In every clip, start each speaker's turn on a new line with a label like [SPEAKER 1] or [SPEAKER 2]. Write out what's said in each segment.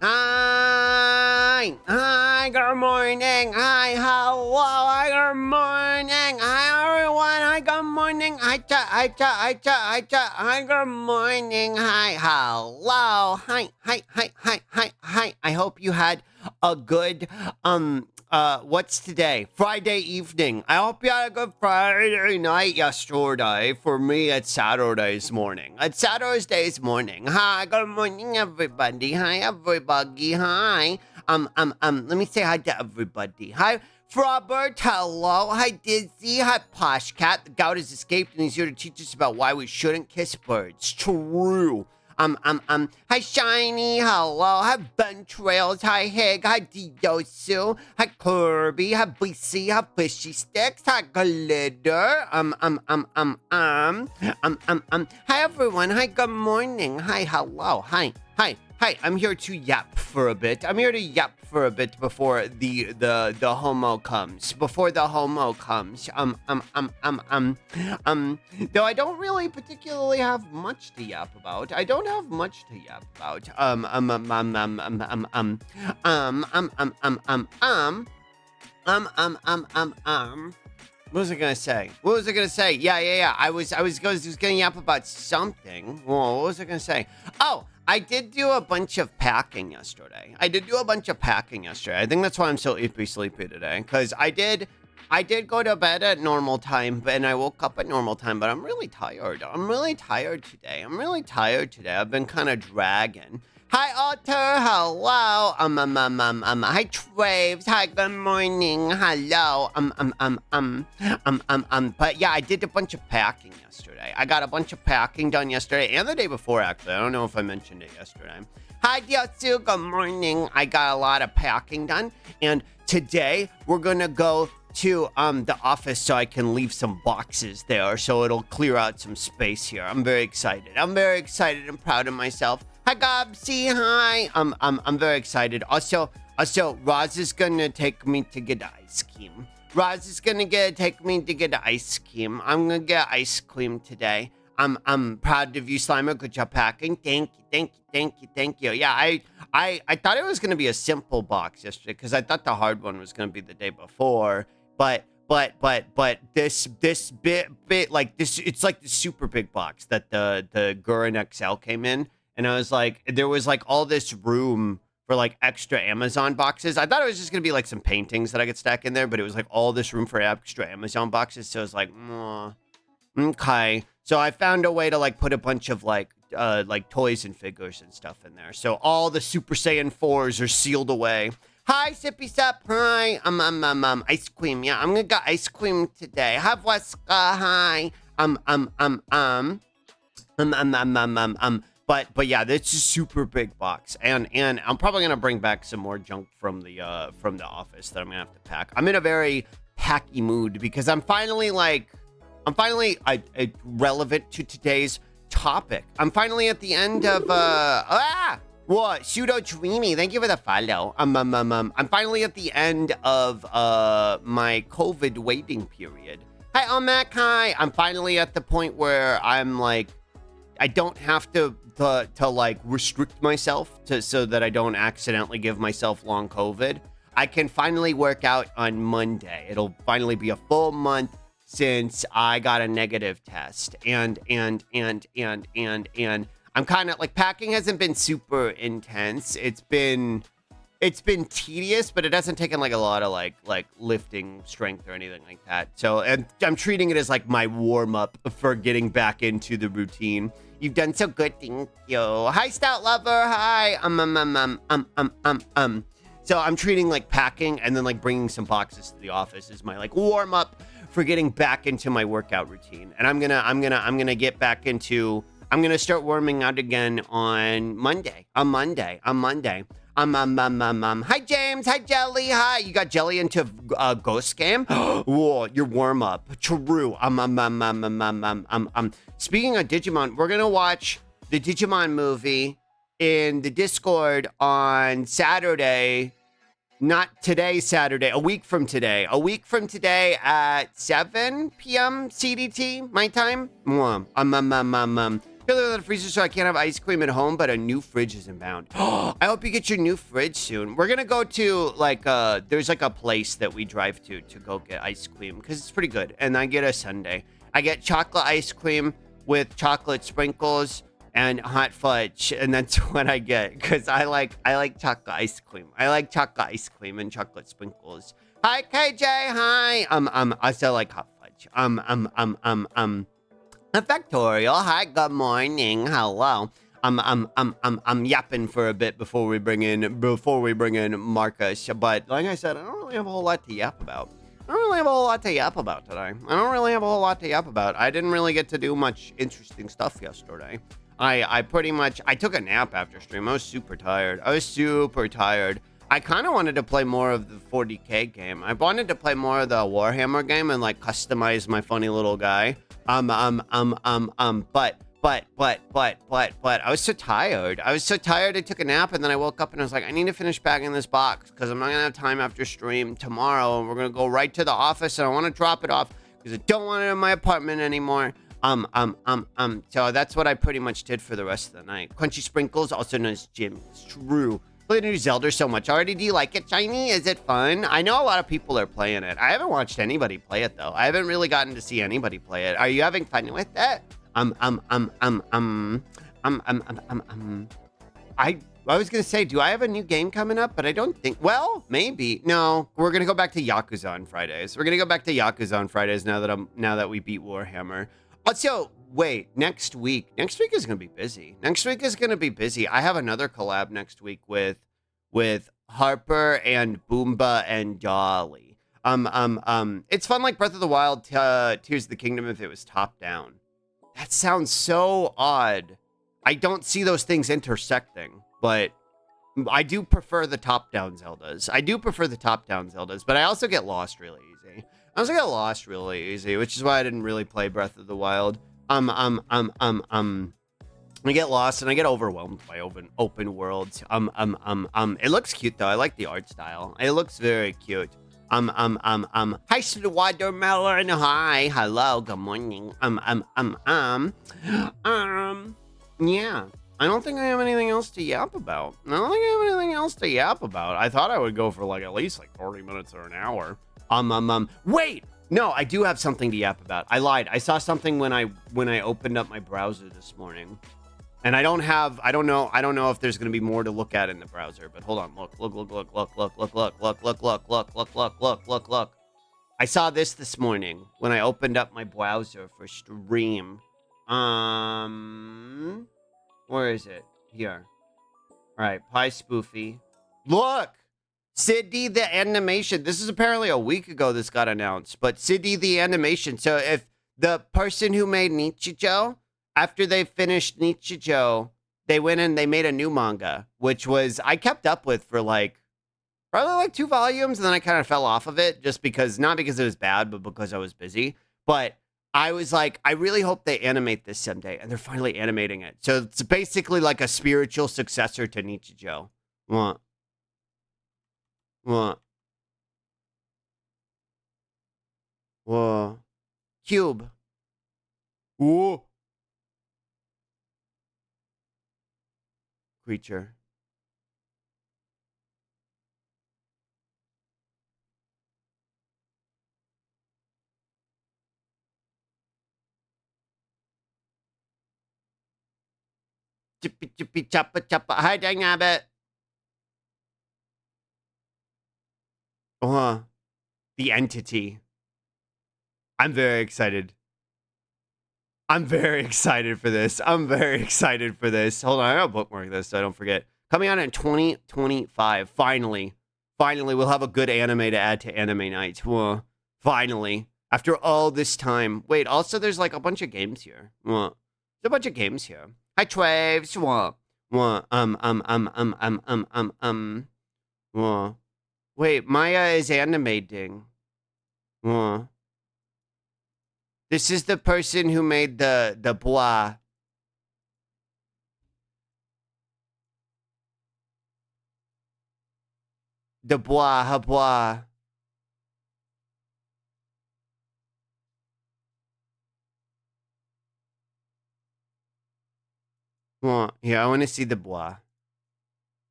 [SPEAKER 1] Hi, good morning. Hi, hello. Hi, good morning. Hi, everyone. Hi, good morning. Hi, good morning. Hi, hello. Hi. I hope you had a good, what's today? Friday evening. I hope you had a good Friday night yesterday. For me, it's Saturday's morning. It's Saturday's morning. Hi, good morning, everybody. Hi, everybody. Hi. Let me say hi to everybody. Hi, Robert. Hello. Hi, Dizzy. Hi, Posh Cat. The gout has escaped and he's here to teach us about why we shouldn't kiss birds. True. Hi, Shiny. Hello. Hi, Ventrails. Hi, Hig. Hi, Diosu. Hi, Kirby. Hi, BC. Hi, Fishy Sticks. Hi, Glitter. Hi, everyone. Hi, good morning. Hi, hello. Hi. I'm here to yap for a bit. I'm here to yap for a bit before the homo comes. Before the homo comes. Though I don't really particularly have much to yap about. I don't have much to yap about. What was I gonna say? Yeah. I was gonna yap about something. Well, what was I gonna say? Oh, I did do a bunch of packing yesterday. I think that's why I'm so sleepy today. Because I did go to bed at normal time, and I woke up at normal time, but I'm really tired. I'm really tired today. I've been kind of dragging. Hi, Otter. Hello. Hi, Traves. Hi, good morning. Hello. But yeah, I did a bunch of packing yesterday. I got a bunch of packing done yesterday and the day before, actually. I don't know if I mentioned it yesterday. Hi, Diotsu. Good morning. I got a lot of packing done, and today we're gonna go to the office so I can leave some boxes there, so it'll clear out some space here. I'm very excited and proud of myself. Hi, Gobsy. Hi. I'm very excited. Also, Roz is gonna take me to get ice cream. Take me to get ice cream. I'm gonna get ice cream today. I'm proud of you, Slimer. Good job packing. Thank you. Yeah, I thought it was gonna be a simple box yesterday because I thought the hard one was gonna be the day before. But this bit like this, it's like the super big box that the Gurin XL came in. And I was like, there was like all this room for like extra Amazon boxes. I thought it was just gonna be like some paintings that I could stack in there, but it was like all this room for extra Amazon boxes. So I was like, okay. So I found a way to like put a bunch of like toys and figures and stuff in there. So all the Super Saiyan 4s are sealed away. Hi, Sippy Sup. Hi. Ice cream. Yeah, I'm gonna get ice cream today. Have Weska. Hi. But yeah, it's a super big box, and I'm probably gonna bring back some more junk from the office that I'm gonna have to pack. I'm in a very packy mood because I'm finally relevant to today's topic. I'm finally at the end of what? Pseudo Dreamy, thank you for the follow. I'm finally at the end of my COVID waiting period. Hi, Omek. Hi. I'm finally at the point where I'm like, I don't have to like restrict myself so that I don't accidentally give myself long COVID. I can finally work out on Monday. It'll finally be a full month since I got a negative test. And I'm kind of like, packing hasn't been super intense. It's been tedious, but it hasn't taken like a lot of like lifting strength or anything like that. So, and I'm treating it as like my warm up for getting back into the routine. You've done so good, thank you. Hi, Stout Lover. Hi. So I'm treating like packing and then like bringing some boxes to the office is my like warm up for getting back into my workout routine. And I'm gonna get back into. I'm gonna start warming out again on Monday. Hi, James. Hi, Jelly. Hi. You got Jelly into Ghost Game? Whoa, your warm up. True. Speaking of Digimon, we're gonna watch the Digimon movie in the Discord on Saturday. Not today, Saturday. A week from today. At 7 p.m. CDT, my time. Chili in the freezer so I can't have ice cream at home, but a new fridge is inbound. I hope you get your new fridge soon. We're gonna go to like there's like a place that we drive to go get ice cream because it's pretty good. And I get a sundae. I get chocolate ice cream with chocolate sprinkles and hot fudge, and that's what I get because I like chocolate ice cream. I like chocolate ice cream and chocolate sprinkles. Hi KJ, hi. I also like hot fudge. Factorial, hi, good morning, hello. I'm yapping for a bit before we bring in Marcus, but like I said, I don't really have a whole lot to yap about. I don't really have a whole lot to yap about today. I didn't really get to do much interesting stuff yesterday. I pretty much, I took a nap after stream. I was super tired. I kind of wanted to play more of the 40K game. I wanted to play more of the Warhammer game and like customize my funny little guy. But I was so tired. I took a nap and then I woke up and I was like, I need to finish bagging this box because I'm not gonna have time after stream tomorrow. And we're gonna go right to the office and I want to drop it off because I don't want it in my apartment anymore. So that's what I pretty much did for the rest of the night. Crunchy Sprinkles, also known as Jim. It's true. Played new Zelda so much already. Do you like it, Shiny? Is it fun? I know a lot of people are playing it. I haven't watched anybody play it though. I haven't really gotten to see anybody play it. Are you having fun with it? I was gonna say, do I have a new game coming up? But I don't think. Well, maybe. No, we're gonna go back to Yakuza on Fridays. Now that we beat Warhammer. Also, wait, next week is going to be busy. I have another collab next week with Harper and Boomba and Dolly. It's fun like Breath of the Wild, Tears of the Kingdom if it was top down. That sounds so odd. I don't see those things intersecting, but I do prefer the top down Zeldas. But I also get lost really easy. Which is why I didn't really play Breath of the Wild. I get lost and I get overwhelmed by open worlds. It looks cute though. I like the art style. It looks very cute. Hi, Watermelon. Hi, hello, good morning. Yeah. I don't think I have anything else to yap about. I thought I would go for like at least like 40 minutes or an hour. Wait! No, I do have something to yap about. I lied. I saw something when I opened up my browser this morning. And I don't know if there's gonna be more to look at in the browser, but hold on. Look. I saw this morning when I opened up my browser for stream. Where is it? Here. Alright, Pie Spoofy. Look! Sidney the animation. This is apparently a week ago this got announced, but Sidney the animation. So if the person who made Nichijou, after they finished Nichijou, they went and they made a new manga, which was I kept up with for like probably like 2 volumes, and then I kind of fell off of it just because, not because it was bad, but because I was busy. But I was like, I really hope they animate this someday, and they're finally animating it. So it's basically like a spiritual successor to Nichijou. What? Whoa. Cube. Ooh. Creature. Chippy chippy choppa choppa. Hi, dang nabbit. The entity. I'm very excited. For this. Hold on, I gotta bookmark this so I don't forget. Coming out in 2025. Finally, we'll have a good anime to add to anime night. Finally. After all this time. Wait, also there's like a bunch of games here. There's a bunch of games here. Hi, Traves. Wait, Maya is animating. This is the person who made the bois. The bois, habois. Here, I want to see the bois.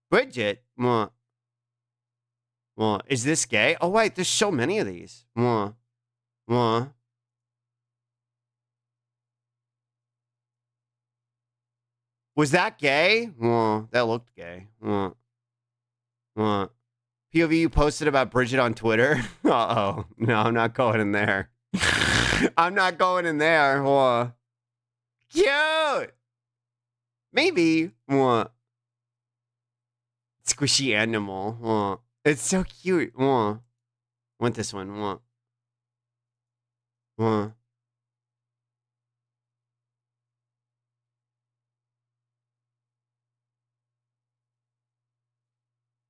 [SPEAKER 1] Bridget. Is this gay? Oh, wait, there's so many of these. Was that gay? That looked gay. POV you posted about Bridget on Twitter? Uh-oh. No, I'm not going in there. I'm not going in there. Cute! Maybe. Squishy animal. It's so cute. Want this one.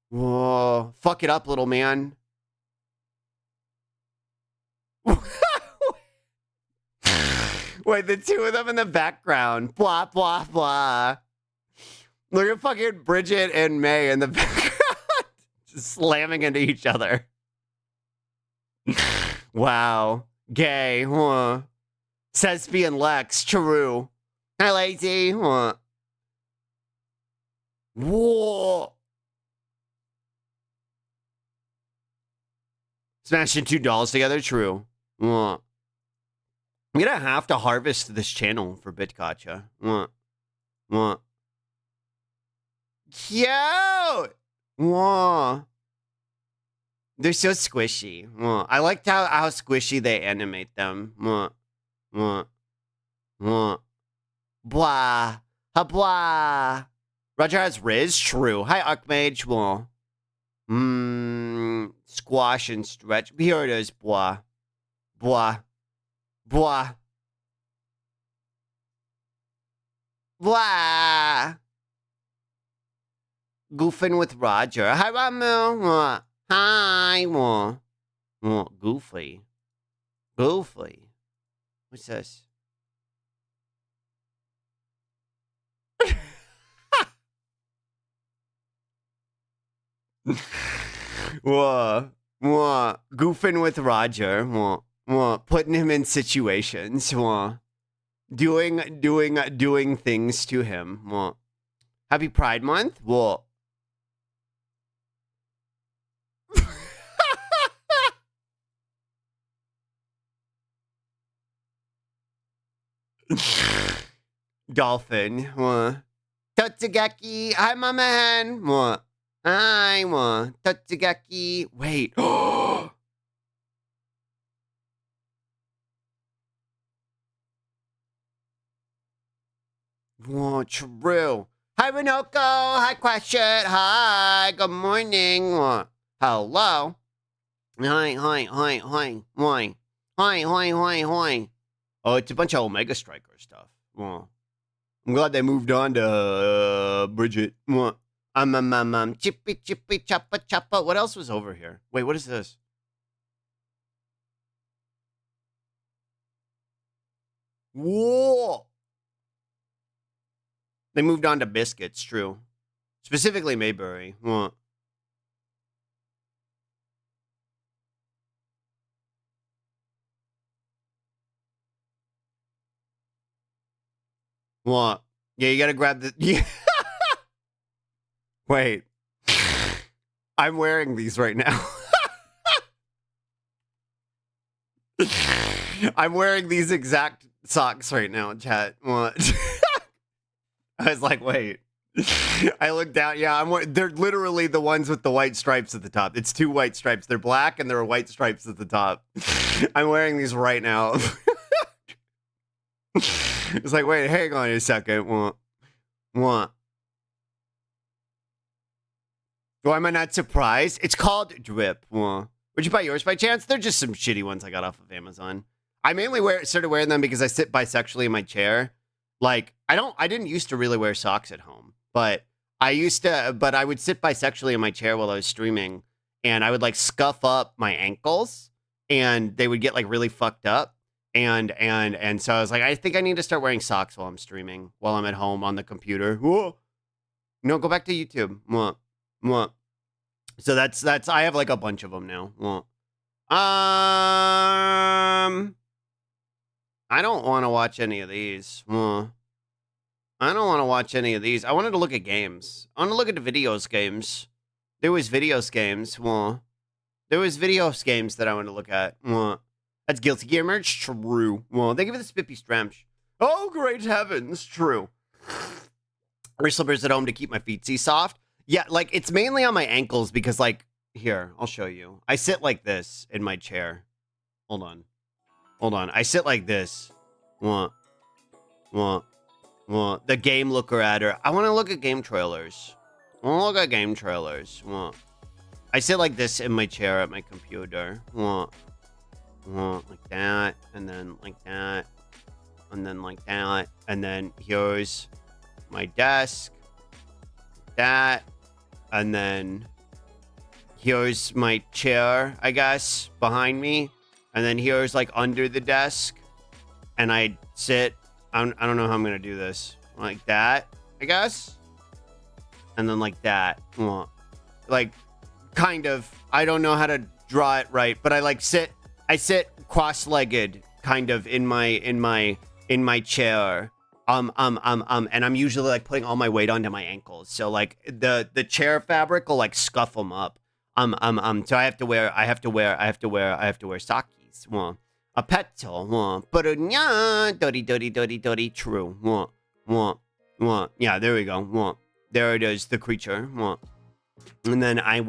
[SPEAKER 1] Whoa. Fuck it up, little man. Wait, the two of them in the background. Blah, blah, blah. Look at fucking Bridget and May in the background. Just slamming into each other. Wow. Gay. Sespi and Lex. True. Hi, lazy. Whoa. Smashing two dolls together. True. I'm gonna have to harvest this channel for Bitgotcha. Cute! They're so squishy. I liked how squishy they animate them. Blah. Blah. Roger has Riz. True. Hi, Archmage. Squash and stretch. Here it is. Blah. Blah. Blah. Blah. Goofing with Roger. Hi, Ramu. Hi. Goofy. Goofy. What's this? Goofing with Roger. Putting him in situations. Doing things to him. Happy Pride Month. Dolphin. Totsugeki. Hi, Mama Hen. Hi, Totsugeki. Wait. True. Hi, Renoko. Hi, Question. Hi, good morning. Hello. Hi. Oh, it's a bunch of Omega Striker stuff. I'm glad they moved on to Bridget. Chippy choppa choppa. What else was over here? Wait, what is this? Whoa! They moved on to biscuits, true. Specifically Mayberry. What? Yeah, you gotta grab the... Wait. I'm wearing these right now. I'm wearing these exact socks right now, chat. What? I was like, wait. I looked down. Yeah, they're literally the ones with the white stripes at the top. It's two white stripes. They're black and there are white stripes at the top. I'm wearing these right now. It's like, wait, hang on a second. Why am I not surprised? It's called Drip. Would you buy yours by chance? They're just some shitty ones I got off of Amazon. I mainly started wearing them because I sit bisexually in my chair. Like, I didn't used to really wear socks at home, but I would sit bisexually in my chair while I was streaming, and I would like scuff up my ankles, and they would get like really fucked up. And so I was like, I think I need to start wearing socks while I'm streaming, while I'm at home on the computer. Whoa. No, go back to YouTube. So that's I have like a bunch of them now. I don't want to watch any of these. I don't want to watch any of these. I wanted to look at games. I want to look at the videos games. There was videos games. Well, there was videos games that I want to look at. Well, that's Guilty Gear merch? True. Well, thank you for the Spippy Stramch. Oh, great heavens. True. Wear slippers at home to keep my feetsies soft. Yeah, like, it's mainly on my ankles because, like, here, I'll show you. I sit like this in my chair. Hold on. I sit like this. The game looker at her. I want to look at game trailers. I sit like this in my chair at my computer. Like that, and then like that, and then like that, and then here's my desk. That, and then here's my chair, I guess, behind me, and then here's like under the desk, and I sit. I don't know how I'm gonna do this. Like that, I guess, and then like that. Like, kind of. I don't know how to draw it right, but I like sit. I sit cross-legged, kind of in my chair. And I'm usually like putting all my weight onto my ankles, so like the chair fabric will like scuff them up. So I have to wear sockies. A petal. Dori. True. Yeah, there we go. There it is, the creature. And then I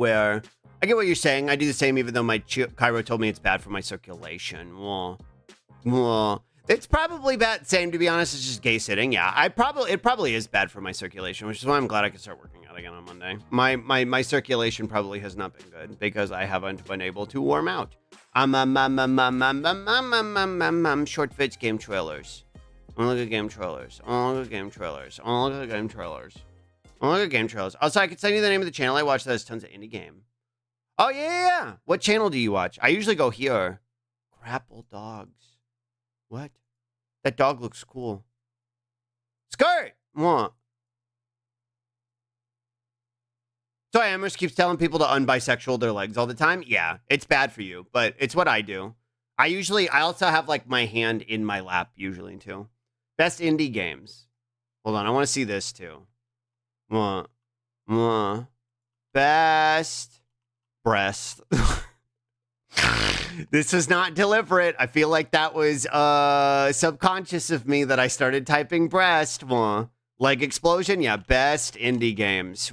[SPEAKER 1] get what you're saying. I do the same, even though my Cairo told me it's bad for my circulation. It's probably bad. Same, to be honest. It's just gay sitting. Yeah, it probably is bad for my circulation, which is why I'm glad I can start working out again on Monday. My circulation probably has not been good because I haven't been able to warm out. Short fits game trailers. I want to look at game trailers. Also, I could send you the name of the channel I watch that has tons of indie game. Oh, yeah. What channel do you watch? I usually go here. Grapple dogs. What? That dog looks cool. Skirt! So Amherst keeps telling people to unbisexual their legs all the time. Yeah, it's bad for you, but it's what I do. I also have like my hand in my lap usually too. Best indie games. Hold on, I want to see this too. Best breast. This was not deliberate. I feel like that was subconscious of me that I started typing breast. Leg explosion. Yeah, best indie games.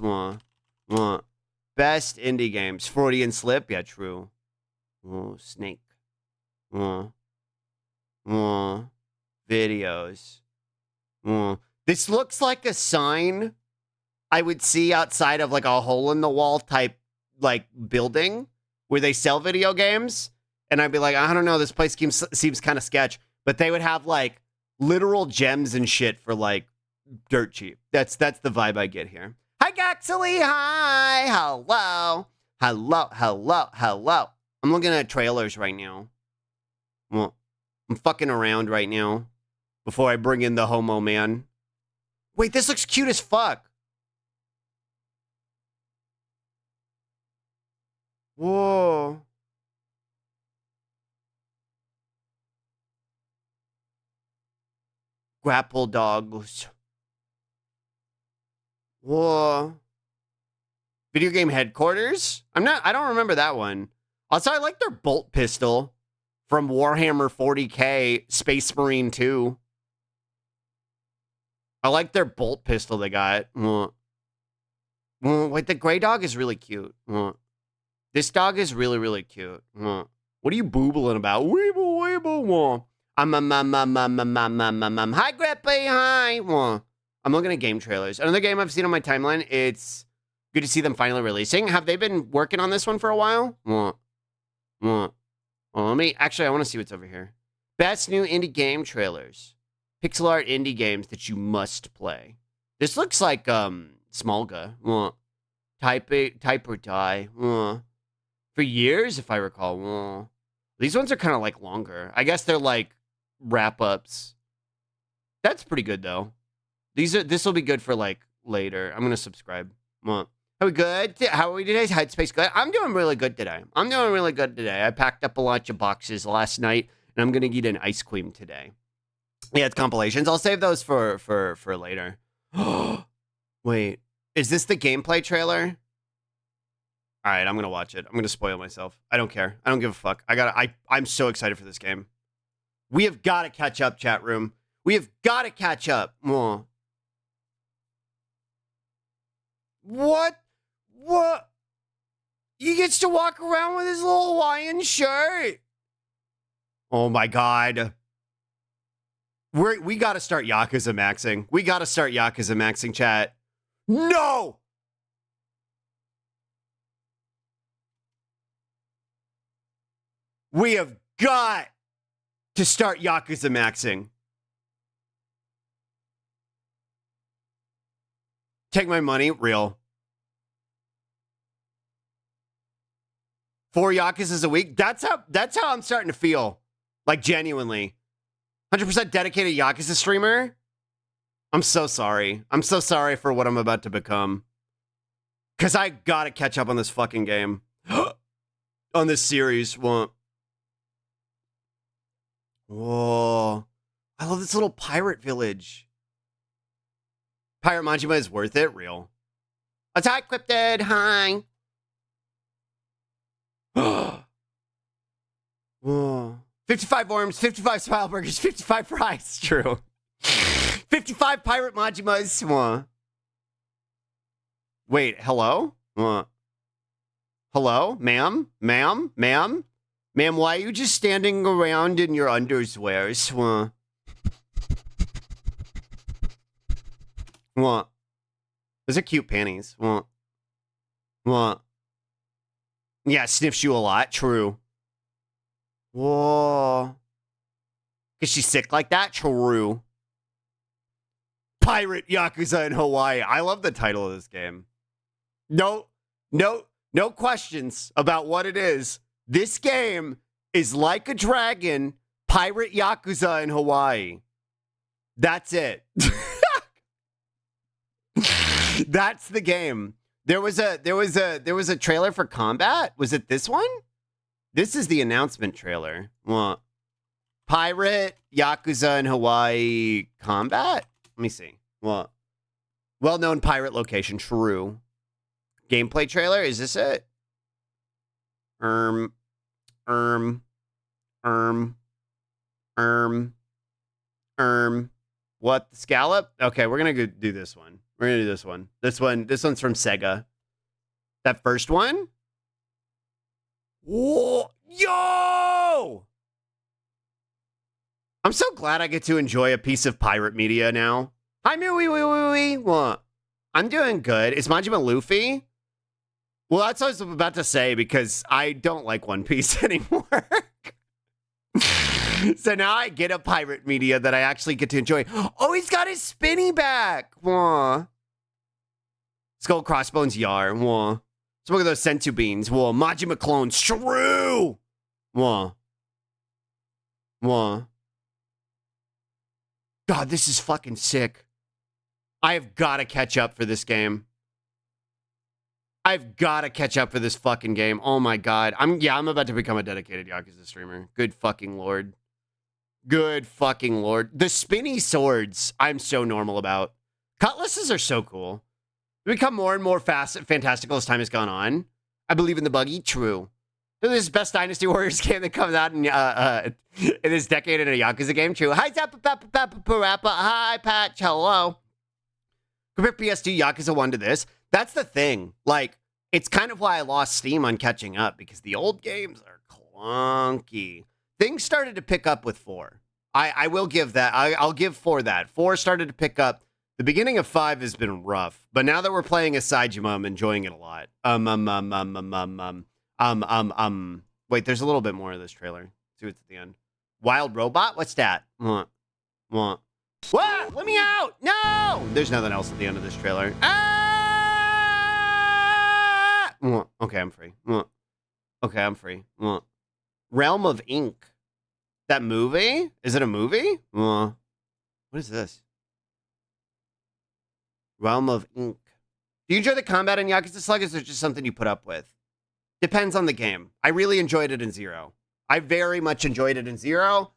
[SPEAKER 1] Best indie games. Freudian slip. Yeah, true. Snake. Videos. This looks like a sign I would see outside of like a hole in the wall type like building where they sell video games. And I'd be like, I don't know, this place seems kind of sketch. But they would have like literal gems and shit for like dirt cheap. That's the vibe I get here. Hi, Gaxley. Hi. Hello. I'm looking at trailers right now. Well, I'm fucking around right now before I bring in the homo man. Wait, this looks cute as fuck. Whoa. Grapple dogs. Whoa. Video game headquarters? I don't remember that one. Also, I like their bolt pistol from Warhammer 40K Space Marine 2. I like their bolt pistol they got. Wait, the gray dog is really cute. This dog is really, really cute. What are you boobling about? Weeble. Hi, Grippy. Hi. I'm looking at game trailers. Another game I've seen on my timeline. It's good to see them finally releasing. Have they been working on this one for a while? Well, I want to see what's over here. Best new indie game trailers. Pixel art indie games that you must play. This looks like Smolga. Type or Die. For years, if I recall. These ones are kind of like longer. I guess they're like wrap-ups. That's pretty good though. This will be good for like later. I'm gonna subscribe. Are we good? How are we today? Headspace good? I'm doing really good today. I packed up a bunch of boxes last night, and I'm gonna eat an ice cream today. Yeah, it's compilations. I'll save those for later. Wait, is this the gameplay trailer? All right, I'm gonna watch it. I'm gonna spoil myself. I don't care. I don't give a fuck. I'm so excited for this game. We have got to catch up, chat room. We have got to catch up. What? What? He gets to walk around with his little Hawaiian shirt. Oh my god. We got to start Yakuza maxing. We got to start Yakuza maxing, chat. No! We have got to start Yakuza maxing. Take my money, real. 4 Yakuzas a week. That's how I'm starting to feel. Like, genuinely. 100% dedicated Yakuza streamer. I'm so sorry. I'm so sorry for what I'm about to become. Because I gotta catch up on this fucking game. On this series. Whoa. I love this little pirate village. Pirate Majima is worth it, real. Attack Cryptid, hi. Whoa. 55 worms, 55 smile burgers, 55 fries. True. 55 pirate Majimas. Whoa. Wait, hello? Hello? Ma'am? Ma'am? Ma'am? Ma'am, why are you just standing around in your underwears? What? Those are cute panties. What? Yeah, sniffs you a lot. True. Whoa. Is she sick like that? True. Pirate Yakuza in Hawaii. I love the title of this game. No questions about what it is. This game is like a dragon, pirate Yakuza in Hawaii. That's it. That's the game. There was a trailer for Combat. Was it this one? This is the announcement trailer. What? Pirate Yakuza in Hawaii Combat? Let me see. What? Well-known pirate location. True. Gameplay trailer? Is this it? What? The scallop? Okay, we're gonna go do this one. We're gonna do this one. This one's from Sega. That first one? Whoa! Yo! I'm so glad I get to enjoy a piece of pirate media now. Hi, Miwi. What? I'm doing good. Is Majima Luffy? Well, that's what I was about to say because I don't like One Piece anymore. So now I get a pirate media that I actually get to enjoy. Oh, he's got his spinny back. Wah. Skull Crossbones Yar. Wah. Smoke of those Sensu beans. Wah. Majima clones. True. Wah. God, this is fucking sick. I have got to catch up for this game. I've got to catch up for this fucking game. Oh my god. I'm about to become a dedicated Yakuza streamer. Good fucking lord. Good fucking lord. The spinny swords, I'm so normal about. Cutlasses are so cool. They become more and more fantastical as time has gone on. I believe in the buggy. True. This is best Dynasty Warriors game that comes out in this decade in a Yakuza game. True. Hi, Zappa. Hi, Patch. Hello. Compare PS2 Yakuza 1 to this. That's the thing. Like, it's kind of why I lost steam on catching up, because the old games are clunky. Things started to pick up with 4. I will give that. I'll give 4 that. 4 started to pick up. The beginning of 5 has been rough, but now that we're playing as Saejima, I'm enjoying it a lot. Wait, there's a little bit more of this trailer. See what's at the end. Wild Robot? What's that? What? Let me out! No! There's nothing else at the end of this trailer. Okay, I'm free. Okay, I'm free. Realm of Ink. That movie? Is it a movie? What is this? Realm of Ink. Do you enjoy the combat in Yakuza Slug, or is it just something you put up with? Depends on the game. I really enjoyed it in 0. I very much enjoyed it in 0.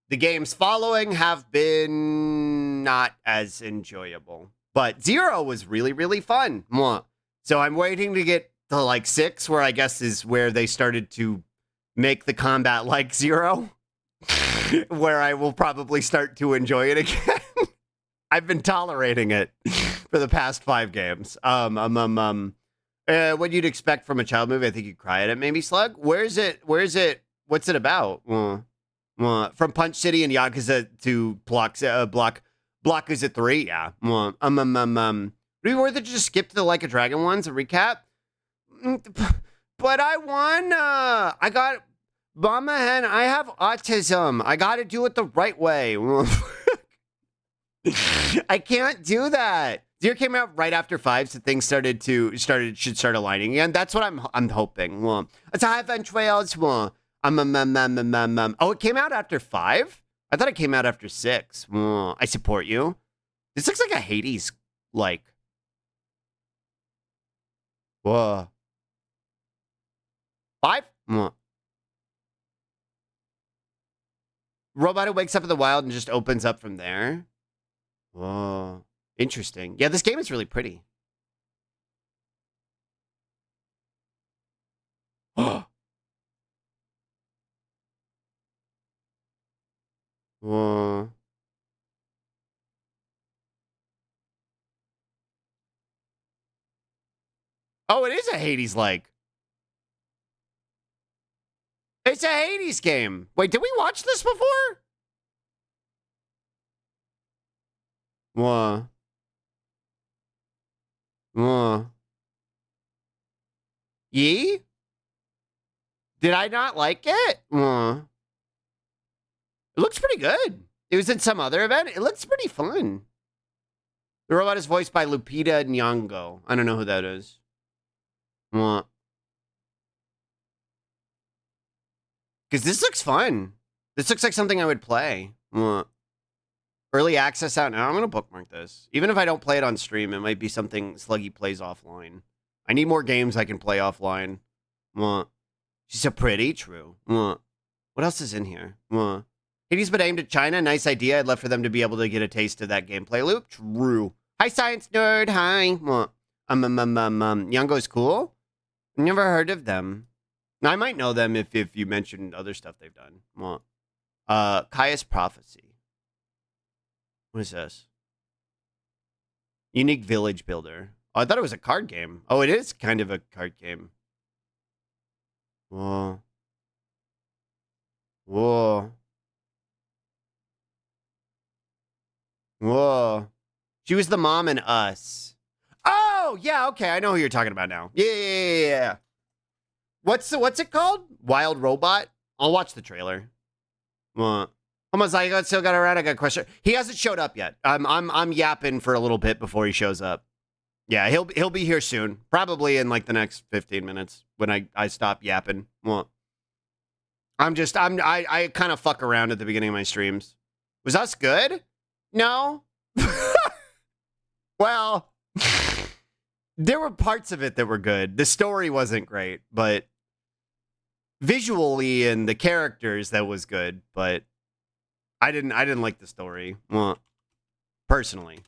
[SPEAKER 1] The games following have been not as enjoyable. But 0 was really, really fun. Mwah. So I'm waiting to get to like 6, where I guess is where they started to make the combat like 0, where I will probably start to enjoy it again. I've been tolerating it for the past 5 games. What you'd expect from a child movie, I think you'd cry at it. Maybe Slug. Where is it? What's it about? From Punch City and Yakuza to Blockuza 3. Yeah. Would it be worth it to just skip to the Like a Dragon ones and recap? But I won. I got Mama Hen. I have autism. I got to do it the right way. I can't do that. 0 came out right after 5, so things should start aligning again. That's what I'm hoping. It's high event trails. Oh, it came out after 5? I thought it came out after 6. I support you. This looks like a Hades like. Whoa. 5? Robot who wakes up in the wild and just opens up from there. Whoa. Interesting. Yeah, this game is really pretty. Whoa. Oh, it is a Hades-like. It's a Hades game. Wait, did we watch this before? Whoa. Whoa. Yee? Did I not like it? Whoa. It looks pretty good. It was in some other event. It looks pretty fun. The robot is voiced by Lupita Nyong'o. I don't know who that is. What? Because this looks fun. This looks like something I would play. What? Early access out now. I'm going to bookmark this. Even if I don't play it on stream, it might be something Sluggy plays offline. I need more games I can play offline. What? She's so pretty. True. What? What else is in here? What? Hades but aimed at China. Nice idea. I'd love for them to be able to get a taste of that gameplay loop. True. Hi, science nerd. Hi. What? Youngo's cool? Never heard of them. I might know them if you mentioned other stuff they've done. What? Caius Prophecy. What is this? Unique Village Builder. Oh, I thought it was a card game. Oh, it is kind of a card game. Whoa. Whoa. Whoa. She was the mom in Us. Oh, yeah, okay. I know who you're talking about now. Yeah. What's it called? Wild Robot? I'll watch the trailer. What? Homozygoat still got around. I got a question. He hasn't showed up yet. I'm yapping for a little bit before he shows up. Yeah, he'll be here soon. Probably in like the next 15 minutes when I stop yapping. What? I kind of fuck around at the beginning of my streams. Was Us good? No. Well, there were parts of it that were good. The story wasn't great, but visually and the characters, that was good, but I didn't like the story. Well, personally.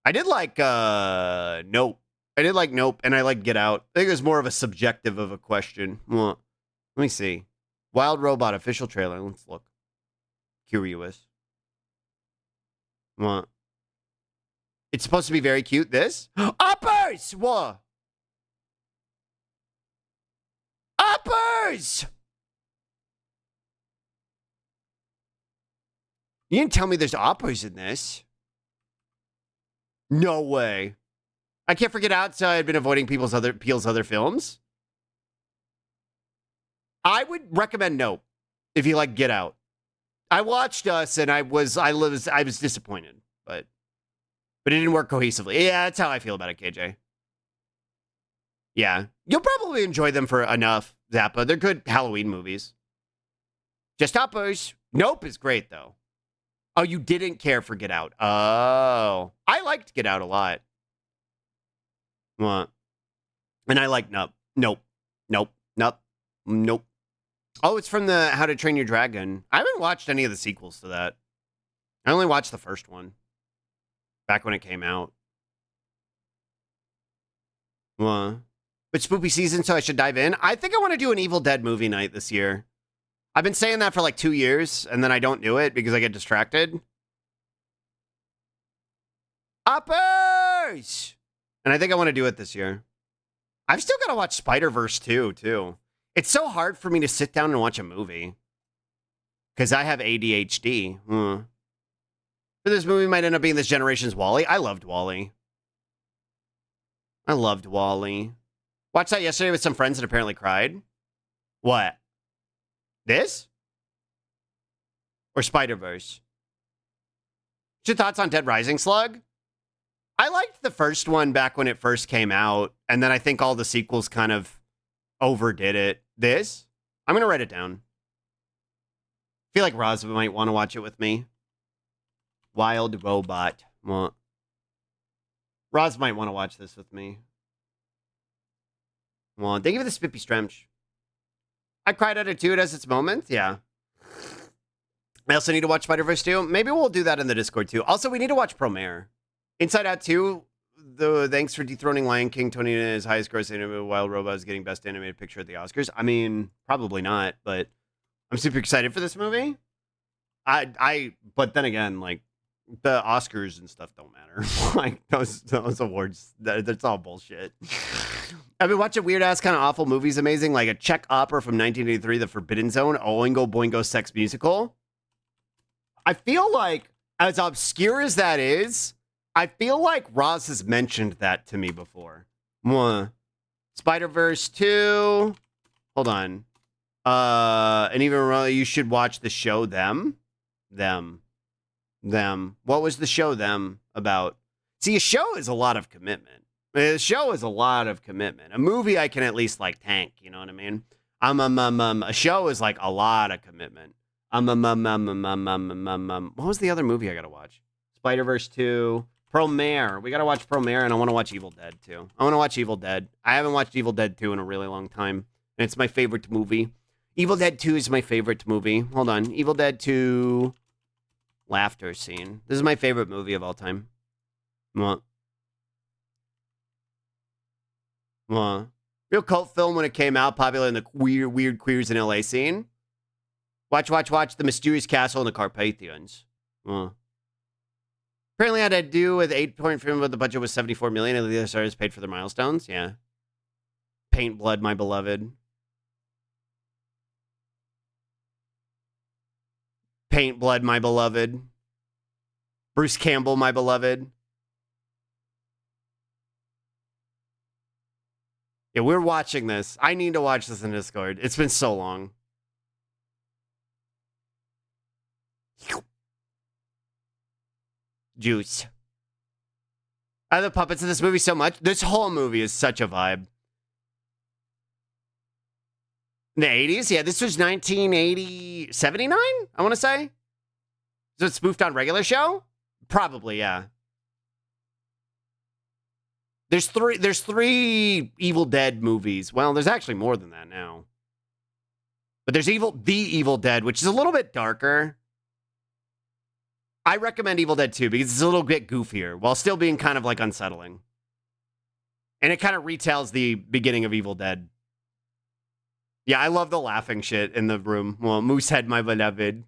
[SPEAKER 1] I did like Nope. I did like Nope, and I like Get Out. I think it was more of a subjective of a question. Well, let me see. Wild Robot official trailer. Let's look. Curious. What? It's supposed to be very cute, this? Uppers! What? Uppers! You didn't tell me there's uppers in this. No way. I can't forget out, so I had been avoiding Peel's other films. I would recommend Nope if you like Get Out. I watched Us and I was disappointed, but it didn't work cohesively. Yeah, that's how I feel about it, KJ. Yeah, you'll probably enjoy them for enough, Zappa. They're good Halloween movies. Just uppers. Nope is great though. Oh, you didn't care for Get Out. Oh, I liked Get Out a lot. What? And I like Nope. Nope. Oh, it's from the How to Train Your Dragon. I haven't watched any of the sequels to that. I only watched the first one. Back when it came out. But spooky season, so I should dive in. I think I want to do an Evil Dead movie night this year. I've been saying that for like 2 years, and then I don't do it because I get distracted. Uppers! And I think I want to do it this year. I've still got to watch Spider-Verse 2, too. It's so hard for me to sit down and watch a movie. Because I have ADHD. So this movie might end up being this generation's WALL-E. I loved WALL-E. Watched that yesterday with some friends and apparently cried. What? This? Or Spider-Verse? What's your thoughts on Dead Rising, Slug? I liked the first one back when it first came out, and then I think all the sequels kind of overdid it. This? I'm going to write it down. I feel like Roz might want to watch it with me. Wild Robot. What? Roz might want to watch this with me. Well, thank you for the Spippy Strench. I cried at it too. It has its moments. Yeah. I also need to watch Spider-Verse 2. Maybe we'll do that in the Discord too. Also, we need to watch Promare. Inside Out 2, thanks for dethroning Lion King. Tony is highest gross animated Wild Robot is getting best animated picture at the Oscars. I mean, probably not, but I'm super excited for this movie. But then again, like, the Oscars and stuff don't matter. Like, those awards, that's all bullshit. I've been watching weird-ass kind of awful movies amazing, like a Czech opera from 1983, The Forbidden Zone, Oingo Boingo Sex Musical. I feel like, as obscure as that is, I feel like Roz has mentioned that to me before. Spider-Verse 2. Hold on. And even you should watch the show Them. What was the show Them about? See, a show is a lot of commitment. A show is a lot of commitment. A movie I can at least like tank, you know what I mean? A show is like a lot of commitment. What was the other movie I gotta watch? Spider-Verse 2. Promare. We gotta watch Promare, and I want to watch Evil Dead too. I want to watch Evil Dead. I haven't watched Evil Dead 2 in a really long time, and it's my favorite movie. Evil Dead 2 is my favorite movie. Hold on. Evil Dead 2 laughter scene. This is my favorite movie of all time. Real cult film when it came out, popular in the weird queers in LA scene. Watch The Mysterious Castle in the Carpathians. Apparently had to do with 8-point film, but the budget was $74 million, and the other stars paid for their milestones. Yeah. Paint Blood, My Beloved. Paint Blood, My Beloved. Bruce Campbell, My Beloved. Yeah, we're watching this. I need to watch this in Discord. It's been so long. Juice. I love the puppets in this movie so much. This whole movie is such a vibe. In the 80s? Yeah, this was 1980... 79? I want to say? So it's spoofed on regular show? Probably, yeah. There's three Evil Dead movies. Well, there's actually more than that now. But there's The Evil Dead, which is a little bit darker. I recommend Evil Dead 2 because it's a little bit goofier while still being kind of like unsettling. And it kind of retells the beginning of Evil Dead. Yeah, I love the laughing shit in the room. Well, Moosehead, My Beloved.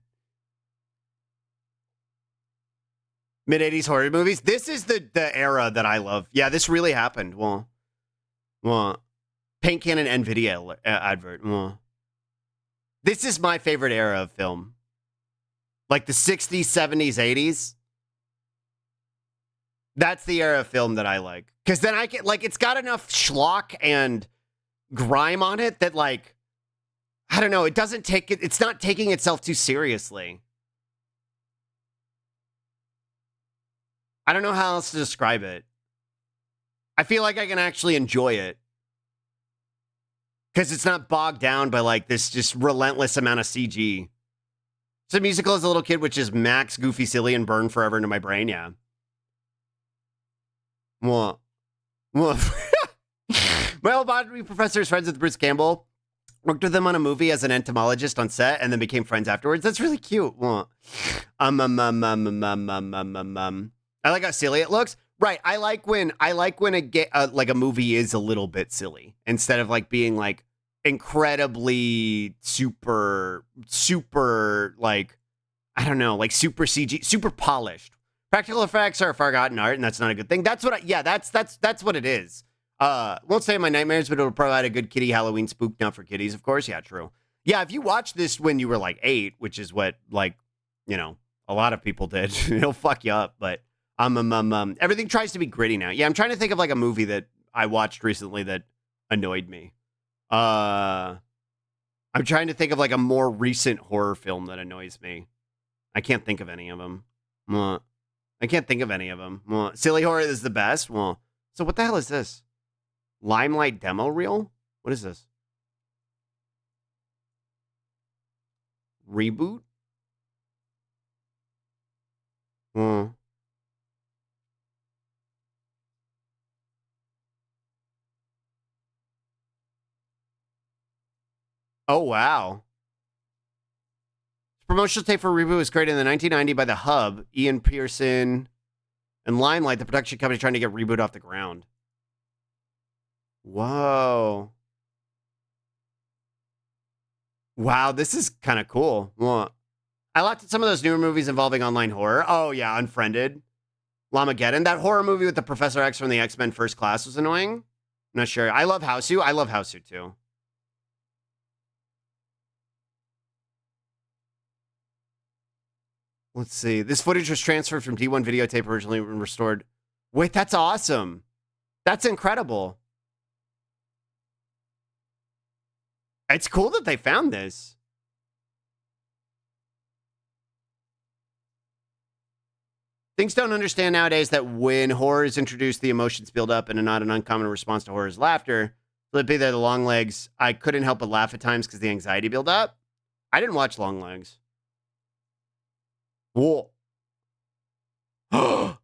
[SPEAKER 1] Mid-80s horror movies. This is the era that I love. Yeah, this really happened. Well, Paint Cannon NVIDIA advert. This is my favorite era of film. Like the 60s, 70s, 80s. That's the era of film that I like. Because then I get, like, it's got enough schlock and grime on it that, like, I don't know, it's not taking itself too seriously. I don't know how else to describe it. I feel like I can actually enjoy it. Because it's not bogged down by, like, this just relentless amount of CG. It's a musical as a little kid, which is max goofy, silly, and burned forever into my brain, yeah. My old botany professor is friends with Bruce Campbell. Worked with him on a movie as an entomologist on set, and then became friends afterwards. That's really cute. I like how silly it looks. Right. I like when like a movie is a little bit silly instead of like being like incredibly super like I don't know, like super CG, super polished. Practical effects are a forgotten art, and that's not a good thing. That's what that's what it is. Won't say my nightmares, but it'll provide a good kitty Halloween spook, not for kitties, of course. Yeah, true. Yeah, if you watched this when you were like 8, which is what like, a lot of people did, it'll fuck you up, but everything tries to be gritty now. Yeah, I'm trying to think of like a movie that I watched recently that annoyed me. I'm trying to think of like a more recent horror film that annoys me. I can't think of any of them. I can't think of any of them. Silly horror is the best. So what the hell is this? Limelight demo reel? What is this? Reboot? Oh, wow. Promotional tape for Reboot was created in the 1990 by The Hub, Ian Pearson, and Limelight, the production company trying to get Reboot off the ground. Whoa. Wow, this is kind of cool. I liked some of those newer movies involving online horror. Oh, yeah, Unfriended. Lamageddon. That horror movie with the Professor X from the X-Men First Class was annoying. I'm not sure. I love Houseu. I love Houseu, too. Let's see. This footage was transferred from D1 videotape originally and restored. Wait, that's awesome. That's incredible. It's cool that they found this. Things don't understand nowadays that when horror is introduced, the emotions build up and not an uncommon response to horror is laughter. Let be there, the long legs. I couldn't help but laugh at times because the anxiety built up. I didn't watch Long Legs. Whoa. Oh.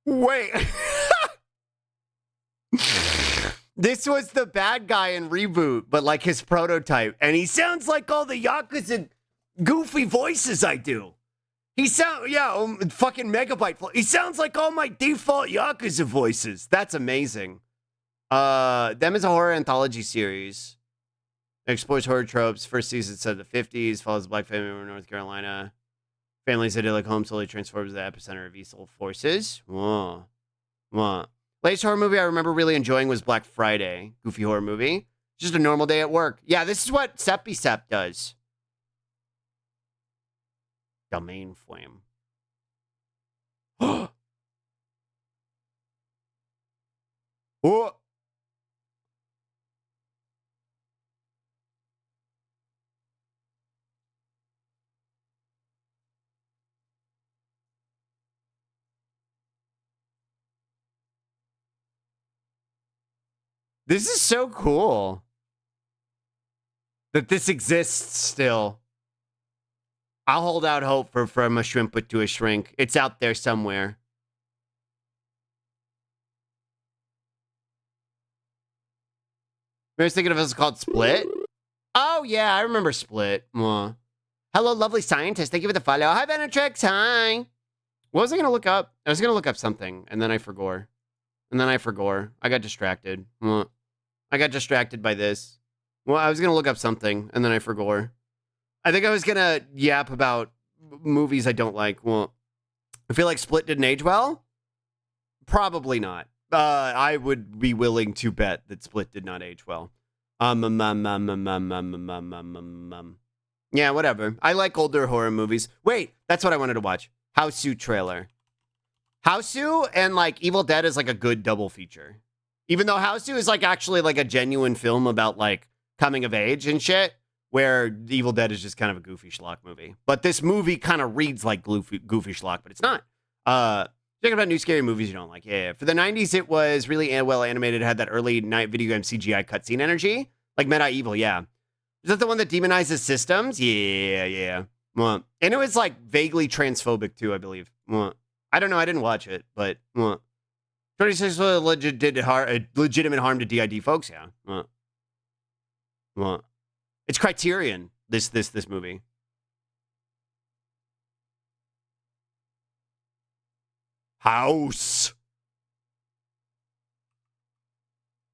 [SPEAKER 1] Wait. This was the bad guy in Reboot, but like his prototype. And he sounds like all the Yakuza goofy voices I do. Fucking Megabyte. He sounds like all my default Yakuza voices. That's amazing. Them is a horror anthology series. It explores horror tropes. First season set in the 50s, follows a black family in North Carolina. Family's idyllic home slowly transforms the epicenter of evil forces. Whoa. Latest horror movie I remember really enjoying was Black Friday. Goofy horror movie. Just a normal day at work. Yeah, this is what Seppy Sepp does. Domain flame. Oh. This is so cool that this exists still. I'll hold out hope for From a Shrimp Put to a Shrink. It's out there somewhere. I was thinking of it was called Split. Oh, yeah, I remember Split. Hello, lovely scientist. Thank you for the follow. Hi, Venetrix. Hi. What was I going to look up? I was going to look up something, and then I forgot. I got distracted. I got distracted by this. Well, I was going to look up something, and then I forgot. I think I was going to yap about movies I don't like. Well, I feel like Split didn't age well. Probably not. I would be willing to bet that Split did not age well. Yeah, whatever. I like older horror movies. Wait, that's what I wanted to watch. Houseu trailer. Houseu and like Evil Dead is like a good double feature. Even though Houseu is like actually like a genuine film about like coming of age and shit, where Evil Dead is just kind of a goofy schlock movie. But this movie kind of reads like goofy schlock, but it's not. Talking about new scary movies you don't like. Yeah. For the 90s, it was really well animated. It had that early night video game CGI cutscene energy. Like Medieval, yeah. Is that the one that demonizes systems? Yeah. Mwah. And it was like vaguely transphobic too, I believe. Mwah. I don't know. I didn't watch it, but 26 legitimate harm to DID folks. Yeah. It's Criterion. This movie. House.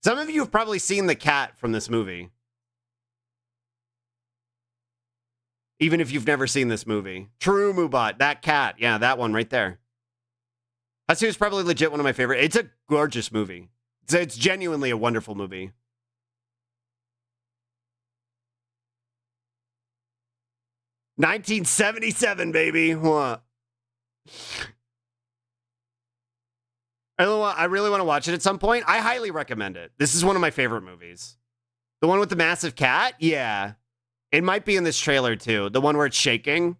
[SPEAKER 1] Some of you have probably seen the cat from this movie. Even if you've never seen this movie. True Mubot, that cat. Yeah, that one right there. That's who's probably legit one of my favorite. It's a gorgeous movie. It's genuinely a wonderful movie. $1977, baby. What? I really want to watch it at some point. I highly recommend it. This is one of my favorite movies. The one with the massive cat? Yeah. It might be in this trailer, too. The one where it's shaking.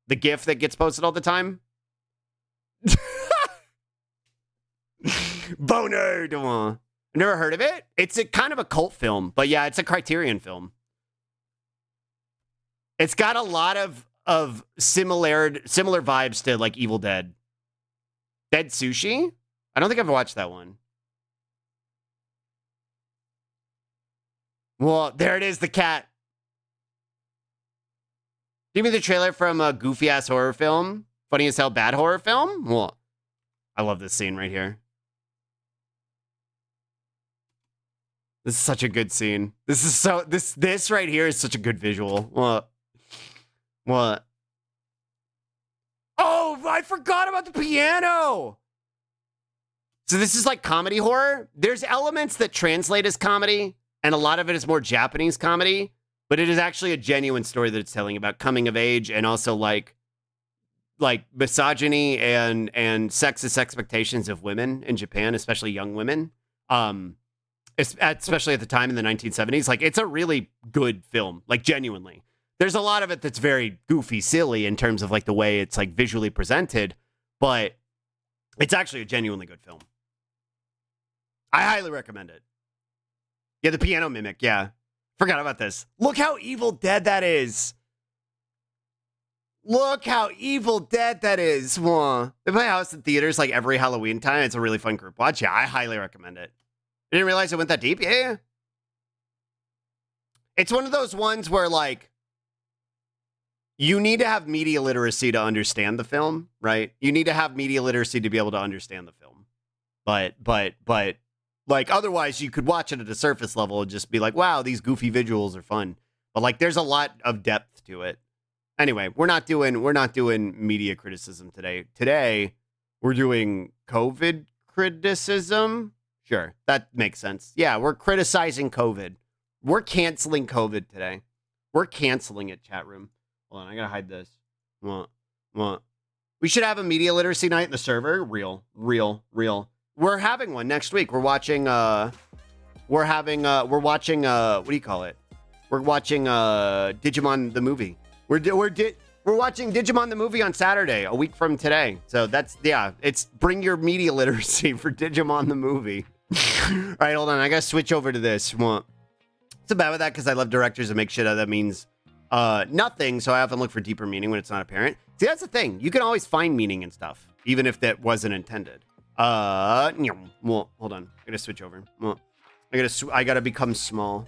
[SPEAKER 1] The GIF that gets posted all the time. Boner. I've never heard of it. It's a kind of a cult film. But yeah, it's a Criterion film. It's got a lot of similar vibes to, like, Evil Dead. Dead Sushi? I don't think I've watched that one. Well, there it is, the cat. Give me the trailer from a goofy-ass horror film. Funny as hell bad horror film? Well, I love this scene right here. This is such a good scene. This right here is such a good visual. What? Oh, I forgot about the piano! So this is like comedy horror. There's elements that translate as comedy, and a lot of it is more Japanese comedy, but it is actually a genuine story that it's telling about coming of age and also like misogyny and sexist expectations of women in Japan, especially young women. Especially at the time in the 1970s. Like, it's a really good film, like genuinely. There's a lot of it that's very goofy, silly in terms of like the way it's like visually presented, but it's actually a genuinely good film. I highly recommend it. Yeah, the piano mimic, yeah. Forgot about this. Look how Evil Dead that is. Look how Evil Dead that is. They play House in theaters like every Halloween time. It's a really fun group watch. Yeah, I highly recommend it. I didn't realize it went that deep. Yeah. It's one of those ones where like you need to have media literacy to understand the film, right? You need to have media literacy to be able to understand the film. But like otherwise you could watch it at a surface level and just be like, wow, these goofy visuals are fun. But like there's a lot of depth to it. Anyway, we're not doing media criticism today. Today, we're doing COVID criticism. Sure, that makes sense. Yeah, we're criticizing COVID. We're canceling COVID today. We're canceling it, chat room. Hold on, I gotta hide this. We should have a media literacy night in the server. Real. We're having one next week. We're watching, what do you call it? We're watching, Digimon the movie. We're watching Digimon the movie on Saturday, a week from today. So that's, yeah, it's bring your media literacy for Digimon the movie. All right, hold on. I gotta switch over to this. It's bad with that because I love directors and make shit out of that means nothing. So I often look for deeper meaning when it's not apparent. See, that's the thing. You can always find meaning in stuff, even if that wasn't intended. Hold on. I gotta switch over. I gotta become small.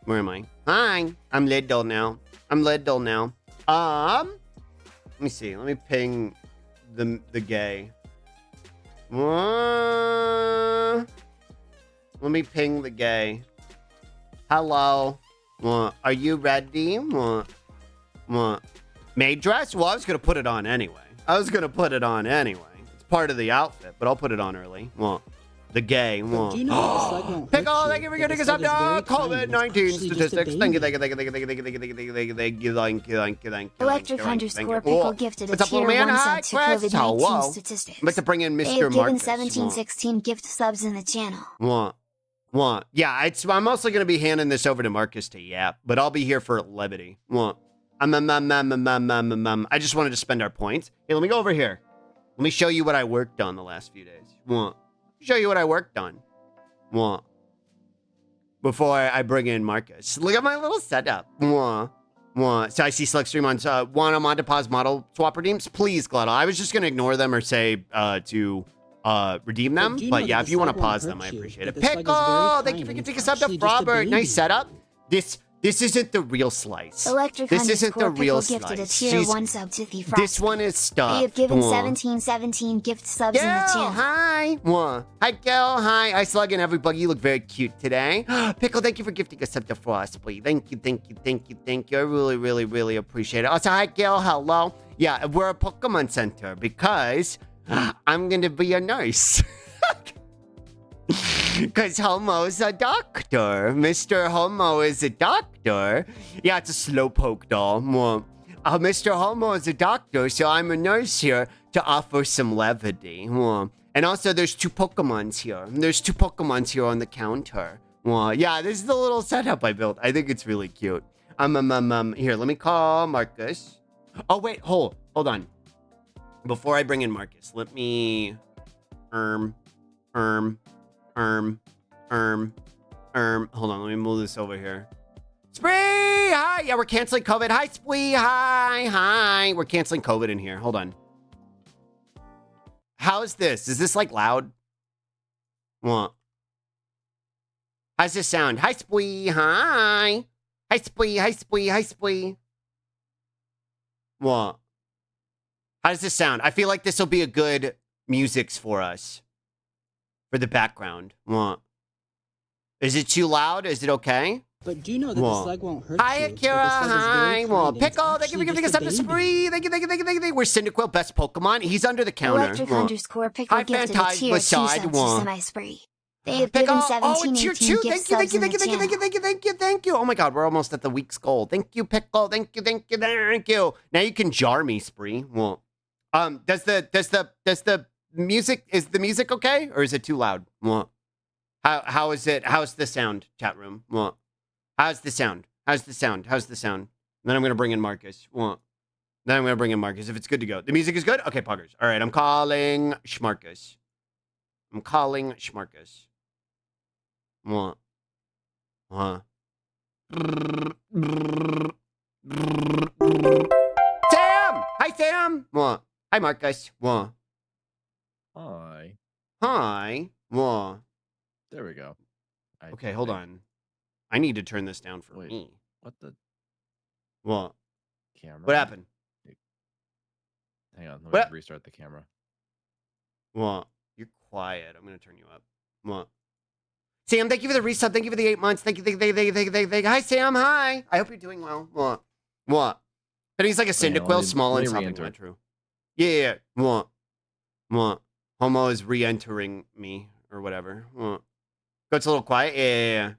[SPEAKER 1] Where am I? Hi, I'm little now. Let me see. Let me ping the gay. Let me ping the gay. Hello. Are you ready? Maid dress? Well, I was gonna put it on anyway. It's part of the outfit, but I'll put it on early. The gay.
[SPEAKER 2] Do you know
[SPEAKER 1] Pick all, thank you for getting us up to COVID-19 statistics. Thank you.
[SPEAKER 2] Electric underscore pickle gifted a tier 1 sub to COVID-19 statistics.
[SPEAKER 1] I'm about to bring in Mr.
[SPEAKER 2] They have given
[SPEAKER 1] Marcus.
[SPEAKER 2] 1716 gift subs in the channel.
[SPEAKER 1] Yeah, I'm mostly going to be handing this over to Marcus to yap, but I'll be here for levity. I just wanted to spend our points. Hey, let me go over here. Let me show you what I worked on the last few days. Show you what I worked on. before I bring in Marcus. Look at my little setup. Mwah. Mwah. So I see select stream on want them on to pause model swap redeems. Please, Glottal. I was just gonna ignore them or say to redeem them. But yeah, if you want to pause them, I appreciate it. Pickle! Thank you for getting a sub to Frobert. Nice setup. This isn't the real slice. This isn't the real
[SPEAKER 2] gifted a
[SPEAKER 1] slice.
[SPEAKER 2] tier 1 sub to the Frosty.
[SPEAKER 1] This one is stuffed.
[SPEAKER 2] They have given 1717 gift subs in the channel.
[SPEAKER 1] Hi. Mwah. Hi, Gil. Hi. I slug in everybody. You look very cute today. Pickle, thank you for gifting a sub to Frosty. Thank you. I really appreciate it. Also, hi, Gil. Hello. Yeah, we're a Pokemon Center because I'm going to be a nurse. Because Homo's a doctor. Mr. Homo is a doctor. Yeah, it's a slowpoke doll. Mr. Homo is a doctor, so I'm a nurse here to offer some levity. And also, there's 2 Pokemons here. There's 2 Pokemons here on the counter. Yeah, this is the little setup I built. I think it's really cute. Here, let me call Marcus. Oh, wait, hold on. Before I bring in Marcus, let me... Hold on, let me move this over here. Spree! Hi! Yeah, we're canceling COVID. Hi, Spree! Hi! We're canceling COVID in here. Hold on. How's this? Is this, like, loud? What? How's this sound? Hi, Spree! Hi! Hi, Spree! What? How does this sound? I feel like this will be a good musics for us. For the background. What? Is it too loud? Is it okay?
[SPEAKER 3] But do you know that the slug won't hurt
[SPEAKER 1] Hi,
[SPEAKER 3] you?
[SPEAKER 1] Akira. Hi. Pickle, thank you for giving us up to Spree. Thank you. We're Cyndaquil, best Pokemon. He's under the counter.
[SPEAKER 2] Electric_Pickle gifted a tier 2 sub to Semi-Spree. They have given 1718 gift subs in the channel.
[SPEAKER 1] Thank you. Oh my god, we're almost at the week's goal. Thank you, Pickle. Thank you. Now you can jar me, Spree. Well, does the music, is the music okay? Or is it too loud? What? How is it? How's the sound, chat room? What? How's the sound? Then I'm going to bring in Marcus. What? Then I'm going to bring in Marcus if it's good to go. The music is good? Okay, poggers. All right, I'm calling Schmarcus. What? Sam! Hi, Sam! What? Hi, Marcus. What? Hi. What?
[SPEAKER 4] There we go.
[SPEAKER 1] Okay, hold on. I need to turn this down for me.
[SPEAKER 4] What the?
[SPEAKER 1] What?
[SPEAKER 4] Camera?
[SPEAKER 1] What happened?
[SPEAKER 4] Hang on, let me restart the camera.
[SPEAKER 1] What? You're quiet. I'm going to turn you up. What? Sam, thank you for the resub. Thank you for the 8 months. Thank you. Hi, Sam. Hi. I hope you're doing well. What? And he's like a Cyndaquil, small and something. Not true. Yeah. What? Homo is re-entering me or whatever. What? It's a little quiet. Yeah.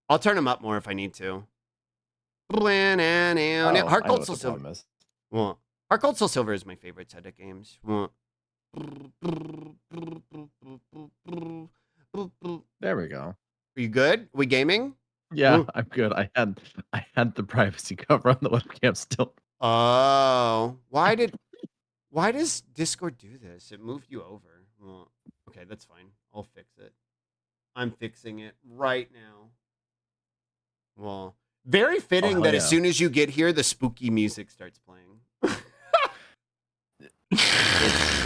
[SPEAKER 1] I'll turn him up more if I need to. Heart Gold Soul Silver. What? Heart Gold Soul Silver is my favorite set of games. What?
[SPEAKER 4] There we go.
[SPEAKER 1] Are you good? Are we gaming?
[SPEAKER 4] Yeah, I'm good. I had the privacy cover on the webcam still.
[SPEAKER 1] Oh, why does Discord do this? It moved you over. Well, okay, that's fine. I'll fix it. I'm fixing it right now. Well, very fitting that as soon as you get here, the spooky music starts playing.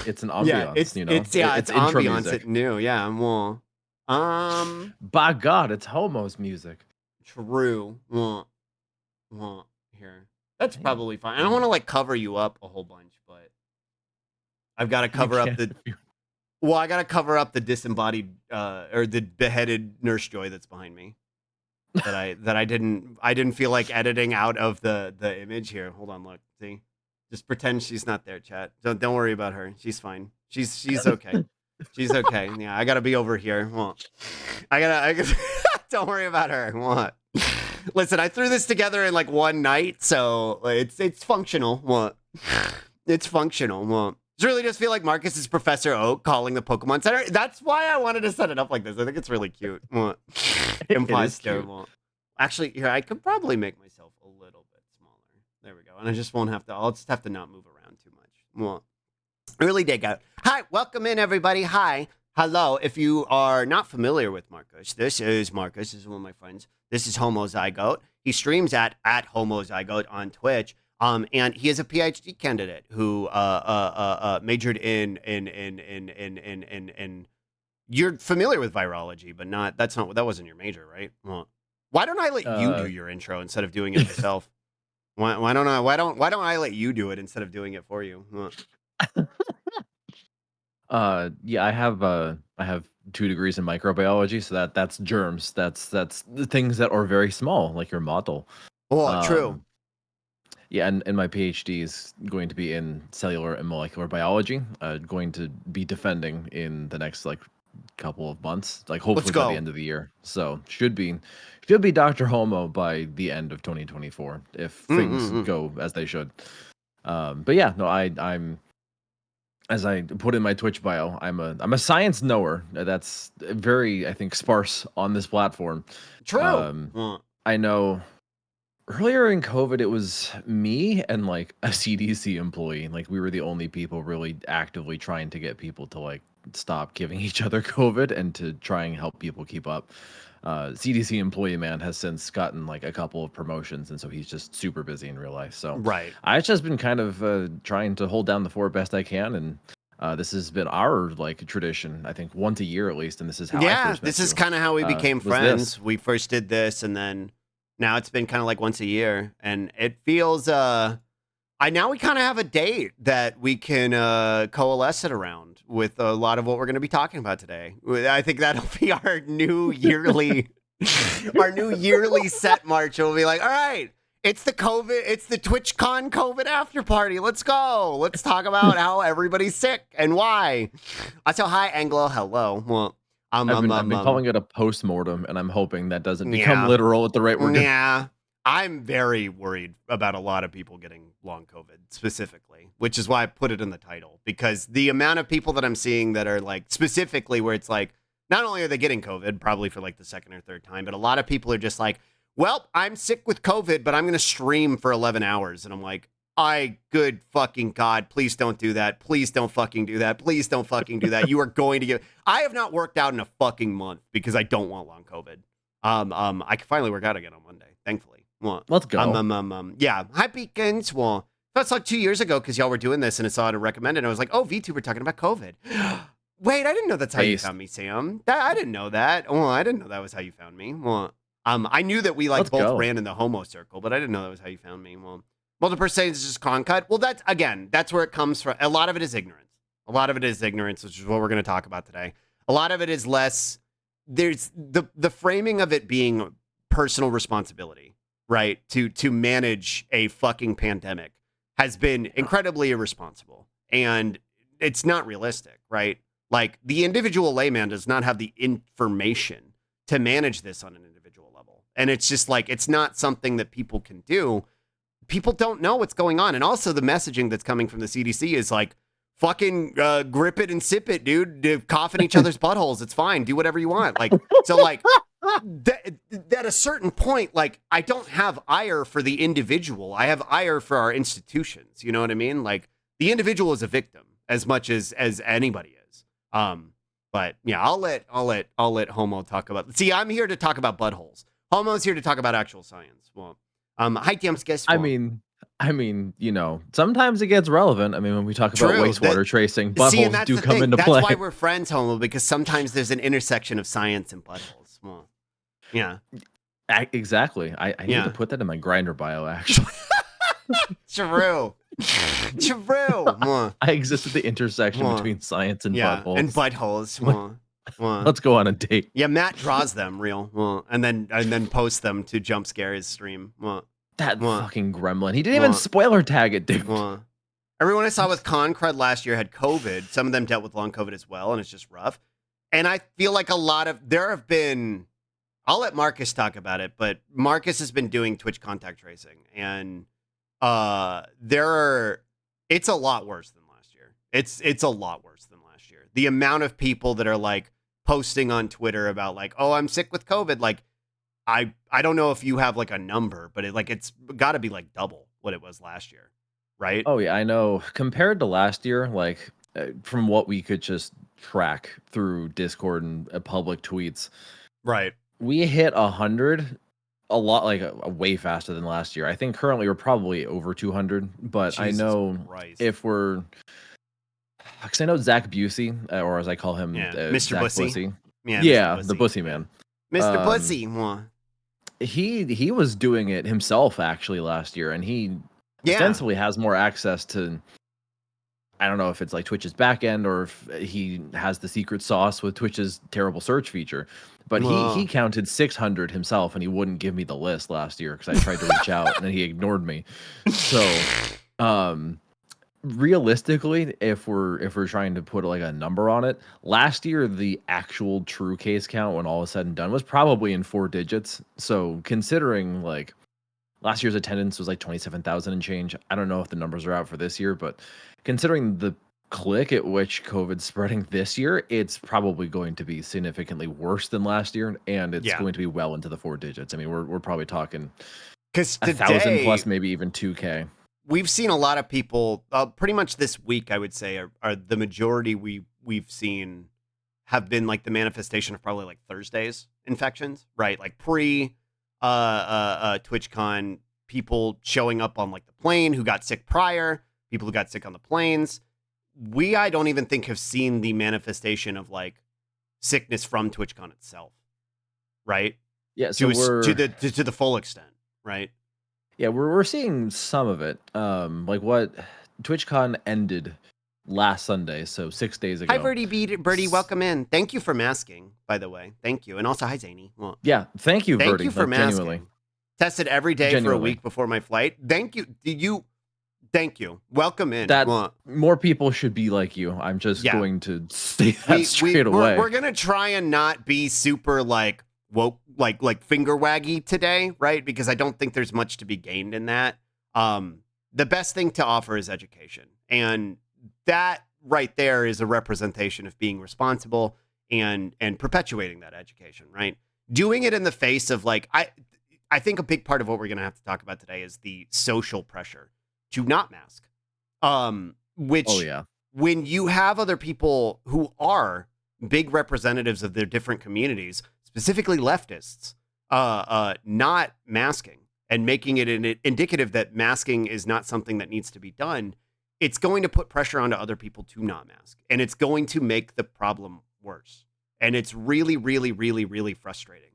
[SPEAKER 4] It's an ambiance,
[SPEAKER 1] it's ambiance. It's new. Yeah, well,
[SPEAKER 4] by God, it's Homo's music.
[SPEAKER 1] True. Here. That's probably fine. I don't want to like cover you up a whole bunch, but I've got to cover up the. Well, I got to cover up the disembodied or the beheaded Nurse Joy that's behind me. That I didn't feel like editing out of the image here. Hold on, look, see. Just pretend she's not there, chat. Don't worry about her. She's fine. She's okay. She's okay. Yeah, I gotta be over here. Well, I gotta don't worry about her. What? Listen, I threw this together in like one night, so it's functional. What? It's functional. What? It's really just feel like Marcus is Professor Oak calling the Pokemon Center. That's why I wanted to set it up like this. I think it's really cute. What? Implies terrible. Actually, here I could probably make myself a little bit smaller. There we go. And I just won't have to. I'll just have to not move around too much. Well, early day out. Hi, welcome in everybody. Hi. Hello. If you are not familiar with Marcus, this is Marcus. This is one of my friends. This is Homozygoat. He streams at Homozygoat on Twitch. And he is a PhD candidate who majored in. You're familiar with virology, but that wasn't your major, right? Well, why don't I let you do your intro instead of doing it yourself? Why don't I let you do it instead of doing it for you?
[SPEAKER 4] Yeah, I have 2 degrees in microbiology, so that's germs. That's the things that are very small, like your model.
[SPEAKER 1] Oh, true.
[SPEAKER 4] Yeah, and my PhD is going to be in cellular and molecular biology. Going to be defending in the next like couple of months, like hopefully by the end of the year. So should be Dr. Homo by the end of 2024 if things go as they should. But yeah, no, I'm as I put in my Twitch bio, I'm a science knower. That's very, I think, sparse on this platform.
[SPEAKER 1] True.
[SPEAKER 4] I know earlier in COVID, it was me and like a CDC employee. Like we were the only people really actively trying to get people to like stop giving each other COVID and to try and help people keep up. CDC employee man has since gotten like a couple of promotions, and so he's just super busy in real life. So
[SPEAKER 1] right,
[SPEAKER 4] I've just been kind of trying to hold down the fort best I can, and this has been our like tradition. I think once a year at least, and this is how I first met
[SPEAKER 1] this is
[SPEAKER 4] you,
[SPEAKER 1] kind of how we became friends.
[SPEAKER 4] this.
[SPEAKER 1] We first did this, and then now it's been kind of like once a year, and it feels now we kind of have a date that we can coalesce it around with a lot of what we're going to be talking about today. I think that'll be our new yearly set march. We'll be like, all right, it's the TwitchCon COVID after party. Let's go. Let's talk about how everybody's sick and why. So hi, Anglo. Hello. Well,
[SPEAKER 4] I've been calling it a post-mortem, and I'm hoping that doesn't become literal at the rate we're
[SPEAKER 1] going. I'm very worried about a lot of people getting long COVID specifically, which is why I put it in the title, because the amount of people that I'm seeing that are like specifically where it's like, not only are they getting COVID probably for like the second or third time, but a lot of people are just like, well, I'm sick with COVID, but I'm going to stream for 11 hours. And I'm like, good fucking God, please don't do that. Please don't fucking do that. Please don't fucking do that. You are going to get, I have not worked out in a fucking month because I don't want long COVID. I can finally work out again on Monday, thankfully. Well,
[SPEAKER 4] let's go.
[SPEAKER 1] Yeah. Hi, Beacons. Well, that's like 2 years ago because y'all were doing this and it's on recommended. And I was like, oh, VTuber talking about COVID. Wait, I didn't know that's how you found me, Sam. I didn't know that. Oh, I didn't know that was how you found me. Well, I knew that we like both ran in the homo circle, but I didn't know that was how you found me. Well, multiple percentage is just con cut. Well, that's where it comes from. A lot of it is ignorance. Which is what we're going to talk about today. A lot of it is less. There's the framing of it being personal responsibility. Right, to manage a fucking pandemic has been incredibly irresponsible, and it's not realistic, right? Like the individual layman does not have the information to manage this on an individual level, and it's just like it's not something that people can do. People don't know what's going on, and also the messaging that's coming from the CDC is like, fucking grip it and sip it, dude. Cough in each other's buttholes. It's fine. Do whatever you want. Like so, like. At a certain point, like I don't have ire for the individual. I have ire for our institutions. You know what I mean? Like the individual is a victim as much as anybody is. But yeah, I'll let Homo talk about. See, I'm here to talk about buttholes. Homo's here to talk about actual science. Well, hi, James. Guess what?
[SPEAKER 4] I mean, you know, sometimes it gets relevant. I mean, when we talk about wastewater tracing, buttholes do come into play.
[SPEAKER 1] That's why we're friends, Homo, because sometimes there's an intersection of science and buttholes. Well, yeah,
[SPEAKER 4] exactly. I need to put that in my grinder bio, actually.
[SPEAKER 1] True.
[SPEAKER 4] I exist at the intersection between science and buttholes.
[SPEAKER 1] And buttholes.
[SPEAKER 4] Let's go on a date.
[SPEAKER 1] Yeah, Matt draws them real, and then posts them to jump scare his stream.
[SPEAKER 4] That fucking gremlin. He didn't even spoiler tag it, dude.
[SPEAKER 1] Everyone I saw with Concrud last year had COVID. Some of them dealt with long COVID as well, and it's just rough. And I feel like there have been, I'll let Marcus talk about it, but Marcus has been doing Twitch contact tracing, and it's a lot worse than last year. It's a lot worse than last year. The amount of people that are like posting on Twitter about like, oh, I'm sick with COVID. Like, I don't know if you have like a number, but it's got to be like double what it was last year, right?
[SPEAKER 4] Oh yeah, I know. Compared to last year, like from what we could just track through Discord and public tweets.
[SPEAKER 1] Right.
[SPEAKER 4] We hit 100 a lot, like way faster than last year. I think currently we're probably over 200, but I
[SPEAKER 1] Jesus
[SPEAKER 4] know
[SPEAKER 1] Christ.
[SPEAKER 4] if we're, because I know Zach Busey, or as I call him,
[SPEAKER 1] Mr.
[SPEAKER 4] Zach
[SPEAKER 1] Bussy.
[SPEAKER 4] Bussy.
[SPEAKER 1] Yeah,
[SPEAKER 4] The Bussy man.
[SPEAKER 1] Mr. Bussy.
[SPEAKER 4] He was doing it himself actually last year, and he ostensibly has more access to, I don't know if it's like Twitch's back end or if he has the secret sauce with Twitch's terrible search feature, but he counted 600 himself, and he wouldn't give me the list last year because I tried to reach out and then he ignored me. So realistically, if we're trying to put like a number on it, last year the actual true case count when all was said and done was probably in 4 digits. So considering like last year's attendance was like 27,000 and change, I don't know if the numbers are out for this year, but considering the click at which COVID's spreading this year, it's probably going to be significantly worse than last year, and it's going to be well into the 4 digits. I mean, we're probably talking 1,000 plus, maybe even 2K.
[SPEAKER 1] We've seen a lot of people, pretty much this week, I would say, are the majority we've seen have been like the manifestation of probably like Thursday's infections, right? Like pre TwitchCon, people showing up on like the plane who got sick prior, people who got sick on the planes. I don't even think have seen the manifestation of like sickness from TwitchCon itself, right?
[SPEAKER 4] Yeah, so
[SPEAKER 1] to the full extent, right?
[SPEAKER 4] Yeah, we're seeing some of it. Like what TwitchCon ended last Sunday, so 6 days ago.
[SPEAKER 1] Hi, Birdie, welcome in. Thank you for masking, by the way. Thank you, and also hi, Zany.
[SPEAKER 4] Well, yeah, thank you, Birdie.
[SPEAKER 1] Thank you for masking. Genuinely. Tested every day for a week before my flight. Thank you. Thank you. Welcome in.
[SPEAKER 4] More people should be like you. I'm just going to say that straight away.
[SPEAKER 1] We're gonna try and not be super like woke, like finger waggy today, right? Because I don't think there's much to be gained in that. The best thing to offer is education, and that right there is a representation of being responsible and perpetuating that education, right? Doing it in the face of like I think a big part of what we're gonna have to talk about today is the social pressure to not mask. Which when you have other people who are big representatives of their different communities, specifically leftists, not masking and making it indicative that masking is not something that needs to be done, it's going to put pressure onto other people to not mask. And it's going to make the problem worse. And it's really, really, really, really frustrating.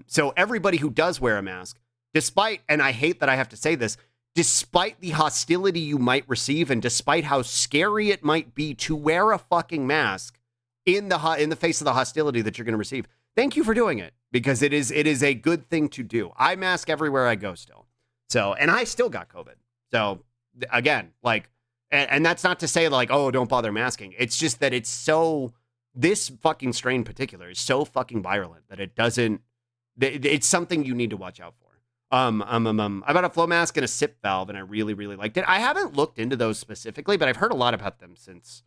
[SPEAKER 1] So everybody who does wear a mask, despite, and I hate that I have to say this, despite the hostility you might receive and despite how scary it might be to wear a fucking mask in the face of the hostility that you're going to receive, thank you for doing it, because it is a good thing to do. I mask everywhere I go still. So, and I still got COVID. So again, like, and that's not to say like, oh, don't bother masking. It's just that this fucking strain in particular is so fucking virulent that it's something you need to watch out for. I bought a flow mask and a sip valve, and I really, really liked it. I haven't looked into those specifically, but I've heard a lot about them since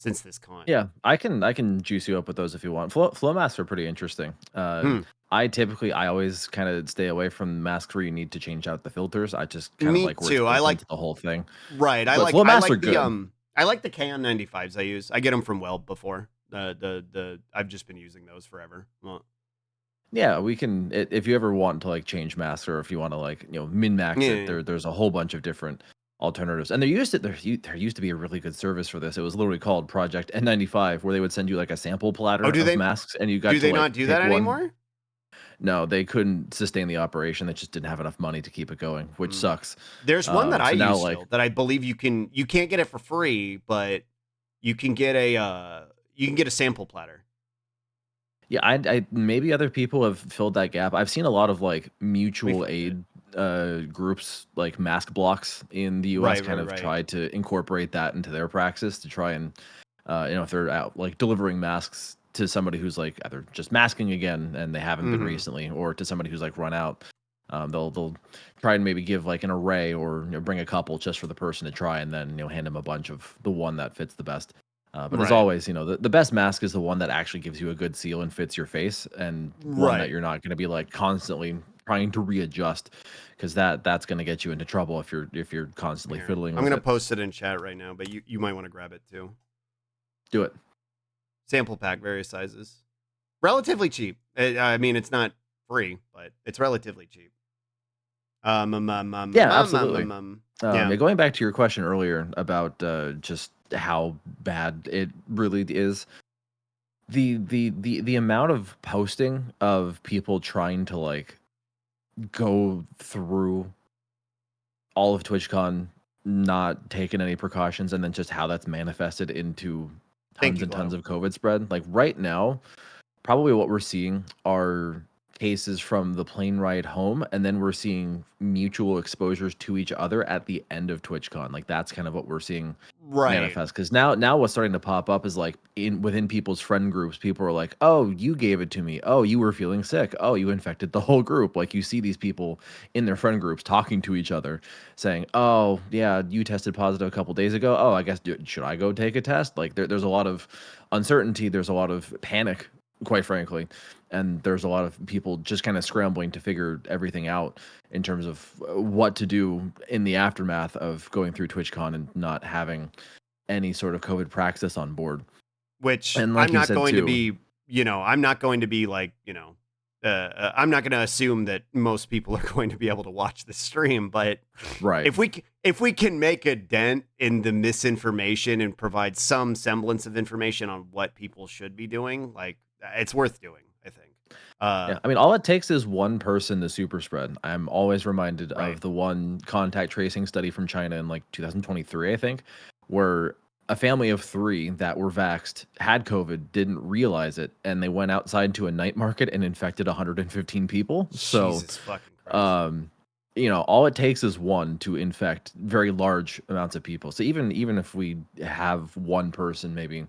[SPEAKER 1] this con.
[SPEAKER 4] Yeah, I can juice you up with those if you want. Flow masks are pretty interesting. I always kind of stay away from masks where you need to change out the filters. I just kind of like
[SPEAKER 1] too. I like
[SPEAKER 4] the whole thing.
[SPEAKER 1] Right.
[SPEAKER 4] Flow masks are good.
[SPEAKER 1] I like the KN95s I use. I get them from Weld before. I've just been using those forever. Well,
[SPEAKER 4] yeah, we can. If you ever want to like change masks, or if you want to like min max it, there's a whole bunch of different alternatives. And there used to be a really good service for this. It was literally called Project N95, where they would send you like a sample platter of masks, and you got.
[SPEAKER 1] Do they not do that anymore?
[SPEAKER 4] No, they couldn't sustain the operation. They just didn't have enough money to keep it going, which sucks.
[SPEAKER 1] There's one that I use still, that I believe you can't get it for free, but you can get a sample platter.
[SPEAKER 4] Yeah, I maybe other people have filled that gap. I've seen a lot of like mutual aid groups, like mask blocks in the US, try to incorporate that into their praxis to try and if they're out like delivering masks to somebody who's like either just masking again and they haven't been recently, or to somebody who's like run out, they'll try and maybe give like an array or bring a couple just for the person to try, and then hand them a bunch of the one that fits the best. But as always, the best mask is the one that actually gives you a good seal and fits your face, and one that you're not going to be like constantly trying to readjust, because that's going to get you into trouble if you're constantly fiddling with it.
[SPEAKER 1] I'm going to post it in chat right now, but you might want to grab it too.
[SPEAKER 4] Do it.
[SPEAKER 1] Sample pack, various sizes. Relatively cheap. I mean, it's not free, but it's relatively cheap.
[SPEAKER 4] Yeah, absolutely.
[SPEAKER 1] Yeah.
[SPEAKER 4] Going back to your question earlier about just how bad it really is, the amount of posting of people trying to like go through all of TwitchCon, not taking any precautions, and then just how that's manifested into tons and tons of COVID spread. Like right now, probably what we're seeing are cases from the plane ride home, and then we're seeing mutual exposures to each other at the end of TwitchCon. Like that's kind of what we're seeing manifest. Because now what's starting to pop up is like within people's friend groups, people are like, "Oh, you gave it to me. Oh, you were feeling sick. Oh, you infected the whole group." Like you see these people in their friend groups talking to each other, saying, "Oh, yeah, you tested positive a couple days ago. Oh, I guess should I go take a test?" Like there's a lot of uncertainty. There's a lot of panic, quite frankly, and there's a lot of people just kind of scrambling to figure everything out in terms of what to do in the aftermath of going through TwitchCon and not having any sort of COVID praxis on board.
[SPEAKER 1] Which and like I'm not going to be, I'm not going to be like, I'm not going to assume that most people are going to be able to watch the stream, but
[SPEAKER 4] right.
[SPEAKER 1] If we can make a dent in the misinformation and provide some semblance of information on what people should be doing, like it's worth doing, I think.
[SPEAKER 4] Yeah, I mean, all it takes is one person to super spread. I'm always reminded of the one contact tracing study from China in like 2023, I think, where a family of 3 that were vaxxed had COVID, didn't realize it, and they went outside to a night market and infected 115 people.
[SPEAKER 1] Jesus fucking Christ.
[SPEAKER 4] All it takes is one to infect very large amounts of people. So even if we have one person maybe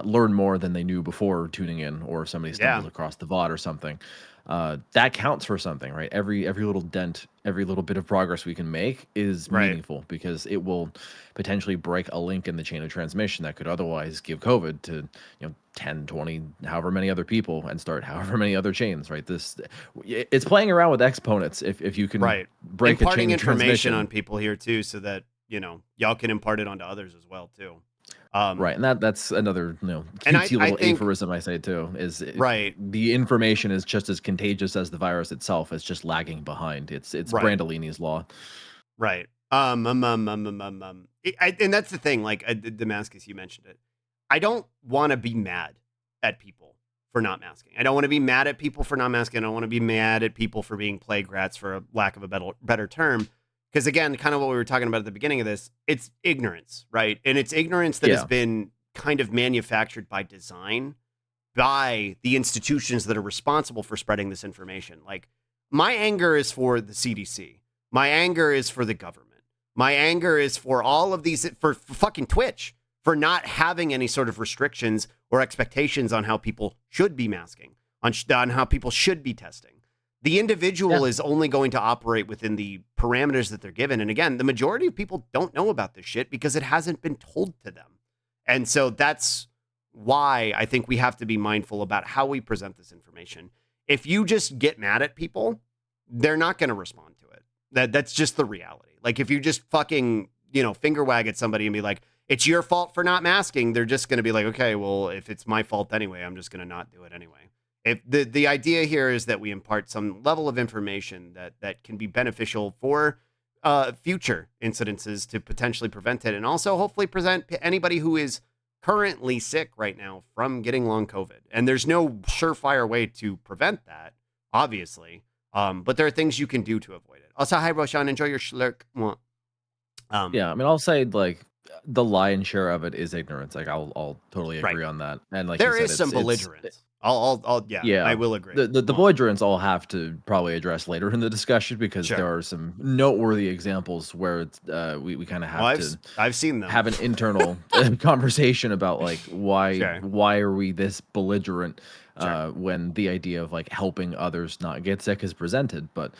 [SPEAKER 4] learn more than they knew before tuning in, or somebody stumbles across the VOD or something, that counts for something, right? Every little dent, every little bit of progress we can make is meaningful, because it will potentially break a link in the chain of transmission that could otherwise give COVID to 10, 20, however many other people, and start however many other chains, right? It's playing around with exponents if you can break
[SPEAKER 1] imparting
[SPEAKER 4] a chain of
[SPEAKER 1] information on people here too, so that y'all can impart it onto others as well too.
[SPEAKER 4] Right, and that's another cutesy little aphorism I say too, is the information is just as contagious as the virus itself. It's just lagging behind. It's Brandolini's law.
[SPEAKER 1] Right. And that's the thing, like Damascus, you mentioned it. I don't want to be mad at people for not masking. I don't want to be mad at people for not masking. I don't want to be mad at people for being plague rats, for a lack of a better term. Because again, kind of what we were talking about at the beginning of this, it's ignorance, right? And it's ignorance that has been kind of manufactured by design by the institutions that are responsible for spreading this information. Like, my anger is for the CDC. My anger is for the government. My anger is for all of these, for fucking Twitch, for not having any sort of restrictions or expectations on how people should be masking, on how people should be testing. The individual is only going to operate within the parameters that they're given. And again, the majority of people don't know about this shit because it hasn't been told to them. And so that's why I think we have to be mindful about how we present this information. If you just get mad at people, they're not going to respond to it. That's just the reality. Like, if you just fucking, finger wag at somebody and be like, it's your fault for not masking, they're just going to be like, okay, well, if it's my fault anyway, I'm just going to not do it anyway. If the idea here is that we impart some level of information that can be beneficial for future incidences to potentially prevent it, and also hopefully prevent anybody who is currently sick right now from getting long COVID. And there's no surefire way to prevent that, obviously, but there are things you can do to avoid it. Also, hi, Roshan, enjoy your schlurk.
[SPEAKER 4] Yeah, I mean, I'll say, like, the lion's share of it is ignorance. Like, I'll totally agree on that. And like
[SPEAKER 1] there
[SPEAKER 4] you said,
[SPEAKER 1] is some belligerence. I will agree.
[SPEAKER 4] The belligerents I'll have to probably address later in the discussion, because there are some noteworthy examples where it's, we kind of have to.
[SPEAKER 1] I've seen them.
[SPEAKER 4] Have an internal conversation about like why are we this belligerent when the idea of like helping others not get sick is presented, but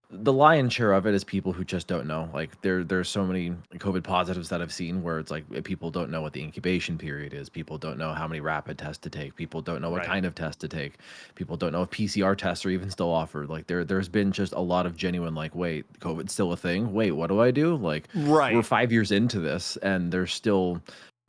[SPEAKER 4] the lion's share of it is people who just don't know. Like there's so many COVID positives that I've seen where it's like people don't know what the incubation period is. People don't know how many rapid tests to take. People don't know what kind of test to take. People don't know if PCR tests are even still offered. Like there's been just a lot of genuine like, wait, COVID's still a thing? Wait, what do I do? Like we're 5 years into this and there's still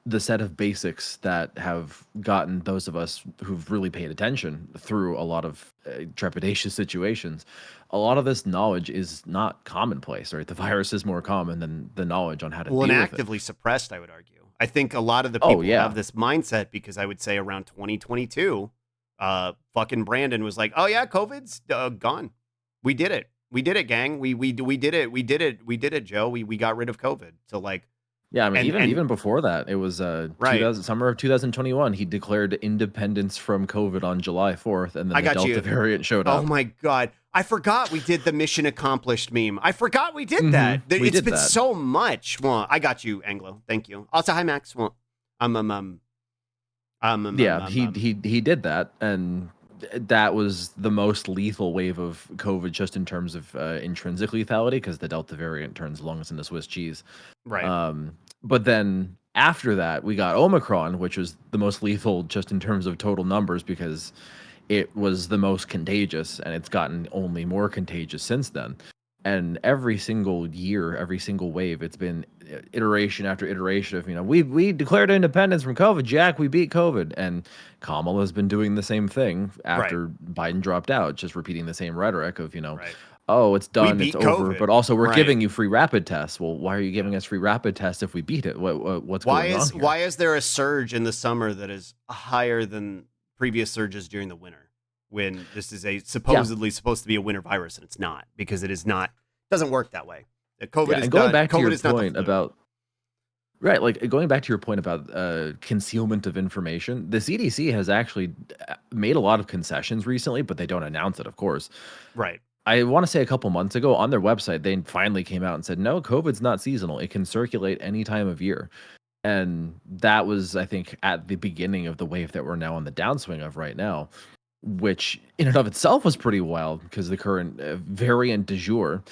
[SPEAKER 4] the set of basics that have gotten those of us who've really paid attention through a lot of trepidatious situations. A lot of this knowledge is not commonplace, right? The virus is more common than the knowledge on how to
[SPEAKER 1] Well, and
[SPEAKER 4] deal with it.
[SPEAKER 1] actively suppressed, I would argue. I think a lot of the
[SPEAKER 4] Oh,
[SPEAKER 1] people
[SPEAKER 4] yeah.
[SPEAKER 1] have this mindset because I would say around 2022, fucking Brandon was like, "Oh yeah, COVID's gone. We did it. We did it, gang. We did it. We did it. We did it, Joe. We got rid of COVID." So like,
[SPEAKER 4] Yeah, I mean,
[SPEAKER 1] and
[SPEAKER 4] even before that, it was
[SPEAKER 1] right.
[SPEAKER 4] 2000, summer of 2021. He declared independence from COVID on July 4th, and then
[SPEAKER 1] I
[SPEAKER 4] the
[SPEAKER 1] got
[SPEAKER 4] Delta
[SPEAKER 1] you.
[SPEAKER 4] variant showed
[SPEAKER 1] Oh
[SPEAKER 4] up.
[SPEAKER 1] my God. I forgot we did the mission accomplished meme. I forgot we did that.
[SPEAKER 4] We
[SPEAKER 1] It's
[SPEAKER 4] did
[SPEAKER 1] been
[SPEAKER 4] that.
[SPEAKER 1] so much. Well, I got you, Anglo. Thank you. Also, hi, Max. Well,
[SPEAKER 4] Yeah, he did that, and that was the most lethal wave of COVID, just in terms of intrinsic lethality, because the Delta variant turns lungs into Swiss cheese.
[SPEAKER 1] right.
[SPEAKER 4] But then after that, we got Omicron, which was the most lethal, just in terms of total numbers, because it was the most contagious, and it's gotten only more contagious since then. And every single year, every single wave, it's been iteration after iteration of, we declared independence from COVID, Jack, we beat COVID. And Kamala's been doing the same thing after Biden dropped out, just repeating the same rhetoric of,
[SPEAKER 1] Right.
[SPEAKER 4] oh, it's
[SPEAKER 1] We
[SPEAKER 4] done, it's
[SPEAKER 1] beat
[SPEAKER 4] over,
[SPEAKER 1] COVID.
[SPEAKER 4] but also we're
[SPEAKER 1] Right.
[SPEAKER 4] giving you free rapid tests. Well, why are you giving us free rapid tests if we beat it? What's going on here?
[SPEAKER 1] Why is there a surge in the summer that is higher than previous surges during the winter, when this is a supposedly supposed to be a winter virus and it's not, because it is not, doesn't work that way. COVID is
[SPEAKER 4] and going
[SPEAKER 1] done.
[SPEAKER 4] back to
[SPEAKER 1] COVID
[SPEAKER 4] your
[SPEAKER 1] is not the
[SPEAKER 4] point
[SPEAKER 1] flu.
[SPEAKER 4] about right, like going back to your point about concealment of information, the CDC has actually made a lot of concessions recently, but they don't announce it, of course.
[SPEAKER 1] Right.
[SPEAKER 4] I want to say a couple months ago on their website, they finally came out and said, no, COVID's not seasonal. It can circulate any time of year. And that was, I think, at the beginning of the wave that we're now on the downswing of right now, which in and of itself was pretty wild, because the current variant du jour,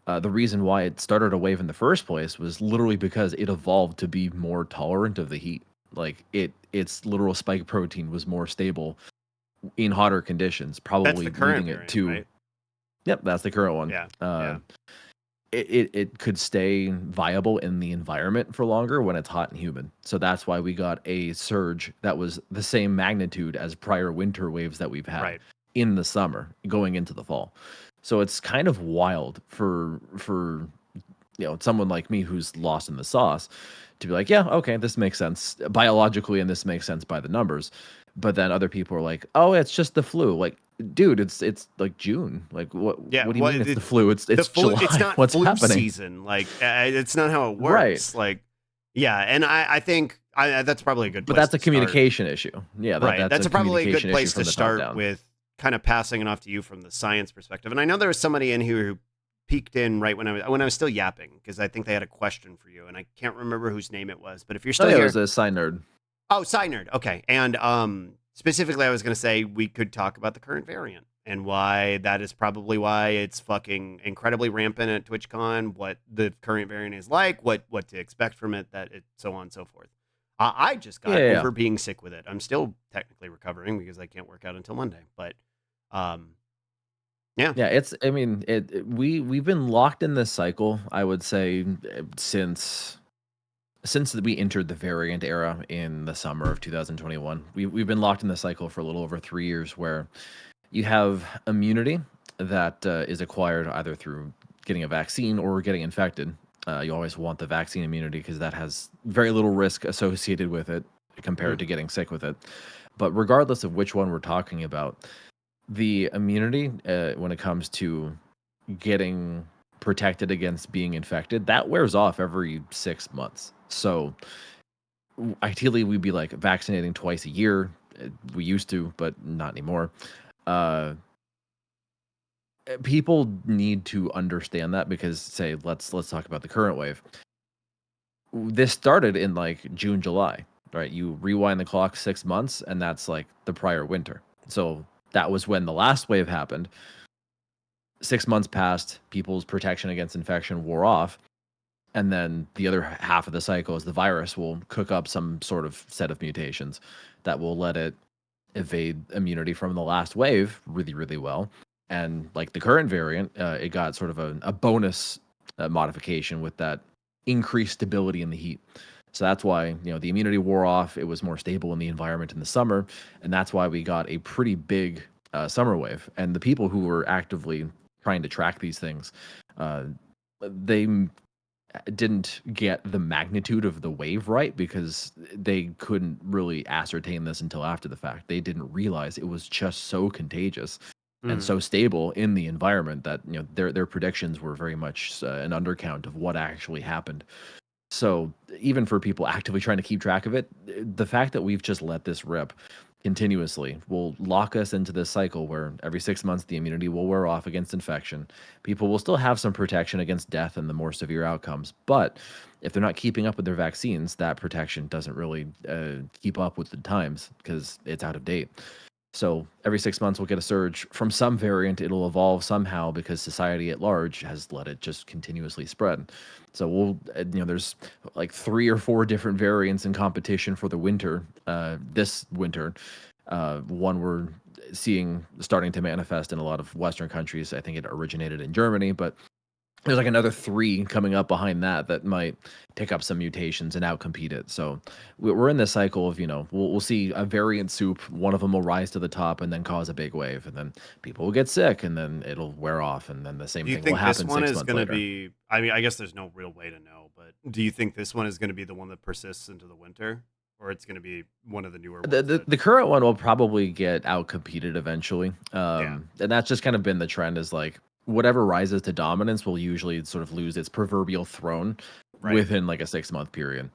[SPEAKER 4] the reason why it started a wave in the first place was literally because it evolved to be more tolerant of the heat. Like its literal spike protein was more stable in hotter conditions, probably
[SPEAKER 1] That's the current
[SPEAKER 4] leading
[SPEAKER 1] variant,
[SPEAKER 4] it to.
[SPEAKER 1] right?
[SPEAKER 4] Yep, that's the current one.
[SPEAKER 1] Yeah.
[SPEAKER 4] It could stay viable in the environment for longer when it's hot and humid. So that's why we got a surge that was the same magnitude as prior winter waves that we've had in the summer going into the fall. So it's kind of wild for someone like me who's lost in the sauce to be like, yeah, okay, this makes sense biologically, and this makes sense by the numbers. But then other people are like, oh, it's just the flu. Like, dude, it's like June. Like, what?
[SPEAKER 1] Yeah,
[SPEAKER 4] what do you mean it's the flu? It's
[SPEAKER 1] the flu.
[SPEAKER 4] July.
[SPEAKER 1] It's not
[SPEAKER 4] What's
[SPEAKER 1] flu
[SPEAKER 4] happening?
[SPEAKER 1] season. Like, it's not how it works.
[SPEAKER 4] Right.
[SPEAKER 1] Like, yeah, and I think that's probably a good.
[SPEAKER 4] But
[SPEAKER 1] place
[SPEAKER 4] that's a
[SPEAKER 1] to
[SPEAKER 4] communication issue. Yeah,
[SPEAKER 1] right. That's probably a good place to start
[SPEAKER 4] down.
[SPEAKER 1] with, kind of passing it off to you from the science perspective. And I know there was somebody in here who peeked in right when I was still yapping, because I think they had a question for you, and I can't remember whose name it was. But if you're still here,
[SPEAKER 4] it was a Sci Nerd.
[SPEAKER 1] Oh, Sci Nerd. Okay, and specifically, I was going to say we could talk about the current variant and why that is probably why it's fucking incredibly rampant at TwitchCon, what the current variant is like, what to expect from it, that it, so on and so forth. I just got over being sick with it. I'm still technically recovering because I can't work out until Monday, but yeah.
[SPEAKER 4] We've been locked in this cycle, I would say, since we entered the variant era in the summer of 2021. We've been locked in the cycle for a little over 3 years, where you have immunity that is acquired either through getting a vaccine or getting infected. You always want the vaccine immunity because that has very little risk associated with it compared to getting sick with it. But regardless of which one we're talking about, the immunity when it comes to getting protected against being infected, that wears off every 6 months. So ideally we'd be like vaccinating twice a year. We used to, but not anymore. People need to understand that, because say let's talk about the current wave. This started in like June, July, right? You rewind the clock 6 months, and that's like the prior winter. So that was when the last wave happened. 6 months passed, people's protection against infection wore off, and then the other half of the cycle is the virus will cook up some sort of set of mutations that will let it evade immunity from the last wave really, really well. And like the current variant, it got sort of a bonus modification with that increased stability in the heat. So that's why, the immunity wore off. It was more stable in the environment in the summer, and that's why we got a pretty big summer wave. And the people who were actively trying to track these things, uh, they didn't get the magnitude of the wave right because they couldn't really ascertain this until after the fact. They didn't realize it was just so contagious and so stable in the environment that their predictions were very much an undercount of what actually happened. So even for people actively trying to keep track of it, the fact that we've just let this rip continuously will lock us into this cycle where every 6 months the immunity will wear off against infection. People will still have some protection against death and the more severe outcomes, but if they're not keeping up with their vaccines, that protection doesn't really keep up with the times because it's out of date. So every 6 months we'll get a surge from some variant. It'll evolve somehow because society at large has let it just continuously spread. So there's like 3 or 4 different variants in competition for the winter. This winter, one we're seeing starting to manifest in a lot of Western countries. I think it originated in Germany, but there's like another 3 coming up behind that might pick up some mutations and outcompete it. So we're in this cycle of, we'll see a variant soup. One of them will rise to the top and then cause a big wave, and then people will get sick, and then it'll wear off, and then the same
[SPEAKER 1] Do you
[SPEAKER 4] thing will
[SPEAKER 1] think this
[SPEAKER 4] happen
[SPEAKER 1] one
[SPEAKER 4] 6
[SPEAKER 1] is
[SPEAKER 4] months
[SPEAKER 1] going to
[SPEAKER 4] later.
[SPEAKER 1] be? I mean, I guess there's no real way to know, but do you think this one is going to be the one that persists into the winter, or it's going to be one of the newer ones?
[SPEAKER 4] The current one will probably get outcompeted eventually.
[SPEAKER 1] Yeah.
[SPEAKER 4] And that's just kind of been the trend, is like whatever rises to dominance will usually sort of lose its proverbial throne
[SPEAKER 1] Right.
[SPEAKER 4] within like a 6-month period.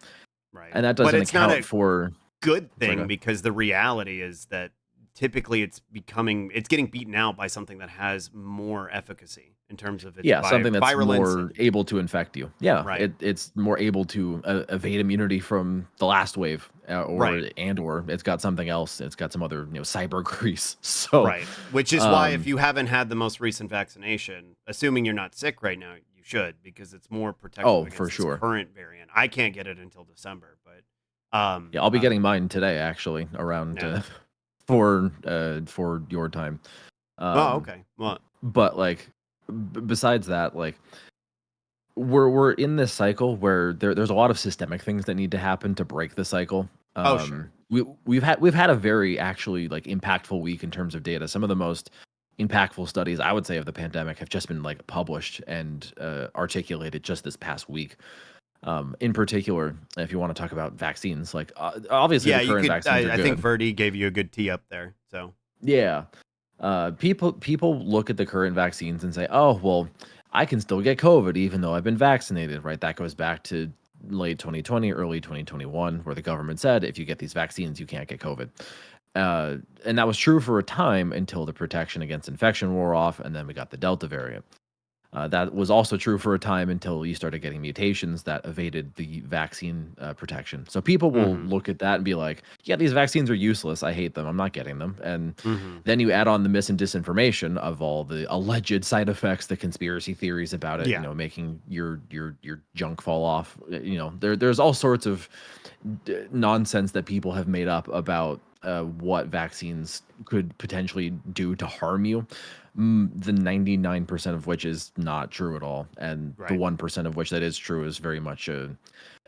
[SPEAKER 1] Right.
[SPEAKER 4] And that
[SPEAKER 1] But
[SPEAKER 4] doesn't
[SPEAKER 1] it's not
[SPEAKER 4] account
[SPEAKER 1] a
[SPEAKER 4] for
[SPEAKER 1] good
[SPEAKER 4] Sorry, go
[SPEAKER 1] thing
[SPEAKER 4] ahead.
[SPEAKER 1] because the reality is that typically it's getting beaten out by something that has more efficacy in terms of its
[SPEAKER 4] Yeah, something that's
[SPEAKER 1] virulence
[SPEAKER 4] more
[SPEAKER 1] and
[SPEAKER 4] able to infect you. Yeah,
[SPEAKER 1] right.
[SPEAKER 4] it's more able to evade immunity from the last wave,
[SPEAKER 1] Right.
[SPEAKER 4] or it's got something else. It's got some other cyber grease. So,
[SPEAKER 1] Right. Which is why if
[SPEAKER 4] um,
[SPEAKER 1] you haven't had the most recent vaccination, assuming you're not sick right now, you should because it's more protective
[SPEAKER 4] oh, for
[SPEAKER 1] against this
[SPEAKER 4] sure.
[SPEAKER 1] current variant. I can't get it until December, but
[SPEAKER 4] Yeah, I'll be getting mine today actually around
[SPEAKER 1] yeah.
[SPEAKER 4] for your time.
[SPEAKER 1] Oh,
[SPEAKER 4] Um,
[SPEAKER 1] okay. Well,
[SPEAKER 4] but like besides that, like we're in this cycle where there's a lot of systemic things that need to happen to break the cycle.
[SPEAKER 1] oh sure.
[SPEAKER 4] We've had a very actually like impactful week in terms of data. Some of the most impactful studies I would say of the pandemic have just been like published and articulated just this past week. In particular, if you want to talk about vaccines, like obviously
[SPEAKER 1] Yeah,
[SPEAKER 4] the
[SPEAKER 1] you
[SPEAKER 4] current
[SPEAKER 1] could.
[SPEAKER 4] vaccines are
[SPEAKER 1] I think
[SPEAKER 4] good.
[SPEAKER 1] Verdi gave you a good tee up there. So
[SPEAKER 4] Yeah. People look at the current vaccines and say, "Oh, well, I can still get COVID even though I've been vaccinated." Right? That goes back to late 2020, early 2021, where the government said if you get these vaccines, you can't get COVID. And that was true for a time until the protection against infection wore off, and then we got the Delta variant. That was also true for a time until you started getting mutations that evaded the vaccine protection. So people will
[SPEAKER 1] mm-hmm.
[SPEAKER 4] look at that and be like, yeah, these vaccines are useless. I hate them. I'm not getting them. And
[SPEAKER 1] Mm-hmm.
[SPEAKER 4] then you add on the mis and disinformation of all the alleged side effects, the conspiracy theories about it,
[SPEAKER 1] Yeah.
[SPEAKER 4] making your junk fall off. There's all sorts of nonsense that people have made up about what vaccines could potentially do to harm you. The 99% of which is not true at all, and the
[SPEAKER 1] Right.
[SPEAKER 4] 1% of which that is true is very much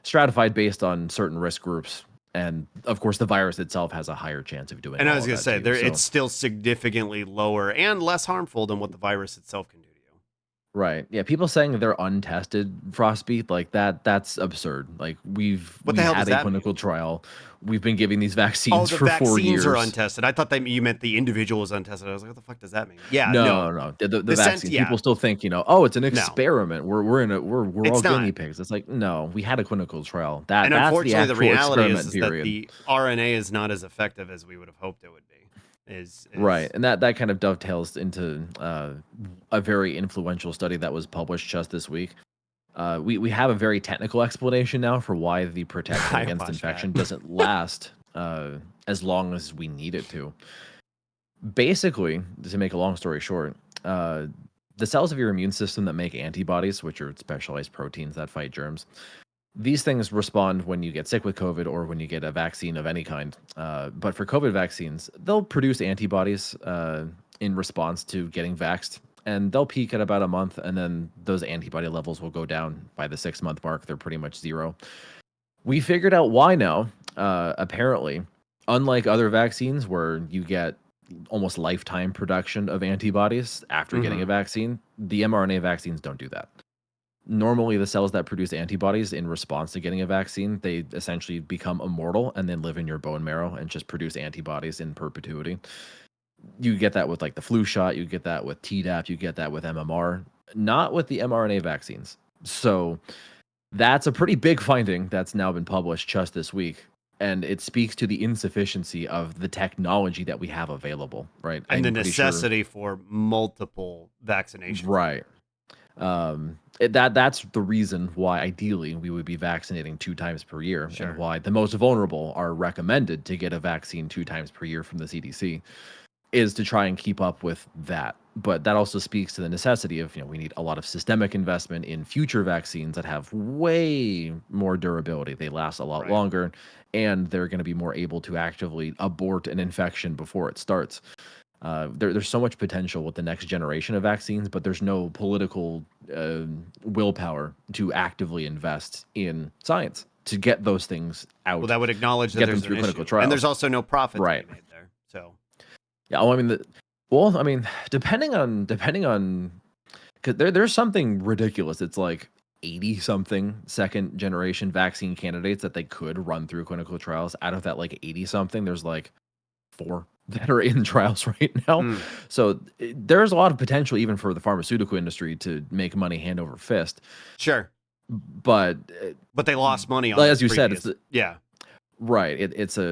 [SPEAKER 4] stratified based on certain risk groups. And of course, the virus itself has a higher chance of doing
[SPEAKER 1] And I
[SPEAKER 4] all
[SPEAKER 1] was
[SPEAKER 4] of
[SPEAKER 1] gonna
[SPEAKER 4] that
[SPEAKER 1] say
[SPEAKER 4] to you.
[SPEAKER 1] it's
[SPEAKER 4] So
[SPEAKER 1] still significantly lower and less harmful than what the virus itself can do to you.
[SPEAKER 4] right. Yeah, people saying they're untested frostbite, like that's absurd. Like
[SPEAKER 1] What the
[SPEAKER 4] we've
[SPEAKER 1] hell does
[SPEAKER 4] had a
[SPEAKER 1] that mean?
[SPEAKER 4] clinical trial. We've been giving these
[SPEAKER 1] Oh,
[SPEAKER 4] vaccines
[SPEAKER 1] the
[SPEAKER 4] for 4
[SPEAKER 1] vaccines are
[SPEAKER 4] years.
[SPEAKER 1] untested. I thought you meant the individual is untested. I was like, what the fuck does that mean? Yeah,
[SPEAKER 4] No,
[SPEAKER 1] no.
[SPEAKER 4] no, no. The
[SPEAKER 1] The sense,
[SPEAKER 4] vaccines,
[SPEAKER 1] yeah,
[SPEAKER 4] people still think, oh, it's an
[SPEAKER 1] no,
[SPEAKER 4] experiment. We're all
[SPEAKER 1] it's
[SPEAKER 4] guinea
[SPEAKER 1] not.
[SPEAKER 4] pigs. It's like, no, we had a clinical trial. That's the
[SPEAKER 1] And unfortunately, the
[SPEAKER 4] actual
[SPEAKER 1] reality
[SPEAKER 4] experiment
[SPEAKER 1] is that
[SPEAKER 4] period.
[SPEAKER 1] the RNA is not as effective as we would have hoped it would be.
[SPEAKER 4] Right.
[SPEAKER 1] Is
[SPEAKER 4] And that kind of dovetails into a very influential study that was published just this week. We have a very technical explanation now for why the protection
[SPEAKER 1] I
[SPEAKER 4] against
[SPEAKER 1] watched that.
[SPEAKER 4] infection doesn't last as long as we need it to. Basically, to make a long story short, the cells of your immune system that make antibodies, which are specialized proteins that fight germs, these things respond when you get sick with COVID or when you get a vaccine of any kind. But for COVID vaccines, they'll produce antibodies in response to getting vaxxed, and they'll peak at about a month, and then those antibody levels will go down by the 6-month mark. They're pretty much zero. We figured out why now. Apparently, unlike other vaccines where you get almost lifetime production of antibodies after getting a vaccine, the mRNA vaccines don't do that. Normally, the cells that produce antibodies in response to getting a vaccine, they essentially become immortal and then live in your bone marrow and just produce antibodies in perpetuity. You get that with like the flu shot, you get that with Tdap, you get that with MMR, not with the mRNA vaccines. So that's a pretty big finding that's now been published just this week. And it speaks to the insufficiency of the technology that we have available, right?
[SPEAKER 1] And the necessity for multiple vaccinations.
[SPEAKER 4] Right. That's the reason why ideally we would be vaccinating 2 times per year, and why the most vulnerable are recommended to get a vaccine 2 times per year from the CDC, is to try and keep up with that. But that also speaks to the necessity of, we need a lot of systemic investment in future vaccines that have way more durability. They last a lot longer, and they're going to be more able to actively abort an infection before it starts. There's so much potential with the next generation of vaccines, but there's no political willpower to actively invest in science to get those things out.
[SPEAKER 1] Well, that would acknowledge that there's an clinical trial, and there's also no profit to be made there. So,
[SPEAKER 4] yeah, depending on, because there's something ridiculous. It's like 80 something second generation vaccine candidates that they could run through clinical trials. Out of that, like 80 something, there's like 4 that are in trials right now. So there's a lot of potential even for the pharmaceutical industry to make money hand over fist.
[SPEAKER 1] Sure.
[SPEAKER 4] But
[SPEAKER 1] they lost money on
[SPEAKER 4] as you said,
[SPEAKER 1] right.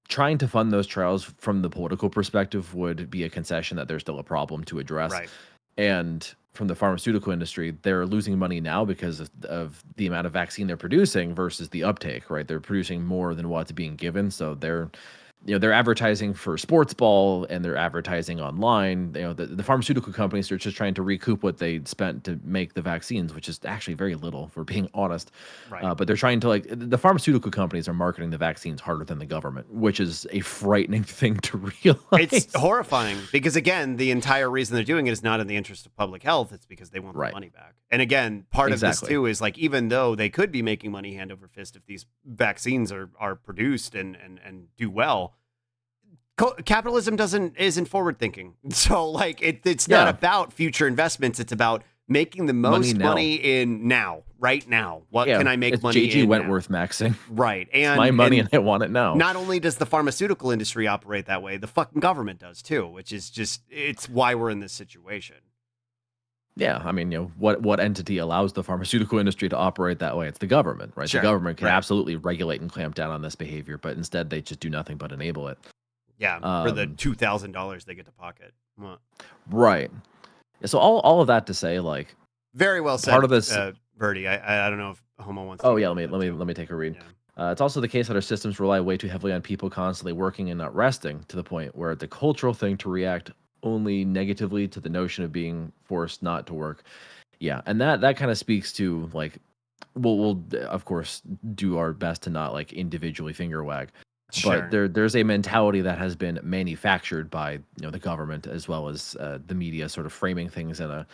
[SPEAKER 4] Trying to fund those trials from the political perspective would be a concession that there's still a problem to address.
[SPEAKER 1] Right.
[SPEAKER 4] And from the pharmaceutical industry, they're losing money now because of the amount of vaccine they're producing versus the uptake, right? They're producing more than what's being given. So they're advertising for sports ball and they're advertising online. The pharmaceutical companies are just trying to recoup what they spent to make the vaccines, which is actually very little, for being honest.
[SPEAKER 1] Right.
[SPEAKER 4] But they're trying to, the pharmaceutical companies are marketing the vaccines harder than the government, which is a frightening thing to realize.
[SPEAKER 1] It's horrifying because, again, the entire reason they're doing it is not in the interest of public health. It's because they want the money back. And again, part of this too is like, even though they could be making money hand over fist if these vaccines are produced and do well, capitalism isn't forward thinking. So like it's not about future investments. It's about making the most money in right now. What can I make money
[SPEAKER 4] J.G.
[SPEAKER 1] in
[SPEAKER 4] Wentworth now? Maxing.
[SPEAKER 1] Right.
[SPEAKER 4] And it's my money and I want it now.
[SPEAKER 1] Not only does the pharmaceutical industry operate that way, the fucking government does too, which is it's why we're in this situation.
[SPEAKER 4] Yeah, I mean, what entity allows the pharmaceutical industry to operate that way? It's the government, right? The government can absolutely regulate and clamp down on this behavior, but instead they just do nothing but enable it.
[SPEAKER 1] Yeah, for the $2,000 they get to pocket.
[SPEAKER 4] Right. So all of that to say, like,
[SPEAKER 1] very well said.
[SPEAKER 4] Part of this,
[SPEAKER 1] Birdie. I don't know if Homo wants.
[SPEAKER 4] Oh yeah, let me take a read. Yeah. It's also the case that our systems rely way too heavily on people constantly working and not resting, to the point where it's a cultural thing to react only negatively to the notion of being forced not to work. Yeah, and that kind of speaks to, like, we'll of course do our best to not like individually finger wag. But there's a mentality that has been manufactured by the government as well as the media, sort of framing things in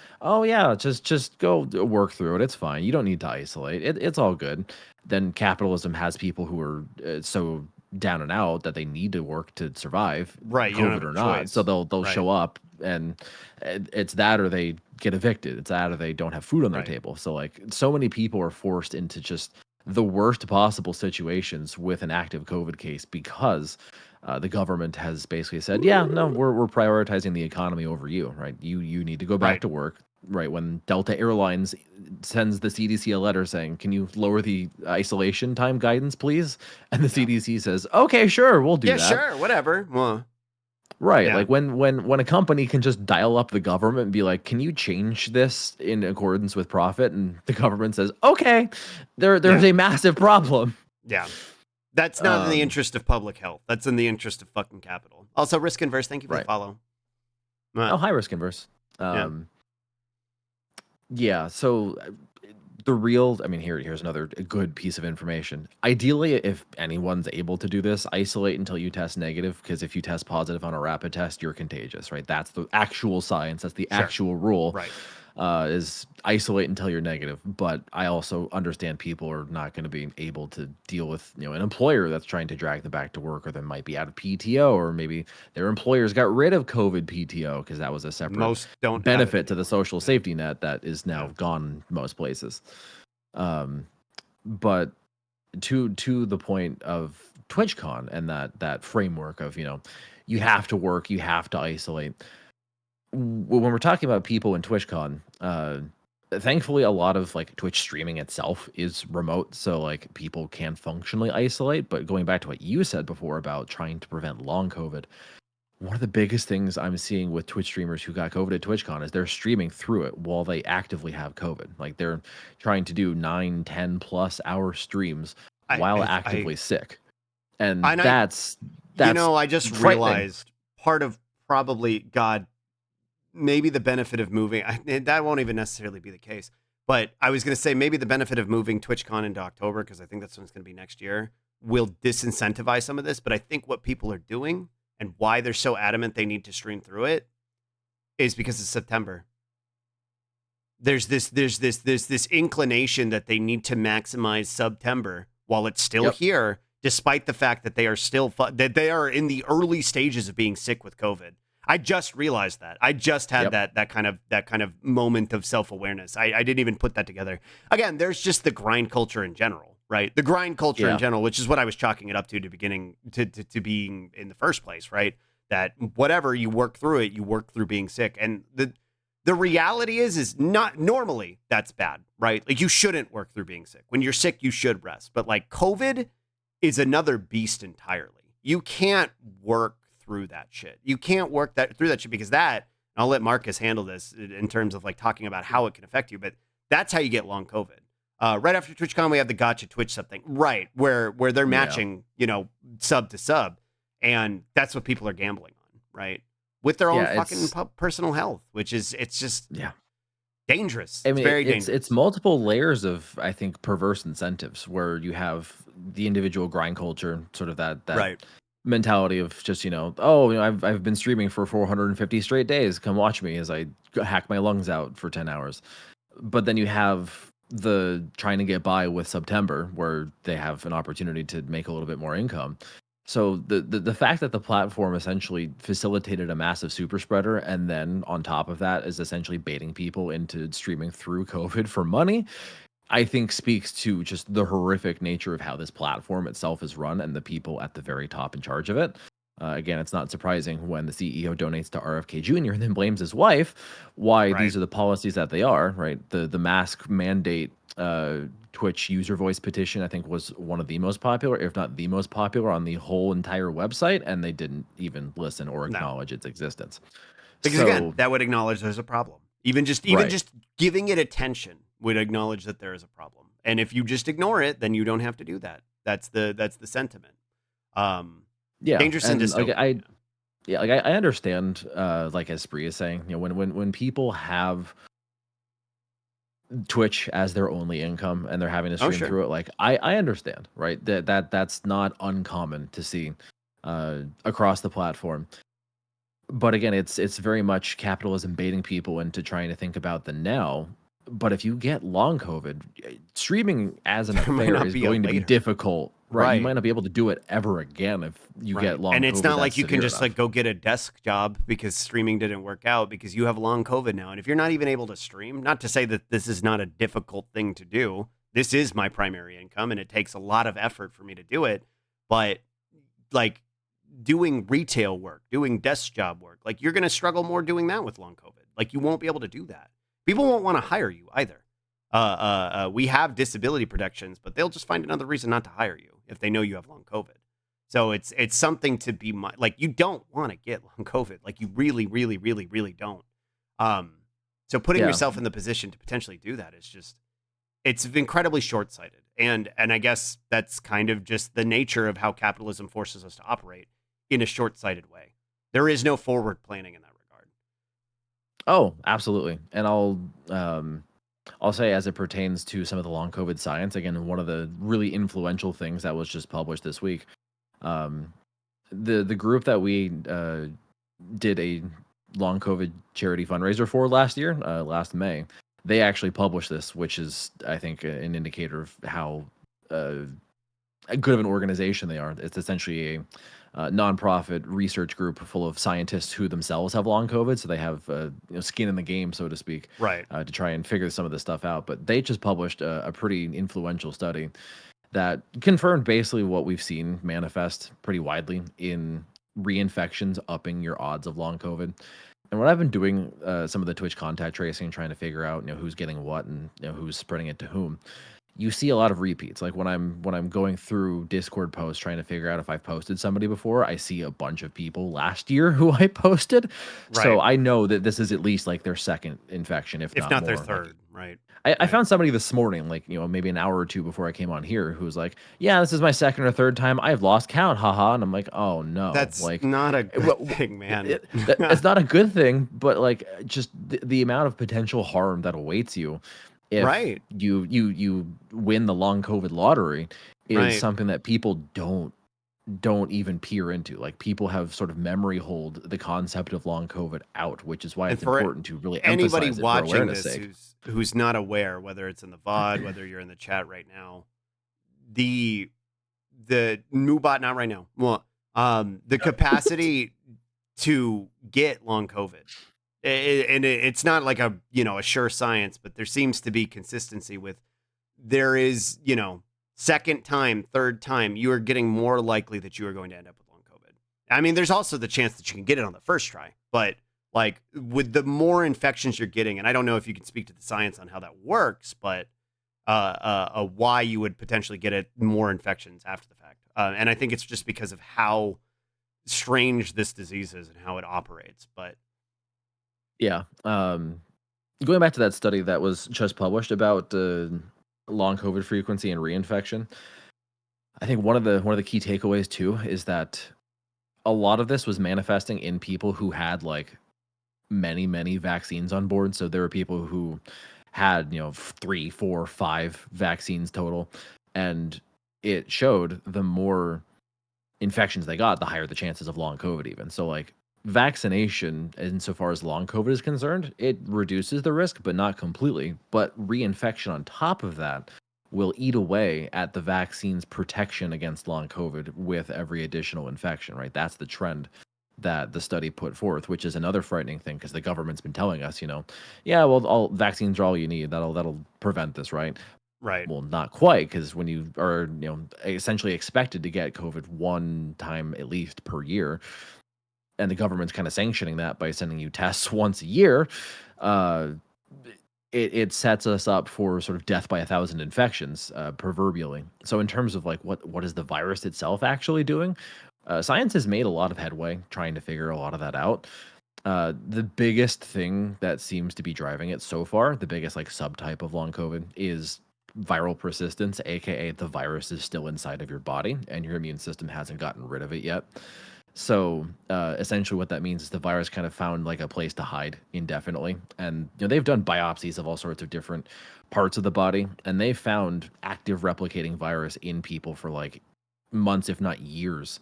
[SPEAKER 4] just go work through it. It's fine. You don't need to isolate. It's all good. Then capitalism has people who are so down and out that they need to work to survive,
[SPEAKER 1] right?
[SPEAKER 4] COVID or not. Choice. So they'll show up, and it's that or they get evicted. It's that or they don't have food on their table. So like so many people are forced into just the worst possible situations with an active COVID case because the government has basically said, we're prioritizing the economy over you, right? You need to go back to work, right? When Delta Airlines sends the CDC a letter saying, can you lower the isolation time guidance, please? And the CDC says, okay, sure, we'll do that.
[SPEAKER 1] Yeah, sure, whatever. Well,
[SPEAKER 4] right. Like when a company can just dial up the government and be like, can you change this in accordance with profit? And the government says, okay, there's a massive problem.
[SPEAKER 1] Yeah. That's not in the interest of public health. That's in the interest of fucking capital. Also, Risk Inverse, thank you for the follow.
[SPEAKER 4] Oh, hi, Risk Inverse. So here's another good piece of information. Ideally, if anyone's able to do this, isolate until you test negative, because if you test positive on a rapid test, you're contagious, right? That's the actual science. That's the actual rule.
[SPEAKER 1] Right.
[SPEAKER 4] is isolate until you're negative. But I also understand people are not going to be able to deal with, an employer that's trying to drag them back to work, or they might be out of PTO, or maybe their employers got rid of COVID PTO because that was a separate
[SPEAKER 1] Most don't have it
[SPEAKER 4] benefit to the
[SPEAKER 1] anymore.
[SPEAKER 4] social safety net that is now gone most places. But to the point of TwitchCon and that framework of, you have to work, you have to isolate. When we're talking about people in TwitchCon, thankfully a lot of like Twitch streaming itself is remote, so like people can functionally isolate. But going back to what you said before about trying to prevent long COVID, one of the biggest things I'm seeing with Twitch streamers who got COVID at TwitchCon is they're streaming through it while they actively have COVID. Like they're trying to do 9, 10 plus hour streams while actively sick. And that's
[SPEAKER 1] I just realized part of probably, maybe the benefit of moving, that won't even necessarily be the case. But I was going to say maybe the benefit of moving TwitchCon into October, because I think that's when it's going to be next year, will disincentivize some of this. But I think what people are doing and why they're so adamant they need to stream through it is because it's September. There's this inclination that they need to maximize September while it's still here, despite the fact that they are still that they are in the early stages of being sick with COVID. I just realized that. I just had that kind of moment of self-awareness. I didn't even put that together. Again, there's just the grind culture in general, right? The grind culture in general, which is what I was chalking it up to beginning to being in the first place, right? That whatever you work through it, you work through being sick. And the reality is not normally that's bad, right? Like you shouldn't work through being sick. When you're sick, you should rest. But like COVID is another beast entirely. You can't work through that shit. You can't work through that shit because I'll let Marcus handle this in terms of like talking about how it can affect you, but that's how you get long COVID. Right after TwitchCon, we have the gotcha Twitch sub thing, right? Where they're matching, sub to sub, and that's what people are gambling on, right? With their own fucking personal health, which is, it's just dangerous.
[SPEAKER 4] I mean,
[SPEAKER 1] it's very dangerous.
[SPEAKER 4] It's multiple layers of, I think, perverse incentives where you have the individual grind culture, sort of that
[SPEAKER 1] right.
[SPEAKER 4] mentality of just, I've been streaming for 450 straight days. Come watch me as I hack my lungs out for 10 hours. But then you have the trying to get by with September, where they have an opportunity to make a little bit more income. So the fact that the platform essentially facilitated a massive super spreader, and then on top of that is essentially baiting people into streaming through COVID for money, I think speaks to just the horrific nature of how this platform itself is run and the people at the very top in charge of it. Again, it's not surprising when the CEO donates to RFK Jr. and then blames his wife why these are the policies that they are, right? The mask mandate Twitch user voice petition, I think, was one of the most popular, if not the most popular on the whole entire website, and they didn't even listen or acknowledge its existence.
[SPEAKER 1] Because again, that would acknowledge there's a problem. Even just giving it attention would acknowledge that there is a problem. And if you just ignore it, then you don't have to do that. That's the sentiment. Dangerous and dystopian.
[SPEAKER 4] I understand, like as Spree is saying, when people have Twitch as their only income and they're having to stream through it, like I understand, right? That's not uncommon to see across the platform. But again, it's very much capitalism baiting people into trying to think about the now. But if you get long COVID, streaming as an affair is going to be difficult, right? You might not be able to do it ever again if you get long COVID.
[SPEAKER 1] And it's not like you can just like go get a desk job because streaming didn't work out because you have long COVID now. And if you're not even able to stream, not to say that this is not a difficult thing to do, this is my primary income and it takes a lot of effort for me to do it. But like doing retail work, doing desk job work, like you're going to struggle more doing that with long COVID. Like you won't be able to do that. People won't want to hire you either. We have disability protections, but they'll just find another reason not to hire you if they know you have long COVID. So it's something to be like, you don't want to get long COVID. Like you really, really, really, really don't. So putting yourself in the position to potentially do that is just, it's incredibly short-sighted. And I guess that's kind of just the nature of how capitalism forces us to operate in a short-sighted way. There is no forward planning in that regard.
[SPEAKER 4] Oh, absolutely. And I'll say, as it pertains to some of the long COVID science, again, one of the really influential things that was just published this week, the group that we did a long COVID charity fundraiser for last year, last May. They actually published this, which is, I think, an indicator of how good of an organization they are. It's essentially a nonprofit research group full of scientists who themselves have long COVID, so they have skin in the game, so to speak,
[SPEAKER 1] right,
[SPEAKER 4] to try and figure some of this stuff out. But they just published a pretty influential study that confirmed basically what we've seen manifest pretty widely in reinfections, upping your odds of long COVID. And what I've been doing, some of the Twitch contact tracing, trying to figure out who's getting what and who's spreading it to whom. You see a lot of repeats. Like when I'm going through Discord posts trying to figure out if I've posted somebody before, I see a bunch of people last year who I posted.
[SPEAKER 1] right.
[SPEAKER 4] So I know that this is at least like their second infection, if not
[SPEAKER 1] not
[SPEAKER 4] more.
[SPEAKER 1] their third, right?
[SPEAKER 4] I found somebody this morning, like, maybe an hour or two before I came on here, who was like, yeah, this is my second or third time. I've lost count, haha. And I'm like, oh no.
[SPEAKER 1] That's
[SPEAKER 4] like
[SPEAKER 1] not a good thing, man.
[SPEAKER 4] It's not a good thing, but like just the amount of potential harm that awaits you if
[SPEAKER 1] Right.
[SPEAKER 4] you win the long COVID lottery is
[SPEAKER 1] Right.
[SPEAKER 4] something that people don't even peer into. Like people have sort of memory hold the concept of long COVID out, which is why
[SPEAKER 1] And
[SPEAKER 4] it's
[SPEAKER 1] for
[SPEAKER 4] important to really
[SPEAKER 1] Anybody
[SPEAKER 4] emphasize it for
[SPEAKER 1] watching
[SPEAKER 4] awareness
[SPEAKER 1] this
[SPEAKER 4] sake.
[SPEAKER 1] who's not aware, whether it's in the VOD, whether you're in the chat right now, the Moobot, not right now. Well, the capacity to get long COVID, it's not like a sure science, but there seems to be consistency with. There is second time, third time, you are getting more likely that you are going to end up with long COVID. I mean, there's also the chance that you can get it on the first try, but like with the more infections you're getting, and I don't know if you can speak to the science on how that works, but why you would potentially get it more infections after the fact. And I think it's just because of how strange this disease is and how it operates. But
[SPEAKER 4] yeah, going back to that study that was just published about long COVID frequency and reinfection, I think one of the key takeaways too is that a lot of this was manifesting in people who had like many vaccines on board. So there were people who had 3, 4, 5 vaccines total, and it showed the more infections they got, the higher the chances of long COVID even. So like vaccination, insofar as long COVID is concerned, it reduces the risk, but not completely. But reinfection on top of that will eat away at the vaccine's protection against long COVID with every additional infection, right? That's the trend that the study put forth, which is another frightening thing because the government's been telling us, yeah, well, all vaccines are all you need. That'll prevent this, right?
[SPEAKER 1] right.
[SPEAKER 4] Well, not quite, because when you are, essentially expected to get COVID one time at least per year, and the government's kind of sanctioning that by sending you tests once a year, it sets us up for sort of death by 1,000 infections, proverbially. So in terms of like what is the virus itself actually doing, science has made a lot of headway trying to figure a lot of that out. The biggest thing that seems to be driving it so far, the biggest like subtype of long COVID, is viral persistence, aka the virus is still inside of your body and your immune system hasn't gotten rid of it yet. So essentially what that means is the virus kind of found like a place to hide indefinitely. And they've done biopsies of all sorts of different parts of the body, and they found active replicating virus in people for like months, if not years,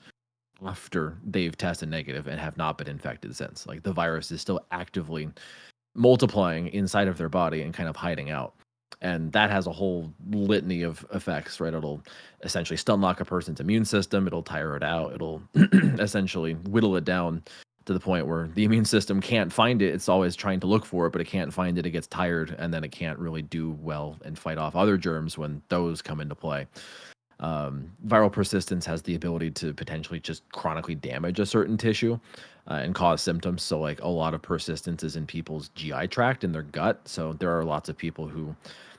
[SPEAKER 4] after they've tested negative and have not been infected since. Like the virus is still actively multiplying inside of their body and kind of hiding out. And that has a whole litany of effects, right? It'll essentially stun lock a person's immune system. It'll tire it out. It'll essentially whittle it down to the point where the immune system can't find it. It's always trying to look for it, but it can't find it. It gets tired, and then it can't really do well and fight off other germs when those come into play. Viral persistence has the ability to potentially just chronically damage a certain tissue and cause symptoms. So like a lot of persistence is in people's GI tract and their gut. So there are lots of people who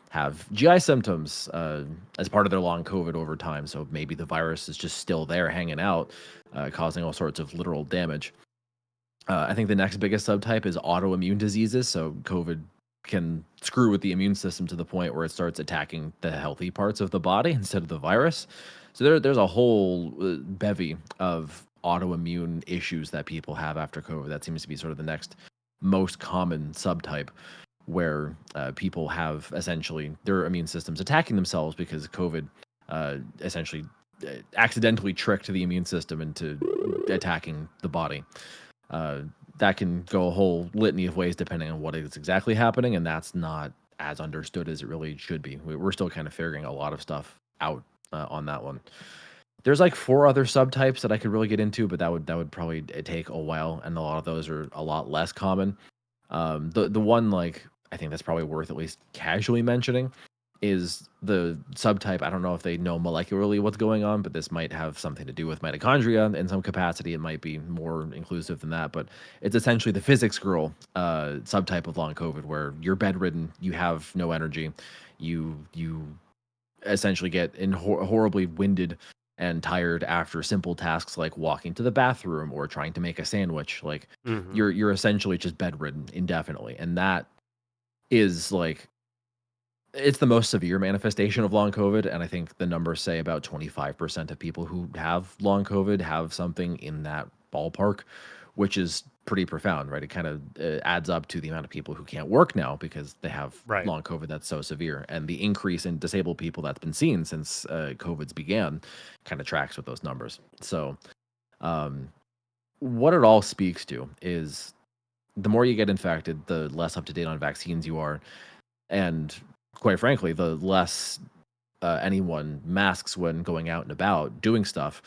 [SPEAKER 4] have GI symptoms as part of their long COVID over time. So maybe the virus is just still there hanging out, causing all sorts of literal damage. I think the next biggest subtype is autoimmune diseases. So COVID can screw with the immune system to the point where it starts attacking the healthy parts of the body instead of the virus. So there's a whole bevy of autoimmune issues that people have after COVID. That seems to be sort of the next most common subtype, where people have essentially their immune systems attacking themselves because COVID essentially accidentally tricked the immune system into attacking the body. that can go a whole litany of ways depending on what is exactly happening, and that's not as understood as it really should be. We're still kind of figuring a lot of stuff out on that one. There's like 4 other subtypes that I could really get into, but that would probably take a while, and a lot of those are a lot less common. The one like I think that's probably worth at least casually mentioning is the subtype. I don't know if they know molecularly what's going on, but this might have something to do with mitochondria in some capacity. It might be more inclusive than that, but it's essentially the physics girl subtype of long COVID, where you're bedridden, you have no energy, you essentially get horribly winded and tired after simple tasks like walking to the bathroom or trying to make a sandwich. Like you're essentially just bedridden indefinitely, and that is like it's the most severe manifestation of long COVID, and I think the numbers say about 25% of people who have long COVID have something in that ballpark, which is pretty profound, right? It kind of adds up to the amount of people who can't work now because they have
[SPEAKER 5] Right.
[SPEAKER 4] long COVID that's so severe, and the increase in disabled people that's been seen since COVID's began kind of tracks with those numbers. So, what it all speaks to is the more you get infected, the less up to date on vaccines you are, and quite frankly, the less anyone masks when going out and about doing stuff,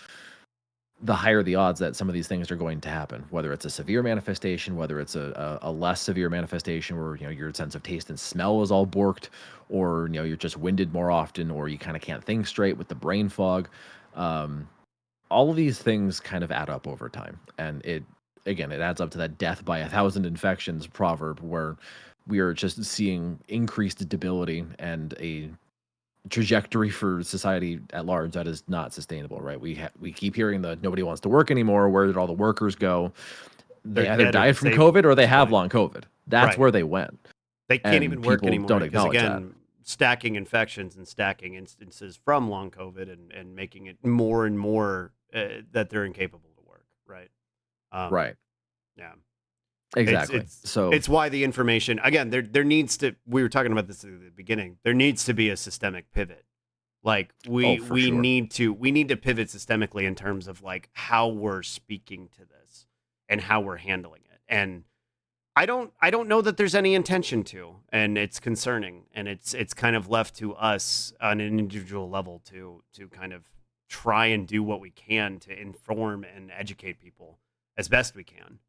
[SPEAKER 4] the higher the odds that some of these things are going to happen. Whether it's a severe manifestation, whether it's a less severe manifestation where your sense of taste and smell is all borked, or you're just winded more often, or you kind of can't think straight with the brain fog. All of these things kind of add up over time, and it adds up to that death by 1,000 infections proverb, where we are just seeing increased debility and a trajectory for society at large that is not sustainable, right? We keep hearing that nobody wants to work anymore. Where did all the workers go? They
[SPEAKER 5] They're
[SPEAKER 4] either
[SPEAKER 5] dead or
[SPEAKER 4] died from
[SPEAKER 5] disabled
[SPEAKER 4] COVID or they
[SPEAKER 5] at this
[SPEAKER 4] have
[SPEAKER 5] point.
[SPEAKER 4] long COVID. That's
[SPEAKER 5] Right.
[SPEAKER 4] where they went.
[SPEAKER 5] They can't
[SPEAKER 4] And
[SPEAKER 5] even work
[SPEAKER 4] people
[SPEAKER 5] anymore
[SPEAKER 4] don't
[SPEAKER 5] because,
[SPEAKER 4] acknowledge
[SPEAKER 5] again, stacking infections and stacking instances from long COVID and making it more and more that they're incapable to work. Right.
[SPEAKER 4] Right.
[SPEAKER 5] Yeah.
[SPEAKER 4] Exactly. So
[SPEAKER 5] It's why the information, again, there needs to, we were talking about this at the beginning, there needs to be a systemic pivot. Like we
[SPEAKER 4] for sure.
[SPEAKER 5] need to pivot systemically in terms of like how we're speaking to this and how we're handling it. And I don't know that there's any intention to, and it's concerning, and it's kind of left to us on an individual level to kind of try and do what we can to inform and educate people as best we can.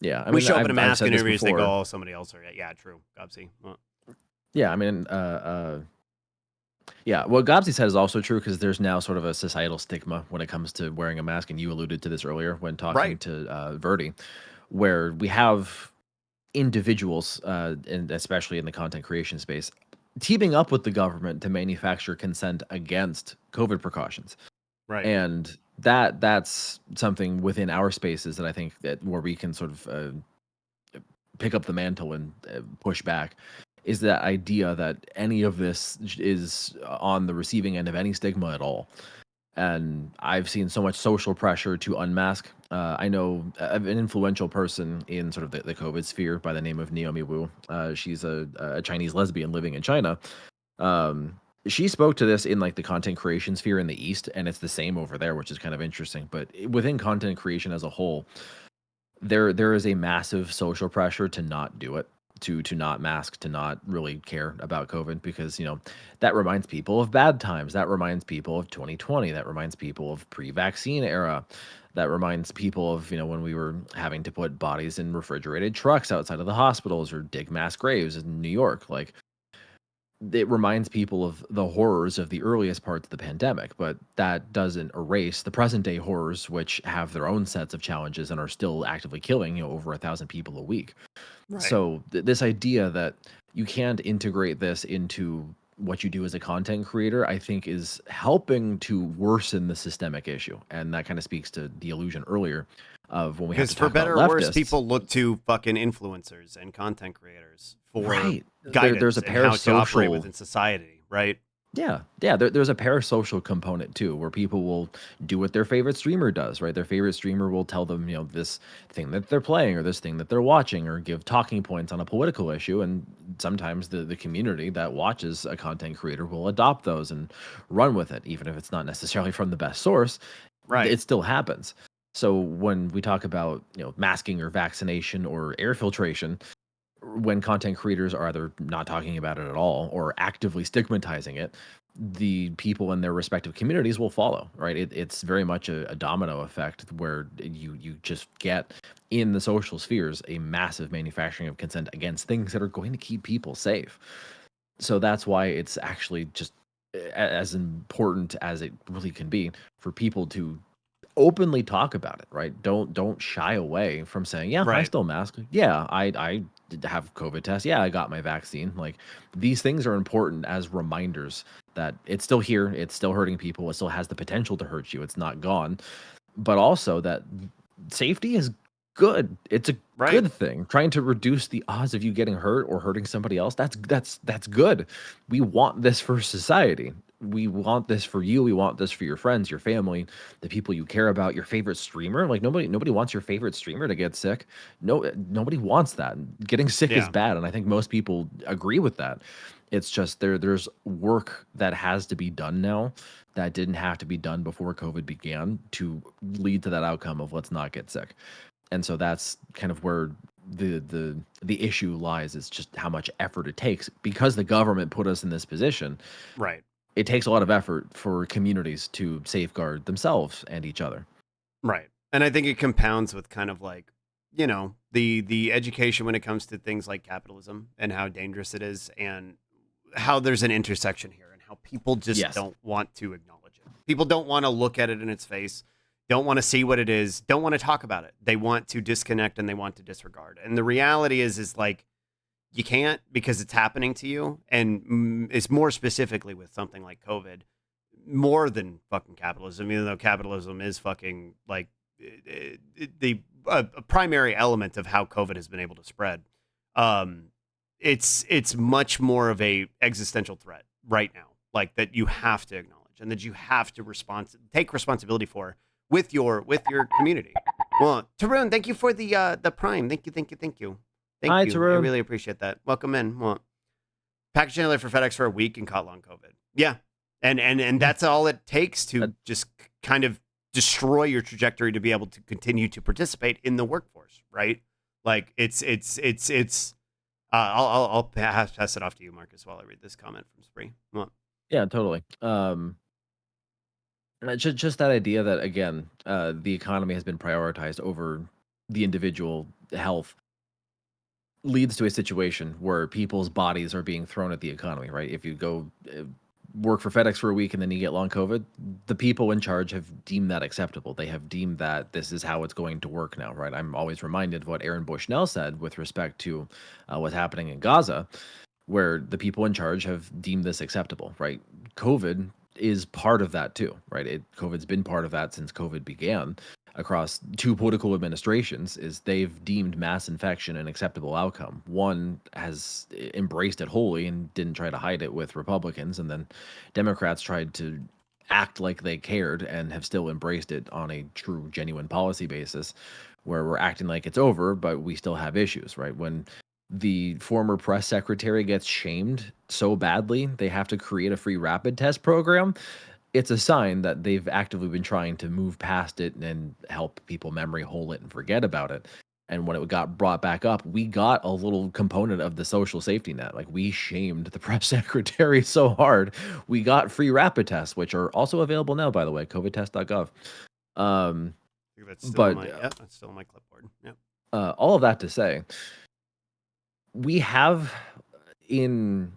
[SPEAKER 4] yeah, I
[SPEAKER 5] We
[SPEAKER 4] mean,
[SPEAKER 5] show up in a
[SPEAKER 4] I've
[SPEAKER 5] mask
[SPEAKER 4] said this
[SPEAKER 5] interviews, they go,
[SPEAKER 4] before.
[SPEAKER 5] "Oh, somebody else." Or yeah, true, Gobsy. Well,
[SPEAKER 4] Yeah, I mean, yeah, what Gobsy said is also true because there's now sort of a societal stigma when it comes to wearing a mask, and you alluded to this earlier when talking
[SPEAKER 5] right.
[SPEAKER 4] to Verdi, where we have individuals, and especially in the content creation space, teaming up with the government to manufacture consent against COVID precautions,
[SPEAKER 5] Right.
[SPEAKER 4] and that's something within our spaces that I think that where we can sort of pick up the mantle and push back is that idea that any of this is on the receiving end of any stigma at all. And I've seen so much social pressure to unmask. I know an influential person in sort of the COVID sphere by the name of Naomi Wu. She's a Chinese lesbian living in China. She spoke to this in like the content creation sphere in the East, and it's the same over there, which is kind of interesting. But within content creation as a whole, there is a massive social pressure to not do it, to not mask, to not really care about COVID, because that reminds people of bad times, that reminds people of 2020, that reminds people of pre-vaccine era, that reminds people of when we were having to put bodies in refrigerated trucks outside of the hospitals or dig mass graves in New York. Like, it reminds people of the horrors of the earliest parts of the pandemic, but that doesn't erase the present day horrors, which have their own sets of challenges and are still actively killing, over 1,000 people a week.
[SPEAKER 5] Right.
[SPEAKER 4] So this idea that you can't integrate this into what you do as a content creator, I think is helping to worsen the systemic issue. And that kind of speaks to the illusion earlier of when we have
[SPEAKER 5] Because
[SPEAKER 4] to
[SPEAKER 5] for
[SPEAKER 4] talk about
[SPEAKER 5] better or worse,
[SPEAKER 4] leftists.
[SPEAKER 5] people look to fucking influencers and content creators for
[SPEAKER 4] Right.
[SPEAKER 5] guidance
[SPEAKER 4] There's a
[SPEAKER 5] and how to operate
[SPEAKER 4] parasocial.
[SPEAKER 5] within society, right?
[SPEAKER 4] Yeah. There's a parasocial component too, where people will do what their favorite streamer does, right? Their favorite streamer will tell them, this thing that they're playing or this thing that they're watching, or give talking points on a political issue. And sometimes the community that watches a content creator will adopt those and run with it, even if it's not necessarily from the best source.
[SPEAKER 5] Right.
[SPEAKER 4] It still happens. So when we talk about masking or vaccination or air filtration, when content creators are either not talking about it at all or actively stigmatizing it, the people in their respective communities will follow, right? It's very much a domino effect where you just get in the social spheres a massive manufacturing of consent against things that are going to keep people safe. So that's why it's actually just as important as it really can be for people to openly talk about it, right? Don't shy away from saying, "Yeah, I
[SPEAKER 5] Right.
[SPEAKER 4] still mask. Yeah, I did have COVID test. Yeah, I got my vaccine." Like these things are important as reminders that it's still here, it's still hurting people, it still has the potential to hurt you. It's not gone, but also that safety is good. It's a
[SPEAKER 5] Right.
[SPEAKER 4] good thing. Trying to reduce the odds of you getting hurt or hurting somebody else, that's good. We want this for society. We want this for you. We want this for your friends, your family, the people you care about, your favorite streamer. Like nobody wants your favorite streamer to get sick. No, nobody wants that. Getting sick is
[SPEAKER 5] Yeah.
[SPEAKER 4] bad, and I think most people agree with that. It's just there's work that has to be done now that didn't have to be done before COVID began to lead to that outcome of let's not get sick. And so that's kind of where the issue lies, is just how much effort it takes because the government put us in this position.
[SPEAKER 5] Right.
[SPEAKER 4] It takes a lot of effort for communities to safeguard themselves and each other.
[SPEAKER 5] Right. And I think it compounds with kind of like, the education when it comes to things like capitalism and how dangerous it is, and how there's an intersection here, and how people just
[SPEAKER 4] Yes.
[SPEAKER 5] don't want to acknowledge it. People don't want to look at it in its face, don't want to see what it is, don't want to talk about it. They want to disconnect and they want to disregard. And the reality is like, you can't, because it's happening to you. And it's more specifically with something like COVID, more than fucking capitalism, even though capitalism is fucking like the primary element of how COVID has been able to spread. It's much more of a existential threat right now, like that you have to acknowledge and that you have to take responsibility for with your community. Well, Tarun, thank you for the prime. Thank you.
[SPEAKER 4] Hi,
[SPEAKER 5] I
[SPEAKER 4] Tarun.
[SPEAKER 5] really appreciate that. Welcome in. Well, package handler for FedEx for a week and caught long COVID. Yeah, and that's all it takes to just kind of destroy your trajectory to be able to continue to participate in the workforce, right? Like it's I'll pass it off to you, Marcus, while I read this comment from Spree. Well,
[SPEAKER 4] Yeah, totally. Just that idea that again, the economy has been prioritized over the individual health leads to a situation where people's bodies are being thrown at the economy, right? If you go work for FedEx for a week and then you get long COVID, the people in charge have deemed that acceptable. They have deemed that this is how it's going to work now, right? I'm always reminded of what Aaron Bushnell said with respect to what's happening in Gaza, where the people in charge have deemed this acceptable, right? COVID is part of that too, right? COVID's been part of that since COVID began across two political administrations. Is they've deemed mass infection an acceptable outcome. One has embraced it wholly and didn't try to hide it with Republicans, and then Democrats tried to act like they cared and have still embraced it on a true, genuine policy basis, where we're acting like it's over, but we still have issues, right? When the former press secretary gets shamed so badly, they have to create a free rapid test program. It's a sign that they've actively been trying to move past it and help people memory hole it and forget about it. And when it got brought back up, we got a little component of the social safety net. Like we shamed the press secretary so hard. We got free rapid tests, which are also available now, by the way, covidtest.gov.
[SPEAKER 5] I think that's still
[SPEAKER 4] But
[SPEAKER 5] that's still on my clipboard. Yep.
[SPEAKER 4] all of that to say, we have in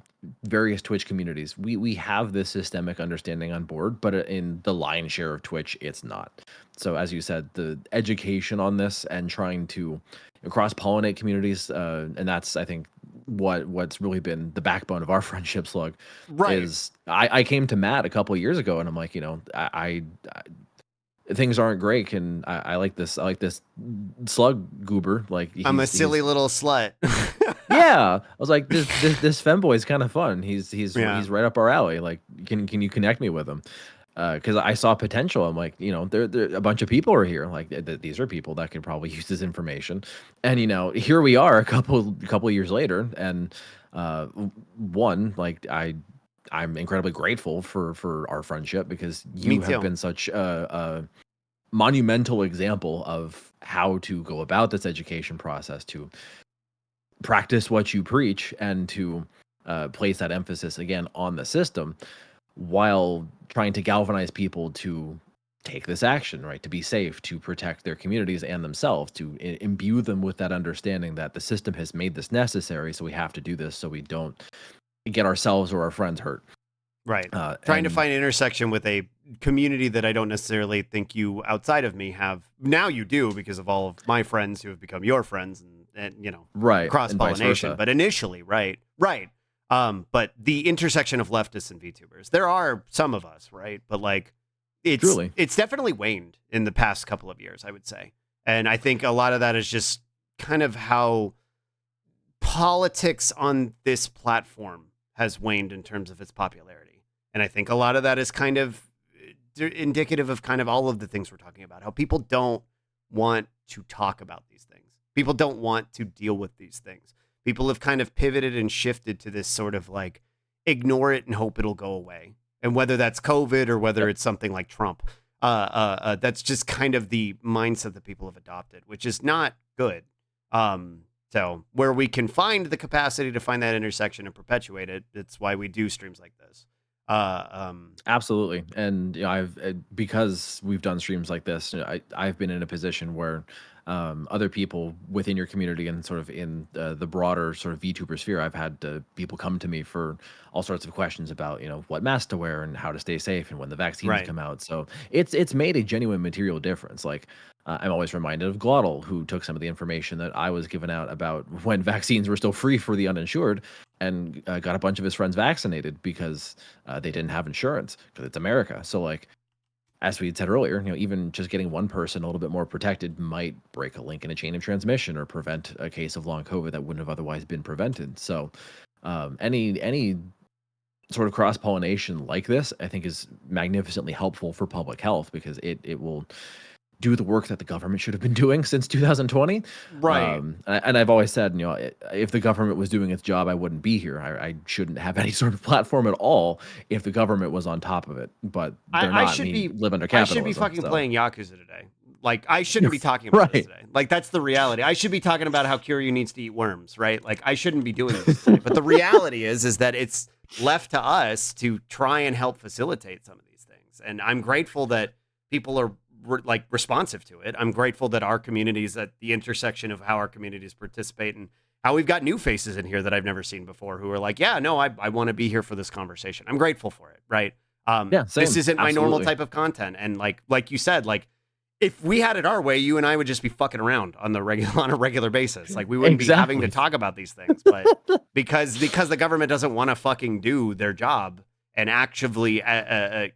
[SPEAKER 4] various Twitch communities, we have this systemic understanding on board, but in the lion's share of Twitch, it's not. So as you said, the education on this and trying to cross pollinate communities, and that's I think what's really been the backbone of our friendship slug.
[SPEAKER 5] Right.
[SPEAKER 4] Is I came to Matt a couple of years ago, and I'm like, I things aren't great, and I like this slug goober. Like
[SPEAKER 5] I'm a silly little slut.
[SPEAKER 4] yeah, I was like, this femboy is kind of fun. He's
[SPEAKER 5] Yeah.
[SPEAKER 4] he's right up our alley. Like, can you connect me with him? Because I saw potential. I'm like, there a bunch of people are here. Like, these are people that could probably use this information. And here we are, a couple years later, and one like I'm incredibly grateful for our friendship because you have been such monumental example of how to go about this education process, to practice what you preach, and to place that emphasis again on the system, while trying to galvanize people to take this action, right? To be safe, to protect their communities and themselves, to imbue them with that understanding that the system has made this necessary, so we have to do this so we don't get ourselves or our friends hurt.
[SPEAKER 5] Right. Trying to find intersection with a community that I don't necessarily think you outside of me have. Now you do, because of all of my friends who have become your friends, and you know,
[SPEAKER 4] right,
[SPEAKER 5] cross-pollination. But initially, right. But the intersection of leftists and VTubers, there are some of us, right? But like, it's definitely waned in the past couple of years, I would say. And I think a lot of that is just kind of how politics on this platform has waned in terms of its popularity. And I think a lot of that is kind of indicative of kind of all of the things we're talking about, how people don't want to talk about these things. People don't want to deal with these things. People have kind of pivoted and shifted to this sort of like, ignore it and hope it'll go away. And whether that's COVID or whether it's something like Trump, that's just kind of the mindset that people have adopted, which is not good. So where we can find the capacity to find that intersection and perpetuate it, it's why we do streams like this.
[SPEAKER 4] Absolutely. And you know, because we've done streams like this, you know, I've been in a position where other people within your community and sort of in the broader sort of VTuber sphere, I've had people come to me for all sorts of questions about, you know, what mask to wear and how to stay safe and when the vaccines come out. So it's made a genuine material difference. Like I'm always reminded of Glottal, who took some of the information that I was given out about when vaccines were still free for the uninsured, and got a bunch of his friends vaccinated because they didn't have insurance, because it's America. So like, as we had said earlier, you know, even just getting one person a little bit more protected might break a link in a chain of transmission or prevent a case of long COVID that wouldn't have otherwise been prevented. So any sort of cross-pollination like this, I think, is magnificently helpful for public health, because it will do the work that the government should have been doing since 2020.
[SPEAKER 5] Right.
[SPEAKER 4] And I've always said, you know, if the government was doing its job, I wouldn't be here. I shouldn't have any sort of platform at all if the government was on top of it. But they're not. Live under capitalism.
[SPEAKER 5] I should be fucking playing Yakuza today. Like, I shouldn't be talking about this today. Like, that's the reality. I should be talking about how Kiryu needs to eat worms, right? Like, I shouldn't be doing this today. But the reality is that it's left to us to try and help facilitate some of these things. And I'm grateful that people are like responsive to it. I'm grateful that our communities, at the intersection of how our communities participate, and how we've got new faces in here that I've never seen before who are like, yeah, no, I want to be here for this conversation. I'm grateful for it. Right.
[SPEAKER 4] Yeah, same.
[SPEAKER 5] This isn't my normal type of content. And like you said, like, if we had it our way, you and I would just be fucking around on a regular basis. Like, we wouldn't be having to talk about these things, but because the government doesn't want to fucking do their job and actively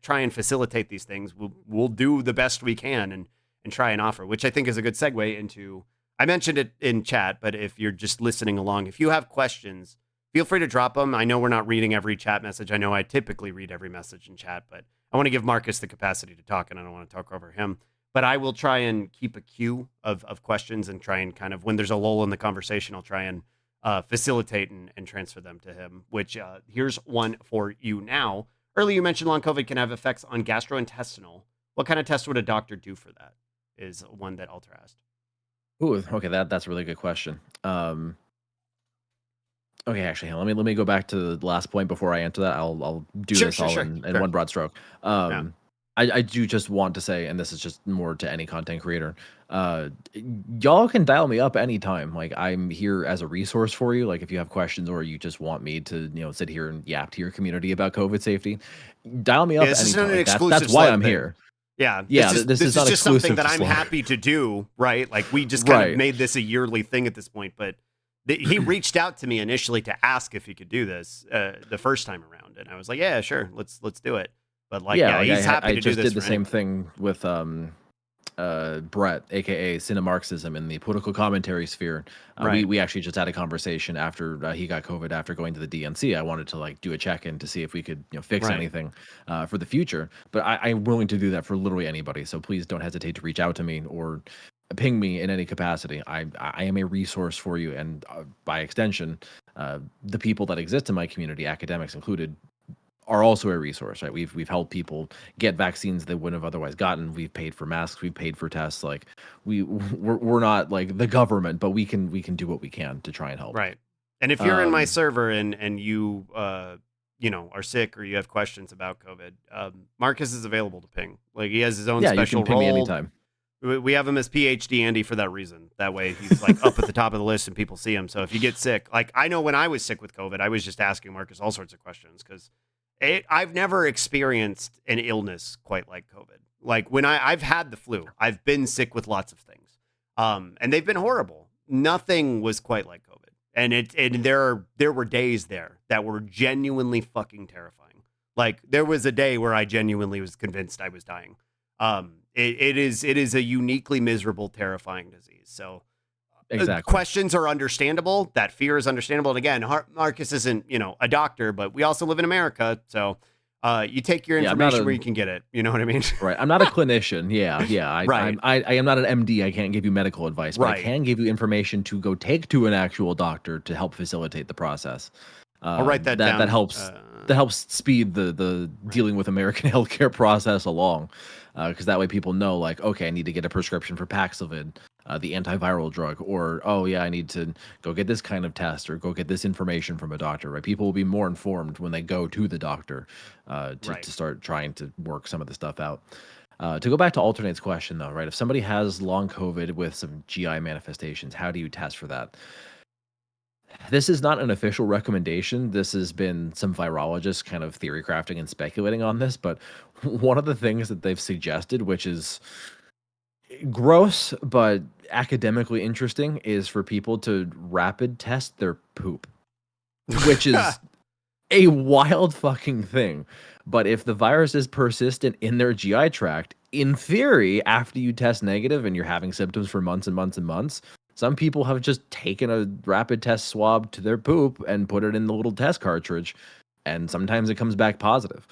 [SPEAKER 5] try and facilitate these things, we'll do the best we can and try and offer, which I think is a good segue into, I mentioned it in chat, but if you're just listening along, if you have questions, feel free to drop them. I know we're not reading every chat message. I know I typically read every message in chat, but I want to give Marcus the capacity to talk, and I don't want to talk over him. But I will try and keep a queue of questions and try and kind of, when there's a lull in the conversation, I'll try and facilitate and transfer them to him, which here's one for you now. Earlier you mentioned long COVID can have effects on gastrointestinal. What kind of test would a doctor do for that, is one that Alter asked.
[SPEAKER 4] Ooh, okay, that's a really good question. Okay, actually, let me go back to the last point before I answer that. I'll do this all in one broad stroke. I do just want to say, and this is just more to any content creator, y'all can dial me up anytime. Like, I'm here as a resource for you. Like, if you have questions or you just want me to, you know, sit here and yap to your community about COVID safety, dial me up anytime. That's why I'm here.
[SPEAKER 5] Yeah,
[SPEAKER 4] this is not
[SPEAKER 5] just something that I'm happy to do, right? Like, we just kind of made this a yearly thing at this point, but he reached out to me initially to ask if he could do this the first time around, and I was like, yeah, sure, let's do it. But he's happy to do this. I just did the same
[SPEAKER 4] thing with Brett, aka Cinemarxism, in the political commentary sphere. We actually just had a conversation after he got COVID, after going to the DNC. I wanted to do a check-in to see if we could fix anything for the future. But I'm willing to do that for literally anybody. So please don't hesitate to reach out to me or ping me in any capacity. I am a resource for you, and by extension, the people that exist in my community, academics included, are also a resource, right? We've helped people get vaccines they wouldn't have otherwise gotten. We've paid for masks, we've paid for tests. Like we're not like the government, but we can do what we can to try and help.
[SPEAKER 5] Right. And if you're in my server and you are sick or you have questions about COVID, Marcus is available to ping. Like he has his own special
[SPEAKER 4] you can ping
[SPEAKER 5] role.
[SPEAKER 4] me anytime.
[SPEAKER 5] We have him as PhD Andy for that reason. That way he's like up at the top of the list and people see him. So if you get sick, like I know when I was sick with COVID, I was just asking Marcus all sorts of questions because I've never experienced an illness quite like COVID. Like when I've had the flu, I've been sick with lots of things, and they've been horrible. Nothing was quite like COVID, and there were days there that were genuinely fucking terrifying. Like there was a day where I genuinely was convinced I was dying. It is a uniquely miserable, terrifying disease. So
[SPEAKER 4] exactly.
[SPEAKER 5] Questions are understandable. That fear is understandable. And again, Marcus isn't, a doctor, but we also live in America. So you take your information where you can get it. You know what I mean?
[SPEAKER 4] Right. I'm not a clinician. Yeah.
[SPEAKER 5] Right.
[SPEAKER 4] I am not an MD. I can't give you medical advice, but I can give you information to go take to an actual doctor to help facilitate the process.
[SPEAKER 5] I'll write that down.
[SPEAKER 4] That helps. That helps speed the dealing with American healthcare process along, because that way people know, like, okay, I need to get a prescription for Paxlovid, the antiviral drug, or I need to go get this kind of test or go get this information from a doctor. Right? People will be more informed when they go to the doctor to start trying to work some of the stuff out. To go back to Alternate's question, though, right? If somebody has long COVID with some GI manifestations, how do you test for that? This is not an official recommendation. This has been some virologists kind of theory crafting and speculating on this, but one of the things that they've suggested, which is gross but academically interesting, is for people to rapid test their poop, which is a wild fucking thing. But if the virus is persistent in their GI tract, in theory, after you test negative and you're having symptoms for months and months and months, some people have just taken a rapid test swab to their poop and put it in the little test cartridge, and sometimes it comes back positive.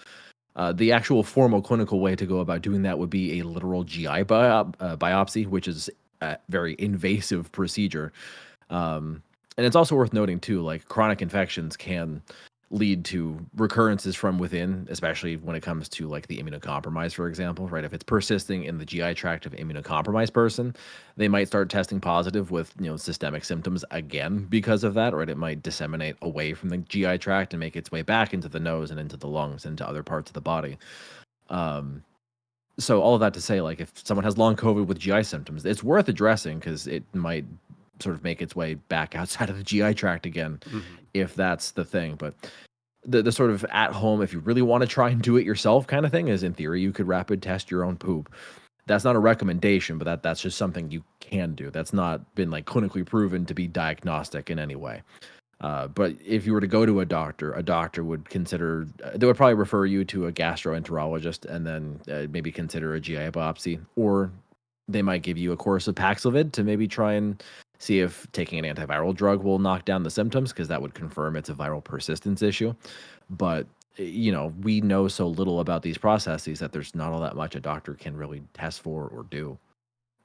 [SPEAKER 4] The actual formal clinical way to go about doing that would be a literal GI biopsy, which is a very invasive procedure. And it's also worth noting, too, like chronic infections can lead to recurrences from within, especially when it comes to like the immunocompromised, for example, right? If it's persisting in the GI tract of an immunocompromised person, they might start testing positive with, systemic symptoms again because of that, right? It might disseminate away from the GI tract and make its way back into the nose and into the lungs and into other parts of the body. So all of that to say, like, if someone has long COVID with GI symptoms, it's worth addressing because it might sort of make its way back outside of the GI tract again, if that's the thing. But the sort of at home, if you really want to try and do it yourself kind of thing, is in theory, you could rapid test your own poop. That's not a recommendation, but that's just something you can do. That's not been like clinically proven to be diagnostic in any way. But if you were to go to a doctor would consider, they would probably refer you to a gastroenterologist and then maybe consider a GI biopsy, or they might give you a course of Paxlovid to maybe try and see if taking an antiviral drug will knock down the symptoms, because that would confirm it's a viral persistence issue. But, we know so little about these processes that there's not all that much a doctor can really test for or do.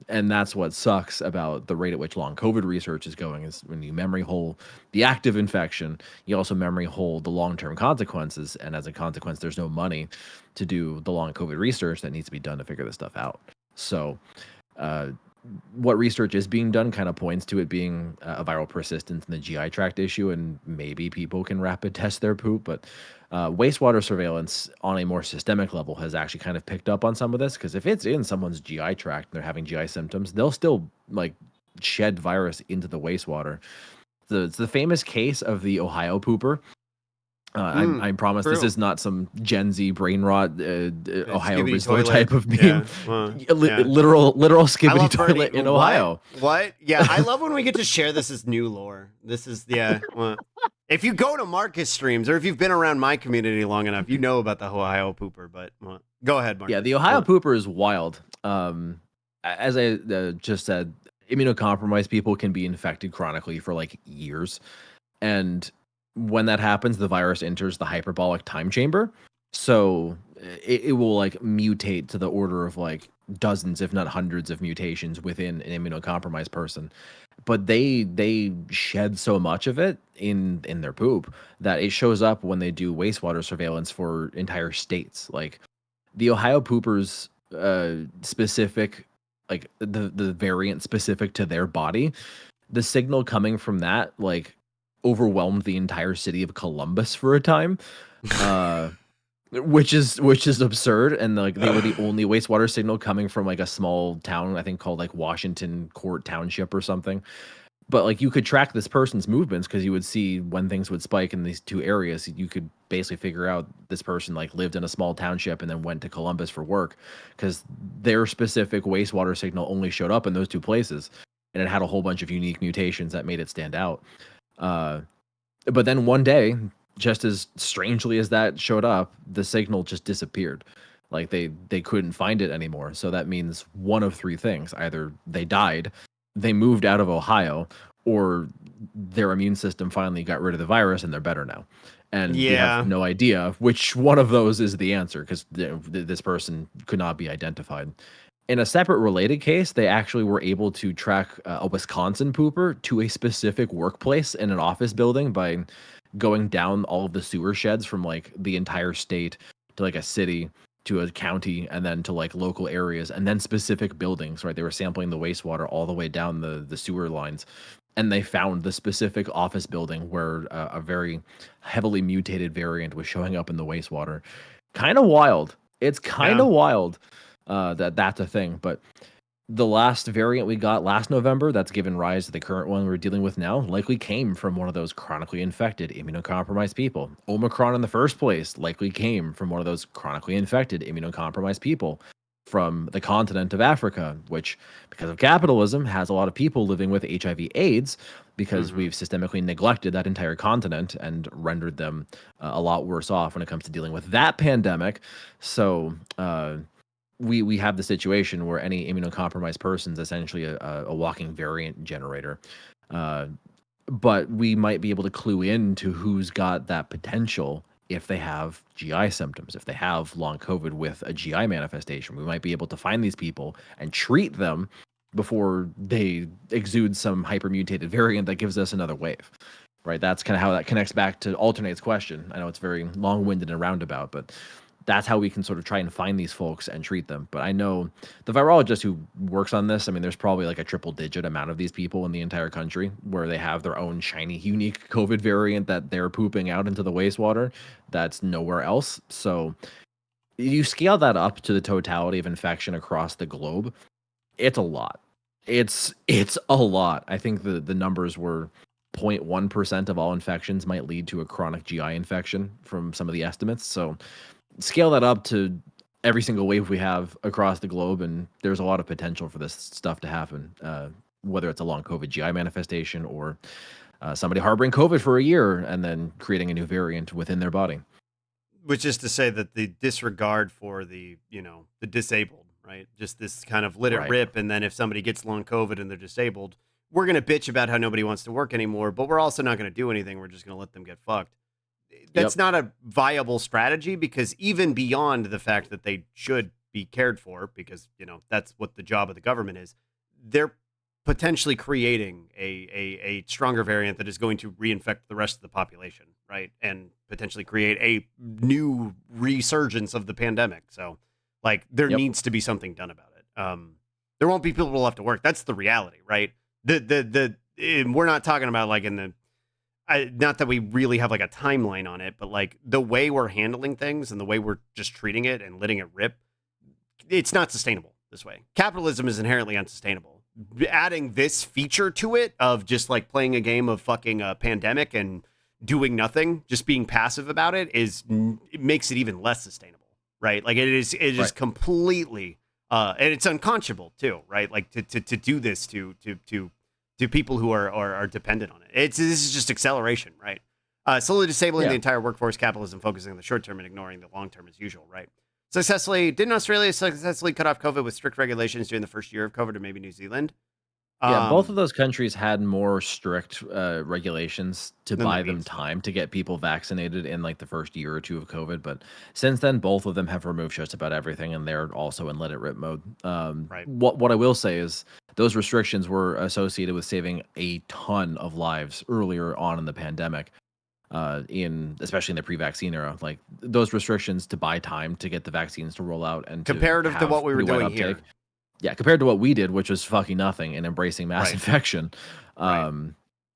[SPEAKER 4] And that's what sucks about the rate at which long COVID research is going, is when you memory hole the active infection, you also memory hole the long-term consequences. And as a consequence, there's no money to do the long COVID research that needs to be done to figure this stuff out. So, what research is being done kind of points to it being a viral persistence in the GI tract issue, and maybe people can rapid test their poop. But wastewater surveillance on a more systemic level has actually kind of picked up on some of this, because if it's in someone's GI tract and they're having GI symptoms, they'll still like shed virus into the wastewater. It's the famous case of the Ohio pooper. I promise this is not some Gen Z brain rot Ohio Rizzler type of meme. Literal skibbity toilet in Ohio.
[SPEAKER 5] What? Yeah, I love when we get to share this as new lore. This is if you go to Marcus streams, or if you've been around my community long enough, you know about the Ohio pooper. But go ahead, Marcus.
[SPEAKER 4] Yeah, the Ohio pooper is wild. As I just said, immunocompromised people can be infected chronically for like years, and when that happens, the virus enters the hyperbolic time chamber. So it will like mutate to the order of like dozens, if not hundreds, of mutations within an immunocompromised person. But they shed so much of it in their poop that it shows up when they do wastewater surveillance for entire states. Like the Ohio poopers, specific, like the variant specific to their body, the signal coming from that like overwhelmed the entire city of Columbus for a time. Which is absurd, and like they were the only wastewater signal coming from like a small town, I think called like Washington Court Township or something. But like you could track this person's movements because you would see when things would spike in these two areas. You could basically figure out this person like lived in a small township and then went to Columbus for work because their specific wastewater signal only showed up in those two places, and it had a whole bunch of unique mutations that made it stand out. But then one day, just as strangely as that showed up, the signal just disappeared. Like they couldn't find it anymore. So that means one of three things: either they died, they moved out of Ohio, or their immune system finally got rid of the virus and they're better now. And we have no idea which one of those is the answer because this person could not be identified. In a separate related case, they actually were able to track a Wisconsin pooper to a specific workplace in an office building by going down all of the sewer sheds from like the entire state to like a city to a county and then to like local areas and then specific buildings, right? They were sampling the wastewater all the way down the sewer lines, and they found the specific office building where a very heavily mutated variant was showing up in the wastewater. Kind of wild. It's kind of wild that that's a thing. But the last variant we got last November that's given rise to the current one we're dealing with now likely came from one of those chronically infected, immunocompromised people. Omicron in the first place likely came from one of those chronically infected, immunocompromised people from the continent of Africa, which, because of capitalism, has a lot of people living with HIV/AIDS because we've systemically neglected that entire continent and rendered them a lot worse off when it comes to dealing with that pandemic. So, we have the situation where any immunocompromised person is essentially a walking variant generator. But we might be able to clue in to who's got that potential if they have GI symptoms, if they have long COVID with a GI manifestation. We might be able to find these people and treat them before they exude some hypermutated variant that gives us another wave. Right? That's kind of how that connects back to Alternate's question. I know it's very long-winded and roundabout, but that's how we can sort of try and find these folks and treat them. But I know the virologist who works on this, I mean, there's probably like a triple digit amount of these people in the entire country where they have their own shiny, unique COVID variant that they're pooping out into the wastewater that's nowhere else. So you scale that up to the totality of infection across the globe, it's a lot. It's a lot. I think the numbers were 0.1% of all infections might lead to a chronic GI infection from some of the estimates. So scale that up to every single wave we have across the globe, and there's a lot of potential for this stuff to happen, whether it's a long COVID GI manifestation or somebody harboring COVID for a year and then creating a new variant within their body.
[SPEAKER 5] Which is to say that the disregard for the disabled, right? Just this kind of let it rip, and then if somebody gets long COVID and they're disabled, we're going to bitch about how nobody wants to work anymore, but we're also not going to do anything. We're just going to let them get fucked. That's not a viable strategy, because even beyond the fact that they should be cared for, because, that's what the job of the government is, they're potentially creating a stronger variant that is going to reinfect the rest of the population, right? And potentially create a new resurgence of the pandemic. So, there needs to be something done about it. There won't be people who will have to work. That's the reality, right? We're not talking about in the, not that we really have a timeline on it, but the way we're handling things and the way we're just treating it and letting it rip, it's not sustainable this way. Capitalism is inherently unsustainable. Adding this feature to it of just playing a game of fucking pandemic and doing nothing, just being passive about it, it makes it even less sustainable, right? It is completely, and it's unconscionable too, right? To do this to people who are dependent on it. This is just acceleration, right? Slowly disabling the entire workforce, capitalism focusing on the short term and ignoring the long term as usual, right? Didn't Australia successfully cut off COVID with strict regulations during the first year of COVID, or maybe New Zealand?
[SPEAKER 4] Yeah, both of those countries had more strict regulations to
[SPEAKER 5] Then that
[SPEAKER 4] buy them
[SPEAKER 5] means
[SPEAKER 4] time to get people vaccinated in like the first year or two of COVID. But since then, both of them have removed just about everything, and they're also in let it rip mode.
[SPEAKER 5] right.
[SPEAKER 4] What I will say is those restrictions were associated with saving a ton of lives earlier on in the pandemic. In especially in the pre-vaccine era, like those restrictions to buy time to get the vaccines to roll out and to
[SPEAKER 5] Comparative to
[SPEAKER 4] have
[SPEAKER 5] what we were
[SPEAKER 4] pretty wide
[SPEAKER 5] doing
[SPEAKER 4] uptake.
[SPEAKER 5] here.
[SPEAKER 4] Yeah, compared to what we did, which was fucking nothing and embracing mass
[SPEAKER 5] Right.
[SPEAKER 4] infection,
[SPEAKER 5] Right.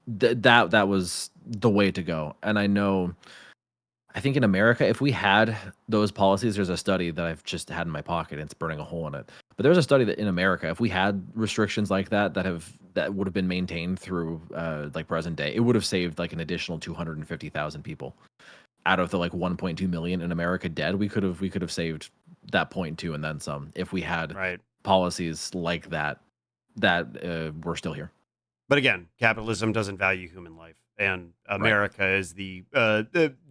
[SPEAKER 4] that was the way to go. And I think in America, if we had those policies, there's a study that I've just had in my pocket, and it's burning a hole in it. But there's a study that in America, if we had restrictions like that would have been maintained through like present day, it would have saved like an additional 250,000 people out of the like 1.2 million in America dead. We could have saved that 0.2 and then some if we had
[SPEAKER 5] Right.
[SPEAKER 4] policies like that we're still here.
[SPEAKER 5] But again, capitalism doesn't value human life, and America is the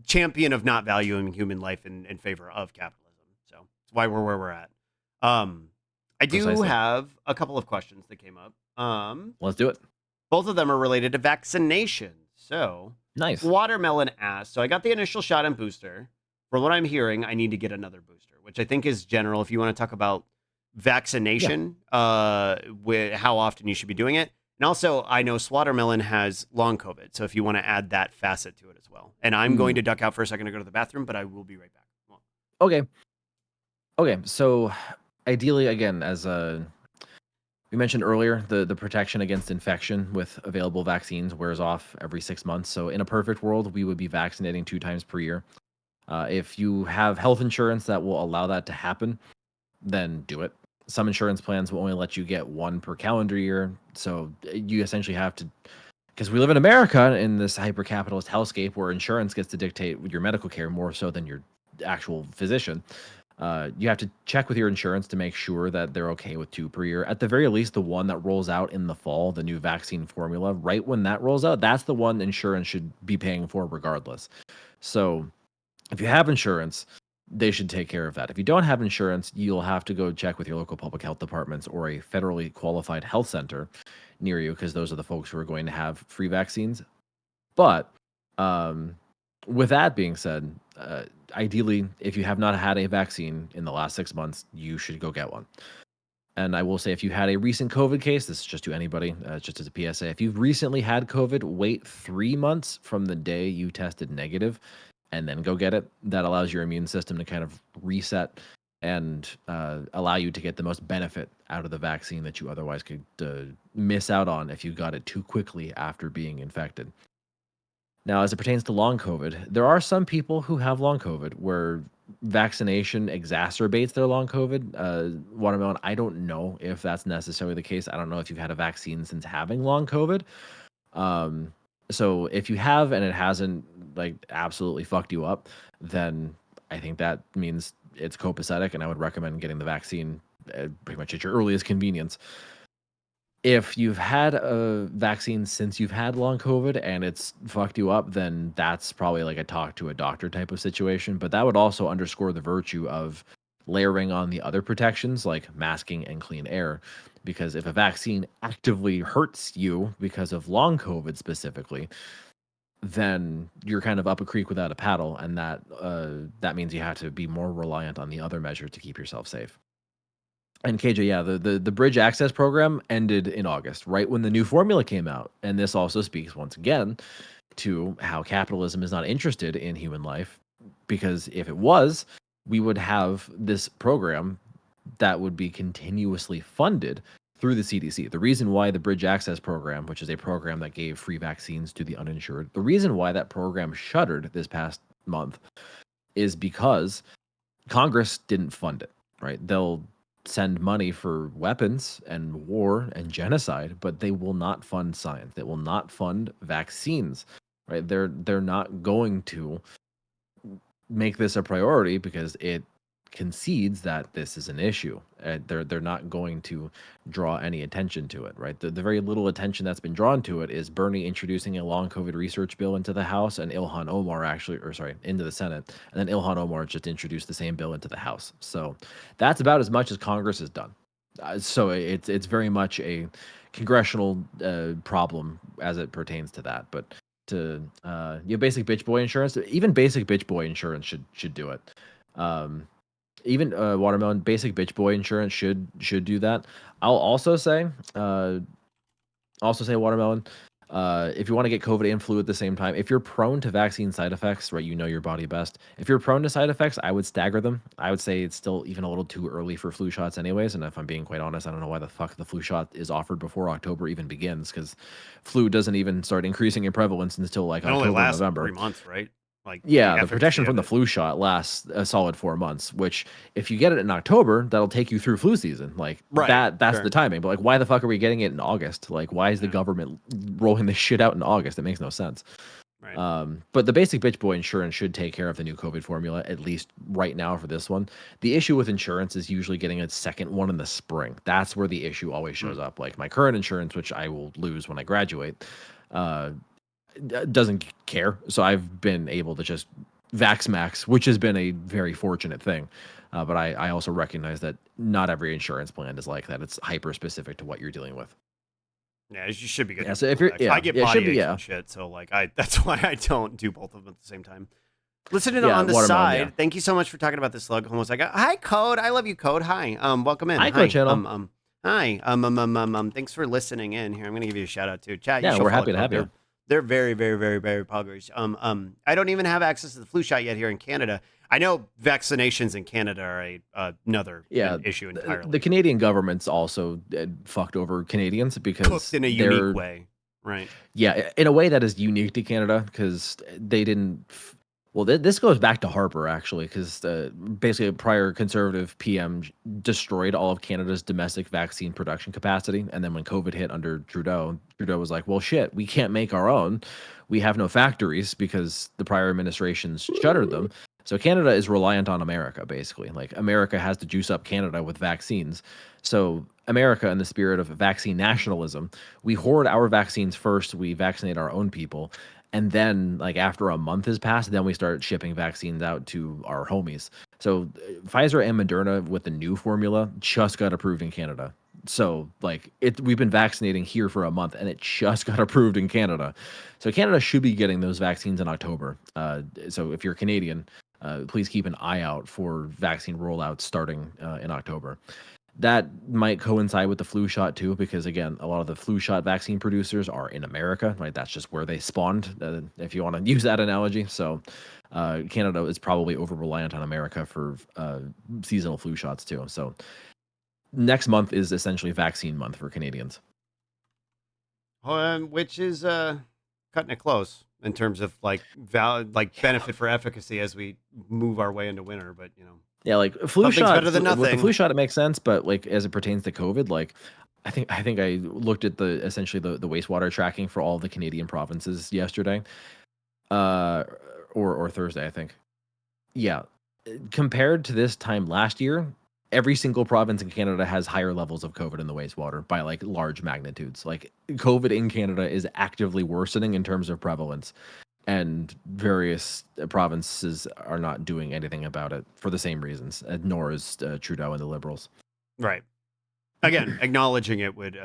[SPEAKER 5] champion of not valuing human life in favor of capitalism. So that's why we're where we're at. I do
[SPEAKER 4] Precisely.
[SPEAKER 5] have a couple of questions that came up.
[SPEAKER 4] Let's do it.
[SPEAKER 5] Both of them are related to vaccination. So
[SPEAKER 4] Nice.
[SPEAKER 5] Watermelon asks, so I got the initial shot and booster. From what I'm hearing, I need to get another booster, which I think is general. If you want to talk about vaccination, with how often you should be doing it. And also, I know Watermelon has long COVID, so if you want to add that facet to it as well. And I'm going to duck out for a second to go to the bathroom, but I will be right back.
[SPEAKER 4] Okay. So ideally, again, as we mentioned earlier, the protection against infection with available vaccines wears off every 6 months. So in a perfect world, we would be vaccinating 2 times per year. If you have health insurance that will allow that to happen, then do it. Some insurance plans will only let you get 1 per calendar year. So you essentially have to, because we live in America in this hyper capitalist hellscape where insurance gets to dictate your medical care more so than your actual physician. You have to check with your insurance to make sure that they're okay with 2 per year. At the very least, the one that rolls out in the fall, the new vaccine formula, right when that rolls out, that's the one insurance should be paying for regardless. So if you have insurance, they should take care of that. If you don't have insurance, you'll have to go check with your local public health departments or a federally qualified health center near you, because those are the folks who are going to have free vaccines. But with that being said, ideally, if you have not had a vaccine in the last 6 months, you should go get one. And I will say, if you had a recent COVID case, this is just to anybody, just as a PSA, if you've recently had COVID, wait 3 months from the day you tested negative and then go get it. That allows your immune system to kind of reset and allow you to get the most benefit out of the vaccine that you otherwise could miss out on if you got it too quickly after being infected. Now, as it pertains to long COVID, there are some people who have long COVID where vaccination exacerbates their long COVID. Watermelon, I don't know if that's necessarily the case. I don't know if you've had a vaccine since having long COVID. So if you have and it hasn't like absolutely fucked you up, then I think that means it's copacetic, and I would recommend getting the vaccine pretty much at your earliest convenience. If you've had a vaccine since you've had long COVID and it's fucked you up, then that's probably like a talk to a doctor type of situation. But that would also underscore the virtue of layering on the other protections like masking and clean air. Because if a vaccine actively hurts you because of long COVID specifically, then you're kind of up a creek without a paddle, and that means you have to be more reliant on the other measures to keep yourself safe. And KJ, yeah, the Bridge Access program ended in August, right when the new formula came out. And this also speaks once again to how capitalism is not interested in human life, because if it was, we would have this program that would be continuously funded through the CDC. The reason why the Bridge Access program, which is a program that gave free vaccines to the uninsured, the reason why that program shuttered this past month is because Congress didn't fund it, right? They'll send money for weapons and war and genocide, but they will not fund science. They will not fund vaccines, right? They're not going to make this a priority because it concedes that this is an issue. They're not going to draw any attention to it, right? The very little attention that's been drawn to it is Bernie introducing a long COVID research bill into the House, and Ilhan Omar into the Senate, and then Ilhan Omar just introduced the same bill into the House. So that's about as much as Congress has done. So it's very much a congressional problem as it pertains to that. But to basic bitch boy insurance, even basic bitch boy insurance should do it. Um, even watermelon basic bitch boy insurance should do that. I'll also say watermelon. If you want to get COVID and flu at the same time, if you're prone to vaccine side effects, right, you know your body best. If you're prone to side effects, I would stagger them. I would say it's still even a little too early for flu shots, anyways. And if I'm being quite honest, I don't know why the fuck the flu shot is offered before October even begins, because flu doesn't even start increasing in prevalence until like October,
[SPEAKER 5] only lasts
[SPEAKER 4] November.
[SPEAKER 5] 3 months, right? Like
[SPEAKER 4] yeah, the protection from the flu shot lasts a solid 4 months, which if you get it in October, that'll take you through flu season. Like that's the timing. But like, why the fuck are we getting it in August? Like, why is the government rolling this shit out in August? It makes no sense.
[SPEAKER 5] Right.
[SPEAKER 4] But the basic bitch boy insurance should take care of the new COVID formula, at least right now for this one. The issue with insurance is usually getting a second one in the spring. That's where the issue always shows up. Like my current insurance, which I will lose when I graduate, doesn't care. So I've been able to just vax max, which has been a very fortunate thing. But I also recognize that not every insurance plan is like that. It's hyper specific to what you're dealing with.
[SPEAKER 5] Yeah, you should be good.
[SPEAKER 4] Yeah, so if you're,
[SPEAKER 5] I get body aches and shit, so like that's why I don't do both of them at the same time. Listening on the side, thank you so much for talking about this slug. Homozygoat. Hi, Code. I love you, Code. Hi. Welcome in.
[SPEAKER 4] Hi, Code Channel.
[SPEAKER 5] Hi. Thanks for listening in here. I'm gonna give you a shout out too. Chat.
[SPEAKER 4] Yeah, we're happy to have you.
[SPEAKER 5] They're very, very, very, very poggers. I don't even have access to the flu shot yet here in Canada. I know vaccinations in Canada are another issue entirely.
[SPEAKER 4] The Canadian government's also fucked over Canadians because
[SPEAKER 5] cooked in a unique way, right?
[SPEAKER 4] Yeah, in a way that is unique to Canada because they didn't. Well, this goes back to Harper, actually, because basically a prior conservative PM destroyed all of Canada's domestic vaccine production capacity. And then when COVID hit under Trudeau, Trudeau was like, well, shit, we can't make our own. We have no factories because the prior administrations shuttered them. So Canada is reliant on America, basically. Like, America has to juice up Canada with vaccines. So America, in the spirit of vaccine nationalism, we hoard our vaccines first. We vaccinate our own people. And then, like, after a month has passed, then we start shipping vaccines out to our homies. So Pfizer and Moderna with the new formula just got approved in Canada. So, like, we've been vaccinating here for a month, and it just got approved in Canada. So Canada should be getting those vaccines in October. So if you're Canadian, please keep an eye out for vaccine rollouts starting in October. That might coincide with the flu shot too, because again, a lot of the flu shot vaccine producers are in America, right? That's just where they spawned, if you want to use that analogy. So Canada is probably over reliant on America for seasonal flu shots too. So next month is essentially vaccine month for Canadians.
[SPEAKER 5] Which is cutting it close in terms of like benefit for efficacy as we move our way into winter, but you know.
[SPEAKER 4] Yeah, like flu shot.
[SPEAKER 5] Better than nothing.
[SPEAKER 4] With the flu shot, it makes sense, but like as it pertains to COVID, like I think I looked at essentially the wastewater tracking for all the Canadian provinces yesterday, or Thursday, I think. Yeah, compared to this time last year, every single province in Canada has higher levels of COVID in the wastewater by like large magnitudes. Like COVID in Canada is actively worsening in terms of prevalence. And various provinces are not doing anything about it for the same reasons, nor is Trudeau and the Liberals.
[SPEAKER 5] Right. Again, acknowledging it would,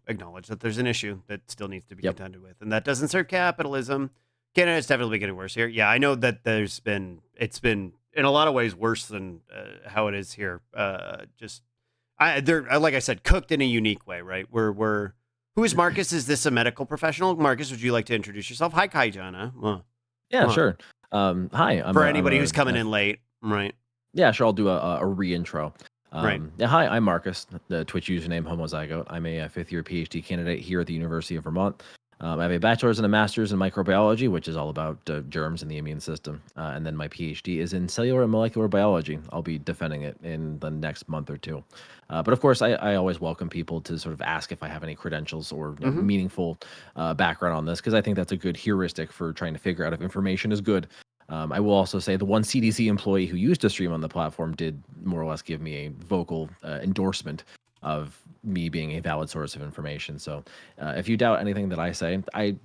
[SPEAKER 5] acknowledge that there's an issue that still needs to be contended with, and that doesn't serve capitalism. Canada's definitely getting worse here. Yeah, I know that it's been in a lot of ways worse than how it is here. They're like I said, cooked in a unique way, right? Who is Marcus? Is this a medical professional? Marcus, would you like to introduce yourself? Hi, Kaijana.
[SPEAKER 4] Yeah, sure. Hi.
[SPEAKER 5] For anybody who's coming in late, right?
[SPEAKER 4] Yeah, sure. I'll do a re-intro.
[SPEAKER 5] Right.
[SPEAKER 4] Yeah, hi, I'm Marcus, the Twitch username Homozygoat. I'm a fifth-year PhD candidate here at the University of Vermont. I have a bachelor's and a master's in microbiology, which is all about germs and the immune system. And then my PhD is in cellular and molecular biology. I'll be defending it in the next month or two. But of course, I always welcome people to sort of ask if I have any credentials or meaningful background on this, because I think that's a good heuristic for trying to figure out if information is good. I will also say the one CDC employee who used to stream on the platform did more or less give me a vocal endorsement of me being a valid source of information. So if you doubt anything that I say, I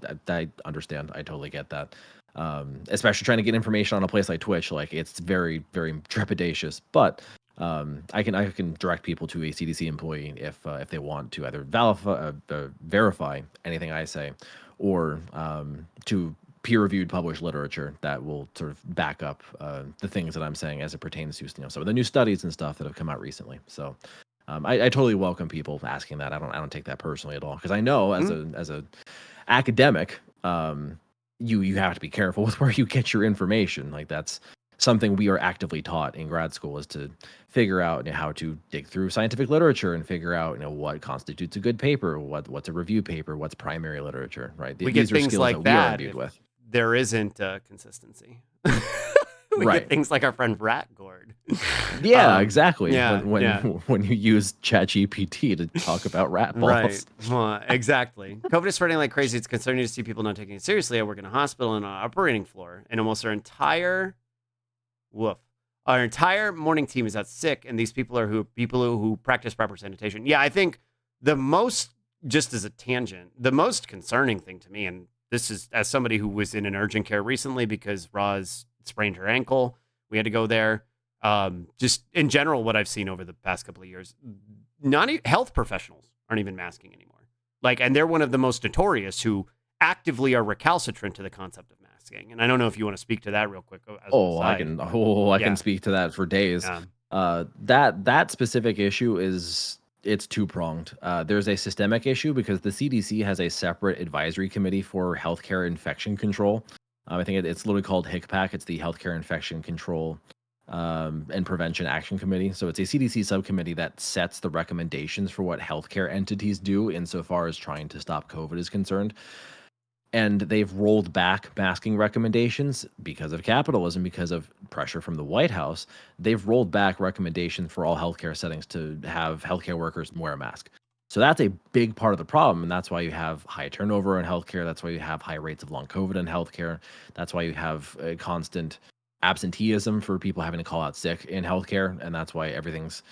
[SPEAKER 4] understand. I totally get that. Especially trying to get information on a place like Twitch, like it's very, very trepidatious. But I can direct people to a CDC employee if they want to either verify anything I say, or to peer-reviewed published literature that will sort of back up the things that I'm saying as it pertains to some of the new studies and stuff that have come out recently. So I totally welcome people asking that. I don't take that personally at all, because I know as a academic, you have to be careful with where you get your information. Like, that's something we are actively taught in grad school, is to figure out how to dig through scientific literature and figure out what constitutes a good paper, what's a review paper, what's primary literature, right?
[SPEAKER 5] We get things like
[SPEAKER 4] that we are imbued with.
[SPEAKER 5] There isn't consistency. We get things like our friend Ratgord.
[SPEAKER 4] Yeah, exactly.
[SPEAKER 5] Yeah,
[SPEAKER 4] when you use ChatGPT to talk about rat balls.
[SPEAKER 5] Right. Well, exactly. COVID is spreading like crazy. It's concerning to see people not taking it seriously. I work in a hospital and on an operating floor, and almost our entire morning team is out sick, and these people are people who practice proper sanitation. Yeah, I think just as a tangent, the most concerning thing to me, and this is as somebody who was in an urgent care recently because Roz sprained her ankle. We had to go there. Just in general, what I've seen over the past couple of years, health professionals aren't even masking anymore. And they're one of the most notorious who actively are recalcitrant to the concept of masking. And I don't know if you want to speak to that real quick.
[SPEAKER 4] I can speak to that for days. That specific issue it's two-pronged. There's a systemic issue because the CDC has a separate advisory committee for healthcare infection control. I think it's literally called HICPAC. It's the Healthcare Infection Control and Prevention Action Committee. So it's a CDC subcommittee that sets the recommendations for what healthcare entities do insofar as trying to stop COVID is concerned. And they've rolled back masking recommendations because of capitalism, because of pressure from the White House. They've rolled back recommendations for all healthcare settings to have healthcare workers wear a mask. So that's a big part of the problem, and that's why you have high turnover in healthcare. That's why you have high rates of long COVID in healthcare. That's why you have a constant absenteeism for people having to call out sick in healthcare, and that's why everything's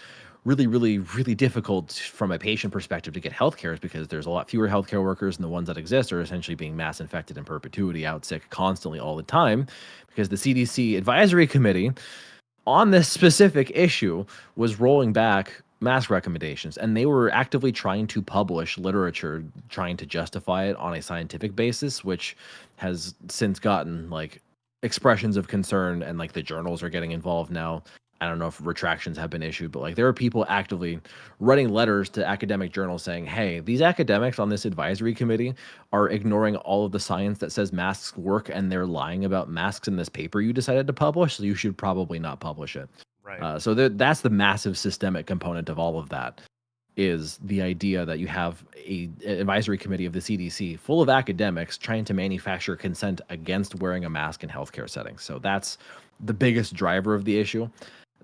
[SPEAKER 4] really, really, really difficult from a patient perspective to get healthcare, is because there's a lot fewer healthcare workers, and the ones that exist are essentially being mass infected in perpetuity, out sick constantly all the time, because the CDC advisory committee on this specific issue was rolling back mask recommendations, and they were actively trying to publish literature trying to justify it on a scientific basis, which has since gotten expressions of concern, and the journals are getting involved now. I don't know if retractions have been issued, but there are people actively writing letters to academic journals saying, hey, these academics on this advisory committee are ignoring all of the science that says masks work, and they're lying about masks in this paper you decided to publish, so you should probably not publish it.
[SPEAKER 5] Right.
[SPEAKER 4] So that's the massive systemic component of all of that, is the idea that you have an advisory committee of the CDC full of academics trying to manufacture consent against wearing a mask in healthcare settings. So that's the biggest driver of the issue.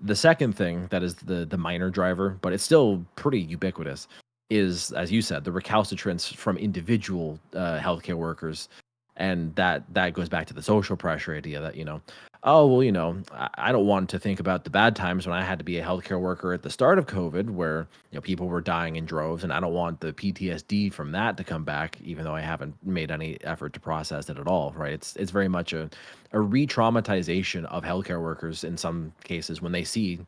[SPEAKER 4] The second thing that is the minor driver, but it's still pretty ubiquitous, is, as you said, the recalcitrance from individual healthcare workers. And that goes back to the social pressure idea that, I don't want to think about the bad times when I had to be a healthcare worker at the start of COVID, where people were dying in droves, and I don't want the PTSD from that to come back, even though I haven't made any effort to process it at all, right? It's very much a re-traumatization of healthcare workers in some cases when they see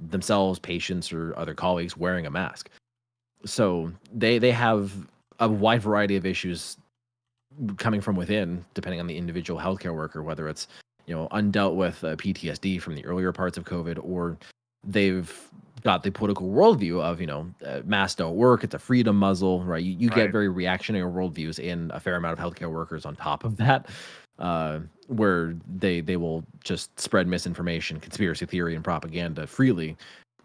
[SPEAKER 4] themselves, patients, or other colleagues wearing a mask. So they have a wide variety of issues coming from within, depending on the individual healthcare worker, whether it's undealt with PTSD from the earlier parts of COVID, or they've got the political worldview of masks don't work, it's a freedom muzzle, right? You get very reactionary worldviews in a fair amount of healthcare workers on top of that, where they will just spread misinformation, conspiracy theory, and propaganda freely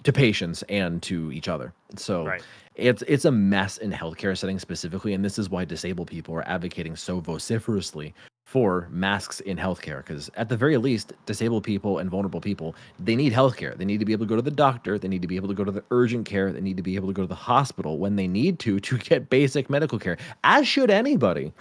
[SPEAKER 4] to patients and to each other. So it's a mess in healthcare settings specifically, and this is why disabled people are advocating so vociferously for masks in healthcare, because at the very least, disabled people and vulnerable people, they need healthcare. They need to be able to go to the doctor. They need to be able to go to the urgent care. They need to be able to go to the hospital when they need to get basic medical care, as should anybody,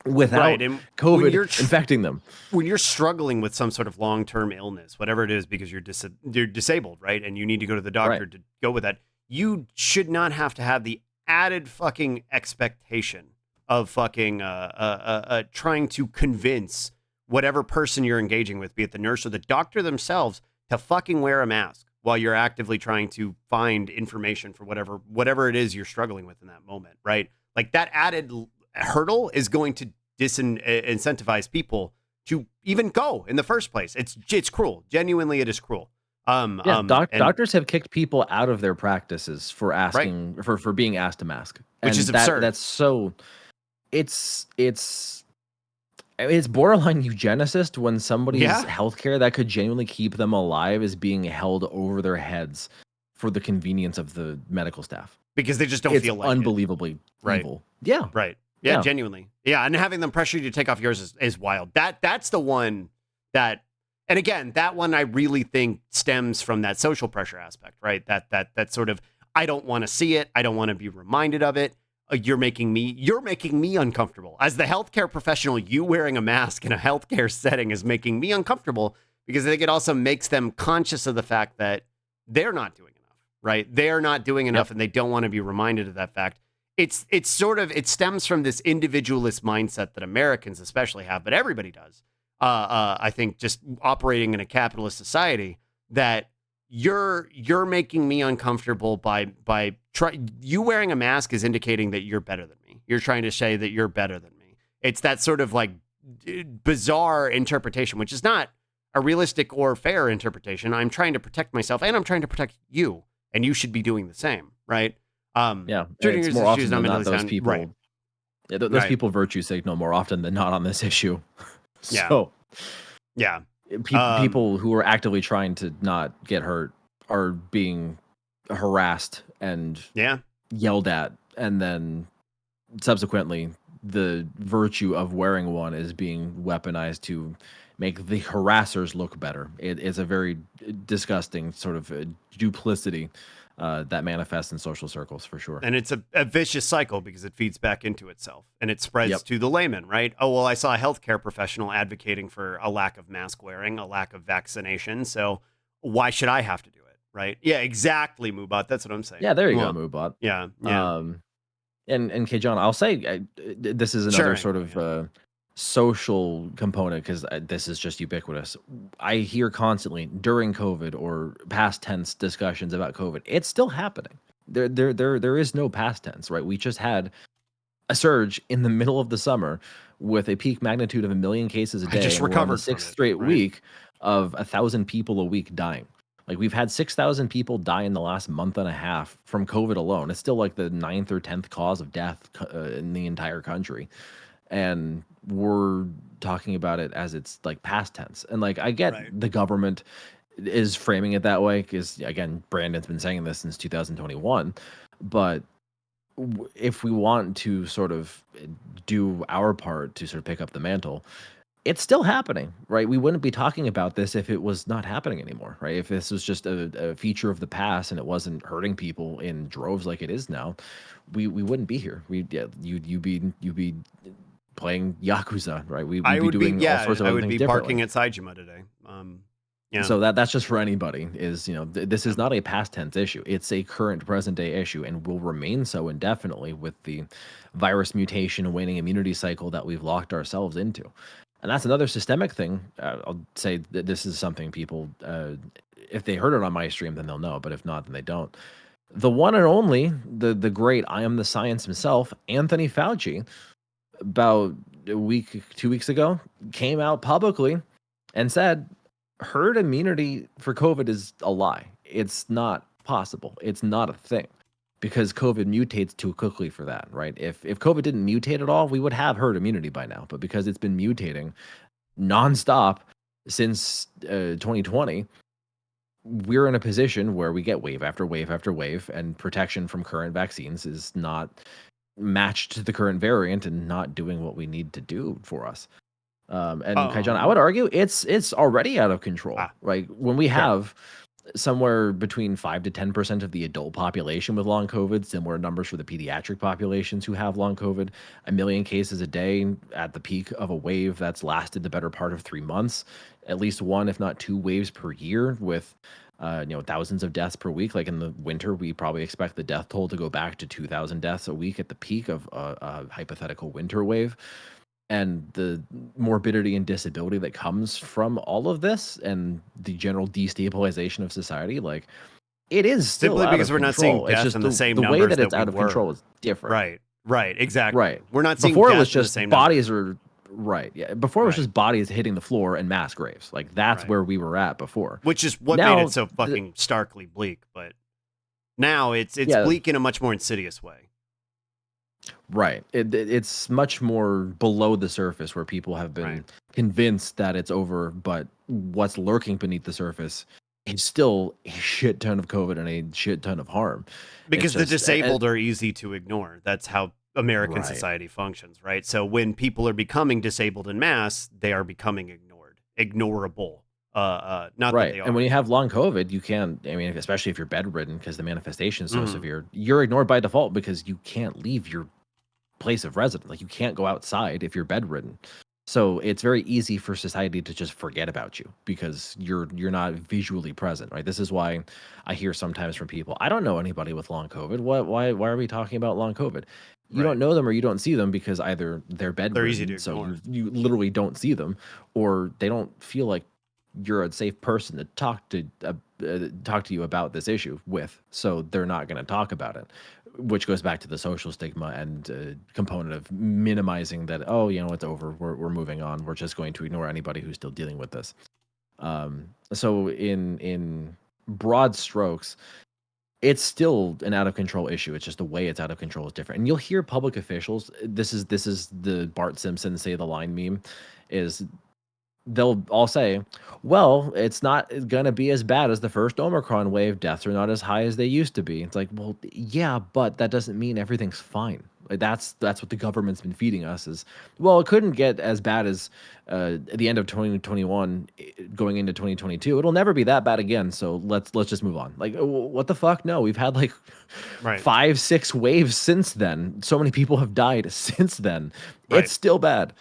[SPEAKER 4] without COVID infecting them.
[SPEAKER 5] When you're struggling with some sort of long-term illness, whatever it is, because you're disabled, right? And you need to go to the doctor to go with that, you should not have to have the added fucking expectation of fucking trying to convince whatever person you're engaging with, be it the nurse or the doctor themselves, to fucking wear a mask while you're actively trying to find information for whatever it is you're struggling with in that moment, right? Like that added hurdle is going to incentivize people to even go in the first place. It's cruel. Genuinely, it is cruel.
[SPEAKER 4] Doctors have kicked people out of their practices for asking for being asked to mask,
[SPEAKER 5] which is absurd.
[SPEAKER 4] That's so. It's borderline eugenicist when somebody's healthcare that could genuinely keep them alive is being held over their heads for the convenience of the medical staff
[SPEAKER 5] because they just don't feel like
[SPEAKER 4] unbelievably evil. Yeah,
[SPEAKER 5] right. Yeah, genuinely. Yeah, and having them pressure you to take off yours is wild. That's the one that. And again, that one I really think stems from that social pressure aspect, right? That sort of, I don't want to see it. I don't want to be reminded of it. You're making me uncomfortable. As the healthcare professional, you wearing a mask in a healthcare setting is making me uncomfortable because I think it also makes them conscious of the fact that they're not doing enough, right? They're not doing enough and they don't want to be reminded of that fact. It stems from this individualist mindset that Americans especially have, but everybody does. I think just operating in a capitalist society that you're making me uncomfortable by you wearing a mask is indicating that you're better than me. You're trying to say that you're better than me. It's that sort of like bizarre interpretation, which is not a realistic or fair interpretation. I'm trying to protect myself and I'm trying to protect you, and you should be doing the same, right?
[SPEAKER 4] It's more often than not those people. Right. Yeah, those people virtue signal more often than not on this issue. So, people who are actively trying to not get hurt are being harassed and yelled at, and then subsequently the virtue of wearing one is being weaponized to make the harassers look better. It is a very disgusting sort of duplicity that manifests in social circles for sure.
[SPEAKER 5] And it's a vicious cycle because it feeds back into itself and it spreads to the layman, right? Oh, well, I saw a healthcare professional advocating for a lack of mask wearing, a lack of vaccination. So why should I have to do it? Right. Yeah, exactly. Moobot. That's what I'm saying.
[SPEAKER 4] Yeah, there you go, Moobot.
[SPEAKER 5] Yeah.
[SPEAKER 4] And K-John, I'll say this is another sort of social component because this is just ubiquitous. I hear constantly during COVID or past tense discussions about COVID. It's still happening. There is no past tense, right? We just had a surge in the middle of the summer with a peak magnitude of 1 million cases a day.
[SPEAKER 5] Just recovered
[SPEAKER 4] the 6th straight week of 1,000 people a week dying. Like we've had 6,000 people die in the last month and a half from COVID alone. It's still like the 9th or 10th cause of death in the entire country. And we're talking about it as it's like past tense. And like, I get the government is framing it that way because, again, Brandon's been saying this since 2021. But if we want to sort of do our part to sort of pick up the mantle, it's still happening, right? We wouldn't be talking about this if it was not happening anymore, right? If this was just a feature of the past and it wasn't hurting people in droves like it is now, we wouldn't be here. You'd be playing Yakuza, right? We'd be doing all sorts of other things differently.
[SPEAKER 5] I would be barking at Saejima today.
[SPEAKER 4] So that's just for anybody is, this is not a past tense issue. It's a current present day issue and will remain so indefinitely with the virus mutation waning immunity cycle that we've locked ourselves into. And that's another systemic thing. I'll say that this is something people, if they heard it on my stream, then they'll know. But if not, then they don't. The one and only, the great I am the science himself, Anthony Fauci, about 2 weeks ago, came out publicly and said herd immunity for COVID is a lie. It's not possible. It's not a thing. Because COVID mutates too quickly for that, right? If COVID didn't mutate at all, we would have herd immunity by now. But because it's been mutating nonstop since 2020, we're in a position where we get wave after wave after wave, and protection from current vaccines is not matched to the current variant and not doing what we need to do for us. Kai-John, I would argue it's already out of control, right? When we have somewhere between 5 to 10% of the adult population with long COVID, similar numbers for the pediatric populations who have long COVID, 1 million cases a day at the peak of a wave that's lasted the better part of 3 months, at least 1, if not 2 waves per year with, thousands of deaths per week. Like in the winter, we probably expect the death toll to go back to 2,000 deaths a week at the peak of a hypothetical winter wave. and the morbidity and disability that comes from all of this and the general destabilization of society, like it is still
[SPEAKER 5] simply
[SPEAKER 4] out
[SPEAKER 5] because
[SPEAKER 4] of
[SPEAKER 5] we're not seeing
[SPEAKER 4] control. It's
[SPEAKER 5] death
[SPEAKER 4] just
[SPEAKER 5] in the same
[SPEAKER 4] the way
[SPEAKER 5] numbers
[SPEAKER 4] that
[SPEAKER 5] that
[SPEAKER 4] it's
[SPEAKER 5] we
[SPEAKER 4] out of control
[SPEAKER 5] were.
[SPEAKER 4] is different.
[SPEAKER 5] Right, exactly.
[SPEAKER 4] Right.
[SPEAKER 5] We're not seeing
[SPEAKER 4] Before it
[SPEAKER 5] death
[SPEAKER 4] was
[SPEAKER 5] in the
[SPEAKER 4] just
[SPEAKER 5] same
[SPEAKER 4] bodies
[SPEAKER 5] numbers.
[SPEAKER 4] are right. Yeah. Before it was
[SPEAKER 5] Right.
[SPEAKER 4] just bodies hitting the floor and mass graves. Like that's
[SPEAKER 5] Right.
[SPEAKER 4] where we were at before.
[SPEAKER 5] Which is what made
[SPEAKER 4] Now,
[SPEAKER 5] it so fucking starkly bleak. But now it's
[SPEAKER 4] yeah,
[SPEAKER 5] bleak in a much more insidious way.
[SPEAKER 4] right. It's much more below the surface where people have been
[SPEAKER 5] Right.
[SPEAKER 4] convinced that it's over, but what's lurking beneath the surface is still a shit ton of COVID and a shit ton of harm.
[SPEAKER 5] Because
[SPEAKER 4] It's
[SPEAKER 5] the
[SPEAKER 4] just
[SPEAKER 5] disabled are easy to ignore. That's how American
[SPEAKER 4] right.
[SPEAKER 5] society functions, right? So when people are becoming disabled in mass, they are becoming ignored, ignorable. Not that
[SPEAKER 4] Right.
[SPEAKER 5] they are.
[SPEAKER 4] And when you have long COVID, you can't, I mean, especially if you're bedridden because the manifestation is so
[SPEAKER 5] Mhm.
[SPEAKER 4] severe, you're ignored by default because you can't leave your place of residence. Like you can't go outside if you're bedridden. So it's very easy for society to just forget about you because you're not visually present, right? This is why I hear sometimes from people, I don't know anybody with long COVID. Why are we talking about long COVID? You
[SPEAKER 5] Right.
[SPEAKER 4] don't know them or you don't see them because either they're
[SPEAKER 5] They're easy to
[SPEAKER 4] bedridden, so
[SPEAKER 5] ignore.
[SPEAKER 4] you literally don't see them, or they don't feel like you're a safe person to talk to you about this issue with, so they're not going to talk about it, which goes back to the social stigma and component of minimizing that. Oh, you know, it's over. We're moving on. We're just going to ignore anybody who's still dealing with this. So in broad strokes, it's still an out of control issue. It's just the way it's out of control is different. And you'll hear public officials. This is the Bart Simpson say the line meme, is they'll all say, well, it's not going to be as bad as the first Omicron wave. Deaths are not as high as they used to be. It's like, well, yeah, but that doesn't mean everything's fine. Like that's what the government's been feeding us is, well, it couldn't get as bad as at the end of 2021 going into 2022. It'll never be that bad again. So let's just move on. Like, what the fuck? No, we've had like
[SPEAKER 5] Right.
[SPEAKER 4] 5-6 waves since then. So many people have died since then.
[SPEAKER 5] Right.
[SPEAKER 4] It's still bad.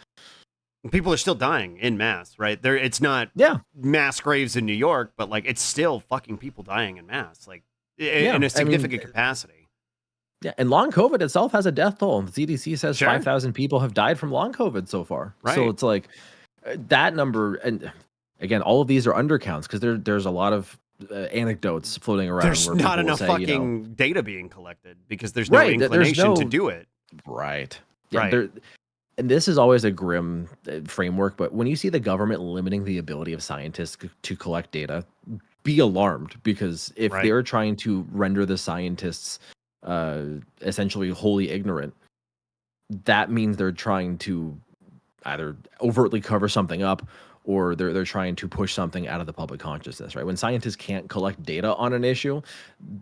[SPEAKER 5] People are still dying in mass, right? It's not mass graves in New York, but like it's still fucking people dying in mass, like in a significant capacity.
[SPEAKER 4] Yeah, and long COVID itself has a death toll. The CDC says
[SPEAKER 5] Sure.
[SPEAKER 4] 5,000 people have died from long COVID so far.
[SPEAKER 5] Right.
[SPEAKER 4] So it's like that number, and again, all of these are undercounts because there's a lot of anecdotes floating around.
[SPEAKER 5] There's
[SPEAKER 4] where
[SPEAKER 5] not
[SPEAKER 4] people
[SPEAKER 5] enough
[SPEAKER 4] say,
[SPEAKER 5] fucking data being collected because there's no
[SPEAKER 4] right,
[SPEAKER 5] inclination to do it.
[SPEAKER 4] Right. Yeah,
[SPEAKER 5] right.
[SPEAKER 4] And this is always a grim framework, but when you see the government limiting the ability of scientists to collect data, be alarmed, because if they're trying to render the scientists essentially wholly ignorant, that means they're trying to either overtly cover something up or they're trying to push something out of the public consciousness, right? When scientists can't collect data on an issue,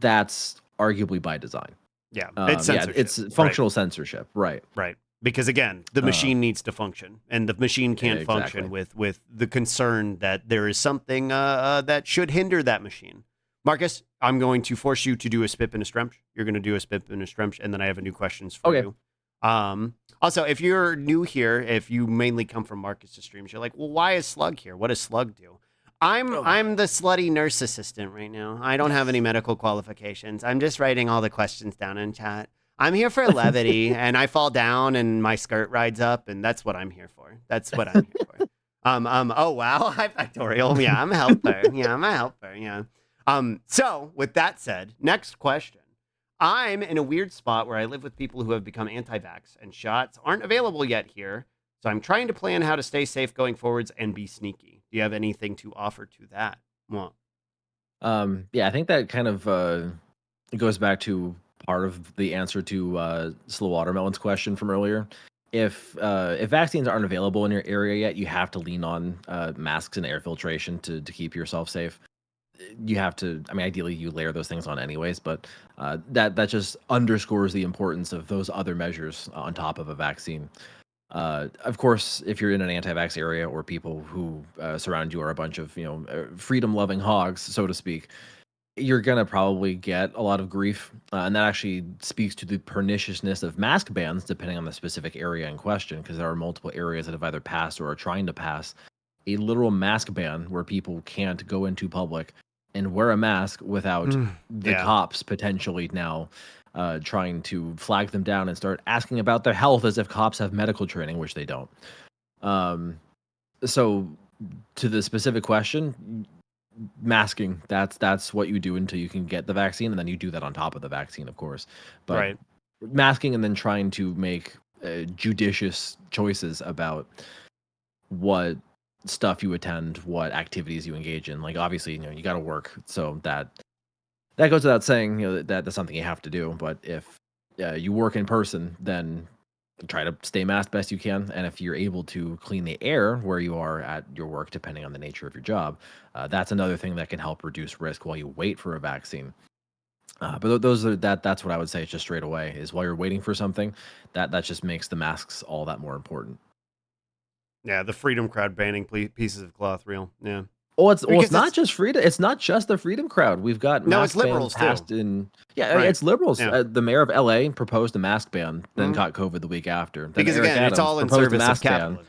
[SPEAKER 4] that's arguably by design.
[SPEAKER 5] Yeah, it's censorship.
[SPEAKER 4] Yeah, it's functional censorship, right?
[SPEAKER 5] Right. Because again, the machine needs to function, and the machine can't function with the concern that there is something that should hinder that machine. Marcus, I'm going to force you to do a spip and a stremch. You're going to do a spip and a stremch, and then I have a new questions for you. Also, if you're new here, if you mainly come from Marcus's streams, you're like, well, why is Slug here? What does Slug do? I'm the slutty nurse assistant right now. I don't have any medical qualifications. I'm just writing all the questions down in chat. I'm here for levity, and I fall down, and my skirt rides up, and that's what I'm here for. That's what I'm here for. Oh wow, hi Factorial. Yeah, I'm a helper. Yeah. So with that said, next question. I'm in a weird spot where I live with people who have become anti-vax, and shots aren't available yet here. So I'm trying to plan how to stay safe going forwards and be sneaky. Do you have anything to offer to that? Well,
[SPEAKER 4] yeah, I think that kind of goes back to part of the answer to Slow Watermelon's question from earlier. If vaccines aren't available in your area yet, you have to lean on masks and air filtration to keep yourself safe. You have to, I mean, ideally you layer those things on anyways, but that just underscores the importance of those other measures on top of a vaccine. Of course, if you're in an anti-vax area or people who surround you are a bunch of freedom-loving hogs, so to speak, you're gonna probably get a lot of grief, and that actually speaks to the perniciousness of mask bans, depending on the specific area in question, because there are multiple areas that have either passed or are trying to pass a literal mask ban where people can't go into public and wear a mask without the cops potentially now trying to flag them down and start asking about their health as if cops have medical training, which they don't. So to the specific question, masking, that's what you do until you can get the vaccine, and then you do that on top of the vaccine, of course. But
[SPEAKER 5] Right.
[SPEAKER 4] masking and then trying to make judicious choices about what stuff you attend, what activities you engage in. Like, obviously, you got to work, so that goes without saying. That's something you have to do. But if you work in person, then try to stay masked best you can. And if you're able to clean the air where you are at your work, depending on the nature of your job, that's another thing that can help reduce risk while you wait for a vaccine. But that's what I would say just straight away is while you're waiting for something, that just makes the masks all that more important.
[SPEAKER 5] Yeah, the Freedom Crowd banning pieces of cloth, real. Yeah.
[SPEAKER 4] It's not just freedom. It's not just the Freedom Crowd. We've got
[SPEAKER 5] it's liberals
[SPEAKER 4] passed
[SPEAKER 5] too.
[SPEAKER 4] It's liberals.
[SPEAKER 5] Yeah.
[SPEAKER 4] The mayor of LA proposed a mask ban, then caught COVID the week after. Then
[SPEAKER 5] because
[SPEAKER 4] Eric
[SPEAKER 5] again,
[SPEAKER 4] Adams
[SPEAKER 5] it's all in service of capitalism.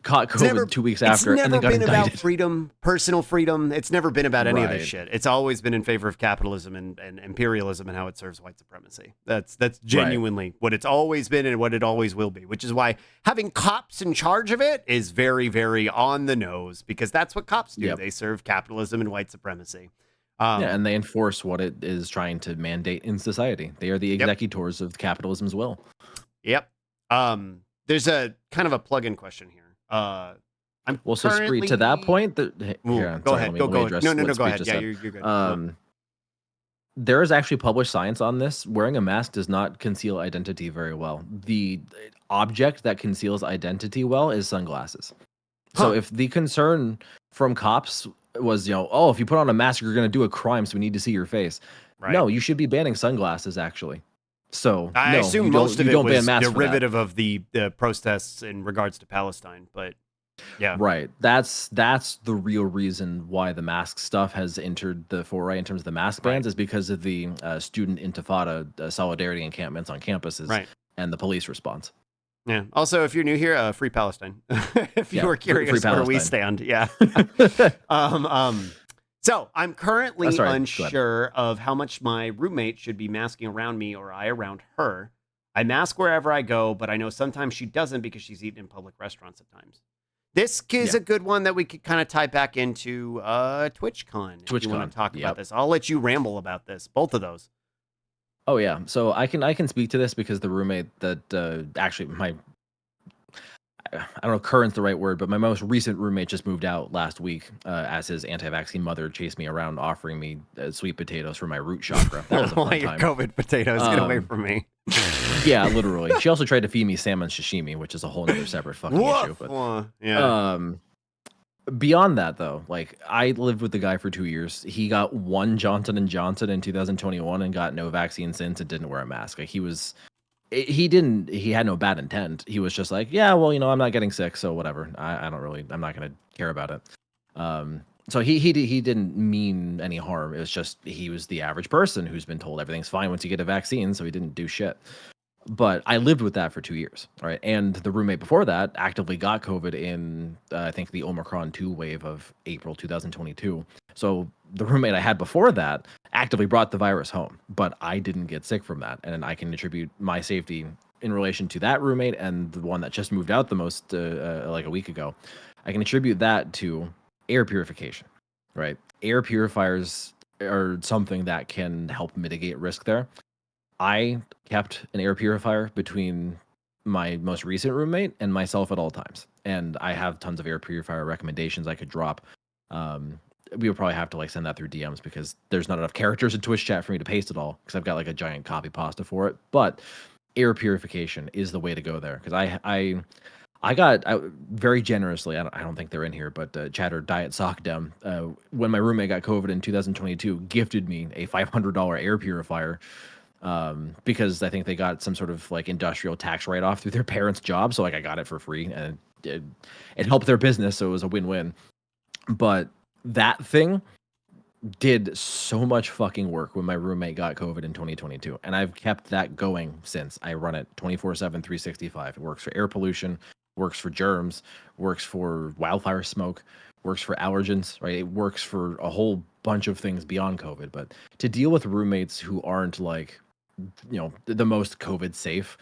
[SPEAKER 4] Caught COVID 2 weeks after, and then got indicted.
[SPEAKER 5] It's never been about freedom, personal freedom. It's never been about any of this shit. It's always been in favor of capitalism and imperialism and how it serves white supremacy. That's genuinely what it's always been and what it always will be, which is why having cops in charge of it is very, very on the nose, because that's what cops do. They serve capitalism and white supremacy.
[SPEAKER 4] And they enforce what it is trying to mandate in society. They are the executors of capitalism's will.
[SPEAKER 5] Yep. There's a kind of a plug-in question here.
[SPEAKER 4] Spree, to that point,
[SPEAKER 5] go ahead. Go ahead. No, go ahead. Yeah, you're good.
[SPEAKER 4] There is actually published science on this. Wearing a mask does not conceal identity very well. The object that conceals identity well is sunglasses. So if the concern from cops was, if you put on a mask, you're going to do a crime, so we need to see your face. Right. No, you should be banning sunglasses, actually. So
[SPEAKER 5] I assume most of it was derivative of the protests in regards to Palestine, but yeah,
[SPEAKER 4] right. That's the real reason why the mask stuff has entered the foray in terms of the mask bans is because of the student intifada solidarity encampments on campuses and the police response.
[SPEAKER 5] Yeah. Also, if you're new here, free Palestine. If you were curious where we stand, So I'm currently unsure of how much my roommate should be masking around me or I around her. I mask wherever I go, but I know sometimes she doesn't because she's eaten in public restaurants at times. This is a good one that we could kind of tie back into TwitchCon. If you want to talk about this, I'll let you ramble about this. Both of those.
[SPEAKER 4] Oh yeah, so I can speak to this because the roommate that actually I don't know if current's the right word, but my most recent roommate just moved out last week as his anti-vaccine mother chased me around offering me sweet potatoes for my root chakra. That was a fun time.
[SPEAKER 5] COVID potatoes, get away from me.
[SPEAKER 4] Yeah, literally. She also tried to feed me salmon sashimi, which is a whole other separate fucking issue. But, beyond that, though, like I lived with the guy for 2 years. He got one Johnson & Johnson in 2021 and got no vaccine since and didn't wear a mask. Like he had no bad intent. He was just like, yeah, well, I'm not getting sick, so whatever. I'm not going to care about it. So he didn't mean any harm. It was just he was the average person who's been told everything's fine once you get a vaccine, so he didn't do shit. But I lived with that for 2 years, right? And the roommate before that actively got COVID in, I think, the Omicron 2 wave of April 2022. So the roommate I had before that actively brought the virus home, but I didn't get sick from that. And I can attribute my safety in relation to that roommate and the one that just moved out the most, like a week ago. I can attribute that to air purification, right? Air purifiers are something that can help mitigate risk there. I kept an air purifier between my most recent roommate and myself at all times. And I have tons of air purifier recommendations I could drop. We would probably have to send that through DMs because there's not enough characters in Twitch chat for me to paste it all because I've got a giant copy pasta for it. But air purification is the way to go there because I got very generously, I don't think they're in here, but Chatter Diet Sock Dem, when my roommate got COVID in 2022, gifted me a $500 air purifier. Because I think they got some sort of industrial tax write-off through their parents' job. So I got it for free and it helped their business. So it was a win-win. But that thing did so much fucking work when my roommate got COVID in 2022. And I've kept that going since. I run it 24/7, 365. It works for air pollution, works for germs, works for wildfire smoke, works for allergens, right? It works for a whole bunch of things beyond COVID. But to deal with roommates who aren't the most COVID safe.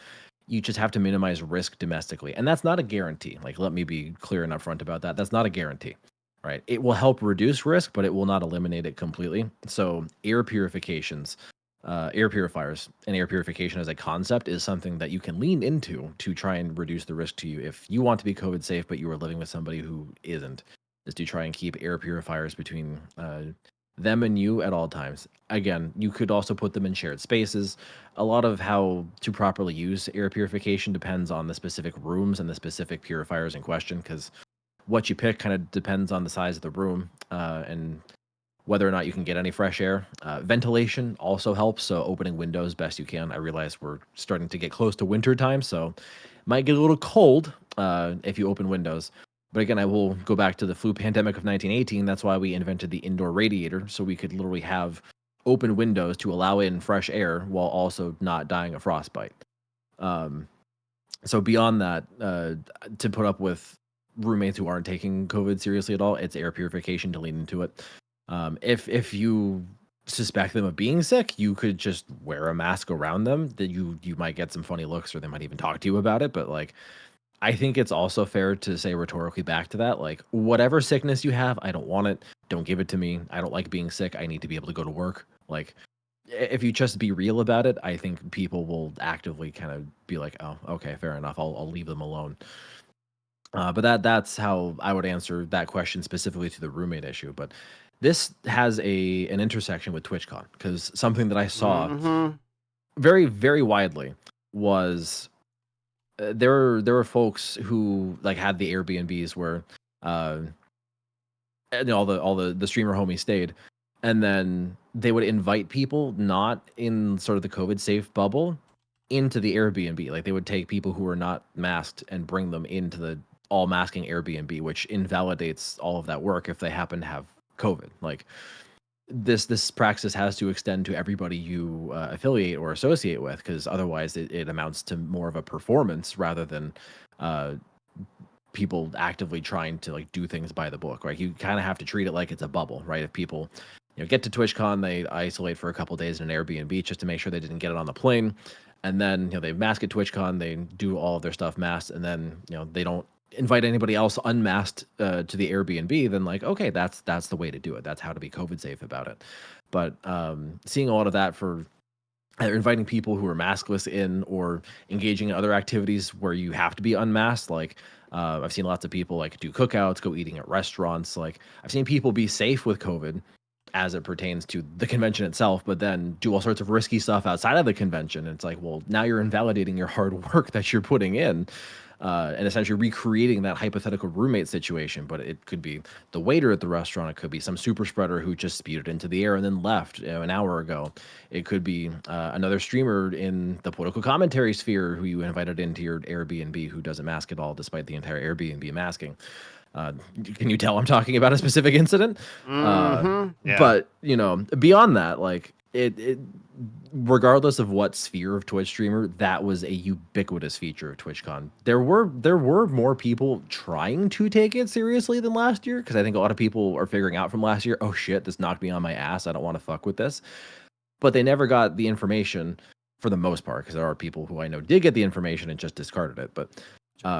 [SPEAKER 4] You just have to minimize risk domestically. And that's not a guarantee. Like, let me be clear and upfront about that. That's not a guarantee, right? It will help reduce risk, but it will not eliminate it completely. So air purifications, air purifiers and air purification as a concept is something that you can lean into to try and reduce the risk to you. If you want to be COVID safe, but you are living with somebody who isn't, is to try and keep air purifiers between them and you at all times. Again, you could also put them in shared spaces. A lot of how to properly use air purification depends on the specific rooms and the specific purifiers in question, because what you pick kind of depends on the size of the room and whether or not you can get any fresh air. Ventilation also helps, so opening windows best you can. I realize we're starting to get close to winter time, so it might get a little cold if you open windows. But again, I will go back to the flu pandemic of 1918. That's why we invented the indoor radiator, so we could literally have open windows to allow in fresh air while also not dying of frostbite. So beyond that, to put up with roommates who aren't taking COVID seriously at all, it's air purification to lean into it. If you suspect them of being sick, you could just wear a mask around them. That you might get some funny looks, or they might even talk to you about it. But like, I think it's also fair to say rhetorically back to that, like, whatever sickness you have, I don't want it. Don't give it to me. I don't like being sick. I need to be able to go to work. Like, if you just be real about it, I think people will actively kind of be like, oh, okay, fair enough. I'll leave them alone. But that's how I would answer that question specifically to the roommate issue. But this has an intersection with TwitchCon, because something that I saw very, very widely was there were folks who like had the Airbnbs where all the streamer homies stayed, and then they would invite people not in sort of the COVID safe bubble into the Airbnb. Like, they would take people who are not masked and bring them into the all masking Airbnb, which invalidates all of that work if they happen to have COVID. Like, this praxis has to extend to everybody you affiliate or associate with, because otherwise it amounts to more of a performance rather than people actively trying to like do things by the book, right? You kind of have to treat it like it's a bubble, right? If people get to TwitchCon, they isolate for a couple days in an Airbnb just to make sure they didn't get it on the plane, and then they mask at TwitchCon, they do all of their stuff masked, and then they don't invite anybody else unmasked to the Airbnb, then like, okay, that's the way to do it. That's how to be COVID safe about it. But seeing a lot of that for either inviting people who are maskless in or engaging in other activities where you have to be unmasked, like I've seen lots of people like do cookouts, go eating at restaurants. Like, I've seen people be safe with COVID as it pertains to the convention itself, but then do all sorts of risky stuff outside of the convention. And it's like, well, now you're invalidating your hard work that you're putting in. And essentially recreating that hypothetical roommate situation. But it could be the waiter at the restaurant. It could be some super spreader who just spewed into the air and then left an hour ago. It could be another streamer in the political commentary sphere who you invited into your Airbnb who doesn't mask at all, despite the entire Airbnb masking. Can you tell I'm talking about a specific incident?
[SPEAKER 5] Yeah.
[SPEAKER 4] But beyond that, like it regardless of what sphere of Twitch streamer, that was a ubiquitous feature of TwitchCon. There were more people trying to take it seriously than last year, because I think a lot of people are figuring out from last year, oh shit, this knocked me on my ass. I don't want to fuck with this. But they never got the information for the most part, because there are people who I know did get the information and just discarded it. But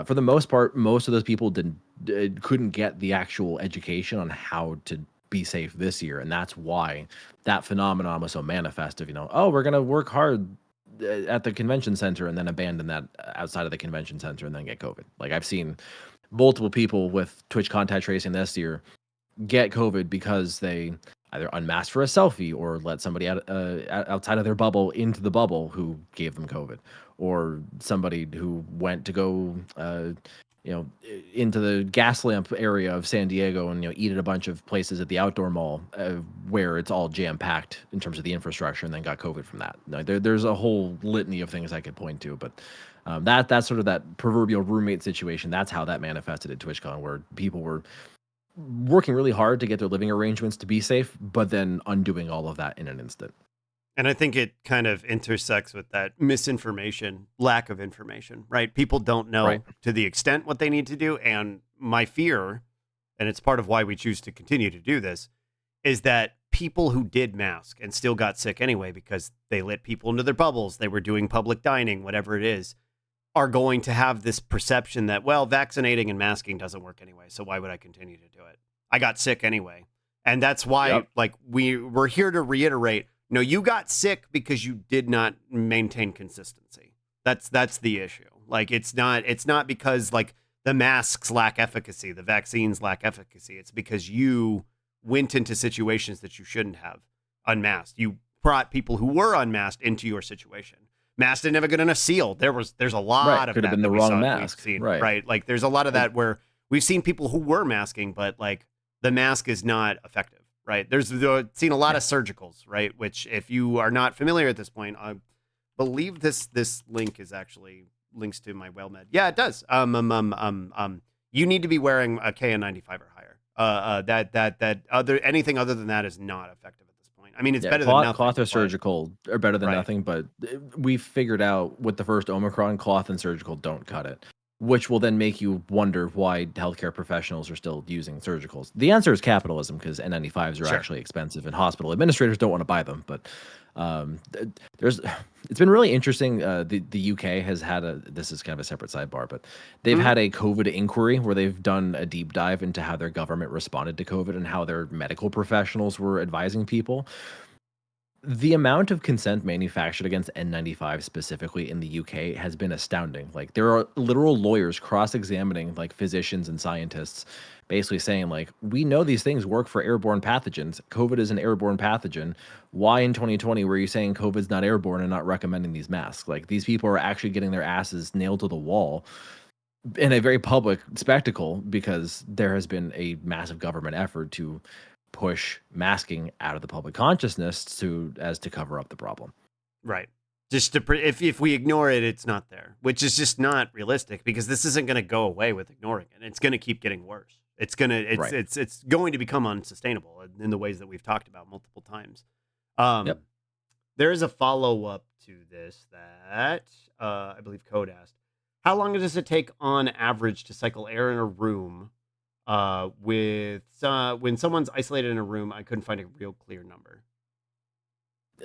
[SPEAKER 4] for the most part, most of those people couldn't get the actual education on how to be safe this year, and that's why that phenomenon was so manifest of oh, we're gonna work hard at the convention center and then abandon that outside of the convention center and then get COVID. Like, I've seen multiple people with Twitch contact tracing this year get COVID because they either unmasked for a selfie or let somebody outside of their bubble into the bubble who gave them COVID, or somebody who went to go into the gas lamp area of San Diego and eat at a bunch of places at the outdoor mall where it's all jam packed in terms of the infrastructure, and then got COVID from that. There's a whole litany of things I could point to, but that's sort of that proverbial roommate situation. That's how that manifested at TwitchCon, where people were working really hard to get their living arrangements to be safe, but then undoing all of that in an instant.
[SPEAKER 5] And I think it kind of intersects with that misinformation, lack of information, right? People don't know to the extent what they need to do. And my fear, and it's part of why we choose to continue to do this, is that people who did mask and still got sick anyway because they let people into their bubbles, they were doing public dining, whatever it is, are going to have this perception that, well, vaccinating and masking doesn't work anyway, so why would I continue to do it? I got sick anyway. And that's why, like, we're here to reiterate, no, you got sick because you did not maintain consistency. That's the issue. Like, it's not because, like, the masks lack efficacy, the vaccines lack efficacy. It's because you went into situations that you shouldn't have unmasked. You brought people who were unmasked into your situation. Mask didn't have a good enough seal. There's a lot of
[SPEAKER 4] could
[SPEAKER 5] that.
[SPEAKER 4] Have been the wrong mask.
[SPEAKER 5] Seen,
[SPEAKER 4] right.
[SPEAKER 5] Like, there's a lot of that where we've seen people who were masking, but, like, the mask is not effective, right? There's seen a lot of surgicals, right? Which, if you are not familiar at this point, I believe this link is actually links to my WellMed. Yeah, it does. You need to be wearing a KN95 or higher. That anything other than that is not effective at this point. I mean, it's better than nothing.
[SPEAKER 4] Cloth or surgical are better than nothing, but we figured out with the first Omicron, cloth and surgical don't cut it, which will then make you wonder why healthcare professionals are still using surgicals. The answer is capitalism, because N95s are actually expensive and hospital administrators don't want to buy them. But it's been really interesting. The UK has had this is kind of a separate sidebar, but they've had a COVID inquiry where they've done a deep dive into how their government responded to COVID and how their medical professionals were advising people. The amount of consent manufactured against N95 specifically in the UK has been astounding. Like, there are literal lawyers cross-examining, like, physicians and scientists, basically saying, like, we know these things work for airborne pathogens. COVID is an airborne pathogen. Why in 2020 were you saying COVID's not airborne and not recommending these masks? Like, these people are actually getting their asses nailed to the wall in a very public spectacle because there has been a massive government effort to push masking out of the public consciousness to cover up the problem.
[SPEAKER 5] Right. Just to if we ignore it, it's not there, which is just not realistic because this isn't going to go away with ignoring it. It's going to keep getting worse. It's going to become unsustainable in the ways that we've talked about multiple times. There is a follow-up to this that I believe Code asked. How long does it take on average to cycle air in a room? When someone's isolated in a room, I couldn't find a real clear number.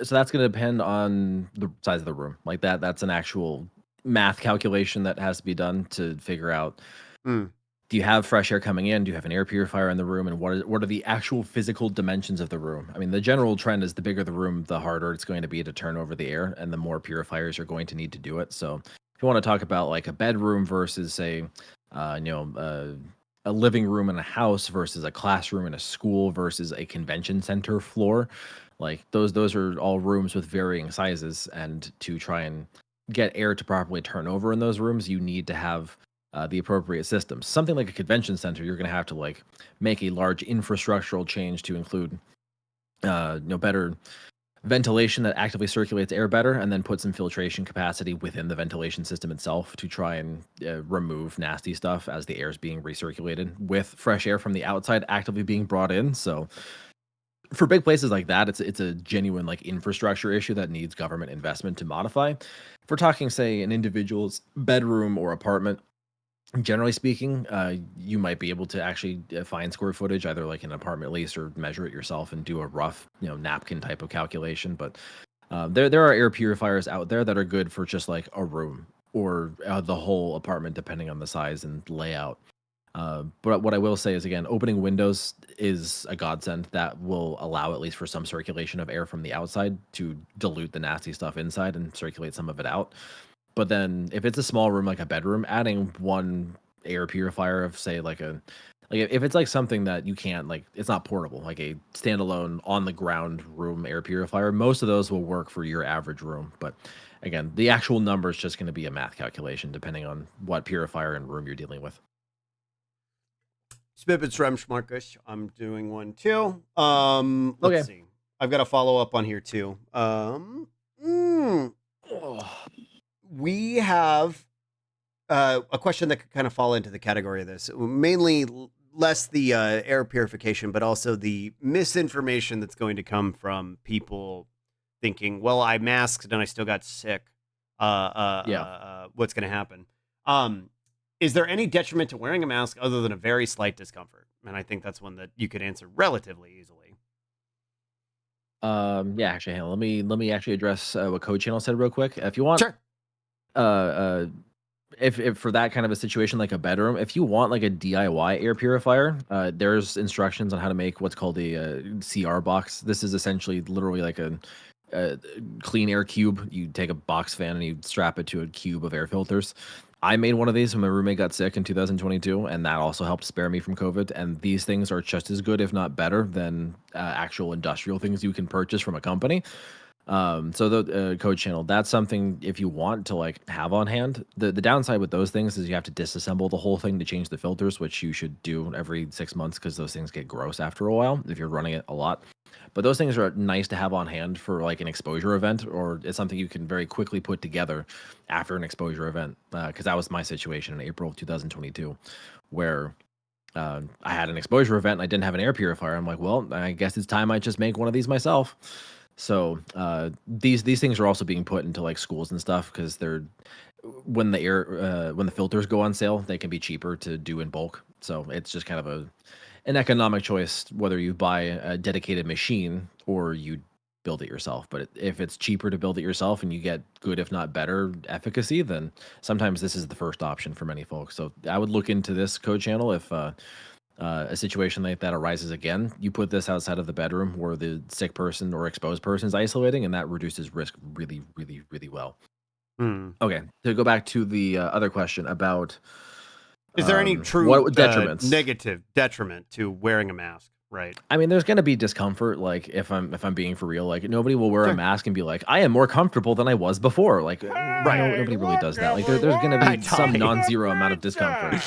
[SPEAKER 4] So that's going to depend on the size of the room. Like that's an actual math calculation that has to be done to figure out, do you have fresh air coming in? Do you have an air purifier in the room? And what are the actual physical dimensions of the room? I mean, the general trend is the bigger the room, the harder it's going to be to turn over the air and the more purifiers you're going to need to do it. So if you want to talk about like a bedroom versus say, a living room in a house versus a classroom in a school versus a convention center floor, like those are all rooms with varying sizes, and to try and get air to properly turn over in those rooms, you need to have the appropriate systems. Something like a convention center, you're going to have to like make a large infrastructural change to include better ventilation that actively circulates air better, and then put some filtration capacity within the ventilation system itself to try and remove nasty stuff as the air is being recirculated, with fresh air from the outside actively being brought in. So for big places like that, it's a genuine like infrastructure issue that needs government investment to modify. If we're talking, say, an individual's bedroom or apartment, generally speaking, you might be able to actually find square footage, either like an apartment lease or measure it yourself and do a rough, napkin type of calculation. But there are air purifiers out there that are good for just like a room or the whole apartment, depending on the size and layout. But what I will say is, again, opening windows is a godsend that will allow at least for some circulation of air from the outside to dilute the nasty stuff inside and circulate some of it out. But then if it's a small room like a bedroom, adding one air purifier of say if it's like something that you can't, like, it's not portable, like a standalone on the ground room air purifier, most of those will work for your average room. But again, the actual number is just going to be a math calculation depending on what purifier and room you're dealing with.
[SPEAKER 5] Spibbits Remschmarkish. I'm doing one too. Let's see. I've got a follow up on here too. We have a question that could kind of fall into the category of this, mainly less the air purification, but also the misinformation that's going to come from people thinking, well, I masked and I still got sick. What's going to happen? Is there any detriment to wearing a mask other than a very slight discomfort? And I think that's one that you could answer relatively easily.
[SPEAKER 4] Yeah, actually, hang on, let me actually address what Code Channel said real quick. If you want,
[SPEAKER 5] Sure.
[SPEAKER 4] uh, uh, if for that kind of a situation like a bedroom, if you want like a DIY air purifier, there's instructions on how to make what's called a CR box. This is essentially literally like a clean air cube. You take a box fan and you strap it to a cube of air filters. I made one of these when my roommate got sick in 2022, and that also helped spare me from COVID. And these things are just as good, if not better, than actual industrial things you can purchase from a company. So the Code Channel, that's something if you want to like have on hand. The downside with those things is you have to disassemble the whole thing to change the filters, which you should do every 6 months because those things get gross after a while if you're running it a lot. But those things are nice to have on hand for like an exposure event, or it's something you can very quickly put together after an exposure event. Because that was my situation in April of 2022, where I had an exposure event and I didn't have an air purifier. I'm like, well, I guess it's time I just make one of these myself. So these things are also being put into like schools and stuff because they're when the filters go on sale, they can be cheaper to do in bulk. So it's just kind of an economic choice whether you buy a dedicated machine or you build it yourself. But if it's cheaper to build it yourself and you get good, if not better, efficacy, then sometimes this is the first option for many folks. So I would look into this Code Channel if a situation like that arises again. You put this outside of the bedroom where the sick person or exposed person is isolating, and that reduces risk really, really, really well. Okay, to go back to the other question about
[SPEAKER 5] is there any true
[SPEAKER 4] detriments,
[SPEAKER 5] negative detriment to wearing a mask? Right.
[SPEAKER 4] I mean, there's going to be discomfort. Like if I'm being for real, like nobody will wear a mask and be like, I am more comfortable than I was before. Like nobody really does that. Like there's going to be some non-zero amount of discomfort.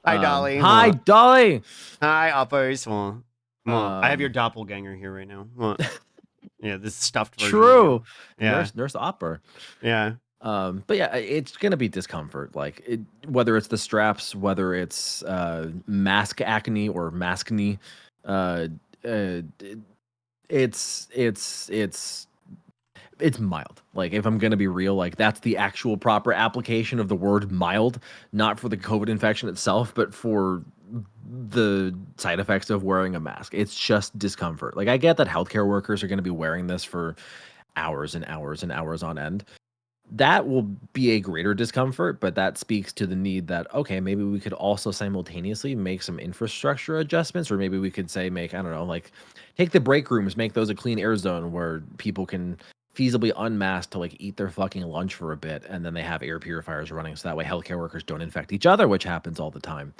[SPEAKER 5] Hi, Dolly.
[SPEAKER 4] Hi, Dolly.
[SPEAKER 5] Hi, uppers. I have your doppelganger here right now. Yeah, this stuffed version.
[SPEAKER 4] True.
[SPEAKER 5] Yeah.
[SPEAKER 4] Nurse Opper.
[SPEAKER 5] Yeah.
[SPEAKER 4] But yeah, it's gonna be discomfort. Like whether it's the straps, whether it's mask acne or maskne, it's mild. Like if I'm gonna be real, like that's the actual proper application of the word mild, not for the COVID infection itself, but for the side effects of wearing a mask. It's just discomfort. Like I get that healthcare workers are going to be wearing this for hours and hours and hours on end. That will be a greater discomfort, but that speaks to the need that, okay, maybe we could also simultaneously make some infrastructure adjustments, or maybe we could say I don't know, like take the break rooms, make those a clean air zone where people can feasibly unmasked to like eat their fucking lunch for a bit, and then they have air purifiers running so that way healthcare workers don't infect each other, which happens all the time.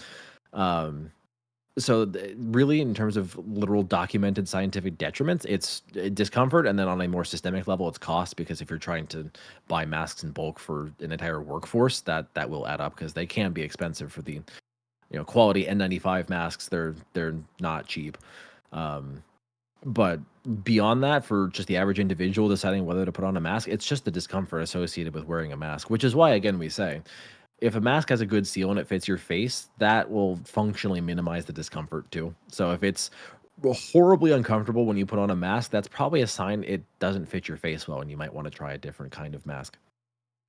[SPEAKER 4] So really, in terms of literal documented scientific detriments, it's discomfort, and then on a more systemic level, it's cost, because if you're trying to buy masks in bulk for an entire workforce, that will add up because they can be expensive for the quality N95 masks. They're not cheap. But beyond that, for just the average individual deciding whether to put on a mask, it's just the discomfort associated with wearing a mask, which is why, again, we say, if a mask has a good seal and it fits your face, that will functionally minimize the discomfort too. So if it's horribly uncomfortable when you put on a mask, that's probably a sign it doesn't fit your face well, and you might want to try a different kind of mask.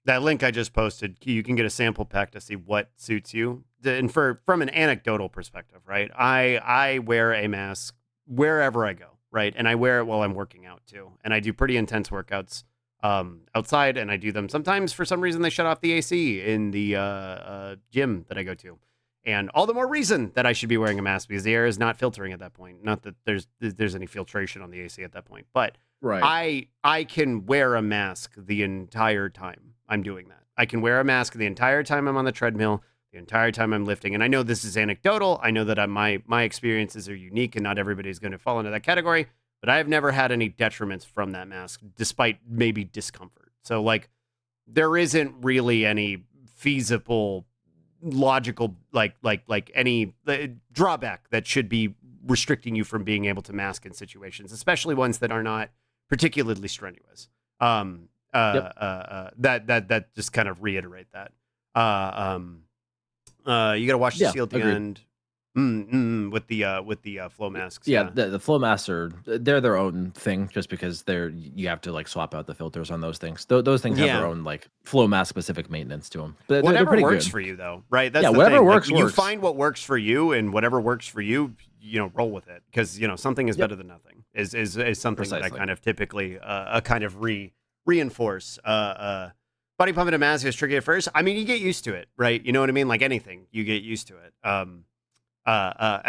[SPEAKER 5] That link I just posted, you can get a sample pack to see what suits you. And from an anecdotal perspective, right? I wear a mask wherever I go, right? And I wear it while I'm working out too. And I do pretty intense workouts outside, and I do them sometimes. For some reason they shut off the AC in the gym that I go to, and all the more reason that I should be wearing a mask, because the air is not filtering at that point. Not that there's any filtration on the AC at that point, but
[SPEAKER 4] right.
[SPEAKER 5] I can wear a mask the entire time I'm doing that. I can wear a mask the entire time I'm on the treadmill, the entire time I'm lifting. And I know this is anecdotal. I know that my experiences are unique, and not everybody's going to fall into that category. But I have never had any detriments from that mask, despite maybe discomfort. So, like, there isn't really any feasible, logical, like any drawback that should be restricting you from being able to mask in situations, especially ones that are not particularly strenuous. That just kind of reiterate that. You got to watch the seal at the end. With the flow masks.
[SPEAKER 4] Yeah, the flow masks they're their own thing, just because you have to like swap out the filters on those things. Those things have their own like flow mask specific maintenance to them. But
[SPEAKER 5] whatever
[SPEAKER 4] they're
[SPEAKER 5] works
[SPEAKER 4] good
[SPEAKER 5] for you, though, right? That's
[SPEAKER 4] whatever
[SPEAKER 5] thing.
[SPEAKER 4] works.
[SPEAKER 5] You find what works for you, and whatever works for you, roll with it, because something is better than nothing. is something that I kind of typically kind of reinforce. Body pumping a mask is tricky at first. I mean, you get used to it, right? You know what I mean? Like anything, you get used to it. And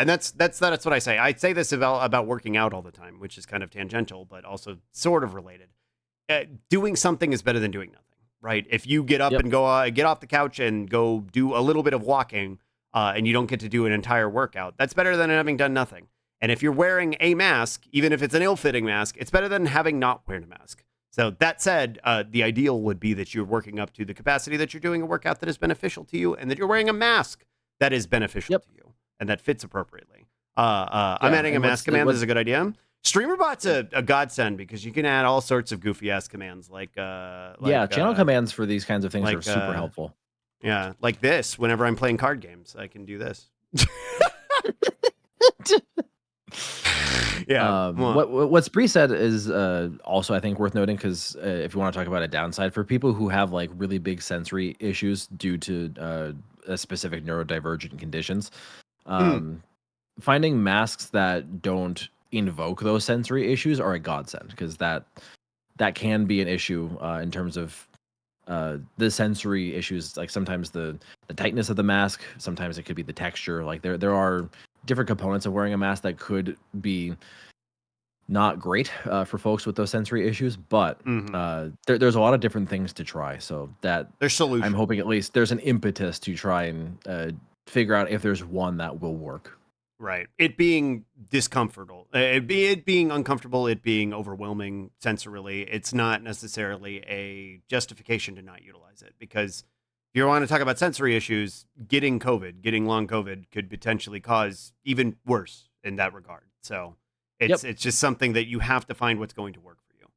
[SPEAKER 5] that's what I say. I say this about working out all the time, which is kind of tangential, but also sort of related. Doing something is better than doing nothing, right? If you get up and go get off the couch and go do a little bit of walking, and you don't get to do an entire workout, that's better than having done nothing. And if you're wearing a mask, even if it's an ill-fitting mask, it's better than having not wearing a mask. So that said, the ideal would be that you're working up to the capacity that you're doing a workout that is beneficial to you, and that you're wearing a mask that is beneficial to you and that fits appropriately. I'm adding a mask command. This is a good idea. StreamerBot's a godsend because you can add all sorts of goofy ass commands like
[SPEAKER 4] channel commands for these kinds of things are super helpful.
[SPEAKER 5] Yeah, like this. Whenever I'm playing card games, I can do this. Yeah.
[SPEAKER 4] What Spree said is also I think worth noting because if you want to talk about a downside for people who have like really big sensory issues due to a specific neurodivergent conditions, finding masks that don't invoke those sensory issues are a godsend because that can be an issue in terms of the sensory issues. Like sometimes the tightness of the mask, sometimes it could be the texture. Like there are different components of wearing a mask that could be not great for folks with those sensory issues, but there's a lot of different things to try. So that
[SPEAKER 5] there's solutions.
[SPEAKER 4] I'm hoping at least there's an impetus to try and figure out if there's one that will work.
[SPEAKER 5] Right. It being discomfortable, it being uncomfortable, it being overwhelming sensorily, it's not necessarily a justification to not utilize it. Because if you want to talk about sensory issues, getting long COVID could potentially cause even worse in that regard. So it's just something that you have to find what's going to work for you.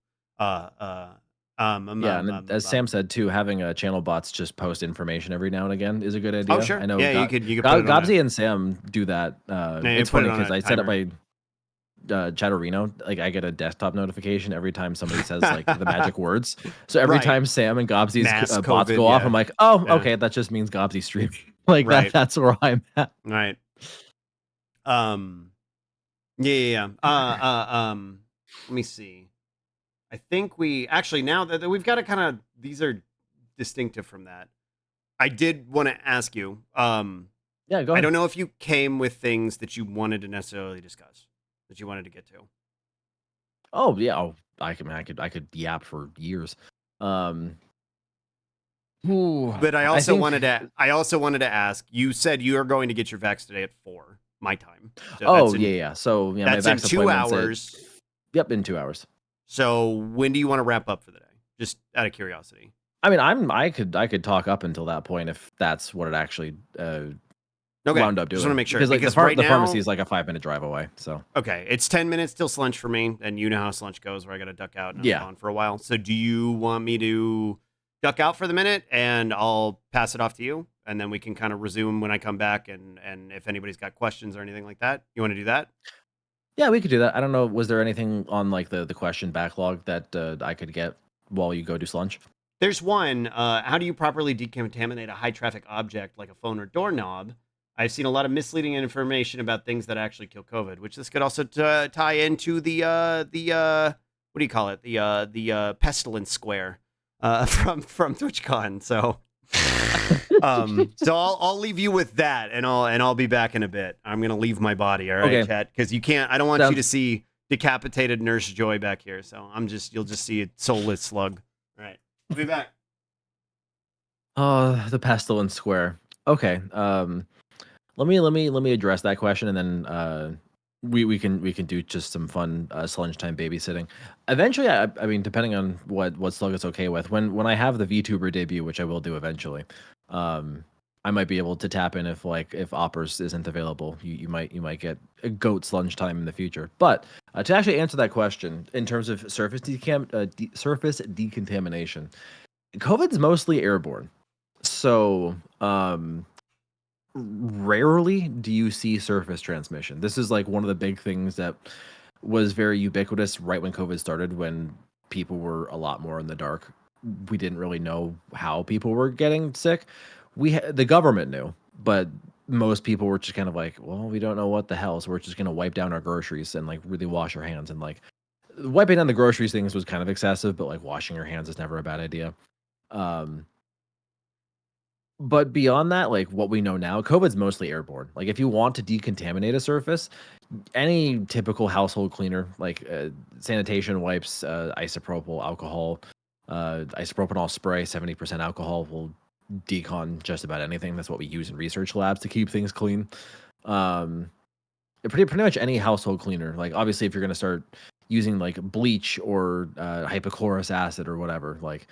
[SPEAKER 4] And as Sam said too, having channel bots just post information every now and again is a good idea.
[SPEAKER 5] Oh sure,
[SPEAKER 4] I know.
[SPEAKER 5] Yeah, you could put it on
[SPEAKER 4] Gobsy and Sam do that. It's funny because I set up my Chatterino. Like I get a desktop notification every time somebody says like the magic words. So every time Sam and Gobsy's bots go off, I'm like, oh, okay, that just means Gobsy's streaming. Like that's where I'm at.
[SPEAKER 5] Right. Let me see. I think we actually, now that we've got to kind of, these are distinctive from that. I did want to ask you.
[SPEAKER 4] Go ahead.
[SPEAKER 5] I don't know if you came with things that you wanted to necessarily discuss, that you wanted to get to.
[SPEAKER 4] Oh yeah, I could yap for years.
[SPEAKER 5] But I also wanted to ask. You said you are going to get your vax today at 4 my time.
[SPEAKER 4] So So yeah,
[SPEAKER 5] that's
[SPEAKER 4] my
[SPEAKER 5] in 2 hours.
[SPEAKER 4] In 2 hours.
[SPEAKER 5] So when do you want to wrap up for the day? Just out of curiosity.
[SPEAKER 4] I mean, I could talk up until that point if that's what it actually wound up doing.
[SPEAKER 5] Just want to make sure
[SPEAKER 4] because the pharmacy is like a 5-minute drive away. So
[SPEAKER 5] okay, it's 10 minutes till lunch for me, and you know how lunch goes, where I got to duck out and I'm gone for a while. So do you want me to duck out for the minute and I'll pass it off to you, and then we can kind of resume when I come back, and if anybody's got questions or anything like that, you want to do that?
[SPEAKER 4] Yeah, we could do that. I don't know. Was there anything on like the question backlog that I could get while you go do lunch?
[SPEAKER 5] There's one. How do you properly decontaminate a high traffic object like a phone or doorknob? I've seen a lot of misleading information about things that actually kill COVID, which this could also tie into the what do you call it? The pestilence square from TwitchCon. So. So I'll leave you with that, and I'll be back in a bit. I'm gonna leave my body, all right, chat, because you can't. I don't want you to see decapitated Nurse Joy back here. So you'll just see a soulless slug. All right, I'll be back.
[SPEAKER 4] Oh, the pestilence square. Okay. Let me address that question, and then we can do just some fun lunch time babysitting. Eventually, I mean, depending on what slug is okay with. When I have the VTuber debut, which I will do eventually, I might be able to tap in if Oppers isn't available. You might get a goat's lunchtime in the future. But to actually answer that question in terms of surface decontamination, COVID's mostly airborne, so rarely do you see surface transmission. This is like one of the big things that was very ubiquitous right when COVID started, when people were a lot more in the dark. We didn't really know how people were getting sick. The government knew, but most people were just kind of like, well, we don't know what the hell, so we're just gonna wipe down our groceries and like really wash our hands. And like wiping down the groceries things was kind of excessive, but like washing your hands is never a bad idea. Um, but beyond that, like what we know now, COVID's mostly airborne. Like if you want to decontaminate a surface, any typical household cleaner, like sanitation wipes, isopropyl alcohol, isopropanol spray, 70% alcohol will decon just about anything. That's what we use in research labs to keep things clean. Um, pretty much any household cleaner. Like obviously, if you're gonna start using like bleach or hypochlorous acid or whatever, like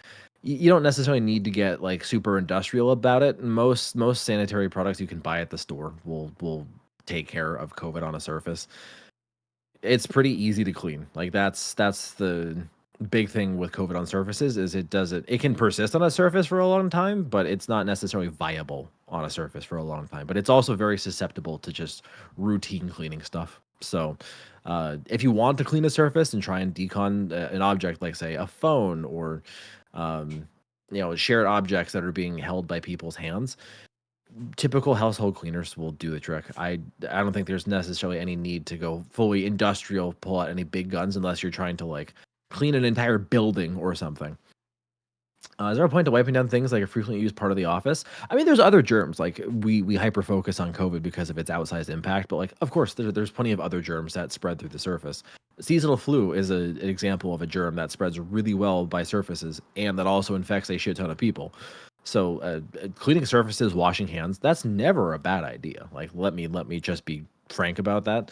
[SPEAKER 4] you don't necessarily need to get like super industrial about it. Most sanitary products you can buy at the store will take care of COVID on a surface. It's pretty easy to clean. Like that's the big thing with COVID on surfaces is it can persist on a surface for a long time, but it's not necessarily viable on a surface for a long time. But it's also very susceptible to just routine cleaning stuff. So if you want to clean a surface and try and decon an object, like say a phone or shared objects that are being held by people's hands, typical household cleaners will do the trick. I don't think there's necessarily any need to go fully industrial, pull out any big guns unless you're trying to like clean an entire building or something. Is there a point to wiping down things like a frequently used part of the office? I mean, there's other germs. Like we hyper focus on COVID because of its outsized impact, but like of course there's plenty of other germs that spread through the surface. Seasonal flu is an example of a germ that spreads really well by surfaces and that also infects a shit ton of people. So cleaning surfaces, washing hands, that's never a bad idea. Like let me just be frank about that.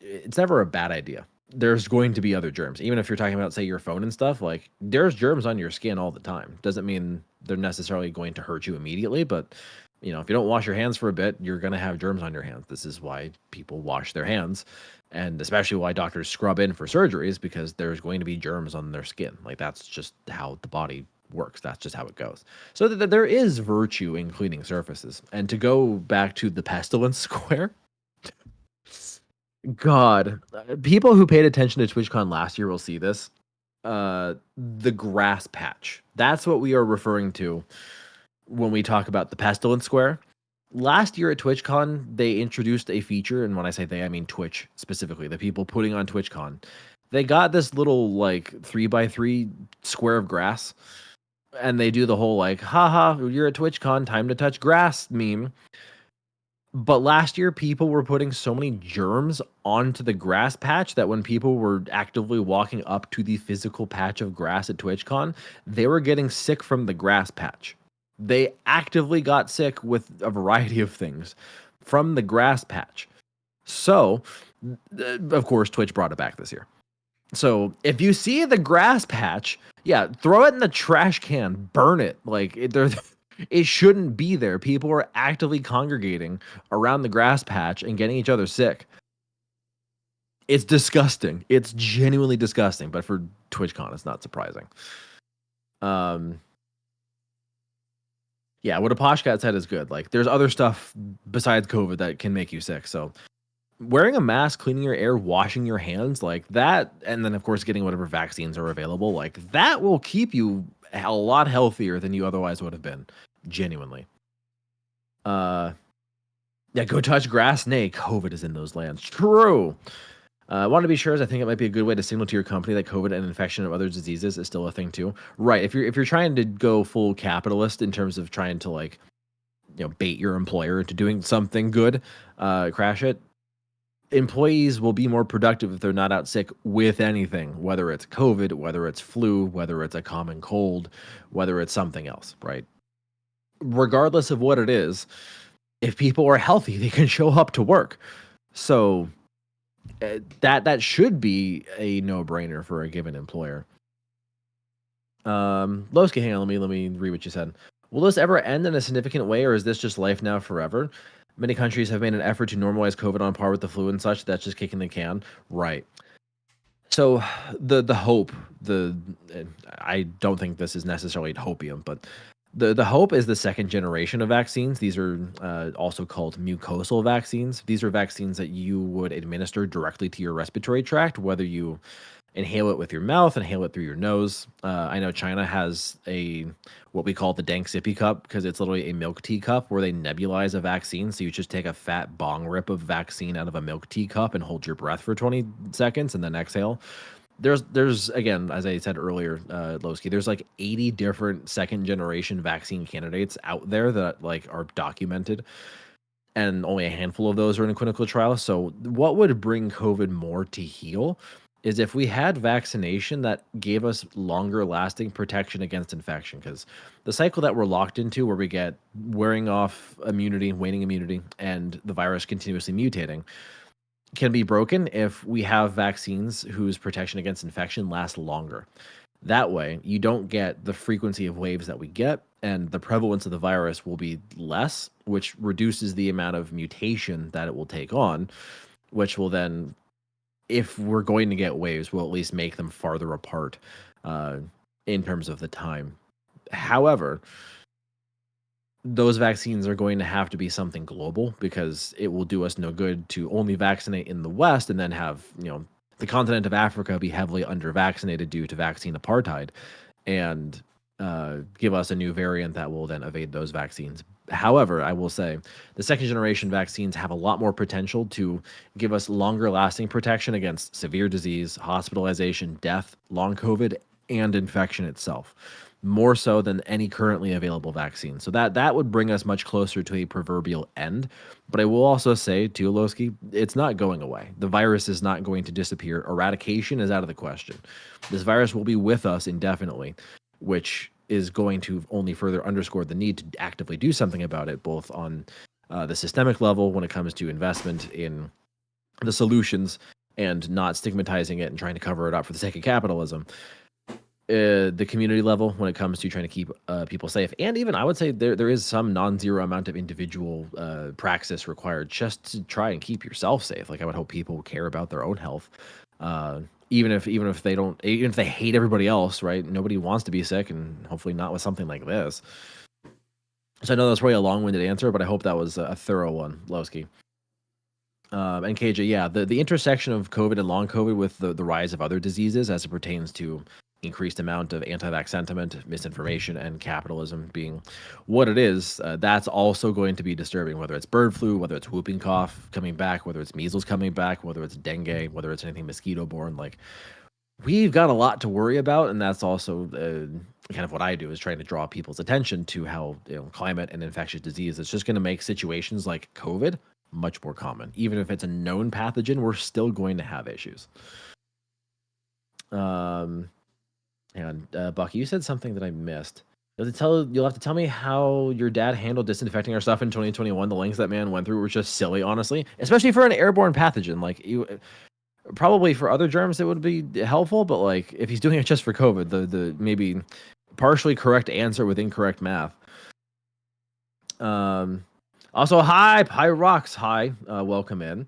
[SPEAKER 4] It's never a bad idea. There's going to be other germs. Even if you're talking about, say, your phone and stuff, like there's germs on your skin all the time. Doesn't mean they're necessarily going to hurt you immediately, but if you don't wash your hands for a bit, you're going to have germs on your hands. This is why people wash their hands, and especially why doctors scrub in for surgeries, because there's going to be germs on their skin. Like that's just how the body works. That's just how it goes. So there is virtue in cleaning surfaces. And to go back to the pestilence square, God, people who paid attention to TwitchCon last year will see this. The grass patch. That's what we are referring to when we talk about the pestilence square. Last year at TwitchCon, they introduced a feature, and when I say they, I mean Twitch specifically, the people putting on TwitchCon. They got this little like 3x3 square of grass, and they do the whole like, haha, you're at TwitchCon, time to touch grass meme. But last year, people were putting so many germs onto the grass patch that when people were actively walking up to the physical patch of grass at TwitchCon, they were getting sick from the grass patch. They actively got sick with a variety of things from the grass patch. So, of course, Twitch brought it back this year. So if you see the grass patch, yeah, throw it in the trash can, burn it. Like it shouldn't be there. People are actively congregating around the grass patch and getting each other sick. It's disgusting. It's genuinely disgusting. But for TwitchCon, it's not surprising. Yeah, what a Poshcat said is good. Like, there's other stuff besides COVID that can make you sick. So wearing a mask, cleaning your air, washing your hands, like that, and then of course getting whatever vaccines are available, like that will keep you a lot healthier than you otherwise would have been. Genuinely. Yeah, go touch grass. Nay, COVID is in those lands. True. I want to be sure, as I think it might be a good way to signal to your company that COVID and infection of other diseases is still a thing too. Right. If you're trying to go full capitalist in terms of trying to like, bait your employer into doing something good, crash it. Employees will be more productive if they're not out sick with anything, whether it's COVID, whether it's flu, whether it's a common cold, whether it's something else, right? Regardless of what it is, if people are healthy, they can show up to work. So that should be a no-brainer for a given employer. Lowski, hang on, let me read what you said. Will this ever end in a significant way, or is this just life now forever? Many countries have made an effort to normalize COVID on par with the flu and such. That's just kicking the can. Right. So the hope, I don't think this is necessarily hopium, but the hope is the second generation of vaccines. These are also called mucosal vaccines. These are vaccines that you would administer directly to your respiratory tract, whether you inhale it with your mouth, inhale it through your nose. I know China has what we call the dank sippy cup, because it's literally a milk tea cup where they nebulize a vaccine. So you just take a fat bong rip of vaccine out of a milk tea cup and hold your breath for 20 seconds and then exhale. There's again, as I said earlier, Lowski, there's like 80 different second generation vaccine candidates out there that like are documented, and only a handful of those are in clinical trials. So what would bring COVID more to heal is if we had vaccination that gave us longer lasting protection against infection, because the cycle that we're locked into, where we get wearing off immunity, waning immunity, and the virus continuously mutating, can be broken if we have vaccines whose protection against infection lasts longer. That way, you don't get the frequency of waves that we get, and the prevalence of the virus will be less, which reduces the amount of mutation that it will take on, which will then, if we're going to get waves, will at least make them farther apart in terms of the time. However, those vaccines are going to have to be something global, because it will do us no good to only vaccinate in the West and then have, the continent of Africa be heavily under-vaccinated due to vaccine apartheid, and give us a new variant that will then evade those vaccines. However, I will say the second generation vaccines have a lot more potential to give us longer lasting protection against severe disease, hospitalization, death, long COVID, and infection itself, more so than any currently available vaccine. So that would bring us much closer to a proverbial end. But I will also say, too, Lowski, it's not going away. The virus is not going to disappear. Eradication is out of the question. This virus will be with us indefinitely, which is going to only further underscore the need to actively do something about it, both on the systemic level when it comes to investment in the solutions and not stigmatizing it and trying to cover it up for the sake of capitalism. The community level when it comes to trying to keep people safe, and even I would say there is some non-zero amount of individual praxis required just to try and keep yourself safe. Like, I would hope people care about their own health, even if they don't, even if they hate everybody else, right? Nobody wants to be sick, and hopefully not with something like this. So I know that's probably a long-winded answer, but I hope that was a thorough one, Lowski. And KJ, yeah, the intersection of COVID and long COVID with the rise of other diseases as it pertains to increased amount of anti-vax sentiment, misinformation, and capitalism being what it is, that's also going to be disturbing, whether it's bird flu, whether it's whooping cough coming back, whether it's measles coming back, whether it's dengue, whether it's anything mosquito-borne. Like, we've got a lot to worry about, and that's also kind of what I do, is trying to draw people's attention to how climate and infectious disease is just going to make situations like COVID much more common. Even if it's a known pathogen, we're still going to have issues. And Bucky, you said something that I missed. You'll have to tell me how your dad handled disinfecting our stuff in 2021. The lengths that man went through were just silly, honestly, especially for an airborne pathogen. Like, probably for other germs it would be helpful, but like, if he's doing it just for COVID, the maybe partially correct answer with incorrect math. Also, hi Rocks, hi, welcome in.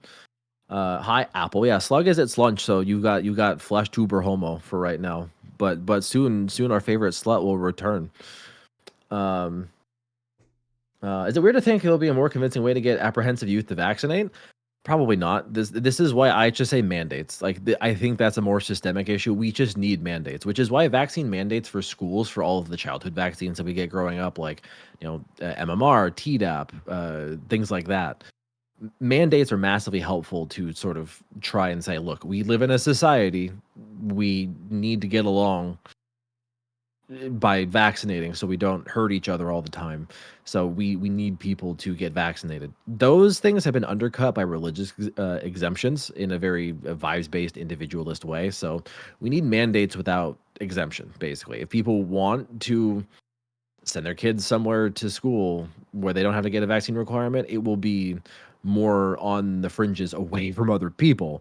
[SPEAKER 4] Hi Apple, yeah, Slug is its lunch, so you got flesh tuber homo for right now. But soon our favorite slut will return. Is it weird to think it'll be a more convincing way to get apprehensive youth to vaccinate? Probably not. This is why I just say mandates. Like, I think that's a more systemic issue. We just need mandates, which is why vaccine mandates for schools for all of the childhood vaccines that we get growing up, like MMR, Tdap, things like that. Mandates are massively helpful to sort of try and say, look, we live in a society, we need to get along by vaccinating so we don't hurt each other all the time. So we need people to get vaccinated. Those things have been undercut by religious exemptions in a very vibes-based individualist way. So we need mandates without exemption, basically. If people want to send their kids somewhere to school where they don't have to get a vaccine requirement, it will be more on the fringes away from other people,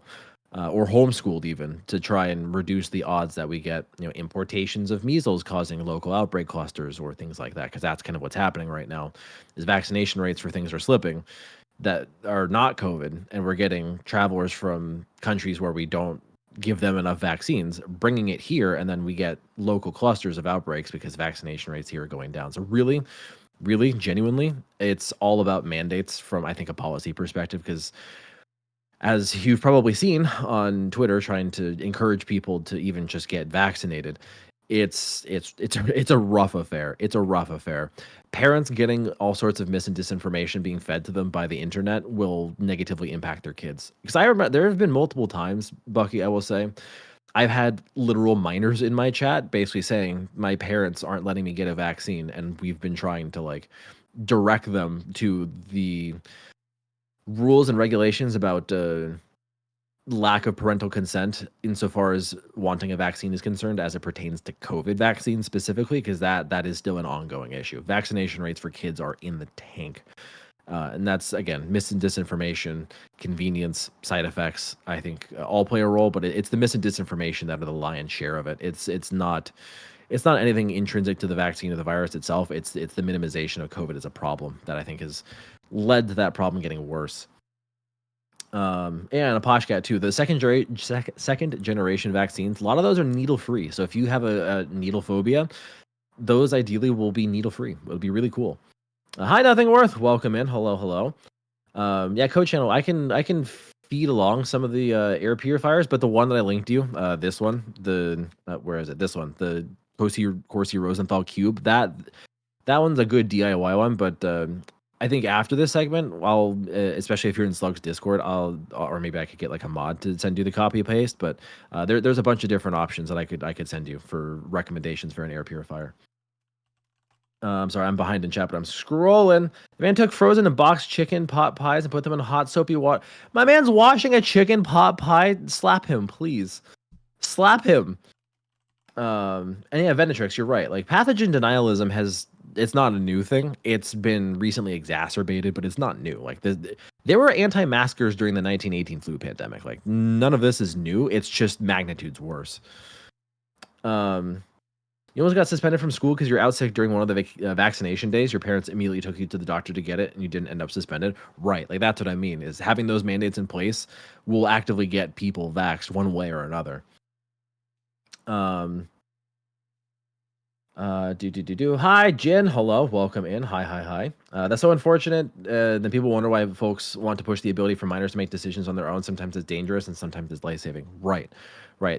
[SPEAKER 4] or homeschooled even, to try and reduce the odds that we get importations of measles causing local outbreak clusters or things like that, because that's kind of what's happening right now, is vaccination rates for things are slipping that are not COVID, and we're getting travelers from countries where we don't give them enough vaccines bringing it here, and then we get local clusters of outbreaks because vaccination rates here are going down. So really genuinely, it's all about mandates from, I think, a policy perspective, because as you've probably seen on Twitter, trying to encourage people to even just get vaccinated. It's a rough affair. It's a rough affair. Parents getting all sorts of mis and disinformation being fed to them by the internet will negatively impact their kids. Because I remember there have been multiple times, Bucky, I will say, I've had literal minors in my chat basically saying my parents aren't letting me get a vaccine, and we've been trying to like direct them to the rules and regulations about lack of parental consent insofar as wanting a vaccine is concerned, as it pertains to COVID vaccines specifically, because that is still an ongoing issue. Vaccination rates for kids are in the tank. And that's, again, mis and disinformation, convenience, side effects, I think all play a role, but it's the mis and disinformation that are the lion's share of it. It's not anything intrinsic to the vaccine or the virus itself. It's the minimization of COVID as a problem that I think has led to that problem getting worse. And a Poshcat too. The second generation vaccines, a lot of those are needle free. So if you have a needle phobia, those ideally will be needle free. It'll be really cool. Hi, Nothing Worth. Welcome in. Hello. Yeah, Code Channel. I can feed along some of the air purifiers, but the one that I linked you, this one, the where is it? This one, the Corsi Rosenthal Cube. That one's a good DIY one, but I think after this segment, I'll especially if you're in Slug's Discord, or maybe I could get like a mod to send you the copy paste. But there's a bunch of different options that I could send you for recommendations for an air purifier. I'm sorry, I'm behind in chat, but I'm scrolling. The man took frozen and boxed chicken pot pies and put them in hot soapy water. My man's washing a chicken pot pie. Slap him, please. Slap him. And yeah, Venetrix, you're right. Like pathogen denialism it's not a new thing. It's been recently exacerbated, but it's not new. Like there were anti-maskers during the 1918 flu pandemic. Like none of this is new. It's just magnitudes worse. You almost got suspended from school because you're out sick during one of the vaccination days. Your parents immediately took you to the doctor to get it, and you didn't end up suspended. Right, like that's what I mean. Is having those mandates in place will actively get people vaxxed one way or another. Hi, Jin. Hello, welcome in. Hi. That's so unfortunate. Then people wonder why folks want to push the ability for minors to make decisions on their own. Sometimes it's dangerous, and sometimes it's life-saving. Right.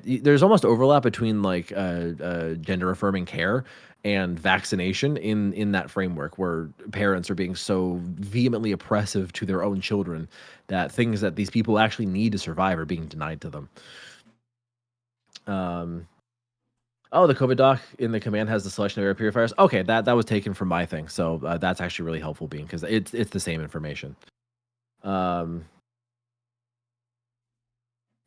[SPEAKER 4] There's almost overlap between like gender-affirming care and vaccination in that framework, where parents are being so vehemently oppressive to their own children that things that these people actually need to survive are being denied to them. Oh, the COVID doc in the command has the selection of air purifiers. Okay, that was taken from my thing, so that's actually really helpful, Bean, because it's the same information.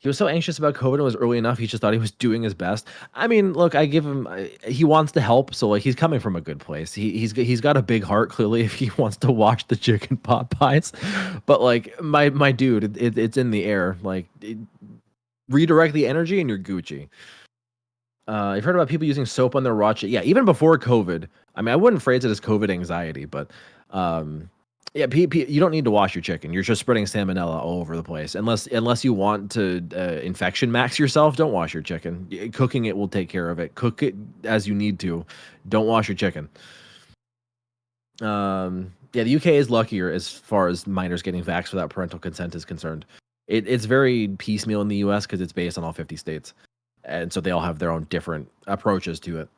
[SPEAKER 4] He was so anxious about COVID and was early enough. He just thought he was doing his best. I mean, look, I give him. He wants to help, so like he's coming from a good place. He's got a big heart clearly if he wants to wash the chicken pot pies. But like my dude, it's in the air. Like redirect the energy and you're Gucci. You've heard about people using soap on their raw chicken. Yeah, even before COVID. I mean, I wouldn't phrase it as COVID anxiety, but yeah, you don't need to wash your chicken. You're just spreading salmonella all over the place. Unless you want to infection max yourself, don't wash your chicken. Cooking it will take care of it. Cook it as you need to. Don't wash your chicken. Yeah, the UK is luckier as far as minors getting vaxxed without parental consent is concerned. It's very piecemeal in the US because it's based on all 50 states. And so they all have their own different approaches to it.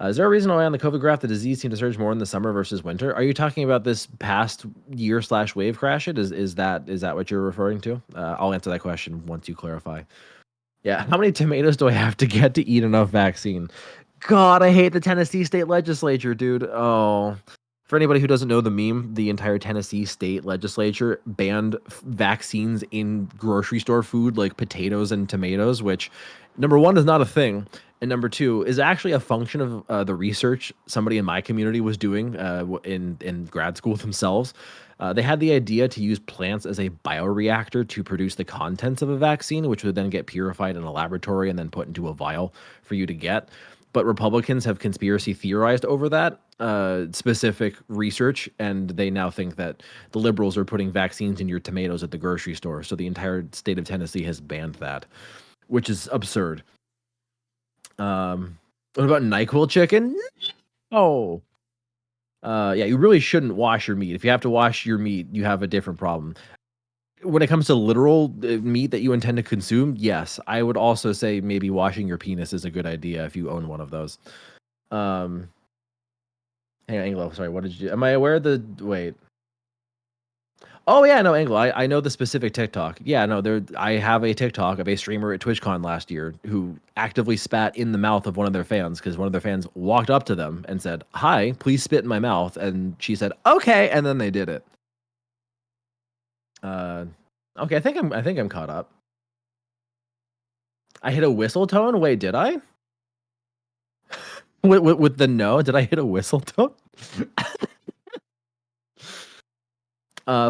[SPEAKER 4] Is there a reason why on the COVID graph the disease seemed to surge more in the summer versus winter? Are you talking about this past year/wave crash? Is that what you're referring to? I'll answer that question once you clarify. Yeah, how many tomatoes do I have to get to eat enough vaccine? God, I hate the Tennessee state legislature, dude. Oh. For anybody who doesn't know the meme, the entire Tennessee state legislature banned vaccines in grocery store food like potatoes and tomatoes, which, number one, is not a thing. And number two, is actually a function of the research somebody in my community was doing in grad school themselves. They had the idea to use plants as a bioreactor to produce the contents of a vaccine, which would then get purified in a laboratory and then put into a vial for you to get. But Republicans have conspiracy theorized over that specific research, and they now think that the liberals are putting vaccines in your tomatoes at the grocery store. So the entire state of Tennessee has banned that, which is absurd. What about NyQuil chicken? Oh. Yeah, you really shouldn't wash your meat. If you have to wash your meat, you have a different problem. when it comes to literal meat that you intend to consume, yes. I would also say maybe washing your penis is a good idea if you own one of those. Hey, Anglo, sorry, what did you... Am I aware of the... Wait. Oh, yeah, no, Anglo, I know the specific TikTok. Yeah, no, I have a TikTok of a streamer at TwitchCon last year who actively spat in the mouth of one of their fans because one of their fans walked up to them and said, "Hi, please spit in my mouth." And she said, "Okay," and then they did it. Okay, I think I'm caught up. I hit a whistle tone? Wait, did I? With the no, did I hit a whistle tone?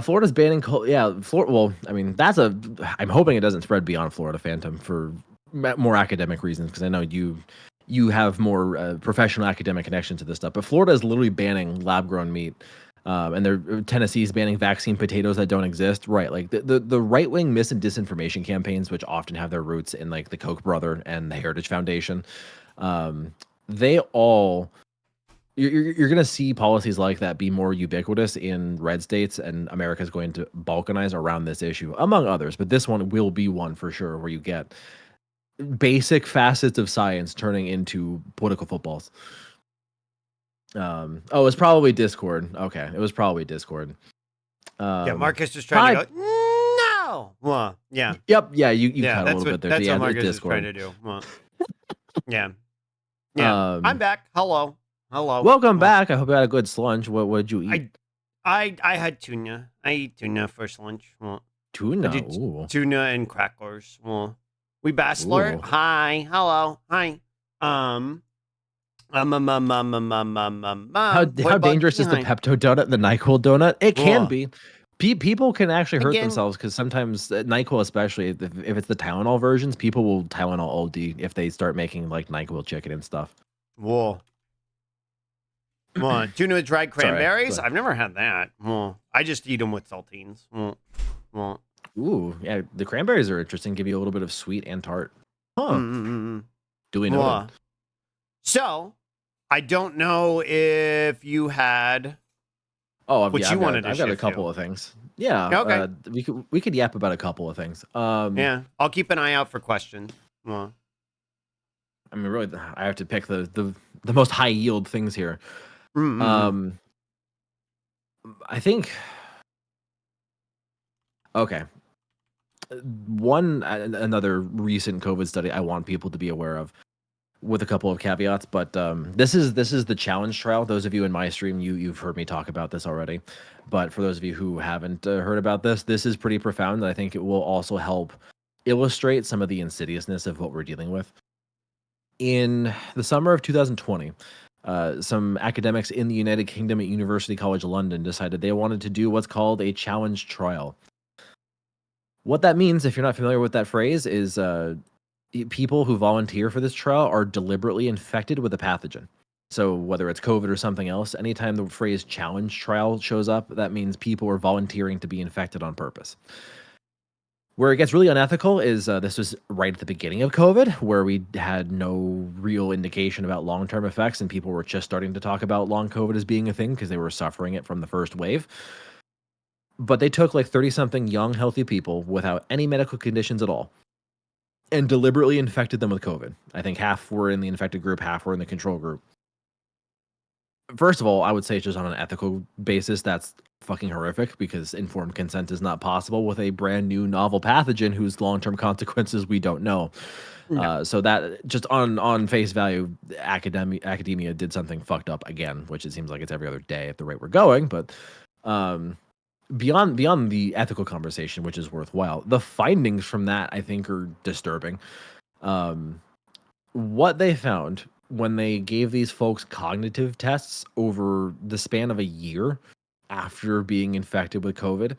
[SPEAKER 4] Florida's banning well, I mean, I'm hoping it doesn't spread beyond Florida Phantom for more academic reasons, because I know you have more professional academic connection to this stuff. But Florida is literally banning lab-grown meat. And Tennessee's banning vaccine potatoes that don't exist. Right, like the right-wing mis and disinformation campaigns, which often have their roots in like the Koch brother and the Heritage Foundation, they all... You're going to see policies like that be more ubiquitous in red states, and America is going to balkanize around this issue, among others. But this one will be one for sure, where you get basic facets of science turning into political footballs. It's probably Discord. Okay, it was probably Discord.
[SPEAKER 5] Yeah, Marcus just trying to go, no! Well, yeah.
[SPEAKER 4] Yep, yeah, you cut a little bit there.
[SPEAKER 5] That's
[SPEAKER 4] yeah,
[SPEAKER 5] what Marcus is trying to do. Well, yeah. Yeah, I'm back. Hello.
[SPEAKER 4] Welcome back. I hope you had a good lunch. What did you eat?
[SPEAKER 5] I had tuna. I eat tuna for lunch. Well,
[SPEAKER 4] tuna?
[SPEAKER 5] I did tuna and crackers. Well, we bachelor. Ooh. Hi. Hello. Hi. How
[SPEAKER 4] dangerous is the Pepto donut, the NyQuil donut? It can be. People can actually hurt themselves, because sometimes NyQuil, especially if it's the Tylenol versions, people will Tylenol OD if they start making like NyQuil chicken and stuff.
[SPEAKER 5] Whoa. Well, tuna with dried cranberries? I've never had that. Well, I just eat them with saltines. Well.
[SPEAKER 4] Ooh, yeah, the cranberries are interesting. Give you a little bit of sweet and tart. Huh. Duly noted.
[SPEAKER 5] So, I don't know if you had...
[SPEAKER 4] I've got a couple of things. Yeah.
[SPEAKER 5] Okay.
[SPEAKER 4] We could yap about a couple of things.
[SPEAKER 5] Yeah, I'll keep an eye out for questions. Well,
[SPEAKER 4] I mean, really, I have to pick the most high yield things here.
[SPEAKER 5] Mm-hmm.
[SPEAKER 4] I think. Okay. Another recent COVID study I want people to be aware of, with a couple of caveats, but this is the challenge trial. Those of you in my stream, you've heard me talk about this already, but for those of you who haven't heard about this is pretty profound, and I think it will also help illustrate some of the insidiousness of what we're dealing with. In the summer of 2020, some academics in the United Kingdom at University College London decided they wanted to do what's called a challenge trial. What that means, if you're not familiar with that phrase, is people who volunteer for this trial are deliberately infected with a pathogen. So whether it's COVID or something else, anytime the phrase challenge trial shows up, that means people are volunteering to be infected on purpose. Where it gets really unethical is this was right at the beginning of COVID, where we had no real indication about long-term effects, and people were just starting to talk about long COVID as being a thing because they were suffering it from the first wave. But they took like 30-something young, healthy people without any medical conditions at all and deliberately infected them with COVID. I think half were in the infected group, half were in the control group. First of all, I would say just on an ethical basis, that's fucking horrific, because informed consent is not possible with a brand new novel pathogen whose long-term consequences we don't know. No. So that, just on face value, academia did something fucked up again, which it seems like it's every other day at the rate we're going. But beyond the ethical conversation, which is worthwhile, the findings from that, I think, are disturbing. What they found when they gave these folks cognitive tests over the span of a year after being infected with COVID,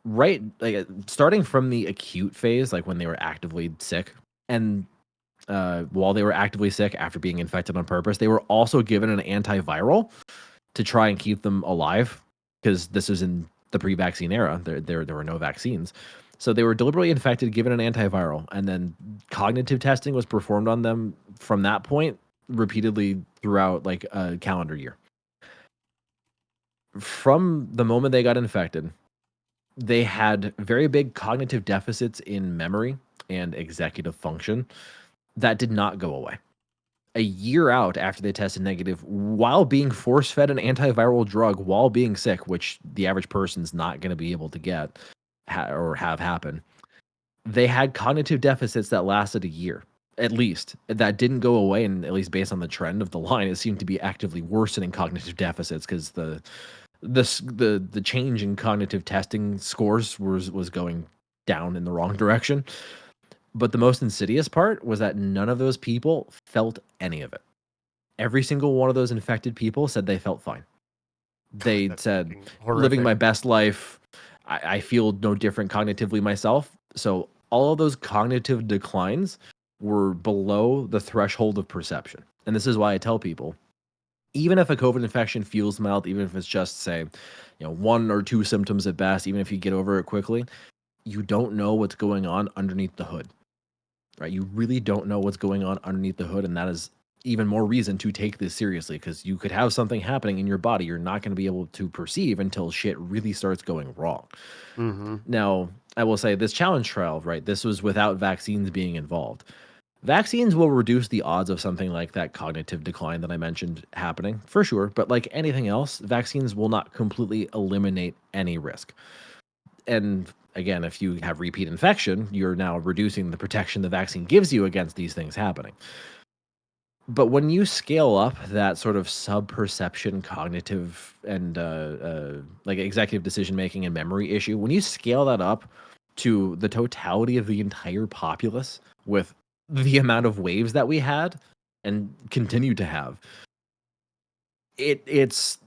[SPEAKER 4] right, like starting from the acute phase, like when they were actively sick, and while they were actively sick after being infected on purpose, they were also given an antiviral to try and keep them alive, because this is in the pre-vaccine era. There were no vaccines. So they were deliberately infected, given an antiviral, and then cognitive testing was performed on them from that point repeatedly throughout like a calendar year. From the moment they got infected, they had very big cognitive deficits in memory and executive function that did not go away. A year out after they tested negative, while being force fed an antiviral drug while being sick, which the average person's not going to be able to get or have happen, they had cognitive deficits that lasted a year at least. That didn't go away, and at least based on the trend of the line, it seemed to be actively worsening cognitive deficits because the change in cognitive testing scores was going down in the wrong direction. But the most insidious part was that none of those people felt any of it. Every single one of those infected people said they felt fine. They
[SPEAKER 5] That's
[SPEAKER 4] said,
[SPEAKER 5] fucking
[SPEAKER 4] living my
[SPEAKER 5] horrific.
[SPEAKER 4] best life. I feel no different cognitively myself. So all of those cognitive declines were below the threshold of perception. And this is why I tell people, even if a COVID infection feels mild, even if it's just, say, 1 or 2 symptoms at best, even if you get over it quickly, you don't know what's going on underneath the hood, right? You really don't know what's going on underneath the hood, and that is even more reason to take this seriously, because you could have something happening in your body you're not going to be able to perceive until shit really starts going wrong.
[SPEAKER 5] Mm-hmm.
[SPEAKER 4] Now, I will say this challenge trial, right? This was without vaccines being involved. Vaccines will reduce the odds of something like that cognitive decline that I mentioned happening, for sure. But like anything else, vaccines will not completely eliminate any risk. And again, if you have repeat infection, you're now reducing the protection the vaccine gives you against these things happening. But when you scale up that sort of sub-perception cognitive and like executive decision making and memory issue, when you scale that up to the totality of the entire populace with the amount of waves that we had and continue to have, it's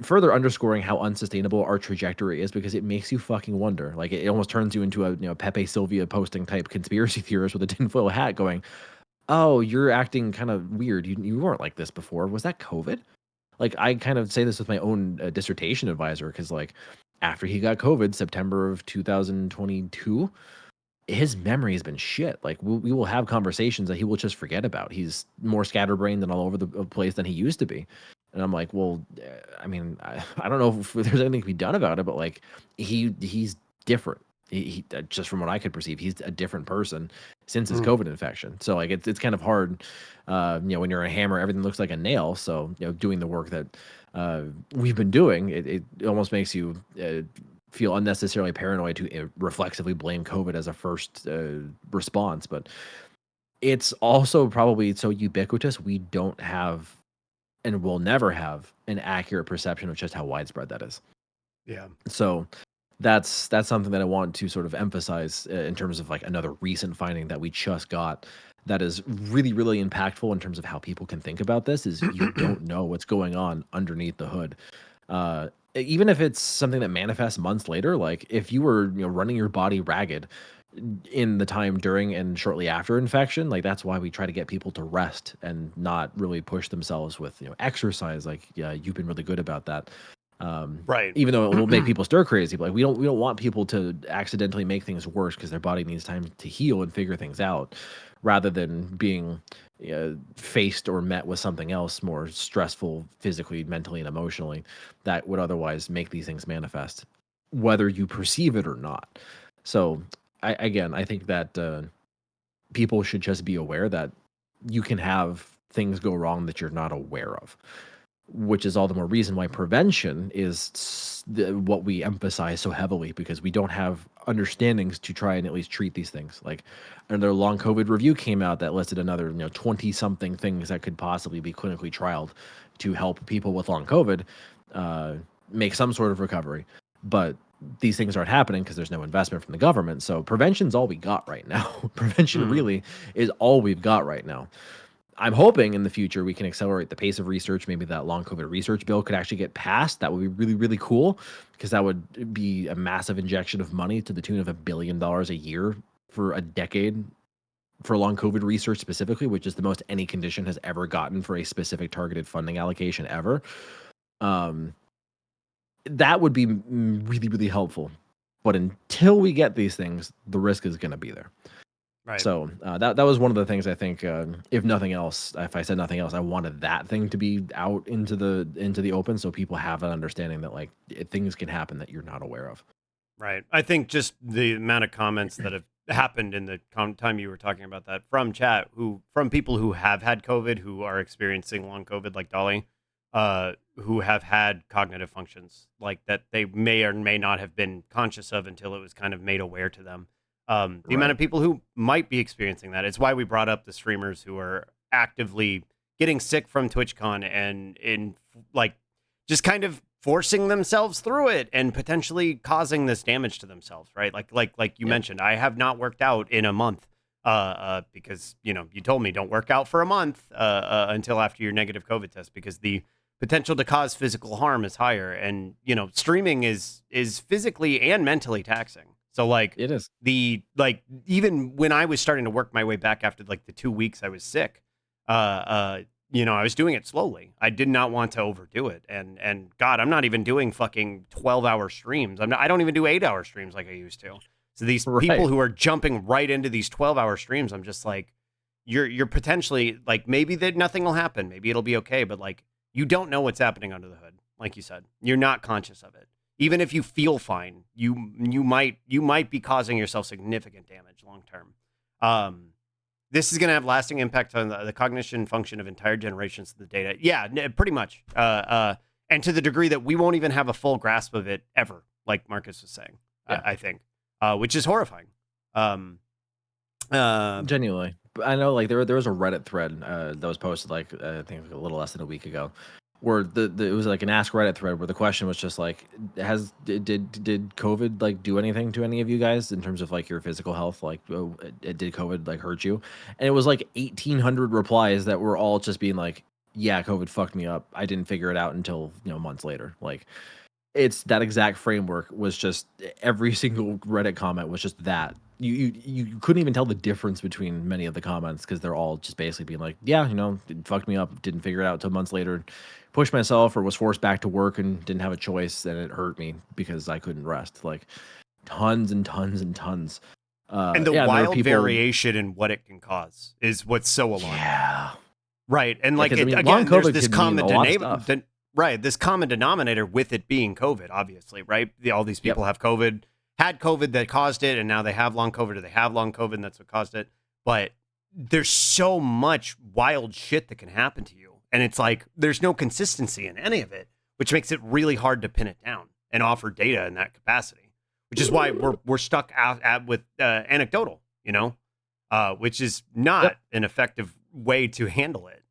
[SPEAKER 4] further underscoring how unsustainable our trajectory is, because it makes you fucking wonder. Like, it almost turns you into a Pepe Sylvia posting type conspiracy theorist with a tinfoil hat going, "Oh, you're acting kind of weird. You weren't like this before. Was that COVID?" Like, I kind of say this with my own dissertation advisor, because like after he got COVID, September of 2022, his memory has been shit. Like, we will have conversations that he will just forget about. He's more scatterbrained and all over the place than he used to be. And I'm like, well, I mean, I don't know if there's anything to be done about it, but like, he's different. He just from what I could perceive, he's a different person since his COVID infection. So like, it's kind of hard, when you're a hammer, everything looks like a nail. So doing the work that we've been doing, it almost makes you feel unnecessarily paranoid to reflexively blame COVID as a first response. But it's also probably so ubiquitous, we don't have and will never have an accurate perception of just how widespread that is.
[SPEAKER 5] Yeah.
[SPEAKER 4] So that's something that I want to sort of emphasize in terms of like another recent finding that we just got that is really, really impactful in terms of how people can think about this, is you don't know what's going on underneath the hood. Even if it's something that manifests months later, like if you were running your body ragged in the time during and shortly after infection, like that's why we try to get people to rest and not really push themselves with exercise. Like, yeah, you've been really good about that.
[SPEAKER 5] Right.
[SPEAKER 4] Even though it will make people stir crazy, but like we don't want people to accidentally make things worse because their body needs time to heal and figure things out, rather than being faced or met with something else more stressful physically, mentally, and emotionally that would otherwise make these things manifest, whether you perceive it or not. So I think that people should just be aware that you can have things go wrong that you're not aware of, which is all the more reason why prevention is what we emphasize so heavily, because we don't have understandings to try and at least treat these things. Like, another long COVID review came out that listed another 20 something things that could possibly be clinically trialed to help people with long COVID make some sort of recovery. But these things aren't happening because there's no investment from the government. So prevention's all we got right now. Prevention really is all we've got right now. I'm hoping in the future we can accelerate the pace of research. Maybe that long COVID research bill could actually get passed. That would be really, really cool, because that would be a massive injection of money to the tune of $1 billion a year for a decade for long COVID research specifically, which is the most any condition has ever gotten for a specific targeted funding allocation ever. That would be really, really helpful. But until we get these things, the risk is going to be there.
[SPEAKER 5] Right.
[SPEAKER 4] So that was one of the things I think, if nothing else, if I said nothing else, I wanted that thing to be out into the open, so people have an understanding that like things can happen that you're not aware of.
[SPEAKER 5] Right. I think just the amount of comments that have happened in the time you were talking about that from chat, from people who have had COVID, who are experiencing long COVID, like Dolly, who have had cognitive functions like that they may or may not have been conscious of until it was kind of made aware to them. The amount of people who might be experiencing that. It's why we brought up the streamers who are actively getting sick from TwitchCon and in like just kind of forcing themselves through it and potentially causing this damage to themselves, right? Like you mentioned, I have not worked out in a month because, you told me don't work out for a month until after your negative COVID test, because the potential to cause physical harm is higher. And, streaming is physically and mentally taxing. So like
[SPEAKER 4] it is
[SPEAKER 5] even when I was starting to work my way back after like the 2 weeks I was sick, I was doing it slowly. I did not want to overdo it. And God, I'm not even doing fucking 12-hour streams. I don't even do 8-hour streams like I used to. So these people who are jumping right into these 12-hour streams, I'm just like, you're potentially like, maybe that nothing will happen. Maybe it'll be okay. But like, you don't know what's happening under the hood. Like you said, you're not conscious of it. Even if you feel fine, you might be causing yourself significant damage long term. This is going to have lasting impact on the cognition function of entire generations of the data. Yeah, pretty much. And to the degree that we won't even have a full grasp of it ever, like Marcus was saying, I think, which is horrifying.
[SPEAKER 4] Genuinely. I know, like, there was a Reddit thread that was posted, like, I think a little less than a week ago, where it was like an Ask Reddit thread where the question was just like, did COVID like do anything to any of you guys in terms of like your physical health? Like, did COVID like hurt you? And it was like 1,800 replies that were all just being like, yeah, COVID fucked me up. I didn't figure it out until months later. Like, it's that exact framework was just every single Reddit comment was just that. You couldn't even tell the difference between many of the comments because they're all just basically being like, yeah, it fucked me up, didn't figure it out until months later, pushed myself or was forced back to work and didn't have a choice, and it hurt me because I couldn't rest. Like, tons and tons and tons.
[SPEAKER 5] And the wild variation in what it can cause is what's so alarming.
[SPEAKER 4] Yeah.
[SPEAKER 5] Right. And like, again, there's this common denominator. Right. This common denominator with it being COVID, obviously, right? All these people have COVID, had COVID that caused it, and now they have long COVID, or they have long COVID, and that's what caused it. But there's so much wild shit that can happen to you. And it's like, there's no consistency in any of it, which makes it really hard to pin it down and offer data in that capacity, which is why we're stuck with anecdotal, which is not an effective way to handle it.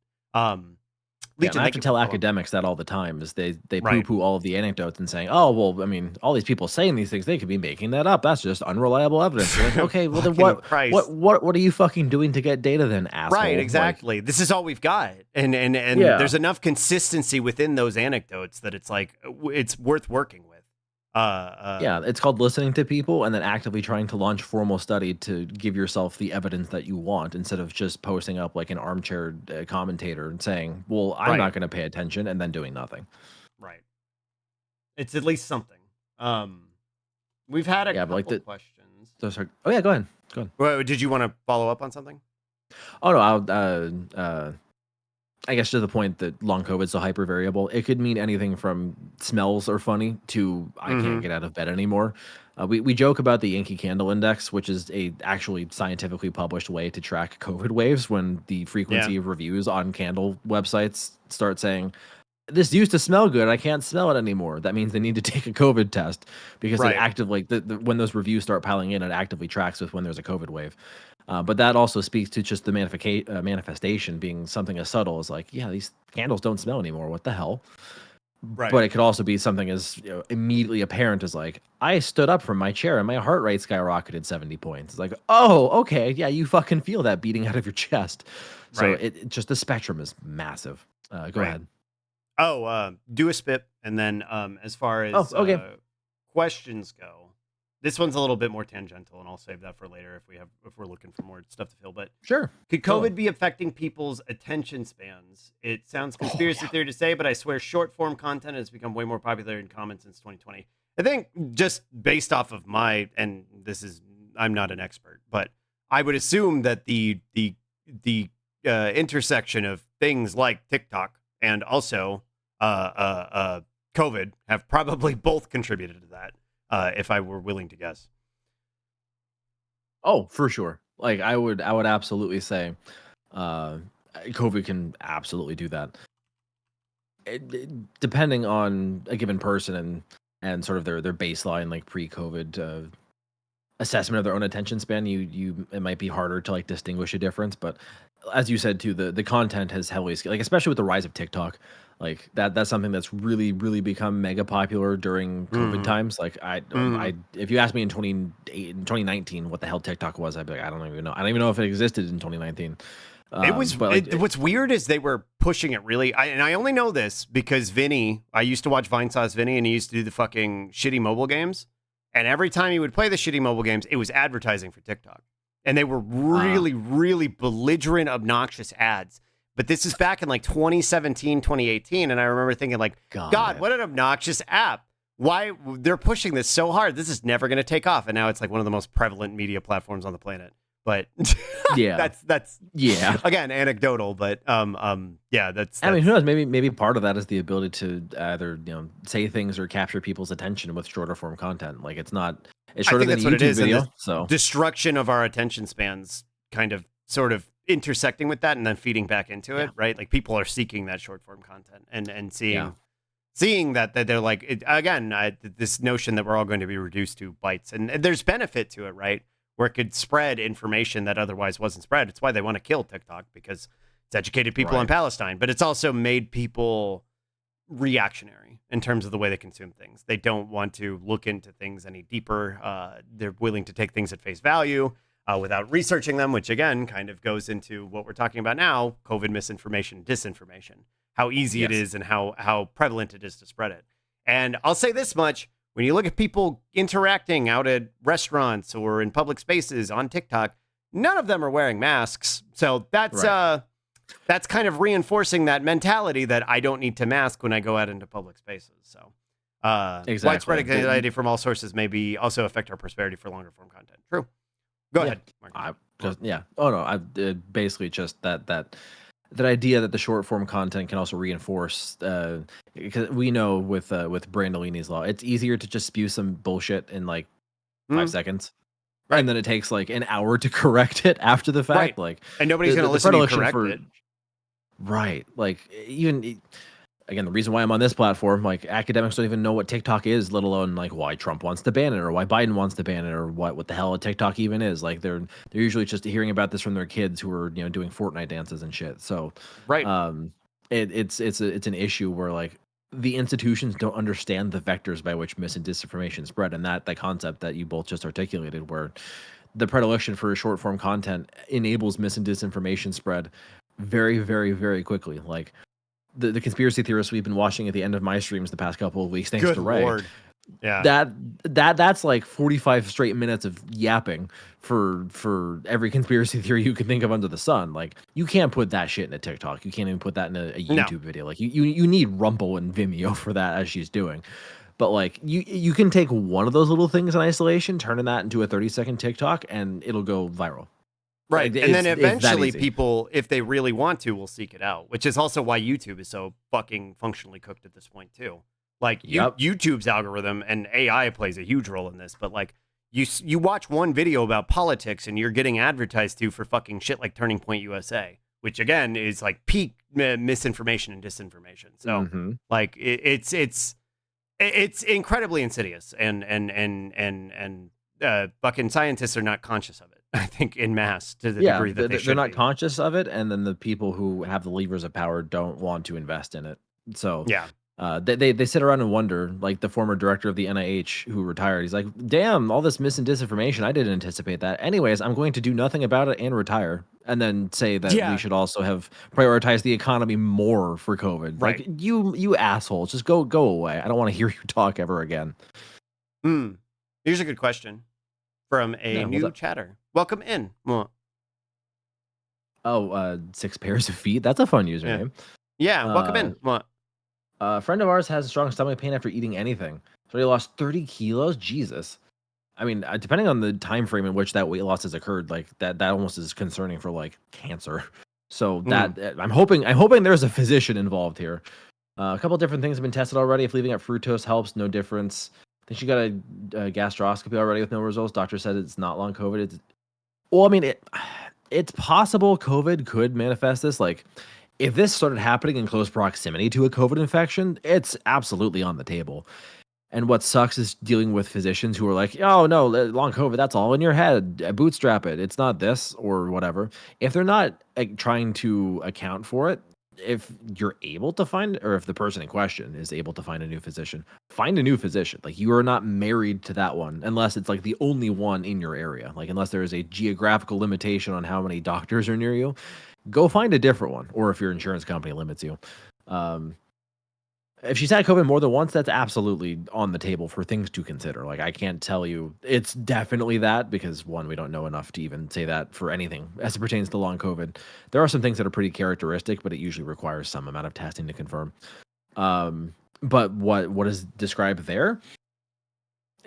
[SPEAKER 4] Legion, I have to tell academics that all the time is they poo-poo all of the anecdotes and saying, oh, well, I mean, all these people saying these things, they could be making that up. That's just unreliable evidence. Like, okay, well, then what are you fucking doing to get data then, asshole?
[SPEAKER 5] Right, exactly. Like, this is all we've got. And there's enough consistency within those anecdotes that it's like, it's worth working with.
[SPEAKER 4] It's called listening to people and then actively trying to launch formal study to give yourself the evidence that you want, instead of just posting up like an armchair commentator and saying, well, I'm not going to pay attention, and then doing nothing.
[SPEAKER 5] Right. It's at least something. We've had a couple questions.
[SPEAKER 4] Oh yeah, go ahead.
[SPEAKER 5] Well, did you want to follow up on something?
[SPEAKER 4] Oh no, I guess to the point that long COVID is so hyper variable, it could mean anything from smells are funny to I can't get out of bed anymore. We joke about the Yankee Candle Index, which is a actually scientifically published way to track COVID waves when the frequency of reviews on candle websites start saying, this used to smell good, I can't smell it anymore. That means they need to take a COVID test, because it actively, when those reviews start piling in, it actively tracks with when there's a COVID wave. But that also speaks to just the manifestation being something as subtle as like, yeah, these candles don't smell anymore. What the hell? Right. But it could also be something as immediately apparent as like, I stood up from my chair and my heart rate skyrocketed 70 points. It's like, oh, okay, yeah, you fucking feel that beating out of your chest. So it just, the spectrum is massive. Go ahead.
[SPEAKER 5] Do a spit, and then as far as questions go, this one's a little bit more tangential, and I'll save that for later if we're looking for more stuff to fill. But
[SPEAKER 4] sure,
[SPEAKER 5] could COVID be affecting people's attention spans? It sounds conspiracy theory to say, but I swear short form content has become way more popular in comments since 2020. I think just based off of I'm not an expert, but I would assume that the intersection of things like TikTok and also COVID have probably both contributed to that. if I were willing to guess.
[SPEAKER 4] Oh, for sure. Like I would absolutely say, COVID can absolutely do that. Depending on a given person and sort of their baseline like pre-COVID assessment of their own attention span, it might be harder to like distinguish a difference. But as you said too, the content has heavily like, especially with the rise of TikTok, like that's something that's really become mega popular during COVID times. Like I if you asked me in 2019 what the hell TikTok was, I'd be like, I don't even know. I don't even know if it existed in 2019.
[SPEAKER 5] What's weird is they were pushing it really. And I only know this because Vinny, I used to watch Vinesauce Vinny, and he used to do the fucking shitty mobile games. And every time he would play the shitty mobile games, it was advertising for TikTok. And they were really belligerent, obnoxious ads. But this is back in like 2017, 2018. And I remember thinking like, God, what an obnoxious app. Why they're pushing this so hard. This is never going to take off. And now it's like one of the most prevalent media platforms on the planet. But
[SPEAKER 4] yeah,
[SPEAKER 5] that's again anecdotal, but yeah, that's.
[SPEAKER 4] I mean, who knows? Maybe part of that is the ability to either say things or capture people's attention with shorter form content. Like it's shorter than a YouTube video. So
[SPEAKER 5] destruction of our attention spans, kind of sort of intersecting with that and then feeding back into it, right? Like people are seeking that short form content and seeing that they're like this notion that we're all going to be reduced to bytes, and there's benefit to it, right? Where it could spread information that otherwise wasn't spread. It's why they want to kill TikTok, because it's educated people in Palestine, but it's also made people reactionary in terms of the way they consume things. They don't want to look into things any deeper. They're willing to take things at face value without researching them, which again kind of goes into what we're talking about now, COVID misinformation, disinformation, how easy it is and how prevalent it is to spread it. And I'll say this much. When you look at people interacting out at restaurants or in public spaces on TikTok, none of them are wearing masks. So that's kind of reinforcing that mentality that I don't need to mask when I go out into public spaces. So widespread anxiety from all sources may be also affect our prosperity for longer form content. True. Go ahead, Mark.
[SPEAKER 4] Oh no, I basically just that idea that the short form content can also reinforce, because we know with Brandolini's law, it's easier to just spew some bullshit in like 5 seconds, and then it takes like an hour to correct it after the fact. Like,
[SPEAKER 5] and nobody's going to listen to you correct it.
[SPEAKER 4] Right. Like even. Again, the reason why I'm on this platform, like academics don't even know what TikTok is, let alone like why Trump wants to ban it or why Biden wants to ban it or what the hell a TikTok even is. Like they're usually just hearing about this from their kids who are doing Fortnite dances and shit. So it's an issue where like the institutions don't understand the vectors by which mis and disinformation spread, and that concept that you both just articulated, where the predilection for short form content enables mis and disinformation spread very, very, very quickly. Like. The conspiracy theorists we've been watching at the end of my streams the past couple of weeks, thanks to Ray.
[SPEAKER 5] Lord. Yeah.
[SPEAKER 4] That's like 45 straight minutes of yapping for every conspiracy theory you can think of under the sun. Like you can't put that shit in a TikTok. You can't even put that in a YouTube video. Like you need Rumble and Vimeo for that, as she's doing. But like you can take one of those little things in isolation, turning that into a 30-second TikTok, and it'll go viral.
[SPEAKER 5] Right. And then eventually people, if they really want to, will seek it out, which is also why YouTube is so fucking functionally cooked at this point, too. Like YouTube's algorithm and AI plays a huge role in this. But like you watch one video about politics and you're getting advertised to for fucking shit like Turning Point USA, which again is like peak misinformation and disinformation. So like it's incredibly insidious and fucking scientists are not conscious of it. I think in mass to the degree that
[SPEAKER 4] they're not conscious of it, and then the people who have the levers of power don't want to invest in it. So they sit around and wonder. Like the former director of the NIH who retired, he's like, "Damn, all this mis and disinformation. I didn't anticipate that. Anyways, I'm going to do nothing about it and retire." And then say that we should also have prioritized the economy more for COVID.
[SPEAKER 5] Right.
[SPEAKER 4] Like you assholes, just go away. I don't want to hear you talk ever again.
[SPEAKER 5] Here's a good question from a new chatter. Welcome in.
[SPEAKER 4] Oh, 6 pairs of feet. That's a fun username.
[SPEAKER 5] Yeah, welcome in.
[SPEAKER 4] A friend of ours has strong stomach pain after eating anything. So he lost 30 kilos. Jesus. I mean, depending on the time frame in which that weight loss has occurred, like that almost is concerning for like cancer. So that I'm hoping there's a physician involved here. A couple different things have been tested already. If leaving out fructose helps, no difference. think she got a gastroscopy already with no results. Doctor said it's not long COVID. Well, I mean, it's possible COVID could manifest this. Like, if this started happening in close proximity to a COVID infection, it's absolutely on the table. And what sucks is dealing with physicians who are like, oh, no, long COVID, that's all in your head. Bootstrap it. It's not this or whatever. If they're not like, trying to account for it, if you're able to find, or if the person in question is able to find a new physician, find a new physician. Like, you are not married to that one unless it's like the only one in your area. Like, unless there is a geographical limitation on how many doctors are near you, go find a different one. Or if your insurance company limits you. If she's had COVID more than once, that's absolutely on the table for things to consider. Like, I can't tell you it's definitely that because, one, we don't know enough to even say that for anything as it pertains to long COVID. There are some things that are pretty characteristic, but it usually requires some amount of testing to confirm. But what is described there,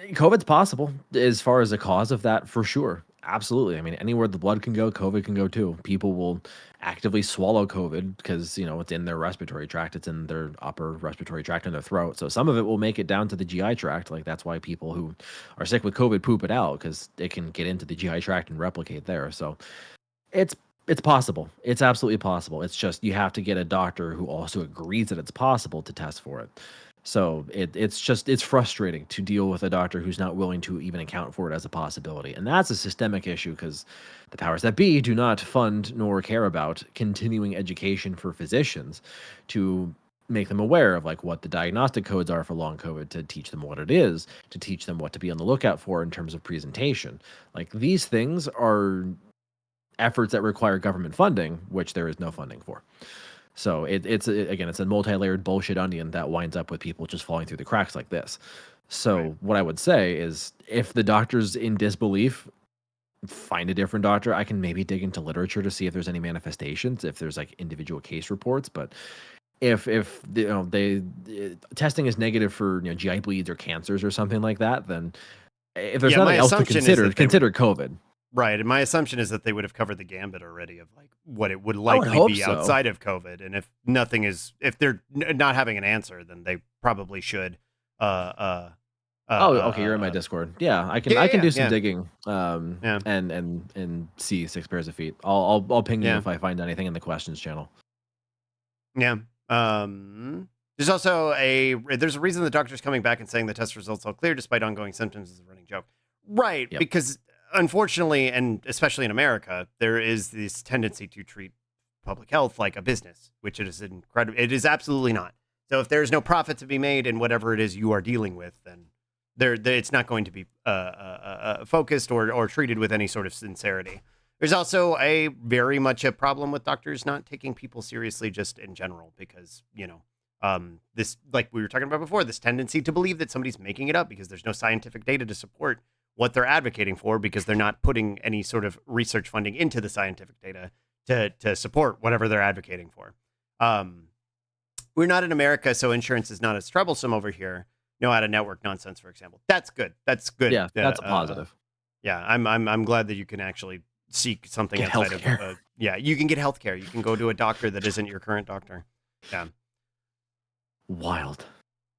[SPEAKER 4] COVID's possible as far as the cause of that, for sure. Absolutely. I mean, anywhere the blood can go, COVID can go too. People will actively swallow COVID because, it's in their respiratory tract. It's in their upper respiratory tract in their throat. So some of it will make it down to the GI tract. Like, that's why people who are sick with COVID poop it out, because it can get into the GI tract and replicate there. So it's possible. It's absolutely possible. It's just you have to get a doctor who also agrees that it's possible to test for it. So it's frustrating to deal with a doctor who's not willing to even account for it as a possibility. And that's a systemic issue because the powers that be do not fund nor care about continuing education for physicians to make them aware of like what the diagnostic codes are for long COVID, to teach them what it is, to teach them what to be on the lookout for in terms of presentation. Like, these things are efforts that require government funding, which there is no funding for. So it's a multi-layered bullshit onion that winds up with people just falling through the cracks like this. So What I would say is, if the doctor's in disbelief, find a different doctor. I can maybe dig into literature to see if there's any manifestations, if there's like individual case reports. But if testing is negative for GI bleeds or cancers or something like that, then if there's nothing else to consider COVID.
[SPEAKER 5] Right, and my assumption is that they would have covered the gambit already of like what it would likely be outside of COVID, and if they're not having an answer, then they probably should. Okay,
[SPEAKER 4] you're in my Discord. Yeah, I can do some digging. And see 6 pairs of feet. I'll ping you if I find anything in the questions channel.
[SPEAKER 5] Yeah. There's also there's a reason the doctor's coming back and saying the test results all clear despite ongoing symptoms is a running joke. Right, because unfortunately, and especially in America, there is this tendency to treat public health like a business, which it is incredible. It is absolutely not. So if there's no profit to be made in whatever it is you are dealing with, then it's not going to be focused or treated with any sort of sincerity. There's also very much a problem with doctors not taking people seriously just in general, because, this, like we were talking about before, this tendency to believe that somebody's making it up because there's no scientific data to support what they're advocating for, because they're not putting any sort of research funding into the scientific data to support whatever they're advocating for. We're not in America, so insurance is not as troublesome over here. No out-of-network nonsense, for example. That's good. That's good.
[SPEAKER 4] Yeah, that's a positive.
[SPEAKER 5] Yeah, I'm glad that you can actually seek something outside of. You can get healthcare. You can go to a doctor that isn't your current doctor. Yeah.
[SPEAKER 4] Wild.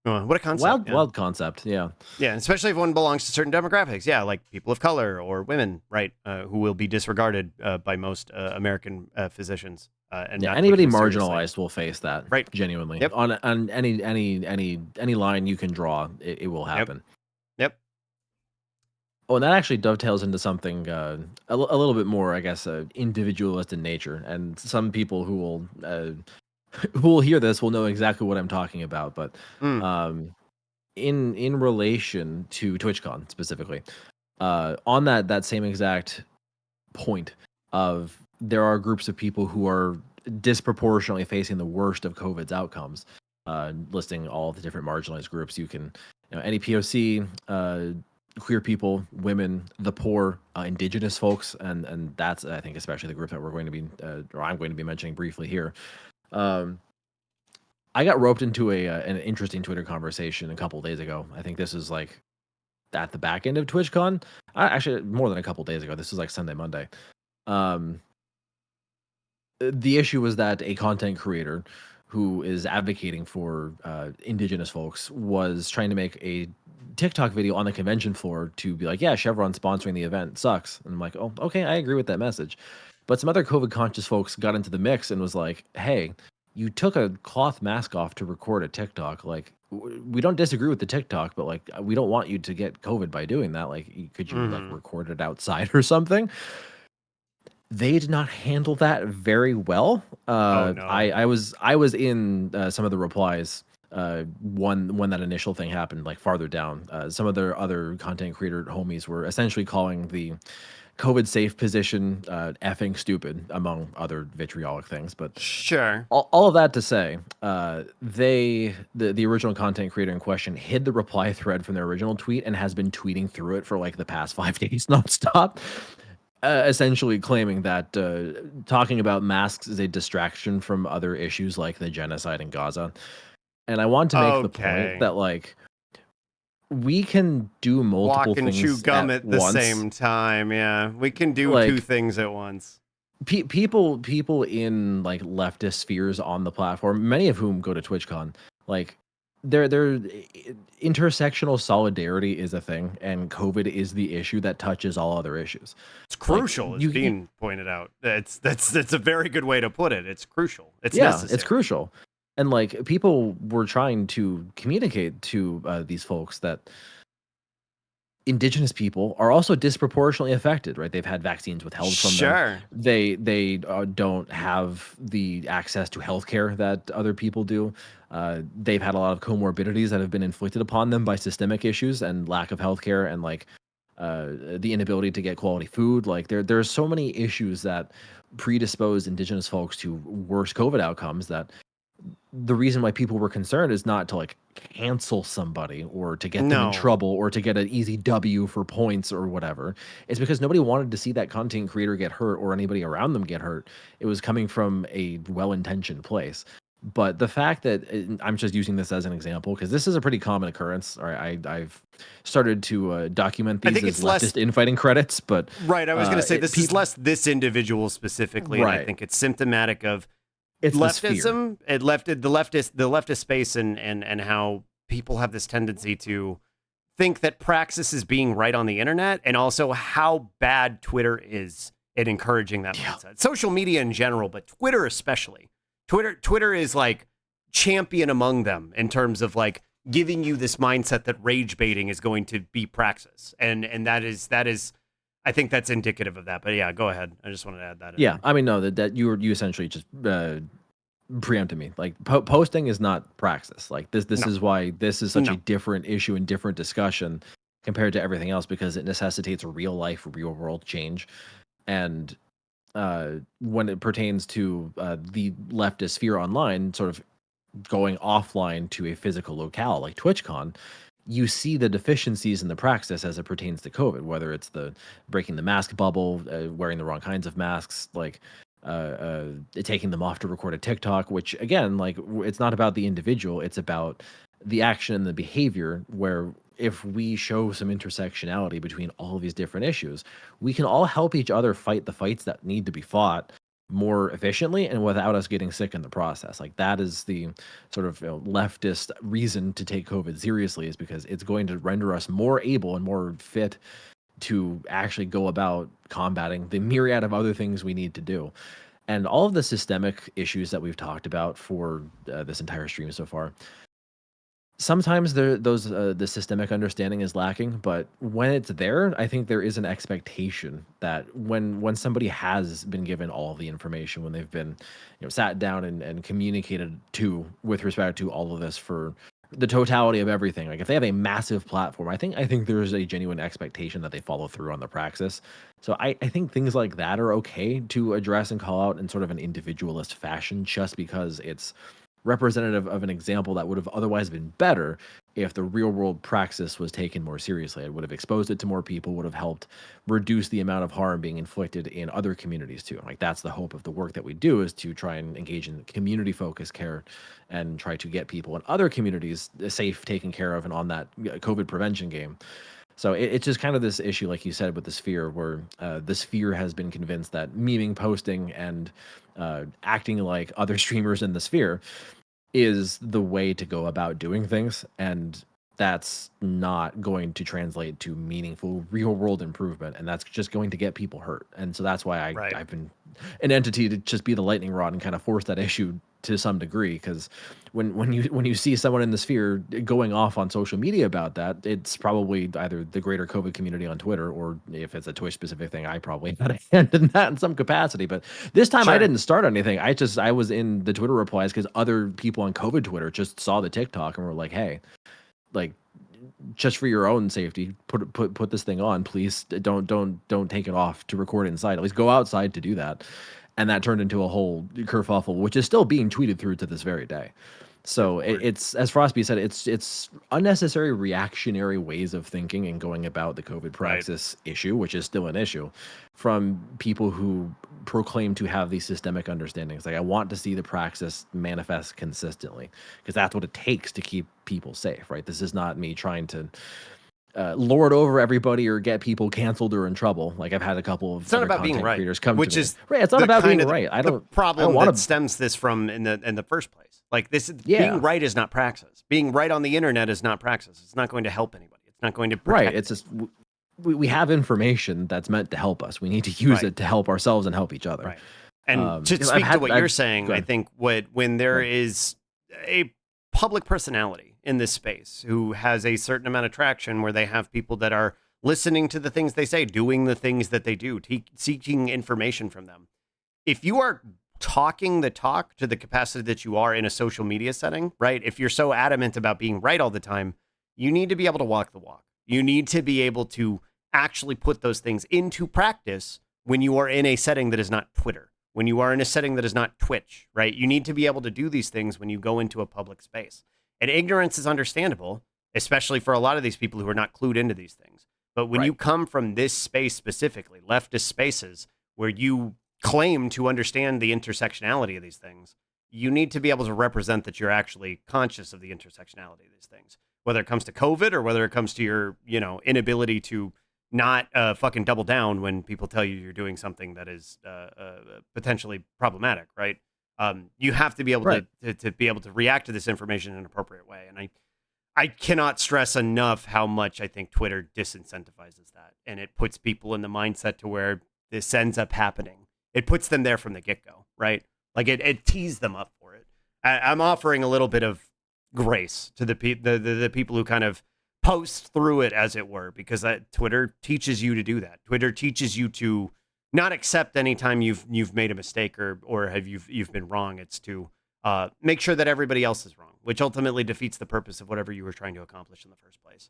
[SPEAKER 5] What a concept.
[SPEAKER 4] Wild concept. Yeah.
[SPEAKER 5] Yeah, especially if one belongs to certain demographics. Yeah, like people of color or women, right? Who will be disregarded by most American physicians. And
[SPEAKER 4] anybody marginalized will face that.
[SPEAKER 5] Right.
[SPEAKER 4] Genuinely.
[SPEAKER 5] Yep.
[SPEAKER 4] On any line you can draw, it will happen.
[SPEAKER 5] Yep.
[SPEAKER 4] Oh, and that actually dovetails into something a little bit more, I guess, individualist in nature. And some people who will hear this will know exactly what I'm talking about. But in relation to TwitchCon specifically, on that same exact point of, there are groups of people who are disproportionately facing the worst of COVID's outcomes, listing all of the different marginalized groups. You can, any POC, queer people, women, the poor, indigenous folks, and that's, I think, especially the group that we're going to be, or I'm going to be mentioning briefly here. I got roped into an interesting Twitter conversation a couple days ago. I think this is like at the back end of TwitchCon. Actually, more than a couple days ago. This was like Sunday, Monday. The issue was that a content creator who is advocating for indigenous folks was trying to make a TikTok video on the convention floor to be like, yeah, Chevron sponsoring the event sucks. And I'm like, oh, okay, I agree with that message. But some other COVID conscious folks got into the mix and was like, hey, you took a cloth mask off to record a TikTok. Like, we don't disagree with the TikTok, but like, we don't want you to get COVID by doing that. Like, could you like record it outside or something? They did not handle that very well.
[SPEAKER 5] Oh no.
[SPEAKER 4] I was in some of the replies when that initial thing happened, like farther down. Some of their other content creator homies were essentially calling the COVID safe position effing stupid, among other vitriolic things. But
[SPEAKER 5] sure,
[SPEAKER 4] all of that to say, the original content creator in question hid the reply thread from their original tweet and has been tweeting through it for like the past 5 days nonstop. Essentially claiming that talking about masks is a distraction from other issues like the genocide in Gaza. And I want to make the point that, like, we can do multiple
[SPEAKER 5] walk and
[SPEAKER 4] things
[SPEAKER 5] chew gum at the
[SPEAKER 4] once.
[SPEAKER 5] Same time. Yeah, we can do
[SPEAKER 4] like,
[SPEAKER 5] 2 things at once.
[SPEAKER 4] People in like leftist spheres on the platform, many of whom go to TwitchCon, like, their intersectional solidarity is a thing, and COVID is the issue that touches all other issues.
[SPEAKER 5] It's crucial. Like, it's being pointed out. That's a very good way to put it. It's crucial. It's necessary.
[SPEAKER 4] It's crucial. And like, people were trying to communicate to these folks that Indigenous people are also disproportionately affected, right? They've had vaccines withheld from them. They don't have the access to healthcare that other people do. They've had a lot of comorbidities that have been inflicted upon them by systemic issues and lack of healthcare, and like the inability to get quality food. Like, there's so many issues that predispose Indigenous folks to worse COVID outcomes, that the reason why people were concerned is not to like cancel somebody or to get them in trouble or to get an easy W for points or whatever. It's because nobody wanted to see that content creator get hurt or anybody around them get hurt. It was coming from a well-intentioned place. But the fact that I'm just using this as an example because this is a pretty common occurrence. I've started to document these as leftist infighting credits, but
[SPEAKER 5] right. I was going to say this is less this individual specifically. Right. And I think it's symptomatic of leftism. It the leftist space and how people have this tendency to think that praxis is being right on the internet, and also how bad Twitter is at encouraging that mindset. Social media in general, but Twitter especially. Twitter is like champion among them in terms of like giving you this mindset that rage baiting is going to be praxis, and that is I think that's indicative of that. But yeah, go ahead. I just wanted to add that.
[SPEAKER 4] Yeah, I mean, no, that you essentially just preempted me. Like, posting is not praxis. Like, this is why this is such a different issue and different discussion compared to everything else, because it necessitates real life, real world change. And when it pertains to the leftist sphere online, sort of going offline to a physical locale like TwitchCon, you see the deficiencies in the praxis as it pertains to COVID, whether it's the breaking the mask bubble, wearing the wrong kinds of masks, like taking them off to record a TikTok, which again, like, it's not about the individual, it's about the action and the behavior, where if we show some intersectionality between all of these different issues, we can all help each other fight the fights that need to be fought more efficiently and without us getting sick in the process. Like, that is the sort of leftist reason to take COVID seriously, is because it's going to render us more able and more fit to actually go about combating the myriad of other things we need to do. And all of the systemic issues that we've talked about for this entire stream so far, sometimes the systemic understanding is lacking, but when it's there, I think there is an expectation that when somebody has been given all of the information, when they've been sat down and communicated to with respect to all of this for the totality of everything, like if they have a massive platform, I think there's a genuine expectation that they follow through on the praxis. So I think things like that are okay to address and call out in sort of an individualist fashion, just because it's representative of an example that would have otherwise been better if the real world praxis was taken more seriously. It would have exposed it to more people, would have helped reduce the amount of harm being inflicted in other communities too. Like, that's the hope of the work that we do, is to try and engage in community focused care and try to get people in other communities safe, taken care of, and on that COVID prevention game. So it's just kind of this issue, like you said, with the sphere, where the sphere has been convinced that memeing, posting, and acting like other streamers in the sphere is the way to go about doing things. And that's not going to translate to meaningful real world improvement, and that's just going to get people hurt. And so that's why I've been an entity to just be the lightning rod and kind of force that issue to some degree, because when you see someone in the sphere going off on social media about that, it's probably either the greater COVID community on Twitter, or if it's a Twitch specific thing, I probably had a hand in that in some capacity. But this time I didn't start anything. I was in the Twitter replies because other people on COVID Twitter just saw the TikTok and were like, hey, like, just for your own safety, put this thing on, please. Don't take it off to record inside. At least go outside to do that. And that turned into a whole kerfuffle, which is still being tweeted through to this very day. So it's, as Frostby said, it's unnecessary reactionary ways of thinking and going about the COVID praxis issue, which is still an issue, from people who proclaim to have these systemic understandings. Like, I want to see the praxis manifest consistently, because that's what it takes to keep people safe, right? This is not me trying to lord over everybody or get people canceled or in trouble. Like, I've had a couple of
[SPEAKER 5] it's not about being right,
[SPEAKER 4] creators come
[SPEAKER 5] which
[SPEAKER 4] to me.
[SPEAKER 5] is
[SPEAKER 4] right. It's not about being right. I don't.
[SPEAKER 5] The problem
[SPEAKER 4] I don't
[SPEAKER 5] that stems this from in the first place. Like, this is being right is not praxis. Being right on the internet is not praxis. It's not going to help anybody. It's not going to protect.
[SPEAKER 4] Right. It's just we have information that's meant to help us. We need to use it to help ourselves and help each other.
[SPEAKER 5] Right. And to speak to what you're saying, I think when there is a public personality in this space who has a certain amount of traction, where they have people that are listening to the things they say, doing the things that they do, seeking information from them. If you are talking the talk to the capacity that you are in a social media setting, right? If you're so adamant about being right all the time, you need to be able to walk the walk. You need to be able to actually put those things into practice when you are in a setting that is not Twitter, when you are in a setting that is not Twitch, right? You need to be able to do these things when you go into a public space. And ignorance is understandable, especially for a lot of these people who are not clued into these things. But when you come from this space specifically, leftist spaces, where you claim to understand the intersectionality of these things, you need to be able to represent that you're actually conscious of the intersectionality of these things, whether it comes to COVID or whether it comes to your, inability to not fucking double down when people tell you you're doing something that is potentially problematic, right? You have to be able to be able to react to this information in an appropriate way. And I cannot stress enough how much I think Twitter disincentivizes that, and it puts people in the mindset to where this ends up happening. It puts them there from the get-go, right? Like, it tees them up for it. I'm offering a little bit of grace to the people who kind of post through it, as it were, because Twitter teaches you to do that. Twitter teaches you to not accept any time you've made a mistake or have you've been wrong. It's to make sure that everybody else is wrong, which ultimately defeats the purpose of whatever you were trying to accomplish in the first place.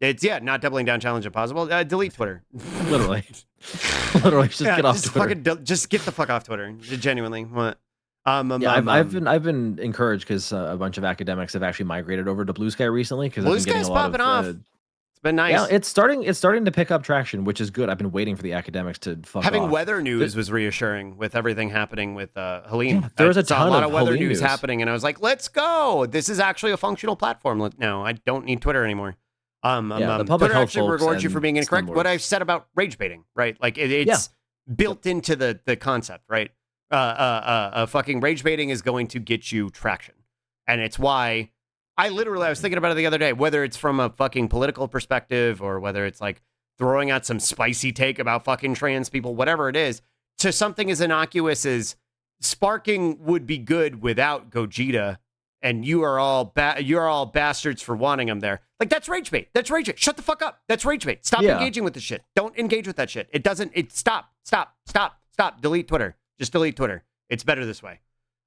[SPEAKER 5] It's not doubling down, challenge impossible. Delete Twitter.
[SPEAKER 4] Literally, just get off Twitter.
[SPEAKER 5] Just get the fuck off Twitter. Genuinely, what?
[SPEAKER 4] I've been encouraged because a bunch of academics have actually migrated over to Blue Sky recently, because
[SPEAKER 5] Blue Sky's popping off. It's been nice.
[SPEAKER 4] Yeah, it's starting to pick up traction, which is good. I've been waiting for the academics to fuck
[SPEAKER 5] Having
[SPEAKER 4] off.
[SPEAKER 5] weather news was reassuring with everything happening with Helene.
[SPEAKER 4] Yeah, there was a lot
[SPEAKER 5] of weather news happening, and I was like, let's go. This is actually a functional platform. No, I don't need Twitter anymore.
[SPEAKER 4] The public
[SPEAKER 5] Twitter
[SPEAKER 4] health
[SPEAKER 5] actually rewards you for being incorrect. What I've said about rage baiting, right? Like, it's built into the concept, right? Fucking rage baiting is going to get you traction, and it's why I was thinking about it the other day, whether it's from a fucking political perspective or whether it's like throwing out some spicy take about fucking trans people, whatever it is, to something as innocuous as sparking would be good without Gogeta, and you're all bastards for wanting him there. Like, that's rage bait. That's rage bait. Shut the fuck up. That's rage bait. Stop engaging with the shit. Don't engage with that shit. Stop. Delete Twitter. Just delete Twitter. It's better this way.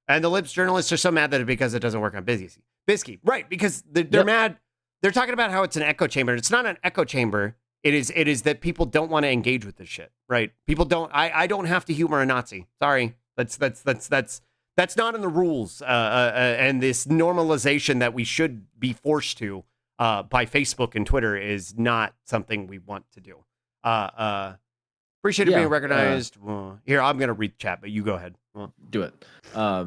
[SPEAKER 5] And the Libs journalists are so mad that because it doesn't work on Bisky. Right, because they're mad. They're talking about how it's an echo chamber. It's not an echo chamber. It is that people don't want to engage with this shit, right? People don't. I don't have to humor a Nazi. Sorry. That's not in the rules. And this normalization that we should be forced to by Facebook and Twitter is not something we want to do. Appreciate it being recognized. Here, I'm gonna read chat, but you go ahead.
[SPEAKER 4] Do it. What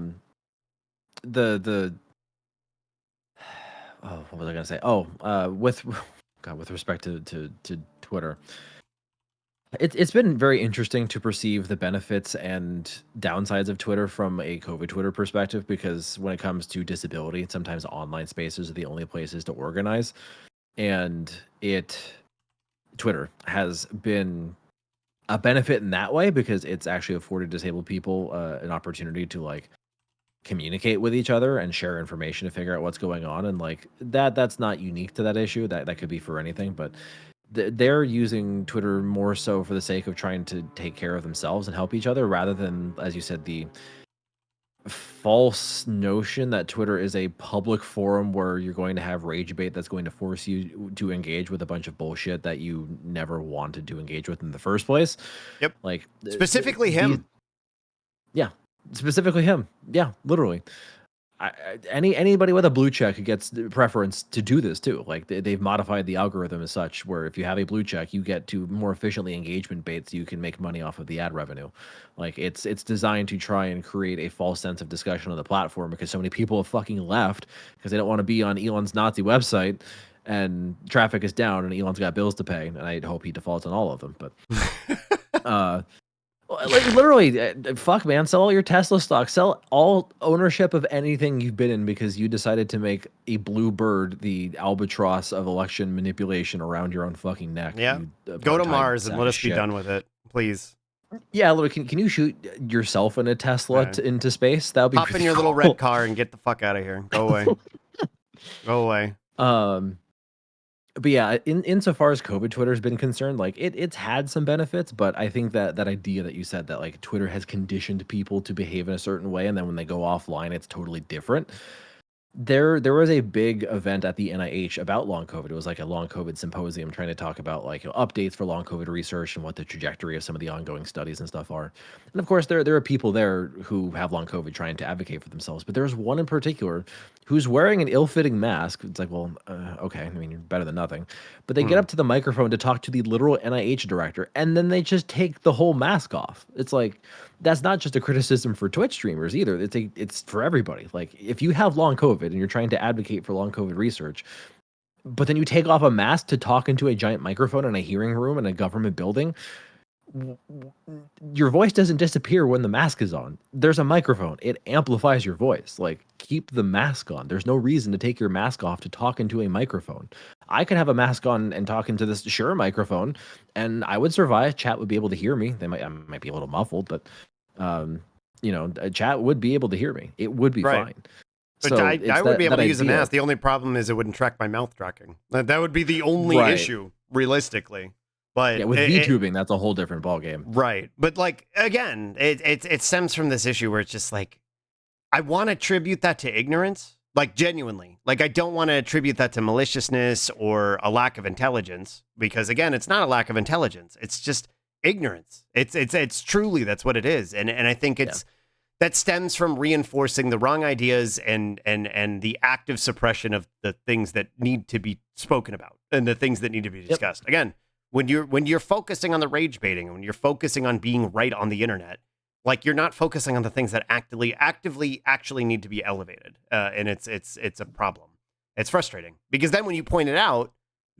[SPEAKER 4] was I gonna say? With respect to Twitter, It's been very interesting to perceive the benefits and downsides of Twitter from a COVID Twitter perspective, because when it comes to disability, sometimes online spaces are the only places to organize. And Twitter has been a benefit in that way because it's actually afforded disabled people an opportunity to like communicate with each other and share information to figure out what's going on. And like that's not unique to that issue. That could be for anything, but they're using Twitter more so for the sake of trying to take care of themselves and help each other, rather than, as you said, the false notion that Twitter is a public forum where you're going to have rage bait that's going to force you to engage with a bunch of bullshit that you never wanted to engage with in the first place.
[SPEAKER 5] Yep.
[SPEAKER 4] Like
[SPEAKER 5] specifically him.
[SPEAKER 4] Yeah, specifically him. Yeah, literally. Anybody with a blue check gets the preference to do this too. Like they've modified the algorithm as such where if you have a blue check, you get to more efficiently engagement bait, so you can make money off of the ad revenue. Like it's designed to try and create a false sense of discussion on the platform, because so many people have fucking left because they don't want to be on Elon's Nazi website, and traffic is down and Elon's got bills to pay, and I hope he defaults on all of them. But like literally, fuck, man, sell all your Tesla stock, sell all ownership of anything you've been in, because you decided to make a blue bird the albatross of election manipulation around your own fucking neck.
[SPEAKER 5] Yeah, go to Mars and let us be done with it, please.
[SPEAKER 4] Yeah, look, can you shoot yourself in a Tesla into space? That would be
[SPEAKER 5] hop in your
[SPEAKER 4] cool.
[SPEAKER 5] little red car and get the fuck out of here. Go away. Go away.
[SPEAKER 4] But yeah, insofar as COVID Twitter has been concerned, like it's had some benefits, but I think that idea that you said that like Twitter has conditioned people to behave in a certain way, and then when they go offline, it's totally different. There was a big event at the NIH about long COVID. It was like a long COVID symposium trying to talk about like updates for long COVID research and what the trajectory of some of the ongoing studies and stuff are. And of course, there are people there who have long COVID trying to advocate for themselves. But there's one in particular who's wearing an ill-fitting mask. It's like, well, okay, I mean, you're better than nothing. But they get up to the microphone to talk to the literal NIH director, and then they just take the whole mask off. It's like, that's not just a criticism for Twitch streamers either. It's for everybody. Like if you have long COVID and you're trying to advocate for long COVID research, but then you take off a mask to talk into a giant microphone in a hearing room in a government building, your voice doesn't disappear when the mask is on. There's a microphone. It amplifies your voice. Like keep the mask on. There's no reason to take your mask off to talk into a microphone. I could have a mask on and talk into this microphone, and I would survive. Chat would be able to hear me. I might be a little muffled, but chat would be able to hear me. It would be fine.
[SPEAKER 5] But so I would be able to use a mask. The only problem is it wouldn't track my mouth tracking. That would be the only issue, realistically. But
[SPEAKER 4] yeah, with VTubing, that's a whole different ballgame.
[SPEAKER 5] Right. But like again, it stems from this issue where it's just like, I want to attribute that to ignorance. Like genuinely, like I don't want to attribute that to maliciousness or a lack of intelligence, because again, it's not a lack of intelligence. It's just ignorance. It's truly, that's what it is. And I think that stems from reinforcing the wrong ideas and the active suppression of the things that need to be spoken about and the things that need to be discussed. Again, when you're focusing on the rage baiting, when you're focusing on being right on the internet, like you're not focusing on the things that actively actually need to be elevated. And it's a problem. It's frustrating because then when you point it out,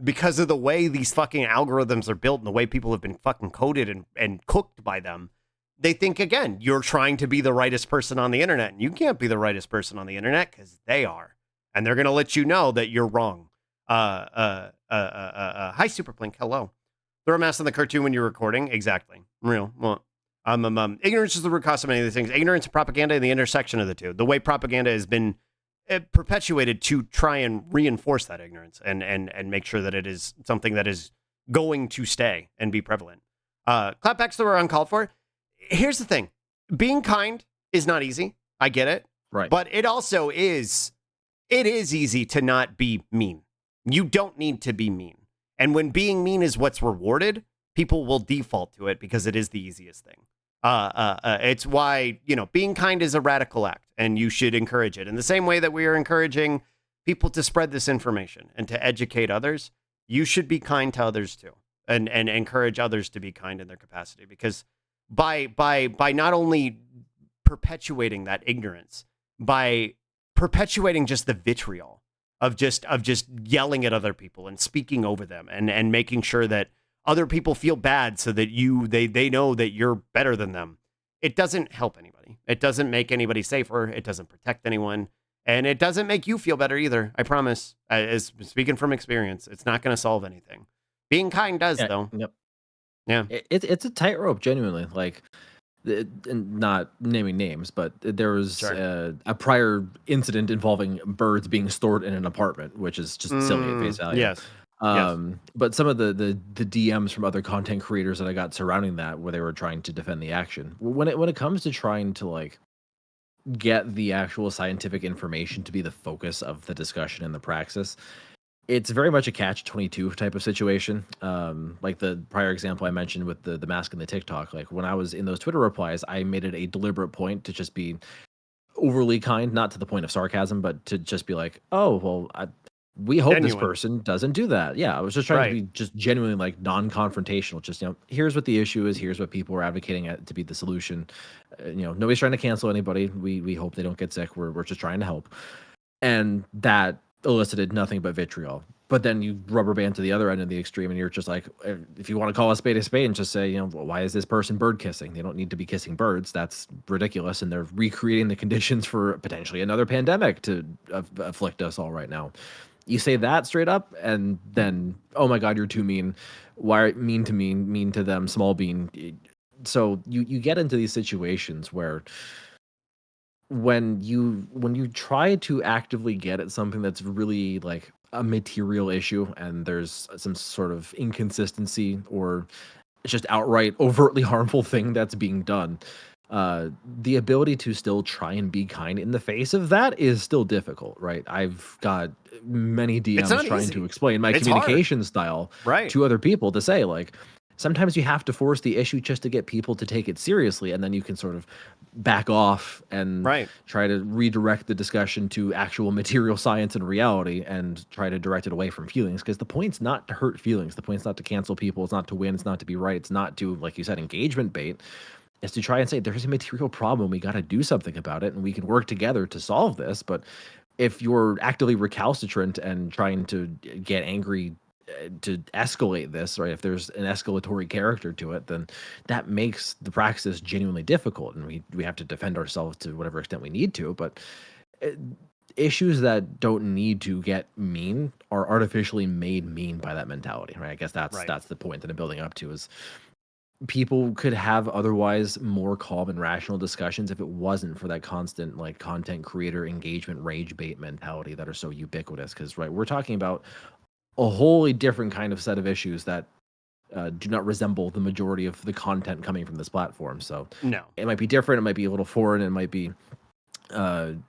[SPEAKER 5] because of the way these fucking algorithms are built and the way people have been fucking coded and cooked by them, they think, again, you're trying to be the rightest person on the internet, and you can't be the rightest person on the internet because they are. And they're going to let you know that you're wrong. Hi, Superplink. Hello. Throw a mask on the cartoon when you're recording. Exactly. Real. Well, ignorance is the root cause of many of these things. Ignorance and propaganda and the intersection of the two. The way propaganda has been perpetuated to try and reinforce that ignorance and make sure that it is something that is going to stay and be prevalent. Clapbacks that were uncalled for. Here's the thing. Being kind is not easy. I get it.
[SPEAKER 4] Right.
[SPEAKER 5] But it also is, it is easy to not be mean. You don't need to be mean. And when being mean is what's rewarded, people will default to it because it is the easiest thing. It's why, being kind is a radical act and you should encourage it. In the same way that we are encouraging people to spread this information and to educate others, you should be kind to others too and encourage others to be kind in their capacity, because by not only perpetuating that ignorance, by perpetuating just the vitriol of just yelling at other people and speaking over them and making sure that other people feel bad so that they know that you're better than them. It doesn't help anybody. It doesn't make anybody safer. It doesn't protect anyone. And it doesn't make you feel better either. I promise. As speaking from experience, it's not going to solve anything. Being kind does, though.
[SPEAKER 4] Yep.
[SPEAKER 5] Yeah.
[SPEAKER 4] It's a tightrope, genuinely. Like, and not naming names, but there was a prior incident involving birds being stored in an apartment, which is just silly at face value.
[SPEAKER 5] Yes.
[SPEAKER 4] But some of the DMs from other content creators that I got surrounding that, where they were trying to defend the action, when it comes to trying to like get the actual scientific information to be the focus of the discussion and the praxis, it's very much a catch-22 type of situation. Like the prior example I mentioned with the mask and the TikTok. Like when I was in those Twitter replies, I made it a deliberate point to just be overly kind, not to the point of sarcasm, but to just be like, oh, well, we hope this person doesn't do that. Yeah, I was just trying to be just genuinely like non-confrontational. Just, here's what the issue is. Here's what people are advocating to be the solution. Nobody's trying to cancel anybody. We hope they don't get sick. We're just trying to help. And that elicited nothing but vitriol. But then you rubber band to the other end of the extreme, and you're just like, if you want to call a spade and just say, well, why is this person bird kissing? They don't need to be kissing birds. That's ridiculous. And they're recreating the conditions for potentially another pandemic to afflict us all right now. You say that straight up, and then, oh my God, you're too mean. Why are mean to me, mean to them, small bean? So you get into these situations where when you try to actively get at something that's really like a material issue, and there's some sort of inconsistency or it's just outright overtly harmful thing that's being done, the ability to still try and be kind in the face of that is still difficult, right? I've got many DMs trying to explain my communication style to other people to say, like, sometimes you have to force the issue just to get people to take it seriously, and then you can sort of back off and try to redirect the discussion to actual material science and reality, and try to direct it away from feelings, because the point's not to hurt feelings. The point's not to cancel people. It's not to win. It's not to be right. It's not to, like you said, engagement bait. Is to try and say there's a material problem. We got to do something about it, and we can work together to solve this. But if you're actively recalcitrant and trying to get angry to escalate this, right? If there's an escalatory character to it, then that makes the praxis genuinely difficult, and we have to defend ourselves to whatever extent we need to. But issues that don't need to get mean are artificially made mean by that mentality, right? I guess that's the point that I'm building up to, is people could have otherwise more calm and rational discussions if it wasn't for that constant like content creator engagement rage bait mentality that are so ubiquitous. Because we're talking about a wholly different kind of set of issues that do not resemble the majority of the content coming from this platform. So it might be different. It might be a little foreign. It might be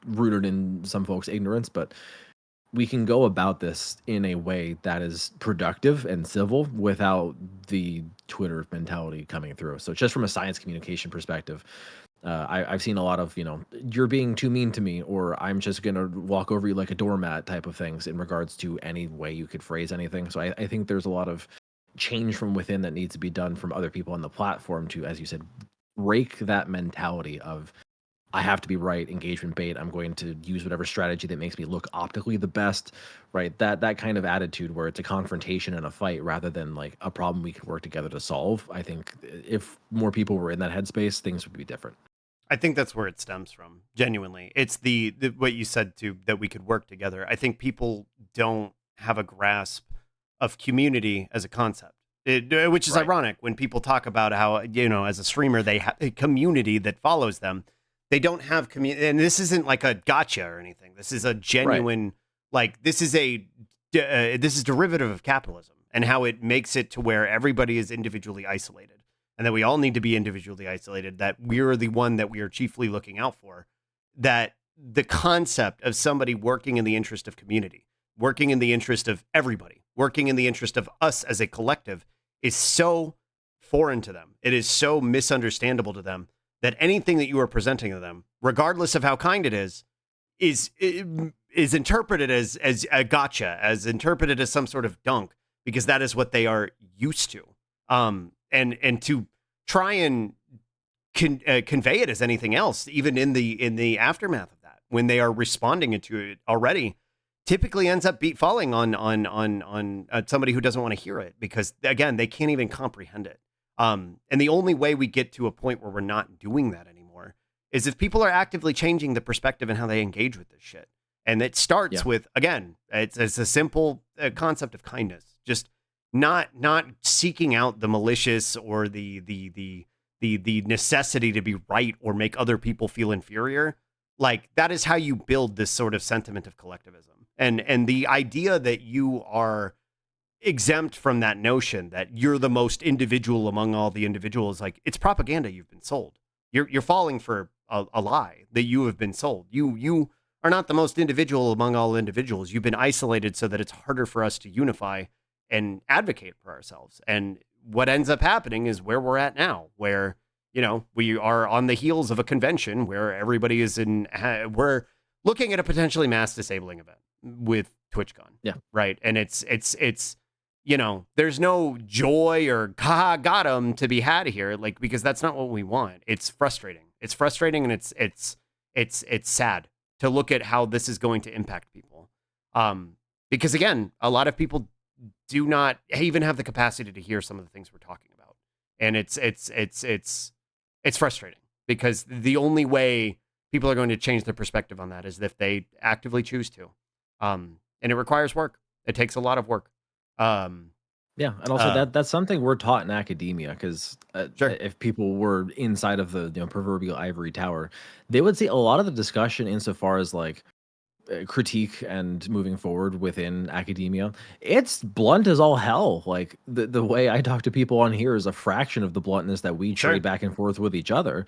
[SPEAKER 4] rooted in some folks' ignorance, but we can go about this in a way that is productive and civil without the Twitter mentality coming through. So just from a science communication perspective, I've seen a lot of, you're being too mean to me, or I'm just going to walk over you like a doormat type of things in regards to any way you could phrase anything. So I think there's a lot of change from within that needs to be done from other people on the platform to, as you said, break that mentality of, I have to be right, engagement bait. I'm going to use whatever strategy that makes me look optically the best, right? That kind of attitude where it's a confrontation and a fight rather than like a problem we can work together to solve. I think if more people were in that headspace, things would be different.
[SPEAKER 5] I think that's where it stems from. Genuinely, it's the what you said too, that we could work together. I think people don't have a grasp of community as a concept, which is ironic when people talk about how, as a streamer, they have a community that follows them. They don't have community, and this isn't like a gotcha or anything. This is a genuine, this is derivative of capitalism and how it makes it to where everybody is individually isolated, and that we all need to be individually isolated. That we're the one that we are chiefly looking out for. That the concept of somebody working in the interest of community, working in the interest of everybody, working in the interest of us as a collective is so foreign to them. It is so misunderstandable to them that anything that you are presenting to them, regardless of how kind it is interpreted as a gotcha, as interpreted as some sort of dunk, because that is what they are used to. And to try and convey it as anything else, even in the aftermath of that, when they are responding to it already, typically ends up falling on somebody who doesn't want to hear it, because again, they can't even comprehend it. And the only way we get to a point where we're not doing that anymore is if people are actively changing the perspective and how they engage with this shit. And it starts with, again, it's a simple concept of kindness, just not seeking out the malicious or the necessity to be right or make other people feel inferior. Like, that is how you build this sort of sentiment of collectivism. And the idea that you are exempt from that notion that you're the most individual among all the individuals, like, it's propaganda you've been sold. You're falling for a lie that you have been sold. You are not the most individual among all individuals. You've been isolated so that it's harder for us to unify and advocate for ourselves. And what ends up happening is where we're at now, where, you know, we are on the heels of a convention where everybody is we're looking at a potentially mass disabling event with TwitchCon.
[SPEAKER 4] Yeah.
[SPEAKER 5] Right. And it's, you know, there's no joy or got 'em to be had here, like, because that's not what we want. It's frustrating. It's frustrating, and it's sad to look at how this is going to impact people. Because again, a lot of people do not even have the capacity to hear some of the things we're talking about. And it's frustrating, because the only way people are going to change their perspective on that is if they actively choose to. And it requires work. It takes a lot of work.
[SPEAKER 4] Yeah, and also that's something we're taught in academia, because
[SPEAKER 5] Sure.
[SPEAKER 4] if people were inside of the proverbial ivory tower, they would see a lot of the discussion insofar as like critique and moving forward within academia. It's blunt as all hell. Like the way I talk to people on here is a fraction of the bluntness that we
[SPEAKER 5] Sure.
[SPEAKER 4] trade back and forth with each other.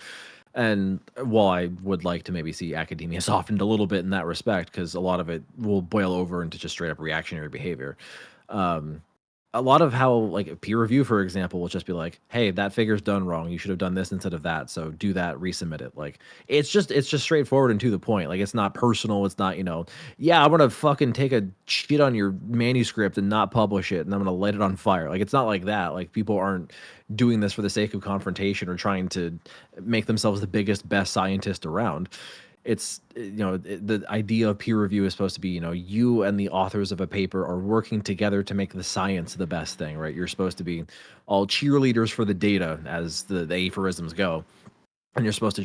[SPEAKER 4] And while I would like to maybe see academia softened a little bit in that respect, because a lot of it will boil over into just straight up reactionary behavior. A lot of how, like, peer review, for example, will just be like, hey, that figure's done wrong. You should have done this instead of that. So do that, resubmit it. Like, it's just straightforward and to the point. Like, it's not personal. It's not, yeah, I'm gonna fucking take a shit on your manuscript and not publish it, and I'm gonna light it on fire. Like, it's not like that. Like, people aren't doing this for the sake of confrontation or trying to make themselves the biggest, best scientist around. It's, the idea of peer review is supposed to be, you and the authors of a paper are working together to make the science the best thing, right? You're supposed to be all cheerleaders for the data, as the aphorisms go. And you're supposed to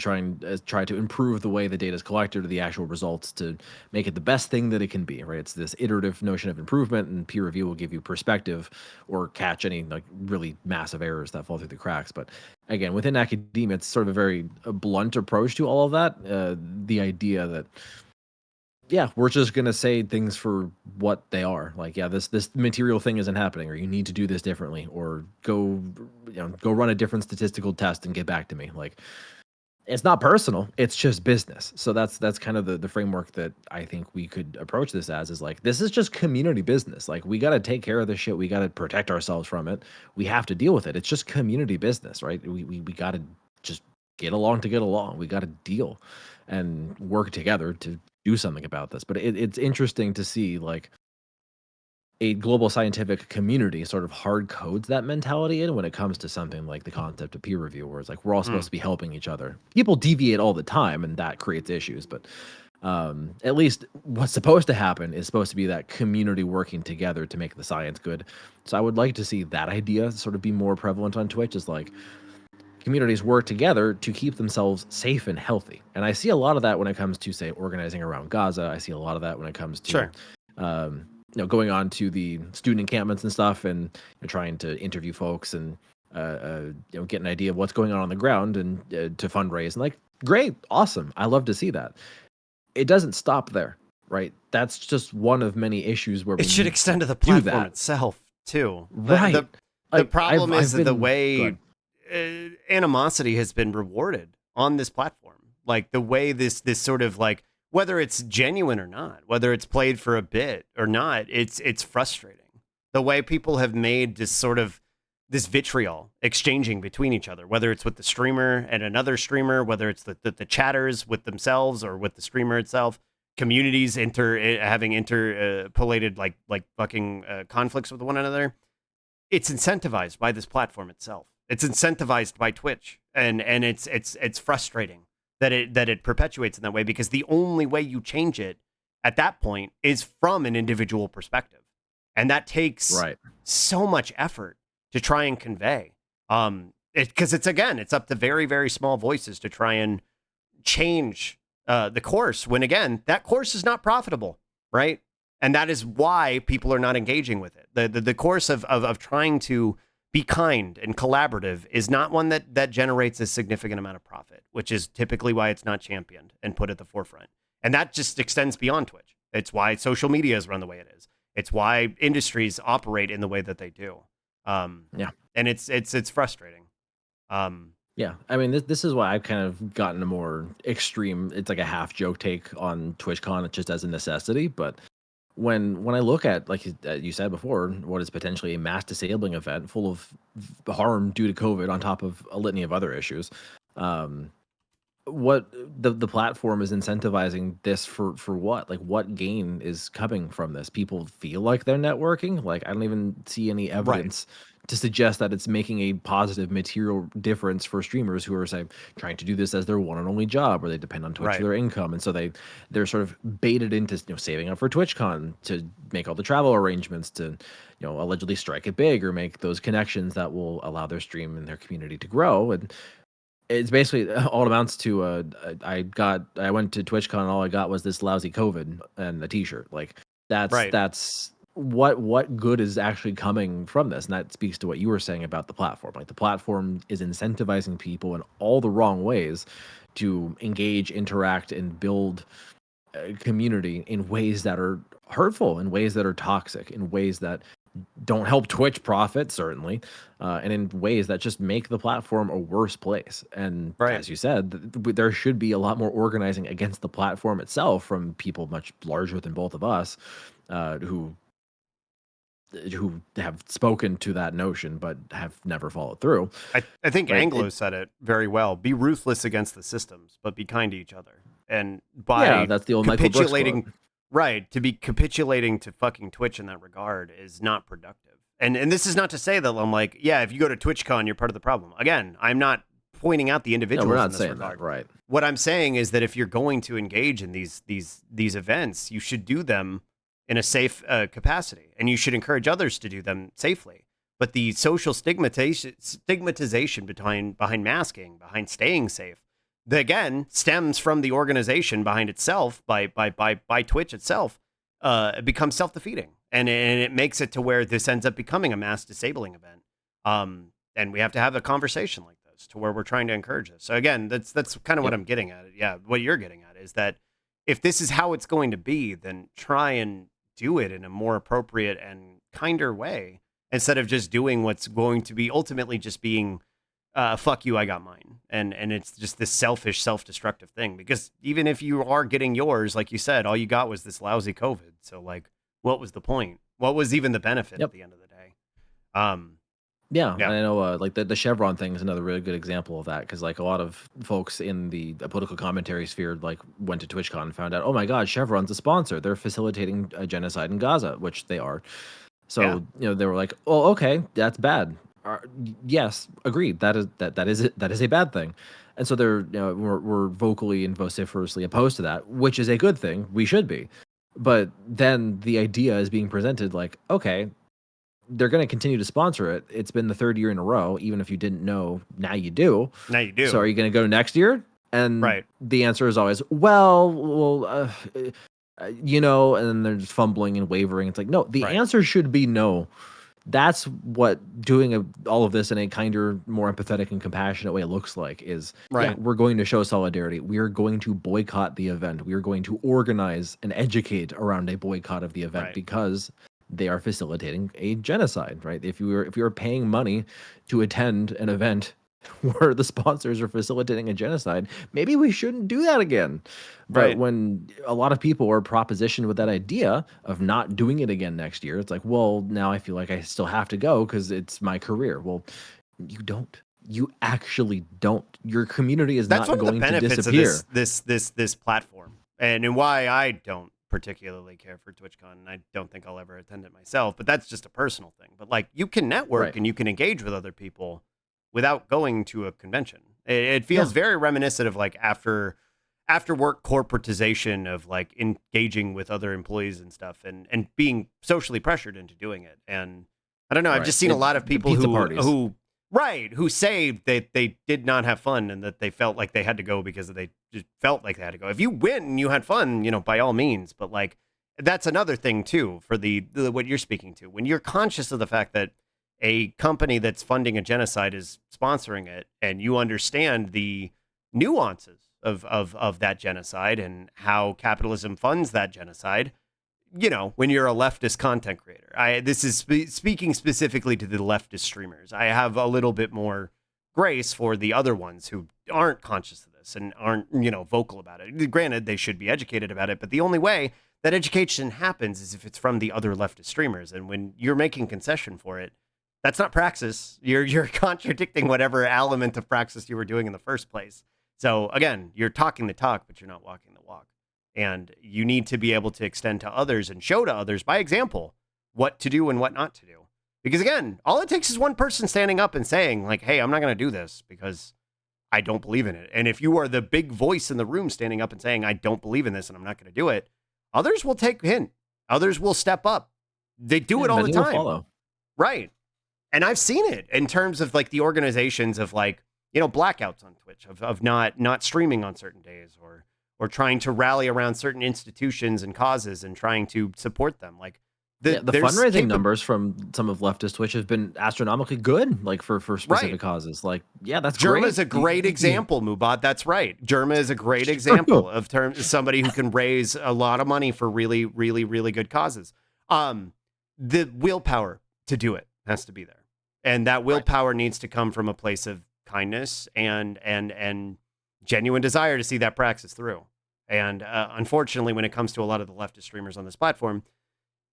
[SPEAKER 4] try to improve the way the data is collected or the actual results to make it the best thing that it can be, right? It's this iterative notion of improvement, and peer review will give you perspective or catch any like really massive errors that fall through the cracks. But again, within academia, it's sort of a very blunt approach to all of that. The idea that, yeah, we're just going to say things for what they are. Like, yeah, this material thing isn't happening, or you need to do this differently, or go run a different statistical test and get back to me. Like, it's not personal, it's just business. So that's kind of the framework that I think we could approach this as, is like, this is just community business. Like, we got to take care of this shit. We got to protect ourselves from it. We have to deal with it. It's just community business, right? We got to just get along to get along. We got to deal and work together to do something about this. But it's interesting to see, like, a global scientific community sort of hard codes that mentality in when it comes to something like the concept of peer review, where it's like, we're all supposed to be helping each other. People deviate all the time, and that creates issues. But at least what's supposed to happen is supposed to be that community working together to make the science good. So I would like to see that idea sort of be more prevalent on Twitch, is like, communities work together to keep themselves safe and healthy. And I see a lot of that when it comes to, say, organizing around Gaza. I see a lot of that when it comes to going on to the student encampments and stuff, and trying to interview folks and get an idea of what's going on the ground, and to fundraise. And like, great, awesome, I love to see that. It doesn't stop there, right? That's just one of many issues where
[SPEAKER 5] it should extend to the platform itself too.
[SPEAKER 4] Right.
[SPEAKER 5] The problem is the way animosity has been rewarded on this platform. Like, the way this sort of, like, whether it's genuine or not, whether it's played for a bit or not, it's frustrating. The way people have made this vitriol exchanging between each other, whether it's with the streamer and another streamer, whether it's the chatters with themselves or with the streamer itself, communities having interpolated like fucking conflicts with one another. It's incentivized by this platform itself. It's incentivized by Twitch, and it's frustrating that it perpetuates in that way, because the only way you change it at that point is from an individual perspective. And that takes so much effort to try and convey. Because it's up to very, very small voices to try and change the course when, again, that course is not profitable, right? And that is why people are not engaging with it. The course of trying to be kind and collaborative is not one that generates a significant amount of profit, which is typically why it's not championed and put at the forefront. And that just extends beyond Twitch. It's why social media is run the way it is. It's why industries operate in the way that they do. And it's frustrating.
[SPEAKER 4] Yeah, I mean, this is why I've kind of gotten a more extreme. It's like a half joke take on TwitchCon, just as a necessity. But when I look at, like you said before, what is potentially a mass disabling event full of harm due to COVID, on top of a litany of other issues, what the platform is incentivizing this for what? Like, what gain is coming from this? People feel like they're networking. Like, I don't even see any evidence to suggest that it's making a positive material difference for streamers who are, say, trying to do this as their one and only job, or they depend on Twitch for their income, and so they're sort of baited into, you know, saving up for TwitchCon to make all the travel arrangements to, you know, allegedly strike it big or make those connections that will allow their stream and their community to grow. And it's basically all it amounts to. I went to TwitchCon and all I got was this lousy COVID and a T-shirt. Like, that's what good is actually coming from this. And that speaks to what you were saying about the platform. Like, the platform is incentivizing people in all the wrong ways to engage, interact, and build a community in ways that are hurtful, in ways that are toxic, in ways that don't help Twitch profit, certainly, and in ways that just make the platform a worse place. And as you said, there should be a lot more organizing against the platform itself from people much larger than both of us, who have spoken to that notion but have never followed through.
[SPEAKER 5] I think Anglo said it very well. Be ruthless against the systems, but be kind to each other. And by
[SPEAKER 4] that's the old
[SPEAKER 5] capitulating, to be capitulating to fucking Twitch in that regard is not productive. And this is not to say that I'm like, yeah, if you go to TwitchCon, you're part of the problem. Again, I'm not pointing out the individuals.
[SPEAKER 4] No, we're not
[SPEAKER 5] in this
[SPEAKER 4] saying
[SPEAKER 5] regard.
[SPEAKER 4] that, right?
[SPEAKER 5] What I'm saying is that if you're going to engage in these events, you should do them in a safe capacity, and you should encourage others to do them safely. But the social stigmatization behind masking, behind staying safe, that again stems from the organization behind itself, by Twitch itself. It becomes self-defeating, and it makes it to where this ends up becoming a mass disabling event. And we have to have a conversation like this to where we're trying to encourage this. So again, that's kind of what I'm getting at. Yeah, what you're getting at is that if this is how it's going to be, then try and do it in a more appropriate and kinder way, instead of just doing what's going to be ultimately just being fuck you, I got mine. And it's just this selfish, self-destructive thing. Because even if you are getting yours, like you said, all you got was this lousy COVID. So, like, what was the point? What was even the benefit at the end of the day?
[SPEAKER 4] Yeah, I know, like the Chevron thing is another really good example of that, because like a lot of folks in the political commentary sphere like went to TwitchCon and found out, oh my God, Chevron's a sponsor. They're facilitating a genocide in Gaza, which they are. So you know, they were like, oh, okay, that's bad. Yes, agreed. That is a bad thing. And so they're, you know, we're vocally and vociferously opposed to that, which is a good thing. We should be. But then the idea is being presented like, okay, they're going to continue to sponsor it. It's been the third year in a row. Even if you didn't know, now you do.
[SPEAKER 5] Now you do.
[SPEAKER 4] So are you going to go next year? And the answer is always, you know, and then they're just fumbling and wavering. It's like, no, the answer should be no. That's what doing all of this in a kinder, more empathetic and compassionate way looks like. Is we're going to show solidarity. We are going to boycott the event. We are going to organize and educate around a boycott of the event because they are facilitating a genocide, right? If you are paying money to attend an event where the sponsors are facilitating a genocide, maybe we shouldn't do that again. But when a lot of people are propositioned with that idea of not doing it again next year, it's like, well, now I feel like I still have to go because it's my career. Well, you don't. You actually don't. Your community is not going to disappear.
[SPEAKER 5] That's this platform, and why I don't particularly care for TwitchCon, and I don't think I'll ever attend it myself, but that's just a personal thing. But like, you can network and you can engage with other people without going to a convention. It feels very reminiscent of like after after work corporatization of like engaging with other employees and stuff and being socially pressured into doing it. And I don't know, I've just seen a lot of people who say that they did not have fun and that they felt like they had to go because they just felt like they had to go. If you win and you had fun, by all means, but like that's another thing too for the what you're speaking to. When you're conscious of the fact that a company that's funding a genocide is sponsoring it and you understand the nuances of that genocide and how capitalism funds that genocide, when you're a leftist content creator. This is speaking specifically to the leftist streamers. I have a little bit more grace for the other ones who aren't conscious of this and aren't, vocal about it. Granted, they should be educated about it, but the only way that education happens is if it's from the other leftist streamers. And when you're making concession for it, that's not praxis. You're contradicting whatever element of praxis you were doing in the first place. So again, you're talking the talk, but you're not walking the walk. And you need to be able to extend to others and show to others by example what to do and what not to do. Because again, all it takes is one person standing up and saying like, hey, I'm not going to do this because I don't believe in it. And if you are the big voice in the room standing up and saying, I don't believe in this and I'm not going to do it, others will take a hint. Others will step up. They do it all the time. Right. And I've seen it in terms of like the organizations of like, blackouts on Twitch of not streaming on certain days or trying to rally around certain institutions and causes and trying to support them. Like
[SPEAKER 4] the fundraising numbers from some of leftist Twitch have been astronomically good, like for specific causes. Like, yeah, that's great.
[SPEAKER 5] Germa's a great example, Mubot. That's right. Germa is a great example of somebody who can raise a lot of money for really, really, really good causes. The willpower to do it has to be there. And that willpower needs to come from a place of kindness and genuine desire to see that praxis through. And unfortunately, when it comes to a lot of the leftist streamers on this platform,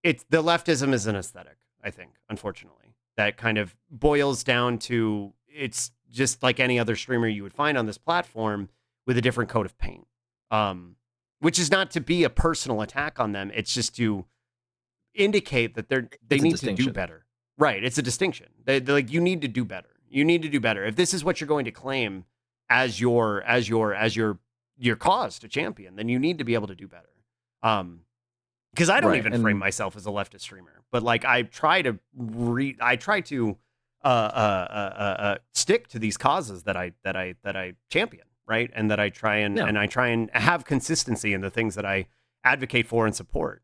[SPEAKER 5] the leftism is an aesthetic, I think, unfortunately. That kind of boils down to it's just like any other streamer you would find on this platform with a different coat of paint. Which is not to be a personal attack on them. It's just to indicate that they need to do better. Right, it's a distinction. Like you need to do better. You need to do better. If this is what you're going to claim as your cause to champion, then you need to be able to do better. Because I don't even frame myself as a leftist streamer, but like I try to stick to these causes that I champion, right? And that I try and have consistency in the things that I advocate for and support.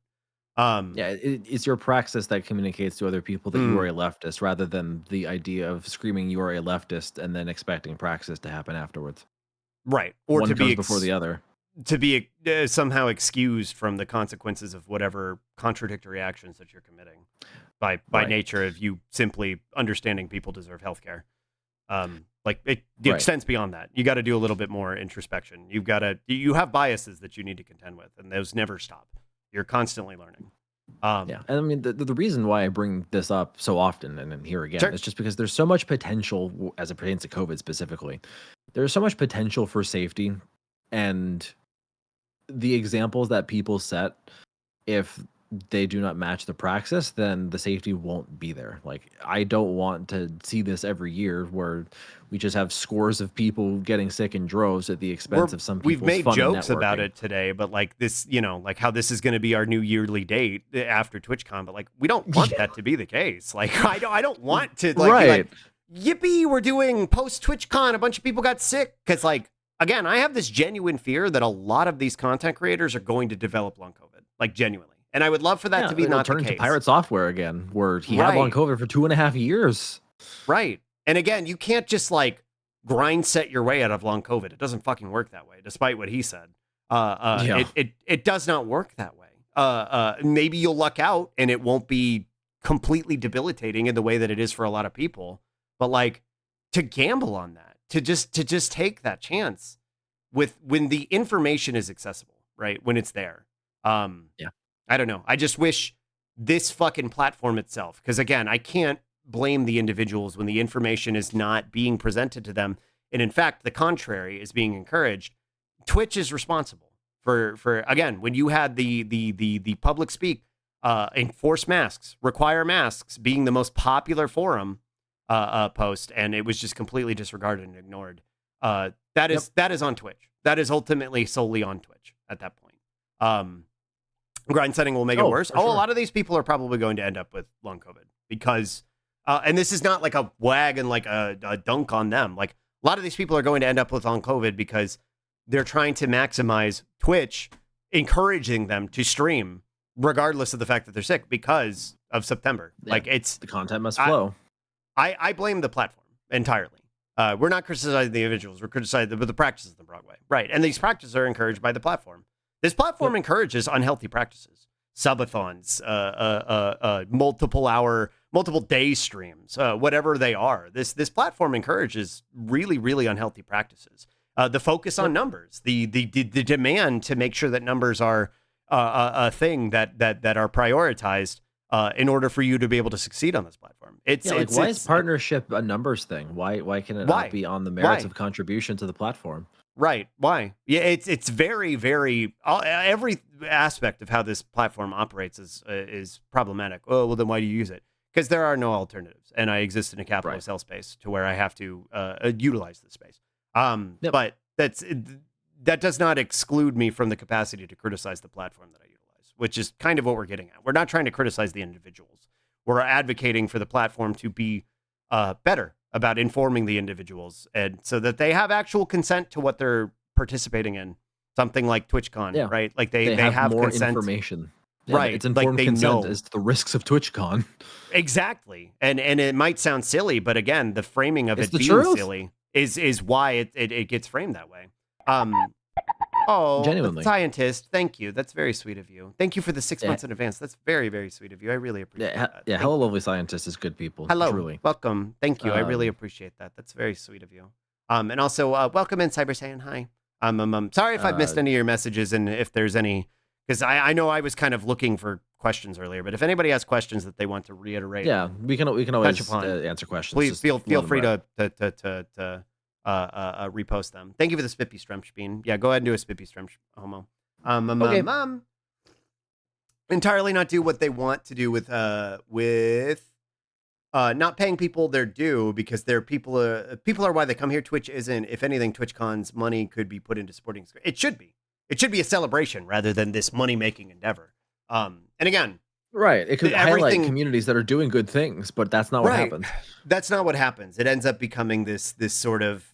[SPEAKER 4] It's your praxis that communicates to other people that you are a leftist, rather than the idea of screaming you are a leftist and then expecting praxis to happen afterwards.
[SPEAKER 5] Right, or
[SPEAKER 4] one
[SPEAKER 5] to be
[SPEAKER 4] before the other,
[SPEAKER 5] to be somehow excused from the consequences of whatever contradictory actions that you're committing by nature of you simply understanding people deserve healthcare. It extends beyond that. You got to do a little bit more introspection. You have biases that you need to contend with, and those never stop. You're constantly learning.
[SPEAKER 4] And I mean, the reason why I bring this up so often and here again is just because there's so much potential as it pertains to COVID specifically. There's so much potential for safety, and the examples that people set, if they do not match the praxis, then the safety won't be there. Like, I don't want to see this every year where we just have scores of people getting sick in droves at the expense of some people's fun.
[SPEAKER 5] We've made jokes about it today, but like this, like how this is going to be our new yearly date after TwitchCon, but like we don't want that to be the case. Like I don't want to be like, yippee, we're doing post TwitchCon. A bunch of people got sick because like, again, I have this genuine fear that a lot of these content creators are going to develop long COVID, like genuinely. And I would love for that to be not the case.
[SPEAKER 4] Turn to Pirate Software again, where he had long COVID for 2.5 years.
[SPEAKER 5] Right. And again, you can't just like grind set your way out of long COVID. It doesn't fucking work that way, despite what he said. It does not work that way. Maybe you'll luck out and it won't be completely debilitating in the way that it is for a lot of people. But like to gamble on that, to just take that chance when the information is accessible, right? When it's there. I don't know. I just wish this fucking platform itself, because again, I can't blame the individuals when the information is not being presented to them. And in fact, the contrary is being encouraged. Twitch is responsible for again, when you had the public speak, enforce masks, require masks being the most popular forum post, and it was just completely disregarded and ignored. That is on Twitch. That is ultimately solely on Twitch at that point. Grind setting will make it worse. Sure. A lot of these people are probably going to end up with long COVID because, and this is not like a wag and like a dunk on them. Like a lot of these people are going to end up with long COVID because they're trying to maximize Twitch, encouraging them to stream regardless of the fact that they're sick because of September. Yeah, like it's
[SPEAKER 4] the content must flow.
[SPEAKER 5] I blame the platform entirely. We're not criticizing the individuals. We're criticizing the practices in the wrong way. Right. And these practices are encouraged by the platform. This platform encourages unhealthy practices, subathons, multiple day streams, whatever they are. This platform encourages really, really unhealthy practices. The focus on numbers, the demand to make sure that numbers are a thing that are prioritized in order for you to be able to succeed on this platform.
[SPEAKER 4] Why is partnership a numbers thing? Why can it not be on the merits of contribution to the platform?
[SPEAKER 5] Right. Why? Yeah, it's very, very every aspect of how this platform operates is problematic. Oh, well, then why do you use it? Because there are no alternatives, and I exist in a capitalist hell space to where I have to utilize this space. But that does not exclude me from the capacity to criticize the platform that I utilize, which is kind of what we're getting at. We're not trying to criticize the individuals. We're advocating for the platform to be better about informing the individuals, and so that they have actual consent to what they're participating in. Something like TwitchCon, right? Like they have
[SPEAKER 4] more
[SPEAKER 5] consent.
[SPEAKER 4] Information.
[SPEAKER 5] Right.
[SPEAKER 4] It's informed consent as to the risks of TwitchCon.
[SPEAKER 5] Exactly. And it might sound silly, but again, the framing of it being silly is why it gets framed that way.
[SPEAKER 4] Genuinely.
[SPEAKER 5] Scientist, thank you. That's very sweet of you. Thank you for the 6 months in advance. That's very, very sweet of you. I really appreciate that.
[SPEAKER 4] Yeah, hello, lovely scientist is good people.
[SPEAKER 5] Hello,
[SPEAKER 4] truly.
[SPEAKER 5] Welcome. Thank you. I really appreciate that. That's very sweet of you. And also, welcome in, Cyber Saiyan. Hi. Sorry if I've missed any of your messages and if there's any, because I know I was kind of looking for questions earlier, but if anybody has questions that they want to reiterate,
[SPEAKER 4] we can always answer questions.
[SPEAKER 5] Please feel free to repost them. Thank you for the Spippy Strumspeen. Yeah, go ahead and do a Spippy Strump Homo.
[SPEAKER 4] Okay.
[SPEAKER 5] Entirely not do what they want to do with not paying people their due because they're people are why they come here. Twitch isn't. If anything, TwitchCon's money could be put into supporting. It should be. It should be a celebration rather than this money-making endeavor. And again,
[SPEAKER 4] right. It could highlight communities that are doing good things, but that's not what happens.
[SPEAKER 5] That's not what happens. It ends up becoming this sort of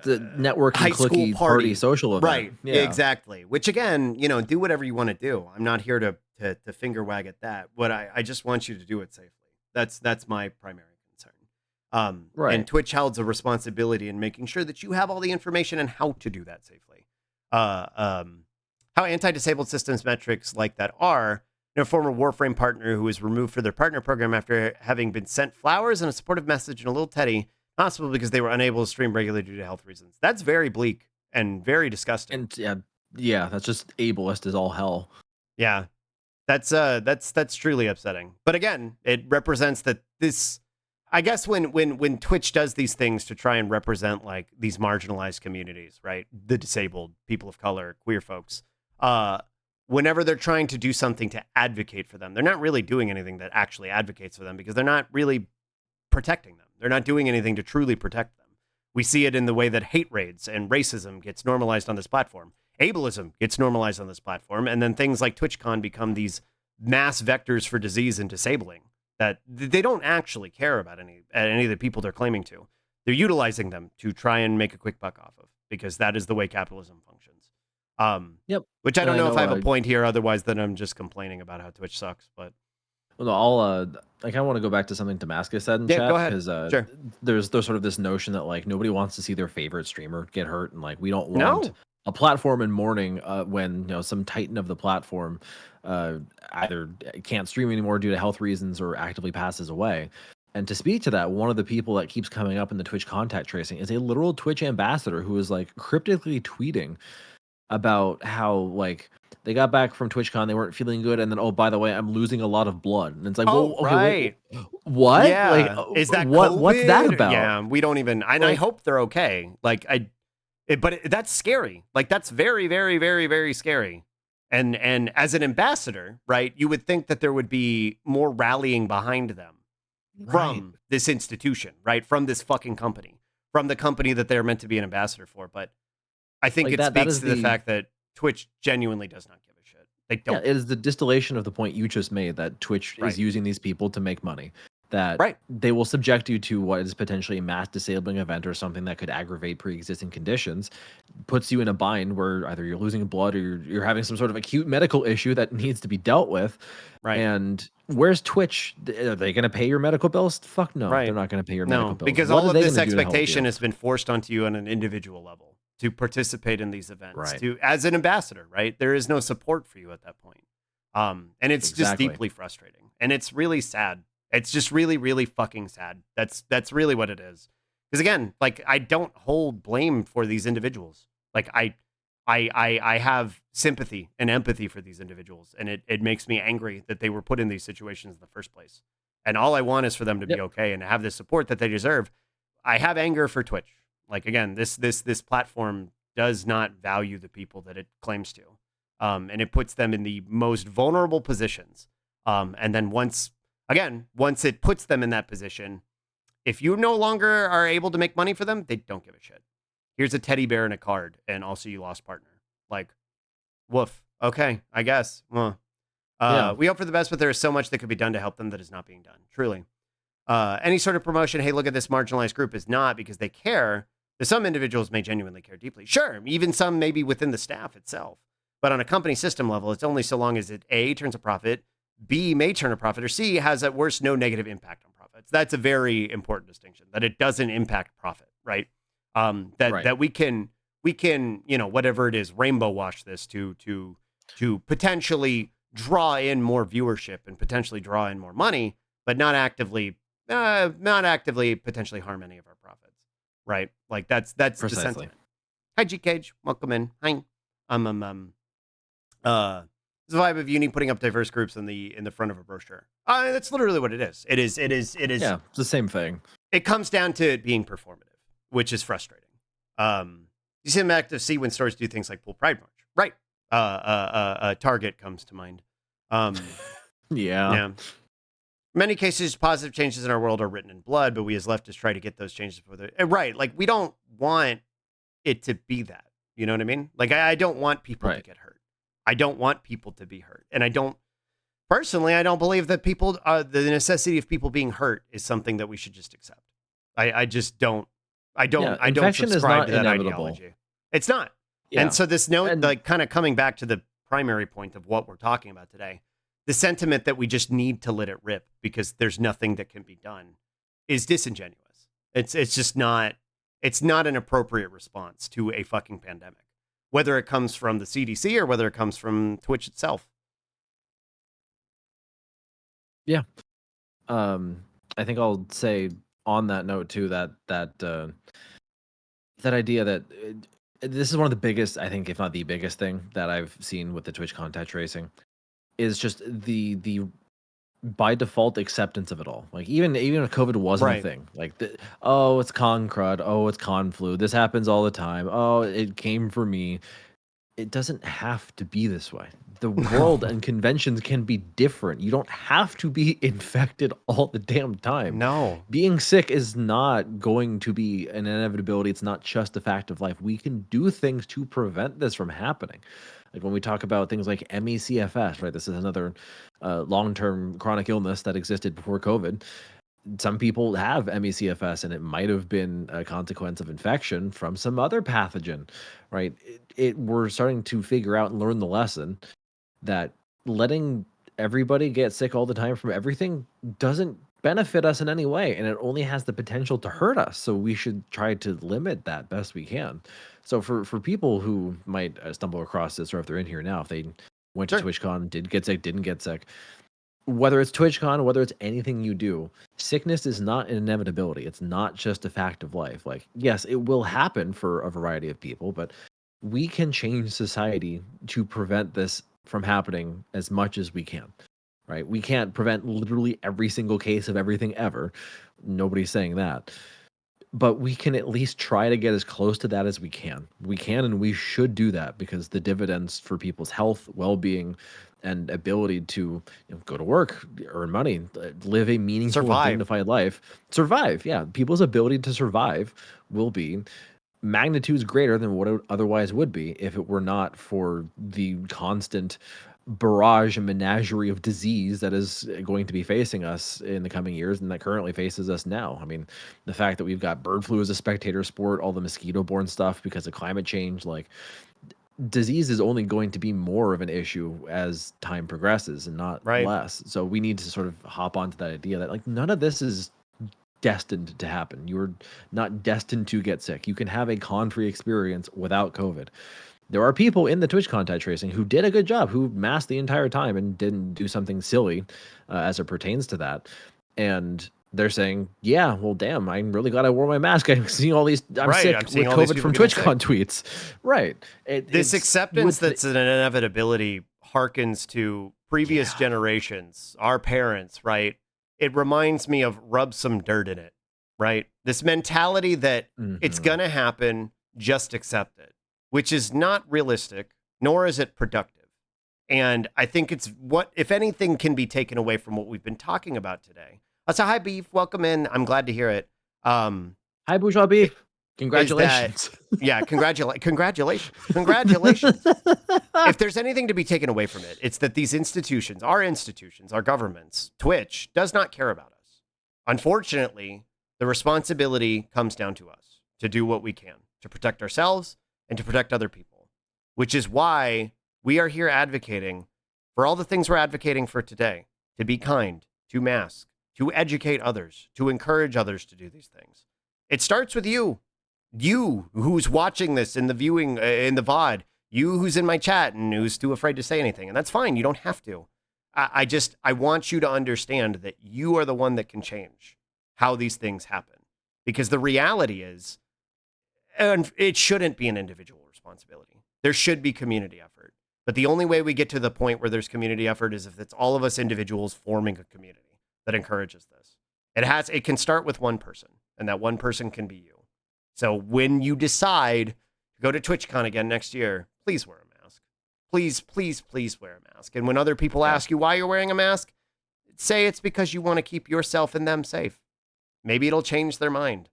[SPEAKER 4] the networking high school party social event.
[SPEAKER 5] Right. Yeah. Exactly. Which again, do whatever you want to do. I'm not here to finger wag at that. What I just want you to do it safely. That's my primary concern.
[SPEAKER 4] Right.
[SPEAKER 5] And Twitch holds a responsibility in making sure that you have all the information and how to do that safely. How anti-disabled systems metrics like that are. A former Warframe partner who was removed for their partner program after having been sent flowers and a supportive message and a little teddy, possibly because they were unable to stream regularly due to health reasons. That's very bleak and very disgusting.
[SPEAKER 4] And yeah, that's just ableist as all hell.
[SPEAKER 5] Yeah, that's truly upsetting. But again, it represents that this. I guess when Twitch does these things to try and represent like these marginalized communities, right? The disabled, people of color, queer folks. Whenever they're trying to do something to advocate for them, they're not really doing anything that actually advocates for them because they're not really protecting them. They're not doing anything to truly protect them. We see it in the way that hate raids and racism gets normalized on this platform. Ableism gets normalized on this platform. And then things like TwitchCon become these mass vectors for disease and disabling that they don't actually care about any of the people they're claiming to. They're utilizing them to try and make a quick buck off of because that is the way capitalism functions. Which I don't know if I have a point here. Otherwise, then I'm just complaining about how Twitch sucks. But
[SPEAKER 4] well, no, I kind of want to go back to something Damascus said in chat.
[SPEAKER 5] Go ahead.
[SPEAKER 4] Because
[SPEAKER 5] sure.
[SPEAKER 4] There's sort of this notion that like nobody wants to see their favorite streamer get hurt, and like we don't want a platform in mourning when some titan of the platform either can't stream anymore due to health reasons or actively passes away. And to speak to that, one of the people that keeps coming up in the Twitch contact tracing is a literal Twitch ambassador who is like cryptically tweeting about how like they got back from TwitchCon, they weren't feeling good, and then by the way, I'm losing a lot of blood, and it's like,
[SPEAKER 5] right,
[SPEAKER 4] what?
[SPEAKER 5] Yeah,
[SPEAKER 4] like,
[SPEAKER 5] is that
[SPEAKER 4] what?
[SPEAKER 5] COVID?
[SPEAKER 4] What's that about?
[SPEAKER 5] Yeah, we don't even. And I hope they're okay. Like that's scary. Like that's very, very, very, very scary. And as an ambassador, right, you would think that there would be more rallying behind them from this institution, right, from this fucking company, from the company that they're meant to be an ambassador for. But I think
[SPEAKER 4] Like
[SPEAKER 5] it
[SPEAKER 4] that
[SPEAKER 5] speaks
[SPEAKER 4] is
[SPEAKER 5] to the fact that Twitch genuinely does not give a shit. They
[SPEAKER 4] yeah,
[SPEAKER 5] don't.
[SPEAKER 4] it is the distillation of the point you just made that Twitch
[SPEAKER 5] Right.
[SPEAKER 4] is using these people to make money. That
[SPEAKER 5] Right.
[SPEAKER 4] they will subject you to what is potentially a mass disabling event or something that could aggravate pre-existing conditions, puts you in a bind where either you're losing blood or you're having some sort of acute medical issue that needs to be dealt with.
[SPEAKER 5] Right.
[SPEAKER 4] And where's Twitch? Are they going to pay your medical bills? Fuck no,
[SPEAKER 5] Right.
[SPEAKER 4] they're not going to pay your medical bills.
[SPEAKER 5] Because
[SPEAKER 4] What
[SPEAKER 5] all
[SPEAKER 4] are
[SPEAKER 5] of
[SPEAKER 4] they
[SPEAKER 5] this
[SPEAKER 4] gonna do to help
[SPEAKER 5] expectation
[SPEAKER 4] you?
[SPEAKER 5] has been forced onto you on an individual level to participate in these events,
[SPEAKER 4] Right.
[SPEAKER 5] to as an ambassador, right? There is no support for you at that point. And it's just
[SPEAKER 4] Exactly.
[SPEAKER 5] deeply frustrating. And it's really sad. It's just really, really fucking sad. That's really what it is. Because again, like I don't hold blame for these individuals. Like I have sympathy and empathy for these individuals, and it makes me angry that they were put in these situations in the first place. And all I want is for them to be okay and to have the support that they deserve. I have anger for Twitch. Like again, this platform does not value the people that it claims to. And it puts them in the most vulnerable positions. And then once it puts them in that position, if you no longer are able to make money for them, they don't give a shit. Here's a teddy bear and a card, and also you lost partner. Like, woof. Okay, I guess. We hope for the best, but there is so much that could be done to help them that is not being done. Truly. Any sort of promotion, hey, look at this marginalized group, is not because they care. Some individuals may genuinely care deeply. Sure, even some maybe within the staff itself. But on a company system level, it's only so long as it A, turns a profit, B, may turn a profit, or C, has at worst no negative impact on profits. That's a very important distinction, that it doesn't impact profit, right? That we can, whatever it is, rainbow wash this to potentially draw in more viewership and potentially draw in more money, but not actively potentially harm any of our profits, right? Like that's
[SPEAKER 4] Precisely.
[SPEAKER 5] the sentiment. Hi, G Cage, welcome in. Hi. The vibe of uni putting up diverse groups in the front of a brochure. That's literally what it is. It is.
[SPEAKER 4] Yeah, it's the same thing.
[SPEAKER 5] It comes down to it being performative, which is frustrating. You see them active see when stores do things like Pool Pride March, right? Target comes to mind.
[SPEAKER 4] Yeah.
[SPEAKER 5] In many cases, positive changes in our world are written in blood, but we as leftists try to get those changes before they're right. Like we don't want it to be that. You know what I mean? Like I don't want people to get hurt. I don't want people to be hurt. And I don't believe that people, the necessity of people being hurt is something that we should just accept. I just don't, I don't subscribe to that ideology. It's not. Yeah. And so this note, like kind of coming back to the primary point of what we're talking about today, the sentiment that we just need to let it rip because there's nothing that can be done is disingenuous. It's just not, it's not an appropriate response to a fucking pandemic. Whether it comes from the CDC or whether it comes from Twitch itself. Yeah.
[SPEAKER 4] I think I'll say on that note too that idea that this is one of the biggest, I think, if not the biggest thing that I've seen with the Twitch contact tracing is just the by default acceptance of it all. Like even if COVID wasn't a thing, like it's con crud, it's con flu, this happens all the time, it came for me. It doesn't have to be this way. The world and conventions can be different. You don't have to be infected all the damn time.
[SPEAKER 5] No.
[SPEAKER 4] Being sick is not going to be an inevitability. It's not just a fact of life. We can do things to prevent this from happening. Like when we talk about things like ME/CFS, right? This is another long-term chronic illness that existed before COVID. Some people have ME/CFS, and it might have been a consequence of infection from some other pathogen, right? We're starting to figure out and learn the lesson that letting everybody get sick all the time from everything doesn't benefit us in any way, and it only has the potential to hurt us. So we should try to limit that best we can. So for people who might stumble across this, or if they're in here now, if they went to TwitchCon, did get sick, didn't get sick, whether it's TwitchCon, whether it's anything you do, sickness is not an inevitability. It's not just a fact of life. Like, yes, it will happen for a variety of people, but we can change society to prevent this from happening as much as we can, right? We can't prevent literally every single case of everything ever. Nobody's saying that. But we can at least try to get as close to that as we can. We can and we should do that because the dividends for people's health, well-being, and ability to go to work, earn money, live a meaningful and
[SPEAKER 5] Survive.
[SPEAKER 4] dignified life, survive. Yeah, people's ability to survive will be magnitudes greater than what it otherwise would be if it were not for the constant barrage and menagerie of disease that is going to be facing us in the coming years and that currently faces us now. I mean, the fact that we've got bird flu as a spectator sport, all the mosquito-borne stuff because of climate change, like disease is only going to be more of an issue as time progresses and not
[SPEAKER 5] Right.
[SPEAKER 4] less. So we need to sort of hop onto that idea that like none of this is destined to happen. You're not destined to get sick. You can have a con-free experience without COVID. There are people in the Twitch contact tracing who did a good job, who masked the entire time and didn't do something silly as it pertains to that. And they're saying, yeah, well, damn, I'm really glad I wore my mask. I'm seeing all these, I'm sick with COVID from TwitchCon tweets. Right.
[SPEAKER 5] This acceptance that's an inevitability harkens to previous generations, our parents, right? It reminds me of rub some dirt in it, right? This mentality that it's going to happen, just accept it, which is not realistic, nor is it productive. And I think it's what, if anything, can be taken away from what we've been talking about today. So hi, Beef. Welcome in. I'm glad to hear it.
[SPEAKER 4] Hi, Bourgeois Beef. Congratulations.
[SPEAKER 5] Congratulations. Congratulations. If there's anything to be taken away from it, it's that these institutions, our governments, Twitch, does not care about us. Unfortunately, the responsibility comes down to us to do what we can to protect ourselves and to protect other people, which is why we are here advocating for all the things we're advocating for today, to be kind, to mask, to educate others, to encourage others to do these things. It starts with you who's watching this in the viewing, in the VOD, you who's in my chat and who's too afraid to say anything. And that's fine. You don't have to. I want you to understand that you are the one that can change how these things happen. Because the reality is, and it shouldn't be an individual responsibility. There should be community effort. But the only way we get to the point where there's community effort is if it's all of us individuals forming a community that encourages this. It can start with one person, and that one person can be you. So when you decide to go to TwitchCon again next year, please wear a mask. Please, please, please wear a mask. And when other people ask you why you're wearing a mask, say it's because you want to keep yourself and them safe. Maybe it'll change their mind.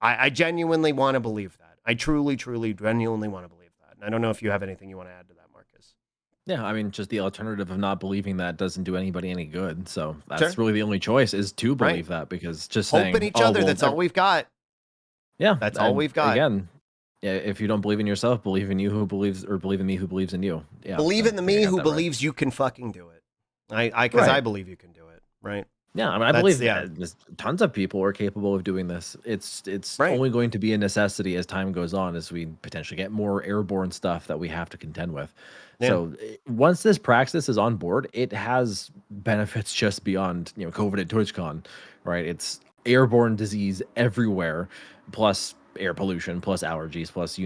[SPEAKER 5] I genuinely want to believe that. I truly, truly, genuinely want to believe that. And I don't know if you have anything you want to add to that, Marcus.
[SPEAKER 4] Yeah, I mean, just the alternative of not believing that doesn't do anybody any good. So that's really the only choice, is to believe that, because just
[SPEAKER 5] hope in each other, that's all we've got.
[SPEAKER 4] Yeah,
[SPEAKER 5] that's all we've got.
[SPEAKER 4] Again, if you don't believe in yourself, believe in you who believes, or believe in me who believes in you. Yeah,
[SPEAKER 5] believe in the me who believes you can fucking do it. Because I believe you can do it. Right.
[SPEAKER 4] Yeah, I mean, I believe tons of people are capable of doing this. It's only going to be a necessity as time goes on, as we potentially get more airborne stuff that we have to contend with. Yeah. So once this praxis is on board, it has benefits just beyond COVID at TwitchCon, right? It's airborne disease everywhere, plus air pollution, plus allergies, plus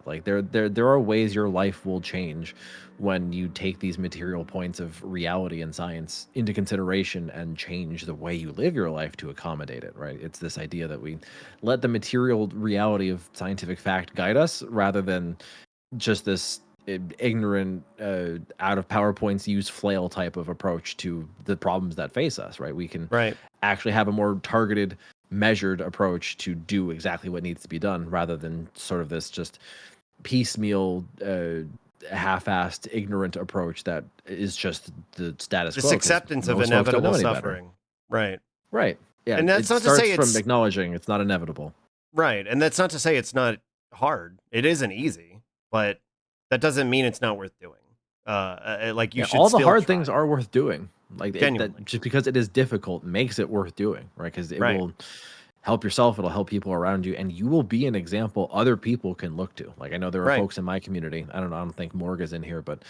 [SPEAKER 4] like there are ways your life will change when you take these material points of reality and science into consideration and change the way you live your life to accommodate it, right? It's this idea that we let the material reality of scientific fact guide us, rather than just this ignorant out of PowerPoints use flail type of approach to the problems that face us, right? We can actually have a more targeted, measured approach to do exactly what needs to be done, rather than sort of this just piecemeal half-assed ignorant approach that is just the status quo.
[SPEAKER 5] This acceptance of inevitable suffering. Right.
[SPEAKER 4] Yeah,
[SPEAKER 5] and that's not to say
[SPEAKER 4] it's from acknowledging it's not inevitable.
[SPEAKER 5] Right. And that's not to say it's not hard. It isn't easy, but that doesn't mean it's not worth doing. Like you should
[SPEAKER 4] all the hard
[SPEAKER 5] try.
[SPEAKER 4] things are worth doing. Like that, just because it is difficult makes it worth doing, right? Because it will help yourself, it'll help people around you, and you will be an example other people can look to. Like I know there are folks in my community. I don't think Morg is in here, but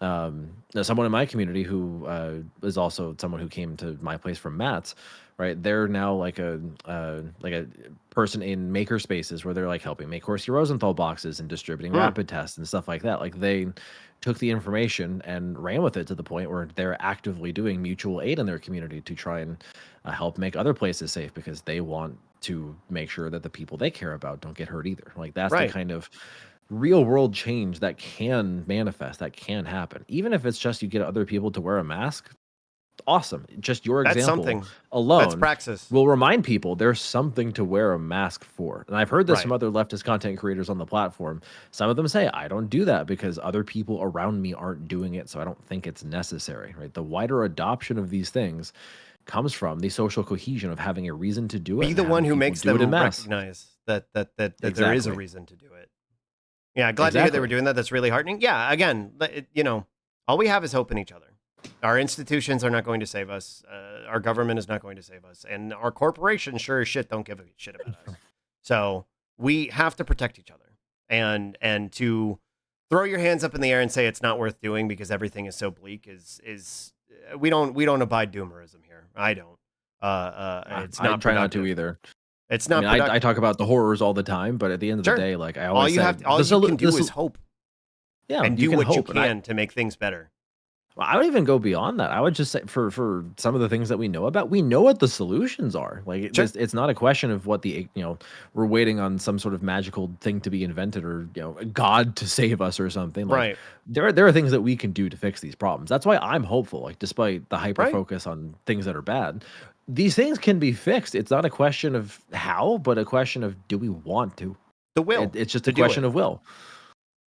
[SPEAKER 4] someone in my community who is also someone who came to my place from Matt's, right? They're now like a person in maker spaces where they're like helping make Horsey Rosenthal boxes and distributing rapid tests and stuff like that. Like they took the information and ran with it to the point where they're actively doing mutual aid in their community to try and help make other places safe, because they want to make sure that the people they care about don't get hurt either. Like that's the kind of real world change that can manifest, that can happen. Even if it's just you get other people to wear a mask, awesome. Just your
[SPEAKER 5] That's
[SPEAKER 4] example
[SPEAKER 5] something. That's
[SPEAKER 4] alone
[SPEAKER 5] praxis.
[SPEAKER 4] will remind people there's something to wear a mask for. And I've heard this
[SPEAKER 5] Right.
[SPEAKER 4] from other leftist content creators on the platform. Some of them say, I don't do that because other people around me aren't doing it, so I don't think it's necessary, right? The wider adoption of these things comes from the social cohesion of having a reason to do it.
[SPEAKER 5] Be the one who makes them recognize that there is a reason to do it. Yeah, glad to hear they were doing that. That's really heartening. Yeah, again, all we have is hope in each other. Our institutions are not going to save us. Our government is not going to save us. And our corporations sure as shit don't give a shit about us. So we have to protect each other. And to throw your hands up in the air and say it's not worth doing because everything is so bleak is we don't abide doomerism here. I don't. It's not.
[SPEAKER 4] I try not to either.
[SPEAKER 5] It's not.
[SPEAKER 4] I talk about the horrors all the time, but at the end of the day, like I always say,
[SPEAKER 5] all you can do is hope.
[SPEAKER 4] Yeah,
[SPEAKER 5] and do what you can to make things better.
[SPEAKER 4] Well, I would even go beyond that. I would just say for some of the things that we know about, we know what the solutions are. Like it's not a question of what we're waiting on some sort of magical thing to be invented or God to save us or something. Like,
[SPEAKER 5] right.
[SPEAKER 4] There are things that we can do to fix these problems. That's why I'm hopeful. Like despite the hyper focus on things that are bad, these things can be fixed. It's not a question of how, but a question of do we want to?
[SPEAKER 5] The will.
[SPEAKER 4] It's just a question of will.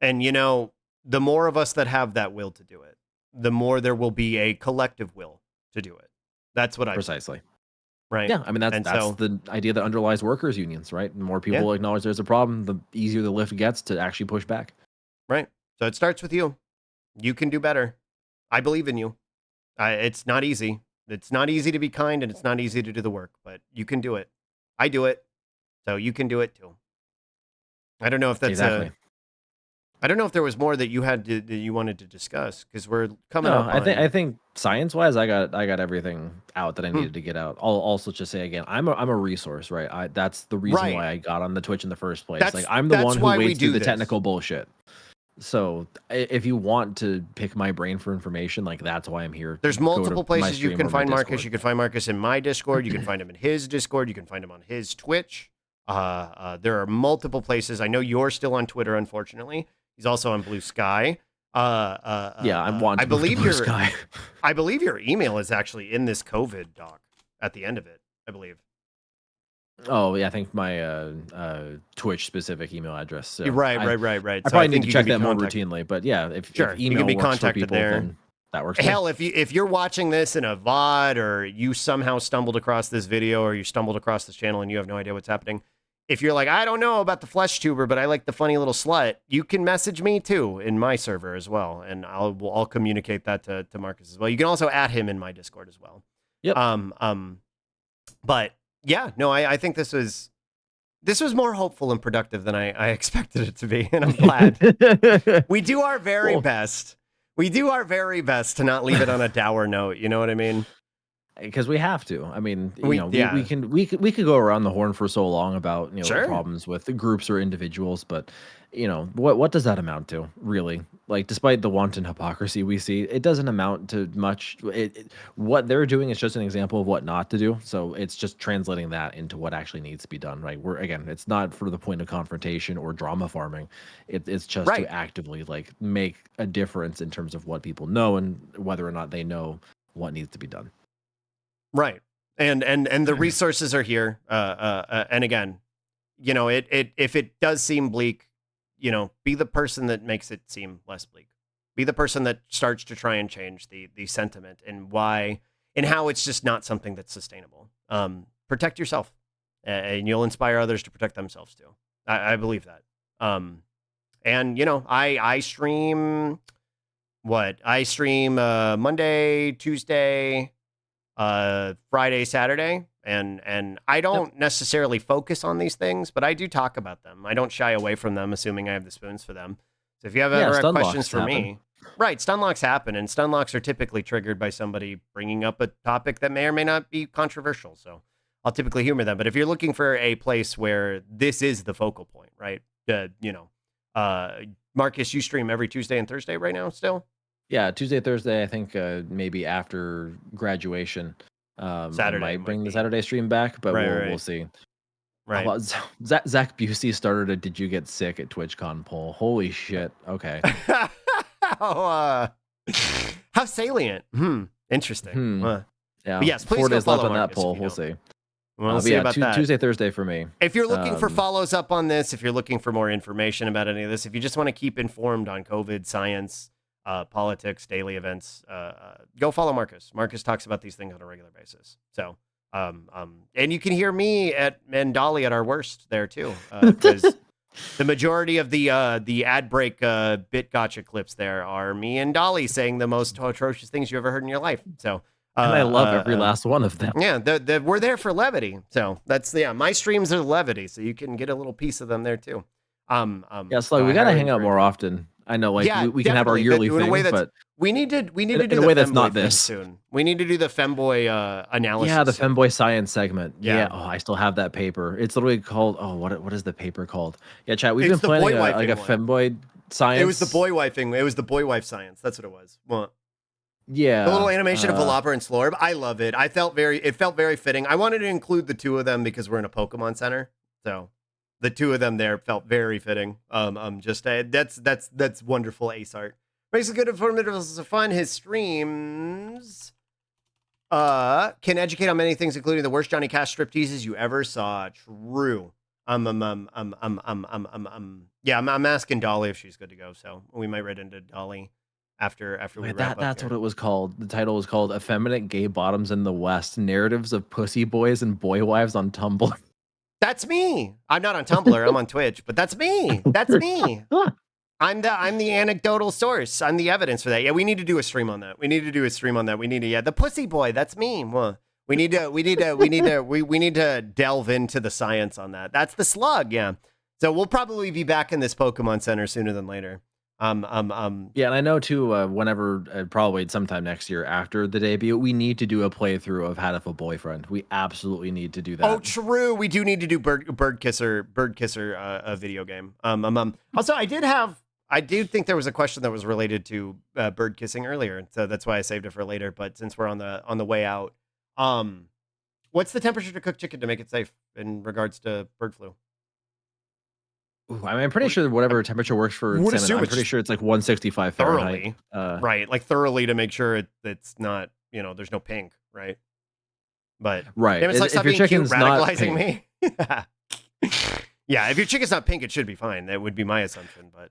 [SPEAKER 5] And the more of us that have that will to do it, the more there will be a collective will to do it. That's what I
[SPEAKER 4] precisely.
[SPEAKER 5] Right.
[SPEAKER 4] Yeah, I mean that's the idea that underlies workers unions, right? The more people acknowledge there's a problem, the easier the lift gets to actually push back.
[SPEAKER 5] Right. So it starts with you. You can do better. I believe in you. It's not easy. It's not easy to be kind and it's not easy to do the work, but you can do it. I do it. So you can do it too. I don't know if that's I don't know if there was more that you had that you wanted to discuss because we're coming up.
[SPEAKER 4] I think science-wise, I got everything out that I needed to get out. I'll also just say again, I'm a resource, right? That's the reason why I got on the Twitch in the first place. I'm the one who wades through the technical bullshit. So if you want to pick my brain for information, like that's why I'm here.
[SPEAKER 5] There's multiple places you can find Marcus. You can find Marcus in my Discord. You can find him in his Discord. You can find him on his Twitch. There are multiple places. I know you're still on Twitter, unfortunately. He's also on Blue Sky.
[SPEAKER 4] I'm wanting to move to Blue Sky.
[SPEAKER 5] I believe your email is actually in this COVID doc at the end of it, I believe.
[SPEAKER 4] Oh, yeah, I think my Twitch specific email address. So
[SPEAKER 5] right.
[SPEAKER 4] I probably need to check that more routinely, but yeah, if email
[SPEAKER 5] you can be
[SPEAKER 4] works
[SPEAKER 5] contacted
[SPEAKER 4] for people,
[SPEAKER 5] there.
[SPEAKER 4] Then that works.
[SPEAKER 5] Hell, if you're watching this in a VOD or you somehow stumbled across this video or you stumbled across this channel and you have no idea what's happening, if you're like, I don't know about the flesh tuber, but I like the funny little slut, you can message me too in my server as well, and I'll communicate that to Marcus as well. You can also add him in my Discord as well.
[SPEAKER 4] Yep.
[SPEAKER 5] But yeah, no, I think this was more hopeful and productive than I expected it to be, and I'm glad. We do our very best. We do our very best to not leave it on a dour note. You know what I mean?
[SPEAKER 4] Because we have to. I mean, we could go around the horn for so long about the problems with groups or individuals, but what does that amount to, really? Like, despite the wanton hypocrisy we see, it doesn't amount to much. What they're doing is just an example of what not to do. So it's just translating that into what actually needs to be done, right? It's not for the point of confrontation or drama farming. It's just to actively make a difference in terms of what people know and whether or not they know what needs to be done.
[SPEAKER 5] Right. And the resources are here. And again, if it does seem bleak, be the person that makes it seem less bleak. Be the person that starts to try and change the sentiment and why and how it's just not something that's sustainable. Protect yourself and you'll inspire others to protect themselves too. I believe that. And I stream Monday, Tuesday, Friday, Saturday, and I don't necessarily focus on these things, but I do talk about them. I don't shy away from them, assuming I have the spoons for them. So if you have ever questions for me, stunlocks happen, and stunlocks are typically triggered by somebody bringing up a topic that may or may not be controversial. So I'll typically humor them. But if you're looking for a place where this is the focal point, right? Marcus, you stream every Tuesday and Thursday right now still?
[SPEAKER 4] Yeah, Tuesday, Thursday. I think maybe after graduation,
[SPEAKER 5] Saturday
[SPEAKER 4] might bring the Saturday stream back, but we'll see.
[SPEAKER 5] Right.
[SPEAKER 4] How about Zach Busey started a "Did you get sick at TwitchCon" poll? Holy shit! Okay.
[SPEAKER 5] how salient. Interesting.
[SPEAKER 4] Yeah.
[SPEAKER 5] But yes, please
[SPEAKER 4] 4
[SPEAKER 5] go
[SPEAKER 4] days left
[SPEAKER 5] follow
[SPEAKER 4] on that
[SPEAKER 5] Marcus
[SPEAKER 4] poll. We'll see.
[SPEAKER 5] We'll
[SPEAKER 4] But
[SPEAKER 5] see
[SPEAKER 4] yeah,
[SPEAKER 5] about that.
[SPEAKER 4] Tuesday, Thursday for me.
[SPEAKER 5] If you're looking for follows up on this, if you're looking for more information about any of this, if you just want to keep informed on COVID, science, politics, daily events, go follow Marcus. Marcus talks about these things on a regular basis. So, and you can hear me and Dolly at our worst there too, because the majority of the ad break bit gotcha clips there are me and Dolly saying the most atrocious things you ever heard in your life. So.
[SPEAKER 4] And I love every last one of them.
[SPEAKER 5] Yeah, we're there for levity. So that's my streams are levity, so you can get a little piece of them there too.
[SPEAKER 4] Yeah, so we gotta hang out more often. I know, like we can have our yearly thing, but
[SPEAKER 5] we need to do
[SPEAKER 4] in a way that's not this
[SPEAKER 5] soon. We need to do the femboy analysis.
[SPEAKER 4] Yeah, the femboy science segment. Yeah. Oh, I still have that paper. It's literally called. Oh, what is the paper called? Yeah, chat. We've been planning like a femboy science.
[SPEAKER 5] It was the boy wifing. It was the boy wife science. That's what it was. Well,
[SPEAKER 4] yeah,
[SPEAKER 5] the little animation of Velopper and Slorb. I love it. It felt very fitting. I wanted to include the two of them because we're in a Pokemon Center, so the two of them there felt very fitting. Just that's wonderful ace art. Makes it good, informative, and fun. His streams can educate on many things, including the worst Johnny Cash stripteases you ever saw. True. Yeah, I'm asking Dolly if she's good to go, so we might read into Dolly. After we wrap up
[SPEAKER 4] that's
[SPEAKER 5] here.
[SPEAKER 4] what it was called. The title was called "Effeminate Gay Bottoms in the West: Narratives of Pussy Boys and Boy Wives on Tumblr."
[SPEAKER 5] That's me. I'm not on Tumblr. I'm on Twitch, but that's me. That's me. I'm the anecdotal source. I'm the evidence for that. Yeah, we need to do a stream on that. We need to the Pussy Boy. That's me. Well, we need to delve into the science on that. That's the slug. Yeah. So we'll probably be back in this Pokemon Center sooner than later.
[SPEAKER 4] Yeah, and I know too. Whenever, probably sometime next year after the debut, we need to do a playthrough of Had If a Boyfriend. We absolutely need to do that.
[SPEAKER 5] Oh, true. We do need to do Bird Kisser, a video game. Also, I do think there was a question that was related to bird kissing earlier, so that's why I saved it for later. But since we're on the way out, what's the temperature to cook chicken to make it safe in regards to bird flu?
[SPEAKER 4] Ooh, I mean, I'm pretty sure whatever temperature works for salmon, I'm pretty sure it's like 165 Fahrenheit.
[SPEAKER 5] Right, like thoroughly to make sure it's not, there's no pink, right? But
[SPEAKER 4] right,
[SPEAKER 5] it's like
[SPEAKER 4] if your chicken's
[SPEAKER 5] cute,
[SPEAKER 4] not
[SPEAKER 5] radicalizing
[SPEAKER 4] pink.
[SPEAKER 5] me. Yeah, if your chicken's not pink, it should be fine. That would be my assumption, but.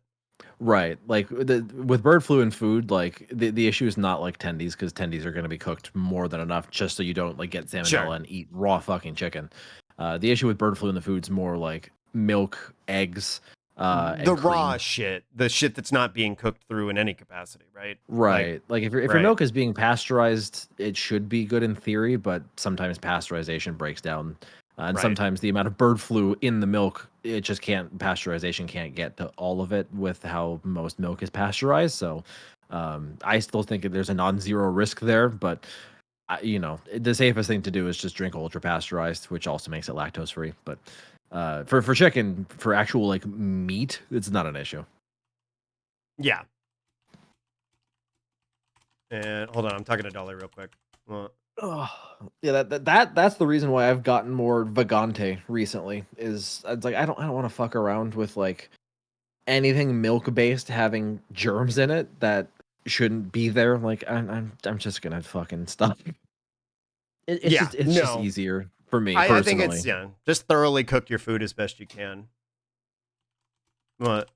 [SPEAKER 4] Right, like with bird flu and food, like the issue is not like tendies, because tendies are going to be cooked more than enough just so you don't like get salmonella and eat raw fucking chicken. The issue with bird flu in the food's more like milk, eggs,
[SPEAKER 5] the raw shit, the shit that's not being cooked through in any capacity, right?
[SPEAKER 4] Right. Like if your milk is being pasteurized, it should be good in theory, but sometimes pasteurization breaks down. And sometimes the amount of bird flu in the milk, pasteurization can't get to all of it with how most milk is pasteurized. So I still think there's a non-zero risk there, but the safest thing to do is just drink ultra pasteurized, which also makes it lactose free. But for chicken, for actual like meat, it's not an issue.
[SPEAKER 5] Yeah. And hold on, I'm talking to Dolly real quick.
[SPEAKER 4] Yeah, that's the reason why I've gotten more vegante recently. Is it's like I don't want to fuck around with like anything milk based having germs in it that shouldn't be there. Like I'm just gonna fucking stop. It's just easier for me.
[SPEAKER 5] I think it's just thoroughly cook your food as best you can. What?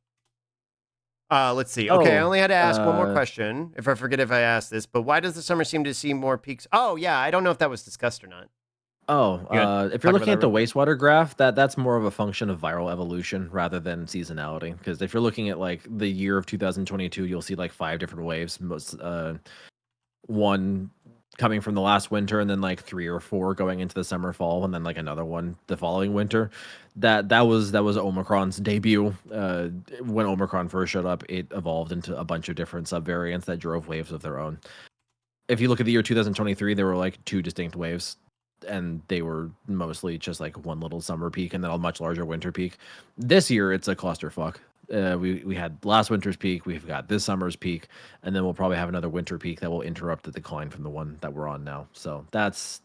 [SPEAKER 5] Let's see. Okay, I only had to ask one more question. If I forget if I asked this, but why does the summer seem to see more peaks? Oh yeah, I don't know if that was discussed or not.
[SPEAKER 4] If you're looking at the wastewater graph, that's more of a function of viral evolution rather than seasonality. Because if you're looking at like the year of 2022, you'll see like 5 different waves. One coming from the last winter, and then like 3 or 4 going into the summer, fall, and then like another one the following winter. That was Omicron's debut. When Omicron first showed up, it evolved into a bunch of different subvariants that drove waves of their own. If you look at the year 2023, there were like 2 distinct waves, and they were mostly just like one little summer peak and then a much larger winter peak. This year, it's a clusterfuck. We had last winter's peak, we've got this summer's peak, and then we'll probably have another winter peak that will interrupt the decline from the one that we're on now. So that's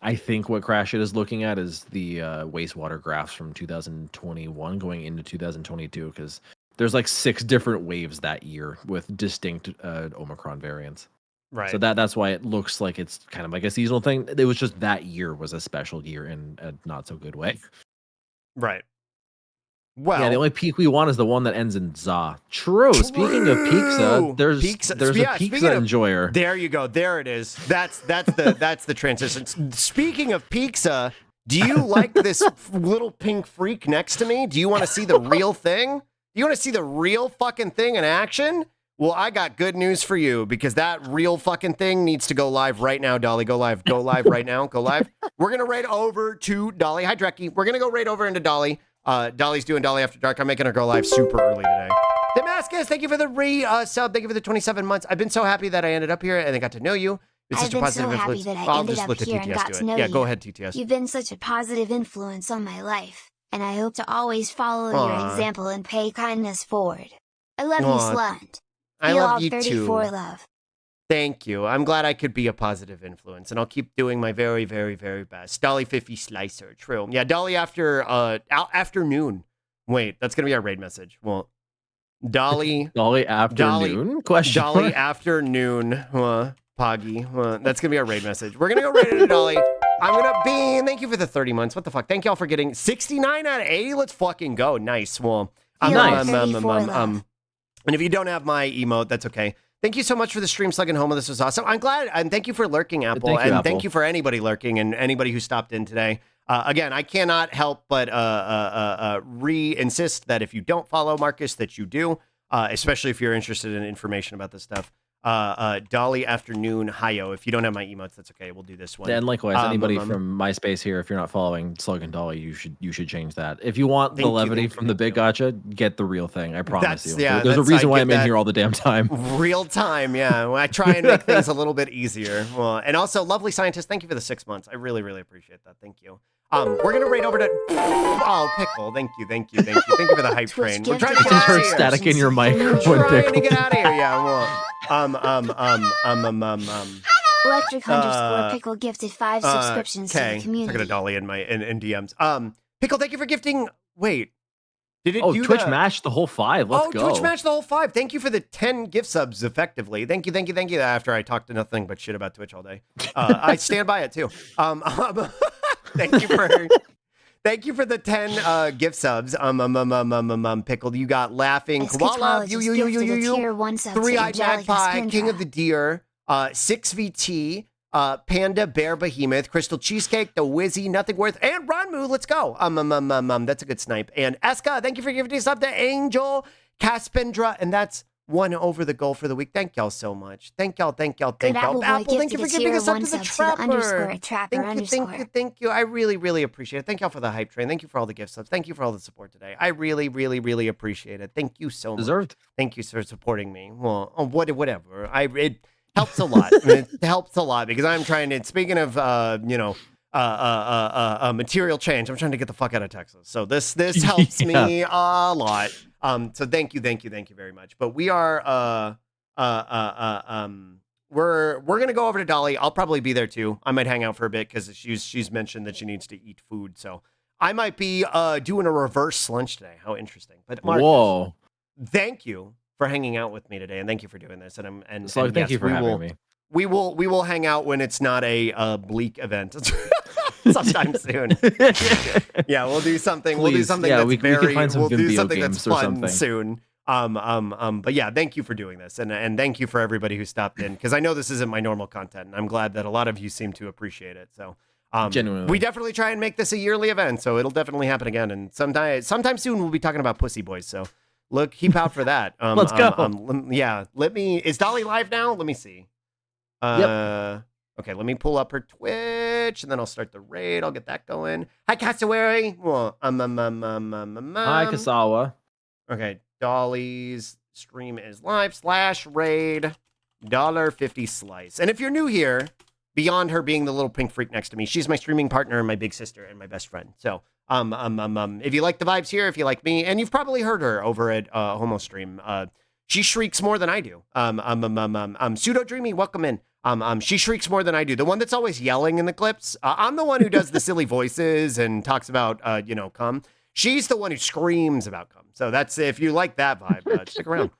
[SPEAKER 4] I think what Crash It is looking at is the wastewater graphs from 2021 going into 2022, because there's like 6 different waves that year with distinct Omicron variants.
[SPEAKER 5] Right.
[SPEAKER 4] So that's why it looks like it's kind of like a seasonal thing. It was just that year was a special year in a not so good way.
[SPEAKER 5] Right. Well,
[SPEAKER 4] yeah, the only peak we want is the one that ends in za. True. Speaking of pizza, there's a pizza enjoyer.
[SPEAKER 5] There you go. There it is. That's the transition. Speaking of pizza, do you like this little pink freak next to me? Do you want to see the real thing? Do you want to see the real fucking thing in action? Well, I got good news for you, because that real fucking thing needs to go live right now, Dolly. Go live. Go live right now. Go live. We're going to raid over to Dolly. Hi, Dreki. We're going to go raid over into Dolly. Dolly's doing Dolly After Dark. I'm making her go live super early today. Damascus, thank you for the sub. Thank you for the 27 months. I've been so happy that I ended up here and I got to know you.
[SPEAKER 2] It's such a positive influence. I'll just let the TTS do it.
[SPEAKER 5] Yeah, go ahead, TTS.
[SPEAKER 2] You've been such a positive influence on my life, and I hope to always follow your example and pay kindness forward. I love you, Slunt.
[SPEAKER 5] I love you
[SPEAKER 2] 34
[SPEAKER 5] too.
[SPEAKER 2] Love.
[SPEAKER 5] Thank you. I'm glad I could be a positive influence, and I'll keep doing my very, very, very best. Dolly 50 Slicer, true. Yeah, Dolly afternoon. Wait, that's gonna be our raid message. Well, Dolly
[SPEAKER 4] afternoon?
[SPEAKER 5] Dolly afternoon. Poggy. That's gonna be our raid message. We're gonna go raid into Dolly. I'm gonna be. Thank you for the 30 months. What the fuck? Thank y'all for getting 69 out of 80. Let's fucking go. Nice. Well, and if you don't have my emote, that's okay. Thank you so much for the stream, Slug and Homo. This was awesome. I'm glad, and thank you for lurking, Apple. Thank you for anybody lurking and anybody who stopped in today. Again, I cannot help but re-insist that if you don't follow Marcus, that you do, especially if you're interested in information about this stuff. Dolly Afternoon Hayo. If you don't have my emotes, that's okay. We'll do this one.
[SPEAKER 4] And likewise, anybody from MySpace here, if you're not following Slug and Dolly, you should change that. If you want the levity from the big gotcha, get the real thing. I promise you.
[SPEAKER 5] Yeah,
[SPEAKER 4] there's a reason why I'm in here all the damn time.
[SPEAKER 5] Real time, yeah. I try and make things a little bit easier. Well, and also, lovely scientist, thank you for the 6 months. I really, really appreciate that. Thank you. We're gonna raid over to Pickle. Thank you for the hype train. We're trying to get
[SPEAKER 4] turn static in your mic.
[SPEAKER 5] Trying to get out of here. Yeah. Well,
[SPEAKER 2] Electric _ Pickle gifted 5 subscriptions to the community.
[SPEAKER 5] Talking to Dolly in DMs. Pickle, thank you for gifting. Wait. Did it do
[SPEAKER 4] Twitch matched the whole 5. Let's go.
[SPEAKER 5] Twitch matched the whole 5. Thank you for the 10 gift subs effectively. Thank you. After I talked to nothing but shit about Twitch all day. I stand by it too. Thank you for the 10 gift subs. Pickle, you got Laughing Koala, you, 3-Eyed Magpie, King of the Deer, 6VT, Panda, Bear, Behemoth, Crystal Cheesecake, The Wizzy, Nothing Worth, and Ranmu. Let's go. That's a good snipe. And Eska, thank you for giving us up to Angel, Caspendra, and that's one over the goal for the week. Thank y'all so much. Thank y'all. Apple, thank you for giving us up to the Trapper. Thank you. I really, really appreciate it. Thank y'all for the hype train. Thank you for all the gift subs. Thank you for all the support today. I really, really, really appreciate it. Thank you so much.
[SPEAKER 4] Deserved.
[SPEAKER 5] Thank you for supporting me. Well, whatever. It helps a lot. It helps a lot because I'm trying to. Speaking of, material change, I'm trying to get the fuck out of Texas. So this helps me a lot. So thank you very much. But we are we're gonna go over to Dolly. I'll probably be there too. I might hang out for a bit because she's mentioned that she needs to eat food. So I might be doing a reverse lunch today. How interesting! But Marcus,
[SPEAKER 4] whoa,
[SPEAKER 5] thank you for hanging out with me today, and thank you for doing this.
[SPEAKER 4] Thank you for having me.
[SPEAKER 5] We will hang out when it's not a bleak event. Sometime soon. Yeah, we'll do something.
[SPEAKER 4] Please.
[SPEAKER 5] We'll do something that's
[SPEAKER 4] we can find some
[SPEAKER 5] we'll do
[SPEAKER 4] video
[SPEAKER 5] something
[SPEAKER 4] games
[SPEAKER 5] that's fun
[SPEAKER 4] or something
[SPEAKER 5] soon. But yeah, thank you for doing this, and thank you for everybody who stopped in because I know this isn't my normal content, and I'm glad that a lot of you seem to appreciate it. So,
[SPEAKER 4] genuinely,
[SPEAKER 5] we definitely try and make this a yearly event, so it'll definitely happen again, and sometime soon we'll be talking about Pussy Boys. So, keep out for that.
[SPEAKER 4] Let's go.
[SPEAKER 5] Yeah, is Dolly live now? Let me see.
[SPEAKER 4] Yep.
[SPEAKER 5] Okay, let me pull up her Twitch, and then I'll start the raid. I'll get that going. Hi, Cassowary. Well,
[SPEAKER 4] Hi, Kasawa.
[SPEAKER 5] Okay, Dolly's stream is live /raid $1.50 slice. And if you're new here, beyond her being the little pink freak next to me, she's my streaming partner and my big sister and my best friend. So, if you like the vibes here, if you like me, and you've probably heard her over at Homo Stream, She shrieks more than I do. Pseudo Dreamy, welcome in. She shrieks more than I do. The one that's always yelling in the clips. I'm the one who does the silly voices and talks about, cum. She's the one who screams about cum. So that's, if you like that vibe, stick around.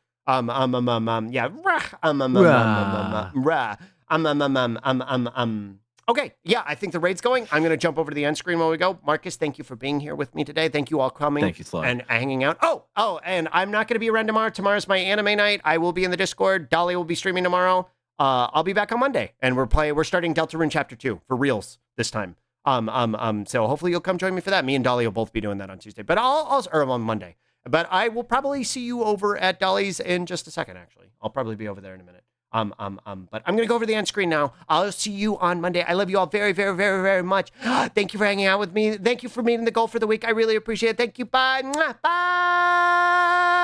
[SPEAKER 5] Okay, yeah, I think the raid's going. I'm going to jump over to the end screen while we go. Marcus, thank you for being here with me today. Thank you all coming.
[SPEAKER 4] Thank you, Sly.
[SPEAKER 5] And hanging out. Oh, and I'm not going to be around tomorrow. Tomorrow's my anime night. I will be in the Discord. Dolly will be streaming tomorrow. I'll be back on Monday, and we're starting Deltarune Chapter 2 for reals this time. So hopefully you'll come join me for that. Me and Dolly will both be doing that on Tuesday, but or on Monday. But I will probably see you over at Dolly's in just a second, actually. I'll probably be over there in a minute. But I'm going to go over the end screen now. I'll see you on Monday. I love you all very, very, very, very much. Thank you for hanging out with me. Thank you for meeting the goal for the week. I really appreciate it. Thank you. Bye. Bye.